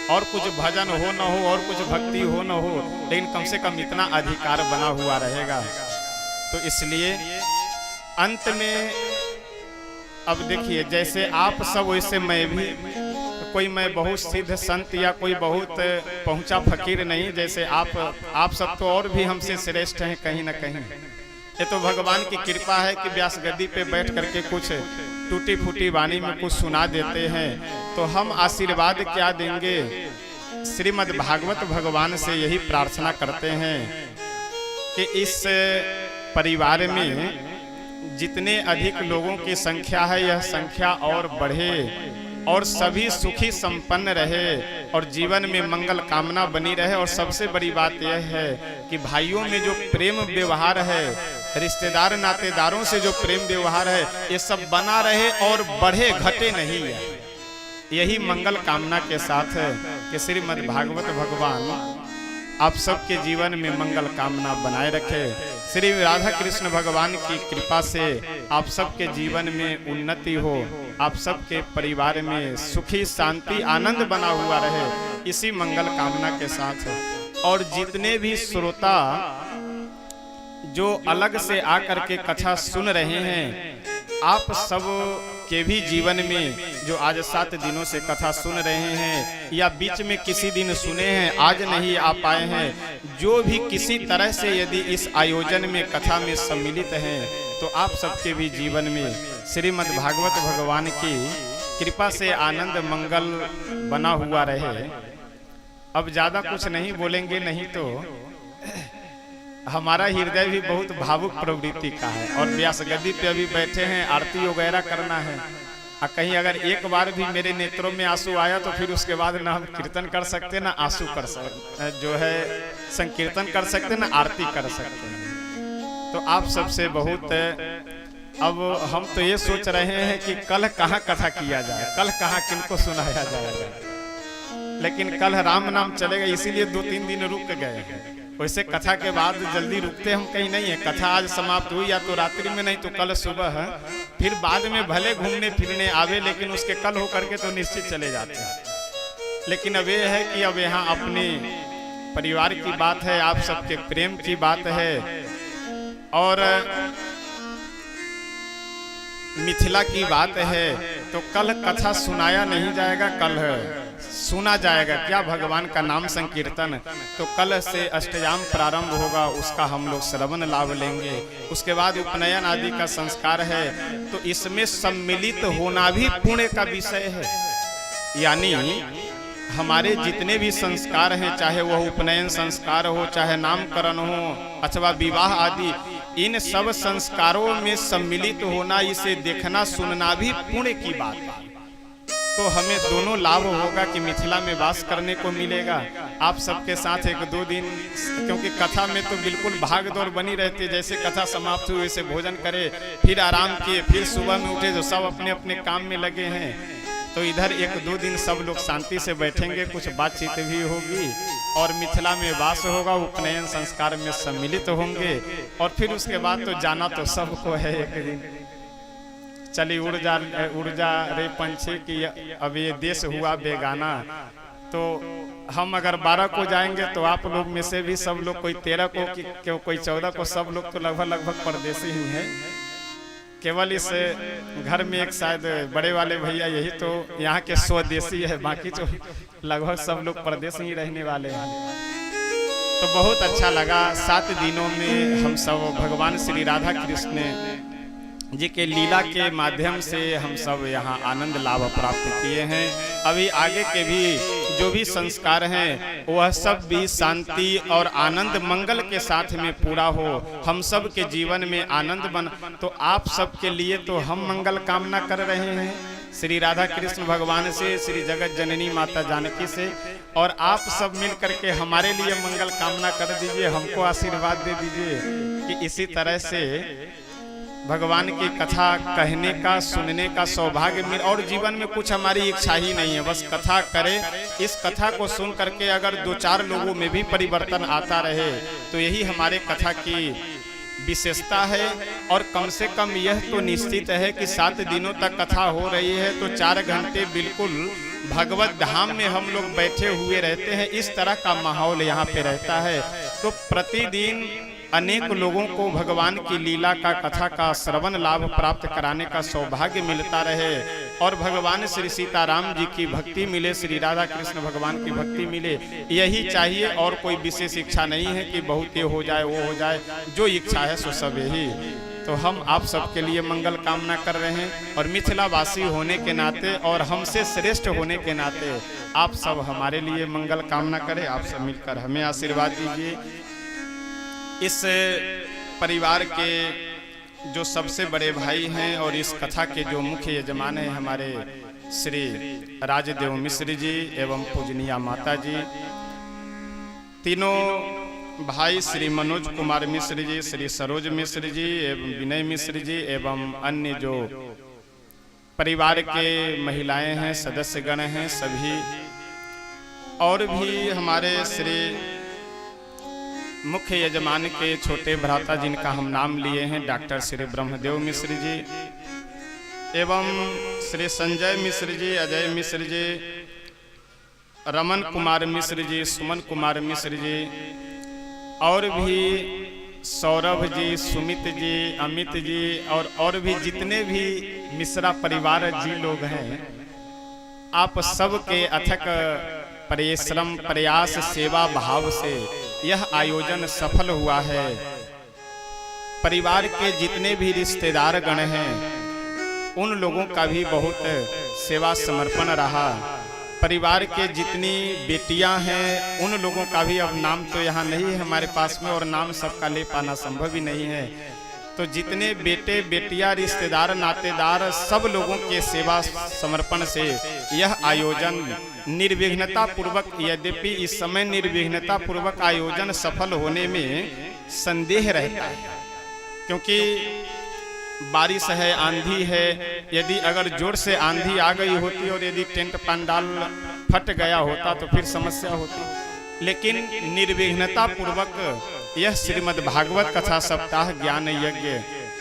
और कुछ भजन हो न हो और कुछ भक्ति हो न हो, लेकिन कम से कम इतना अधिकार बना हुआ रहेगा। तो इसलिए अंत में अब देखिए, जैसे आप सब वैसे मैं भी, कोई मैं बहुत सिद्ध संत या कोई बहुत पहुंचा फकीर नहीं, जैसे आप सब तो और भी हमसे श्रेष्ठ हैं कहीं ना कहीं। ये तो भगवान की कृपा है कि व्यास गद्दी पे बैठ करके कुछ टूटी फूटी वाणी में कुछ सुना देते हैं। तो हम आशीर्वाद क्या देंगे, श्रीमद् भागवत भगवान से यही प्रार्थना करते हैं कि इस परिवार में जितने अधिक लोगों की संख्या है, यह संख्या और बढ़े और सभी सुखी संपन्न रहे और जीवन में मंगल कामना बनी रहे। और सबसे बड़ी बात यह है कि भाइयों में जो प्रेम व्यवहार है, रिश्तेदार नातेदारों से जो प्रेम व्यवहार है, ये सब बना रहे और बढ़े, घटे नहीं है। यही मंगल कामना के साथ है कि श्रीमद् भागवत भगवान आप सबके जीवन में मंगल कामना बनाए रखे। श्री राधा कृष्ण भगवान की कृपा से आप सबके जीवन में उन्नति हो, आप सबके परिवार में सुखी शांति आनंद बना हुआ रहे, इसी मंगल कामना के साथ। और जितने भी श्रोता जो अलग से आकर के कथा सुन रहे हैं, आप सब के भी जीवन में जो आज 7 दिनों से कथा सुन रहे हैं या बीच में किसी दिन सुने हैं, आज नहीं आ पाए हैं, जो भी किसी तरह से यदि इस आयोजन में कथा में सम्मिलित हैं, तो आप सबके भी जीवन में श्रीमद् भागवत भगवान की कृपा से आनंद मंगल बना हुआ रहे। अब ज्यादा कुछ नहीं बोलेंगे, नहीं तो हमारा हृदय भी बहुत भावुक प्रवृत्ति का है और व्यास गद्दी पे अभी बैठे हैं, आरती वगैरह करना है। और कहीं अगर एक बार भी मेरे नेत्रों में आंसू आया तो फिर उसके बाद ना हम कीर्तन कर सकते, ना आंसू कर सकते, जो है संकीर्तन कर सकते, ना आरती कर सकते हैं। तो आप सबसे बहुत, अब हम तो ये सोच रहे हैं कि कल कहाँ कथा किया जाए, कल कहाँ किनको सुनाया जाएगा, लेकिन कल राम नाम चलेगा, इसीलिए 2-3 दिन रुक गए हैं। वैसे कथा के बाद जल्दी रुकते हम कहीं नहीं है। कथा आज समाप्त हुई या तो रात्रि में, नहीं तो कल सुबह है, फिर बाद में भले घूमने फिरने आवे, लेकिन उसके कल हो करके तो निश्चित चले जाते हैं। लेकिन अब ये है कि अब यहाँ अपने परिवार की बात है, आप सबके प्रेम की बात है और मिथिला की बात है, तो कल कथा सुनाया नहीं जाएगा, कल सुना जाएगा क्या, भगवान का नाम संकीर्तन। तो कल से अष्टयाम प्रारंभ होगा, उसका हम लोग श्रवण लाभ लेंगे। उसके बाद उपनयन आदि का संस्कार है, तो इसमें सम्मिलित होना भी पुण्य का विषय है। यानी हमारे जितने भी संस्कार हैं, चाहे वह उपनयन संस्कार हो, चाहे नामकरण हो अथवा विवाह आदि, इन सब संस्कारों में सम्मिलित होना, इसे देखना सुनना भी पुण्य की बात है। तो हमें दोनों लाभ होगा कि मिथिला में वास करने को मिलेगा, आप सबके साथ 1-2 दिन, क्योंकि कथा में तो बिल्कुल भाग दौड़ बनी रहती है। जैसे कथा समाप्त हुई वैसे भोजन करे, फिर आराम किए, फिर सुबह में उठे, जो सब अपने अपने काम में लगे हैं। तो इधर 1-2 दिन सब लोग शांति से बैठेंगे, कुछ बातचीत भी होगी और मिथिला में वास होगा, उपनयन संस्कार में सम्मिलित होंगे। और फिर उसके बाद तो जाना तो सबको है एक दिन। चली उड़ जा रे पंछी की, अब ये देश हुआ बेगाना। तो हम अगर 12 को जाएंगे तो आप लोग में से भी सब लोग, कोई 13 को, कोई 14 को, सब लोग तो लगभग परदेसी ही हैं। केवल इस घर में एक शायद बड़े वाले भैया यही तो यहाँ के स्वदेशी है, बाकी तो लगभग सब लोग परदेश ही रहने वाले हैं। तो बहुत अच्छा लगा। 7 दिनों में हम सब भगवान श्री राधा कृष्ण जी के लीला के माध्यम से हम सब यहाँ आनंद लाभ प्राप्त किए हैं। अभी आगे के भी जो भी संस्कार हैं वह सब भी शांति और आनंद मंगल के साथ में पूरा हो, हम सब के जीवन में आनंद बन। तो आप सब के लिए तो हम मंगल कामना कर रहे हैं श्री राधा कृष्ण भगवान से, श्री जगत जननी माता जानकी से, और आप सब मिल करके हमारे लिए मंगल कामना कर दीजिए, हमको आशीर्वाद दे दीजिए कि इसी तरह से भगवान की कथा कहने का, सुनने का सौभाग्य मिले। और जीवन में कुछ हमारी इच्छा ही नहीं है, बस कथा करें। इस कथा को सुन करके अगर 2-4 लोगों में भी परिवर्तन आता रहे तो यही हमारे कथा की विशेषता है। और कम से कम यह तो निश्चित है कि 7 दिनों तक कथा हो रही है तो 4 घंटे बिल्कुल भगवत धाम में हम लोग बैठे हुए रहते हैं। इस तरह का माहौल यहाँ पे रहता है। तो प्रतिदिन अनेक लोगों को भगवान की लीला का, कथा का श्रवण लाभ प्राप्त कराने का सौभाग्य मिलता रहे और भगवान श्री सीताराम जी की भक्ति मिले, श्री राधा कृष्ण भगवान की भक्ति मिले, यही चाहिए। और कोई विशेष इच्छा नहीं है कि बहुत ये हो जाए वो हो जाए, जो इच्छा है सो सब यही। तो हम आप सबके लिए मंगल कामना कर रहे हैं और मिथिलावासी होने के नाते और हमसे श्रेष्ठ होने के नाते आप सब हमारे लिए मंगल कामना करें। आप सब मिलकर हमें आशीर्वाद दीजिए। इस परिवार के जो सबसे बड़े भाई हैं और इस कथा के जो मुख्य यजमान हैं हमारे श्री राजदेव मिश्र जी एवं पूजनीया माता जी, तीनों भाई श्री मनोज कुमार मिश्र जी, श्री सरोज मिश्र जी एवं विनय मिश्र जी एवं अन्य जो परिवार के महिलाएं हैं, सदस्यगण हैं सभी, और भी हमारे श्री मुख्य यजमान के छोटे भ्राता जिनका हम नाम लिए हैं, डॉक्टर श्री ब्रह्मदेव मिश्र जी एवं श्री संजय मिश्र जी, अजय मिश्र जी, रमन कुमार मिश्र जी, सुमन कुमार मिश्र जी, और भी सौरभ जी, सुमित जी, अमित जी और भी जितने भी मिश्रा परिवार जी लोग हैं, आप सब के अथक परिश्रम प्रयास सेवा भाव से यह आयोजन सफल हुआ है। परिवार के जितने भी रिश्तेदार गण हैं उन लोगों का भी बहुत सेवा समर्पण रहा। परिवार के जितनी बेटियां हैं उन लोगों का भी, अब नाम तो यहाँ नहीं है हमारे पास में और नाम सबका ले पाना संभव ही नहीं है, तो जितने बेटे बेटियां रिश्तेदार नातेदार सब लोगों के सेवा समर्पण से यह आयोजन निर्विघ्नता पूर्वक, यद्यपि इस समय निर्विघ्नता पूर्वक आयोजन सफल होने में संदेह रहता है, क्योंकि बारिश है, आंधी है, यदि अगर जोर से आंधी आ गई होती और यदि टेंट पंडाल फट गया होता तो फिर समस्या होती। लेकिन निर्विघ्नता पूर्वक यह श्रीमद् भागवत कथा सप्ताह ज्ञान यज्ञ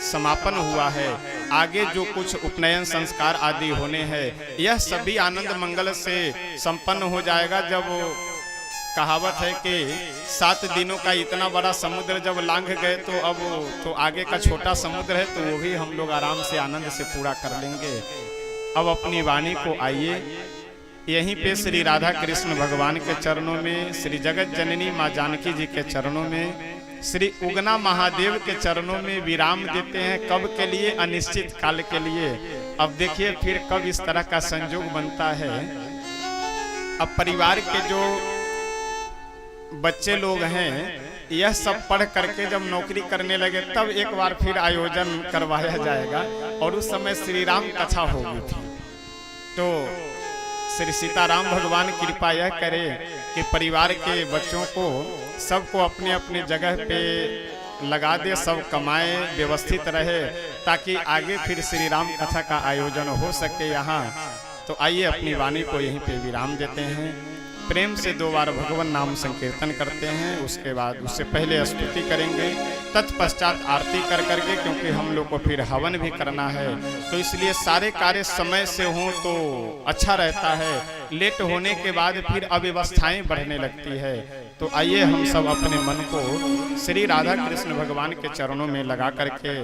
समापन हुआ है। आगे जो कुछ उपनयन संस्कार आदि होने हैं यह सभी आनंद मंगल से संपन्न हो जाएगा। जब कहावत है कि 7 दिनों का इतना बड़ा समुद्र जब लांघ गए तो अब तो आगे का छोटा समुद्र है, तो वो भी हम लोग आराम से आनंद से पूरा कर लेंगे। अब अपनी वाणी को आइए यहीं पे श्री राधा कृष्ण भगवान के चरणों में, श्री जगत जननी माँ जानकी जी के चरणों में, श्री उगना महादेव के चरणों में विराम देते हैं। कब के लिए? अनिश्चित काल के लिए। अब देखिए फिर कब इस तरह का संयोग बनता है। अब परिवार के जो बच्चे लोग हैं यह सब पढ़ करके जब नौकरी करने लगे तब एक बार फिर आयोजन करवाया जाएगा, और उस समय श्री राम कथा होगी थी। तो श्री सीताराम भगवान कृपा यह करे कि परिवार के बच्चों को सबको अपने अपने जगह पे लगा दे, सब कमाए, व्यवस्थित रहे, ताकि आगे फिर श्री राम कथा का आयोजन हो सके यहाँ। तो आइए अपनी वाणी को यहीं पे विराम देते हैं। प्रेम से 2 बार भगवान नाम संकीर्तन करते हैं, उसके बाद उससे पहले स्तुति करेंगे, तत्पश्चात आरती कर करके, क्योंकि हम लोग को फिर हवन भी करना है, तो इसलिए सारे कार्य समय से हों तो अच्छा रहता है। लेट होने के बाद फिर अव्यवस्थाएं बढ़ने लगती है। तो आइए हम सब अपने मन को श्री राधा कृष्ण भगवान के चरणों में लगा करके,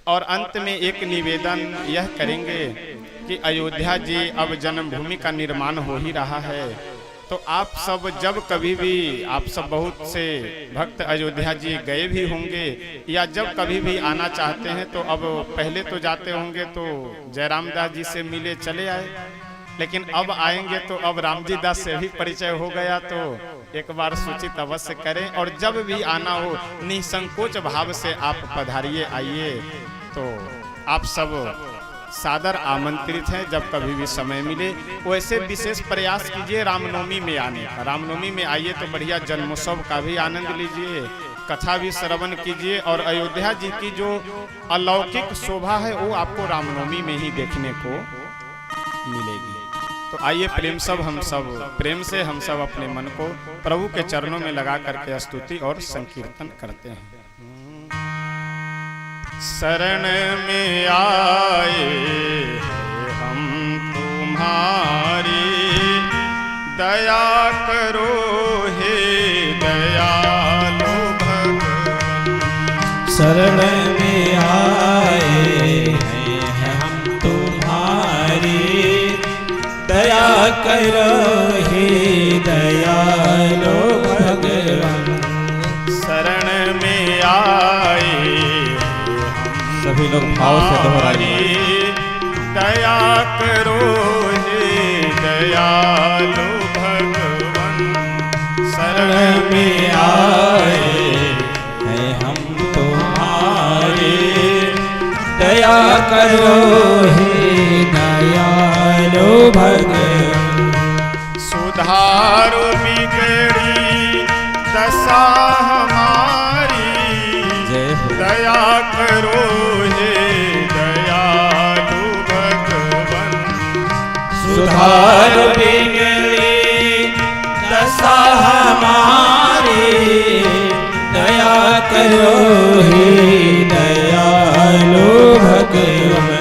और अंत में एक निवेदन यह करेंगे कि अयोध्या जी अब जन्मभूमि का निर्माण हो ही रहा है, तो आप सब जब कभी भी, आप सब बहुत से भक्त अयोध्या जी गए भी होंगे या जब कभी भी आना चाहते हैं तो अब पहले तो जाते होंगे तो जयराम दास जी से मिले चले आए, लेकिन अब आएंगे तो अब राम जी दास से भी परिचय हो गया, तो एक बार सूचित अवश्य करें। और जब भी आना हो निसंकोच भाव से आप पधारिए, आइए। तो आप सब सादर आमंत्रित हैं, जब कभी भी समय मिले वैसे विशेष प्रयास कीजिए रामनवमी में आने का। रामनवमी में आइए तो बढ़िया जन्मोत्सव का भी आनंद लीजिए, कथा भी श्रवण कीजिए, और अयोध्या जी की जो अलौकिक शोभा है वो आपको रामनवमी में ही देखने को मिलेगी। तो आइए प्रेम से हम सब अपने मन को प्रभु के चरणों में लगा करके स्तुति और संकीर्तन करते हैं। शरण में आए हम तुम्हारी, दया करो हे दयालु भगवान। शरण में आए हैं हम तुम्हारी, दया करो हे दयालु भगवान। शरण में आए सभी लोग भाव से दोहराइए। दया करो हे दयालु भगवान। शरण में आए हैं हम तुम्हारे, करो हे दयालु भगवान। सुधारो बिगड़ी दशा हमारी, जय हो। दया करो हे दयालु भगवान। सुधार बिगड़ी दशा हमारी, दया करो हे दयालु भगवान।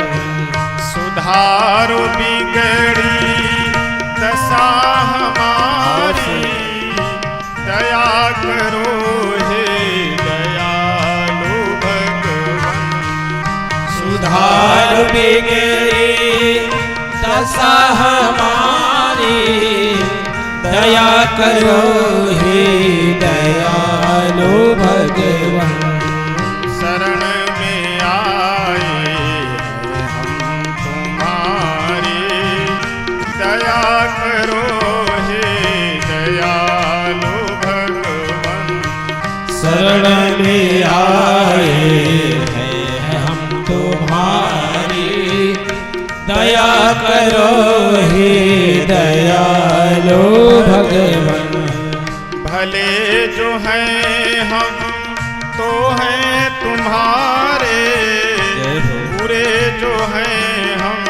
सुधारो बिगड़ी दशा हमारी, दया करो हे दयालु भगवान। सुधार बिगड़ी दशा हमारी, दया करो हे दयालु भगवान। शरण में आए हैं हम तुम्हारे, दया करो हे दयालु भगवान। शरण में आए हैं हम तुम्हारी, दया करो हे दयालु भगवान। भले जो हैं हम तो हैं तुम्हारे, बुरे जो हैं हम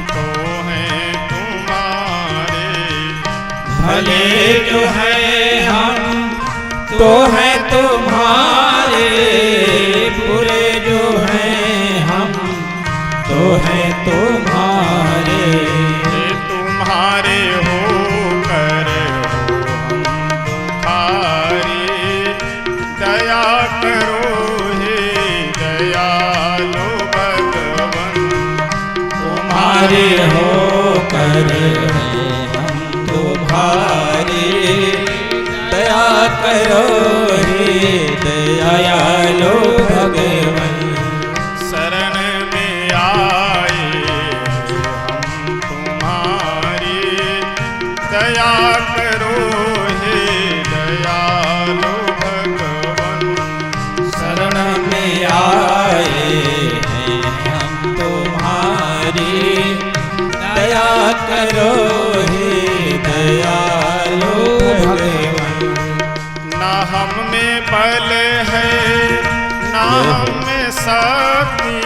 तो हैं तुम्हारे। भले जो है हम तो हैं तुम्हारे, बुरे जो हैं हम तो हैं तुम्हारे। तुम्हारे होकर हो हम दुखारे, दया करो हे दयालु भगवान। तुम्हारे होकर हैं हम तुम्हारे, दया करो हे दयालु भगवान। शरण में आए हम तुम्हारे, दया करो हे दयालु भगवान। शरण में आए हैं हम तुम्हारी, दया करो हे दयालु भगवान। ना हम में बल है ना हम में शक्ति,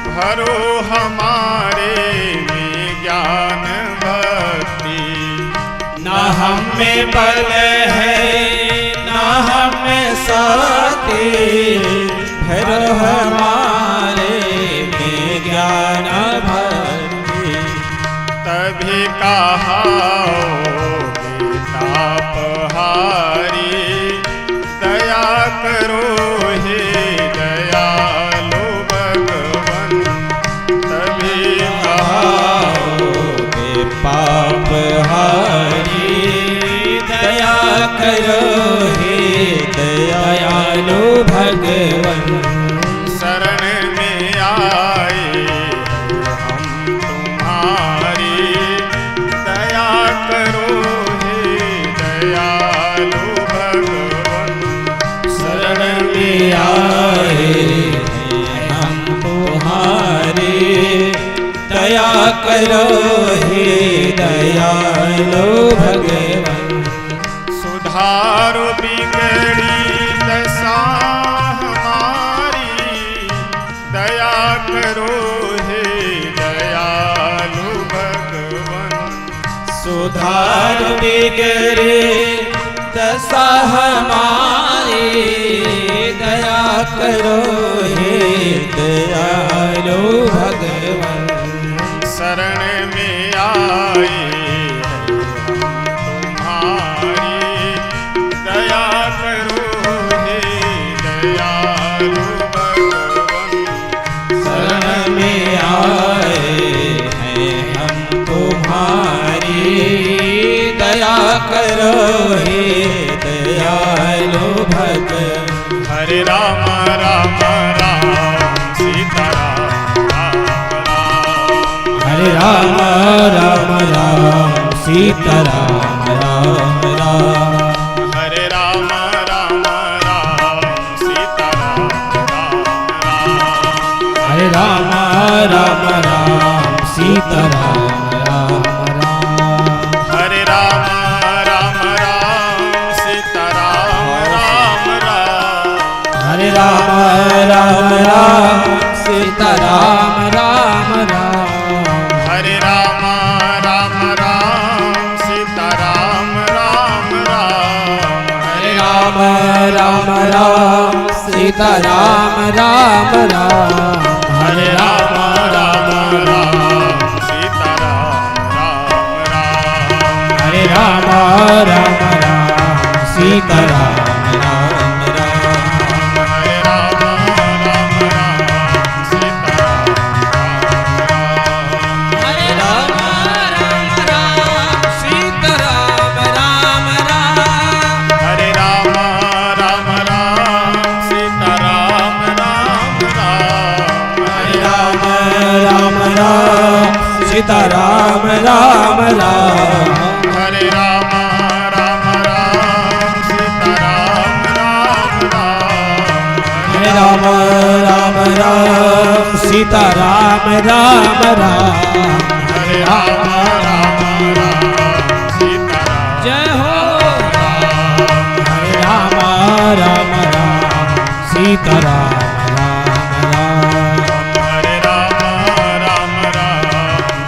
भरो हमारे में ज्ञान भक्ति। ना हम में बल है ना हम में शक्ति, भरो हमारे में ज्ञान भक्ति। तभी कहाओगे तापहारी, दया करो हे दयालु भगवान। तभी कहाओगे पाप हारी, दया करो हे दयालु भगवान। शरण में आए हम तुम्हारे, दया करो हे दयालु भगवान। शरण में आए हैं हम तुम्हारे, दया करो हे दयालु भगवान। सुधारो बिगड़ी दशा हमारी, दया करो हे दयालु भगवान। सुधार बिगड़े दशा हमारी, दया करो हे दयालु भगवान। शरण में आए हम तुम्हारे, दया करो हे दयालु भगवान। शरण में आए हैं हम तुम्हारी, दया करो हे दयालु भगवान। हरे राम राम राम सीताराम हरे राम राम राम सीताराम राम राम। हरे राम राम राम सीताराम राम राम। हरे राम सीताराम राम राम। हरे राम राम राम सीताराम राम राम। हरे राम राम राम सीताराम राम राम। हरे राम राम राम सीताराम राम राम। हरे राम राम राम सीताराम राम राम। हरे राम राम राम सीताराम राम राम। हरे राम राम राम सीताराम राम राम। हरे राम राम राम सीताराम राम। हरे राम राम राम सीताराम राम राम। हरे राम राम राम सीताराम राम राम। हरे राम राम राम सीताराम राम राम। हरे राम राम राम सीताराम राम राम। हरे राम राम राम सीताराम राम राम। हरे राम राम राम सीताराम। जय हो। हरे राम राम राम सीताराम राम राम। हरे राम राम राम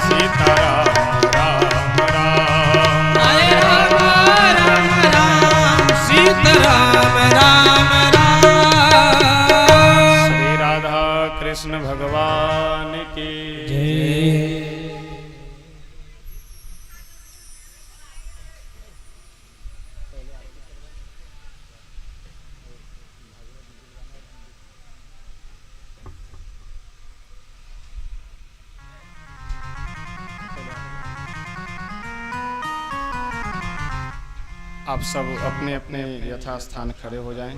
सीताराम राम राम। हरे राम राम राम सीताराम राम राम। श्री राधा कृष्ण भगवान की जय। आप सब अपने अपने यथास्थान खड़े हो जाएं।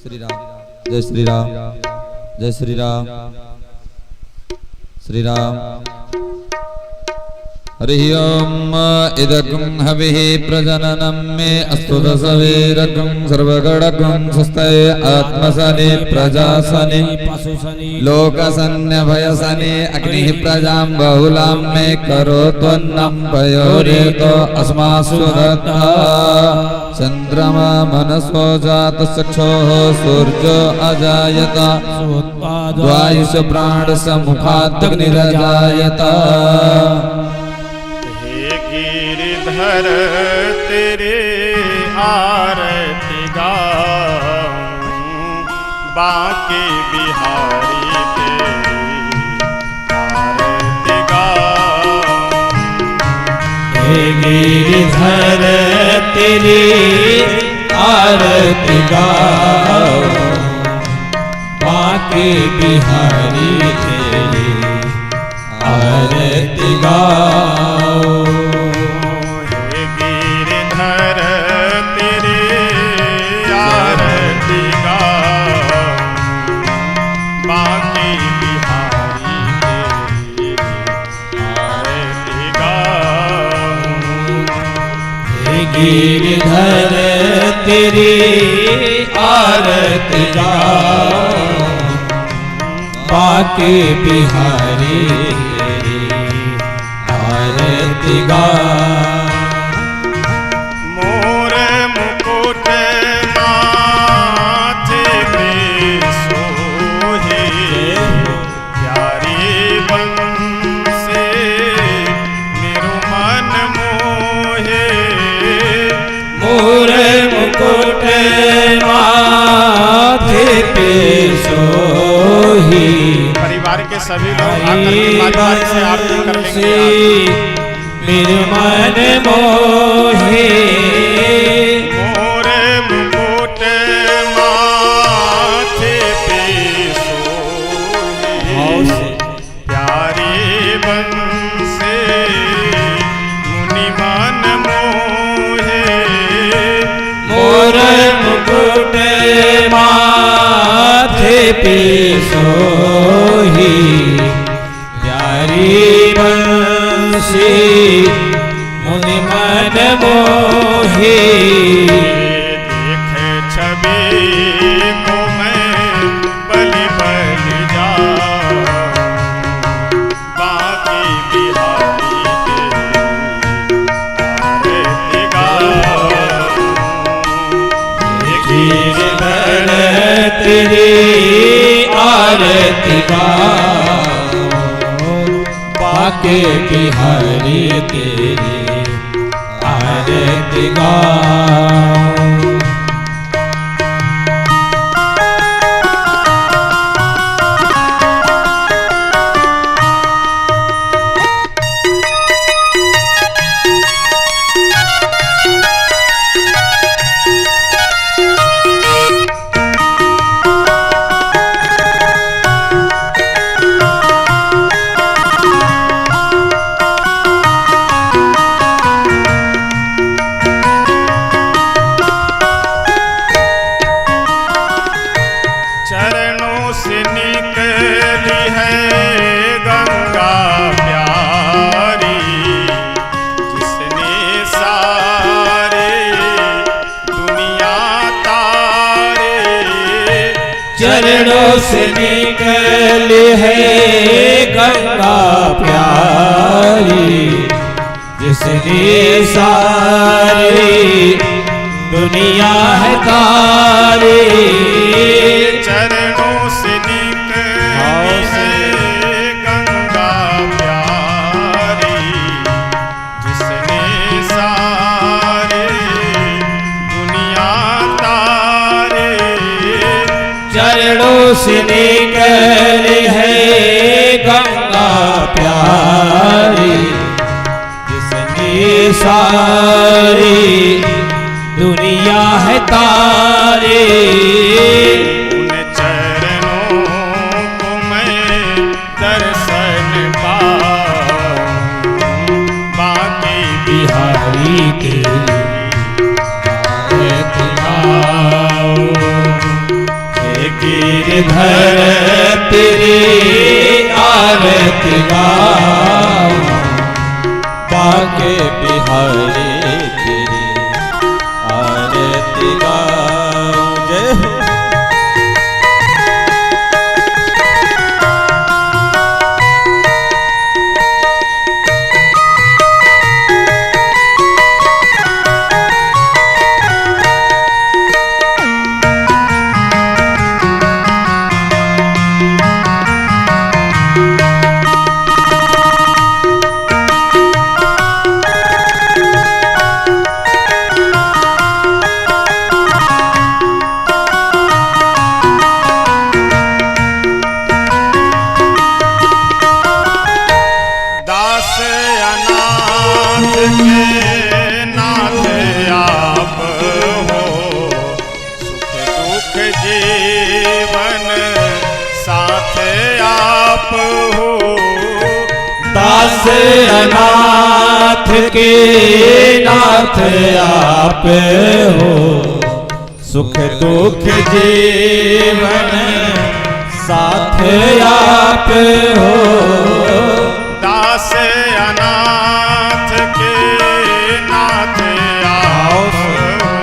श्री राम जय श्री राम जय श्री राम श्री राम। हरि ओम इदगुं हविः प्रजननं मे अस्तु दशवीरगुं सर्वगणगुं स्वस्ते आत्मसने प्रजासने लोकसन्न्यभयसने अग्निः प्रजां बहुलां मे करोत्वन्नं पयोरेतो अस्मासु दत्ता। चन्द्रमा मनसो जातचक्षुः सूर्यो अजायत द्वायुष प्राणसमुखादग्निरजायत। गिरिधर तेरे आरती गाऊं बांके बिहारी तेरी आरती गाऊं। हे गिरिधर तेरी आरती गाऊं बांके बिहारी तेरी आरती गाऊं। गिरिधर तेरी आरती गाऊं बांके बिहारी तेरी आरती गाऊं। मोर मुकुट माथे पे सोहे प्यारी बंसे मेरो मन मोहे। मोर मुकुट माथे पे सोही परिवार के सभी लोग आकर के माता से आरती कर लेंगे। मेरे मन मोहे। मोर मुकुट माथे सोही प्यारी बंसी मुनि मन मोही। देख छवि को मैं बलि बलि जाऊं, बाकी बिहारी के आरती गाऊं। गिरधर तेरी आरती गाऊं, बाके बिहारी तेरी आरती गाऊं। चरणों से निकली है गंगा प्यारी, जिसने सारे दुनिया तारे। चरणों से निकली है गंगा प्यारी, जिसने सारी दुनिया है तारी। चरणों से निकली है गंगा प्यारी, जिसने सारे दुनिया तारे। चरणों से निकली है गंगा प्यारी, जिसने सारी दुनिया है तारे। उन चरणों को मैं दर्शन पाऊं, बाकी बिहारी के आरती गाऊं। गिरधर तेरी आरती गाऊं, बाके बिहारी तेरी आरती गाऊं। जय हो। दास अनाथ के नाथ आप हो, सुख दुख जीवन साथ आप हो। दास अनाथ के नाथ आप हो, सुख दुख जीवन साथ आप हो। दास अनाथ के नाथ आप हो,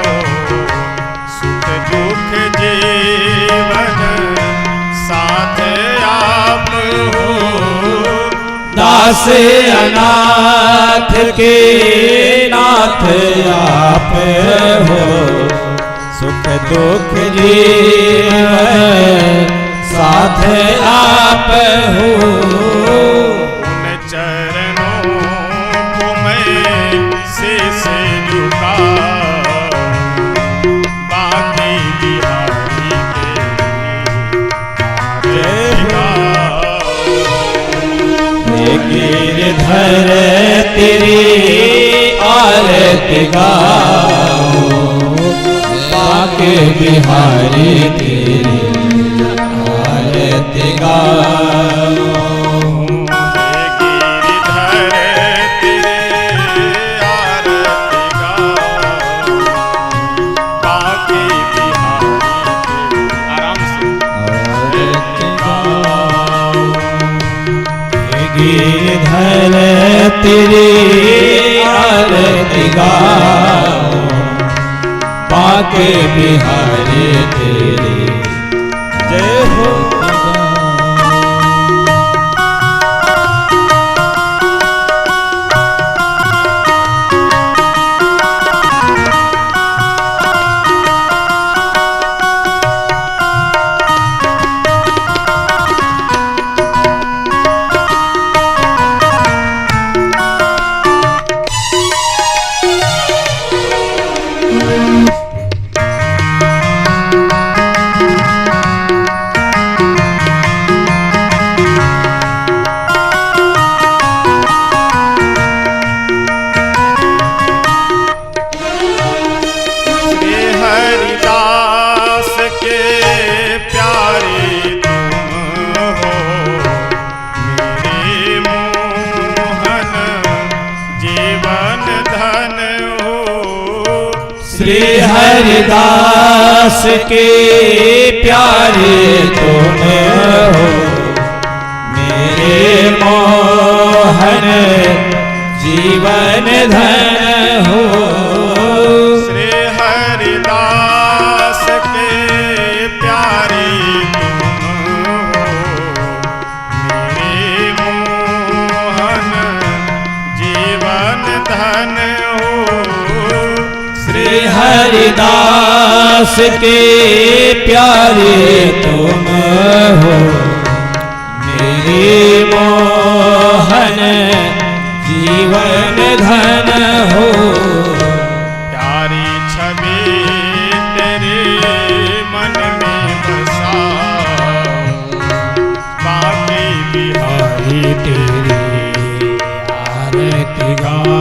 सुख दुख जीवन साथ आप हो। दास अनाथ के नाथ आप हो, सुख दुख जीवन साथ आप हो। उन चरणों को मैं शीश झुकाऊं, बाकी बिहारी के आरती गाऊं। गिरधर तेरी आरती गाऊं, बाके बिहारी तेरी आरती गाऊं। गिरधर तेरे आरती गाऊं, बाकी बिहारी के आराम से तेरी आरती गाओ, बाके बिहारी तेरी जय हो। श्री हरिदास के प्यारे तुम हो, मेरे मोहन जीवन धन हो। श्री हरिदास के प्यारे तुम हो, मेरे मोहन जीवन धन हो। श्री हरिदास के प्यारे तुम हो, मेरे मोहन जीवन धन हो। प्यारी छवि तेरे मन में बसाओ, बाकी बिहारी तेरी आरती गाओ,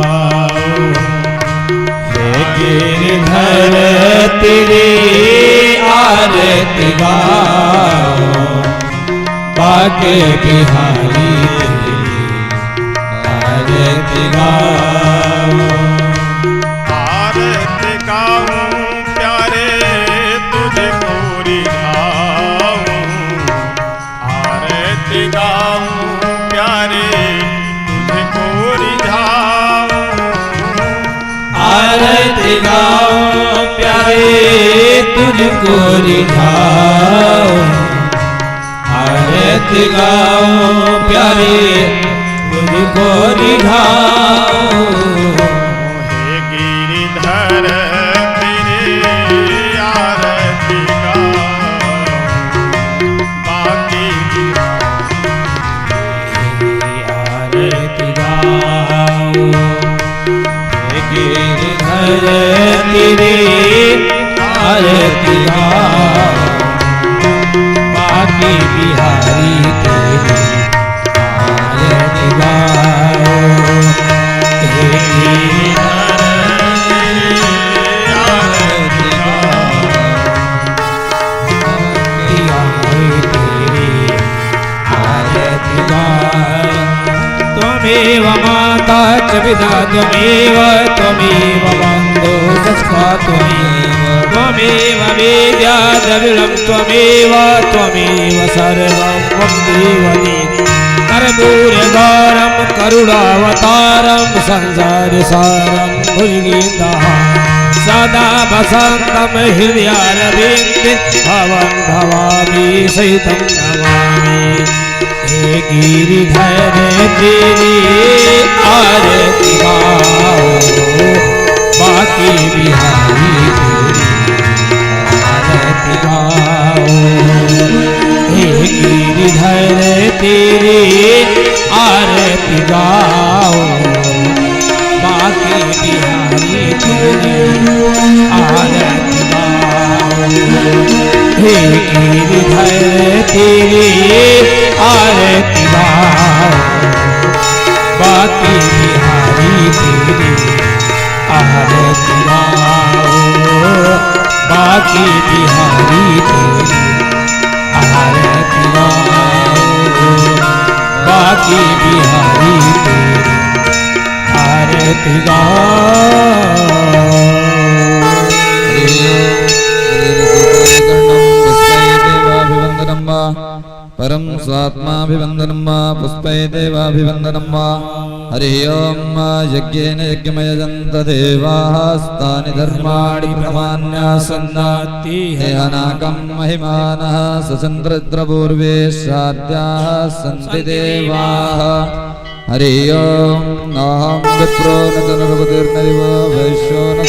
गिरधर तेरी आरती गाओ, बाके बिहारी तेरी आरती गाओ। आरती गाऊं प्यारे तुझको रिझाऊं, आरती गाऊं प्यारे तुझको रिझाऊं। आरती गाओ प्यारे तुझको रिझाओ, आरती गाओ प्यारे तुझको रिझाओ। हे गिरिधर तेरे आरती गाऊं, बाकी आरती गाओ, गिरधर तेरी आरती गाओ, बाकी बिहारी तेरी आरती गाओ। हे गिरधर आरती गाओ, तेरी आरती गाओ। त्वमेव माता च पिता त्वमेव, त्वमेव बन्धो सखा त्वमेव, त्वमेव विद्या द्रविणं त्वमेव, त्वमेव सर्वं मम देवनी। कर्पूरगौरं करुणावतारं संसारसारं भुजगेन्द्रः, सदा वसन्तं हृदयारविन्दे भवं भवामि सहितं नमामि। हे गिरिधर तेरी आरती गाओ, बाकी बिहारी तेरी आरती गाओ। हे गिरिधर तेरी आरती गाओ, बाकी बिहारी तेरी आरती गाओ। हे गिरिधर तेरी आरती गाओ, बाकी बिहारी तेरी आरती गाओ, बाकी बिहारी तेरी आरती गाओ, बाकी बिहारी तेरी आरती गाओ। परम स्वात्माभिवंदनम वा पुष्पये देवाभिवंदनम वा हरि ओम यज्ञेन यज्ञमयजन्त देवास्तानि धर्माणि प्रमाण्यासन्नाति अनाकं महिमानः सचन्द्रद्रपूर्वे साध्याः सन्ति देवाः हरि ओम नाहं विप्रो न तनुर्वतिर्नैव वैश्यो न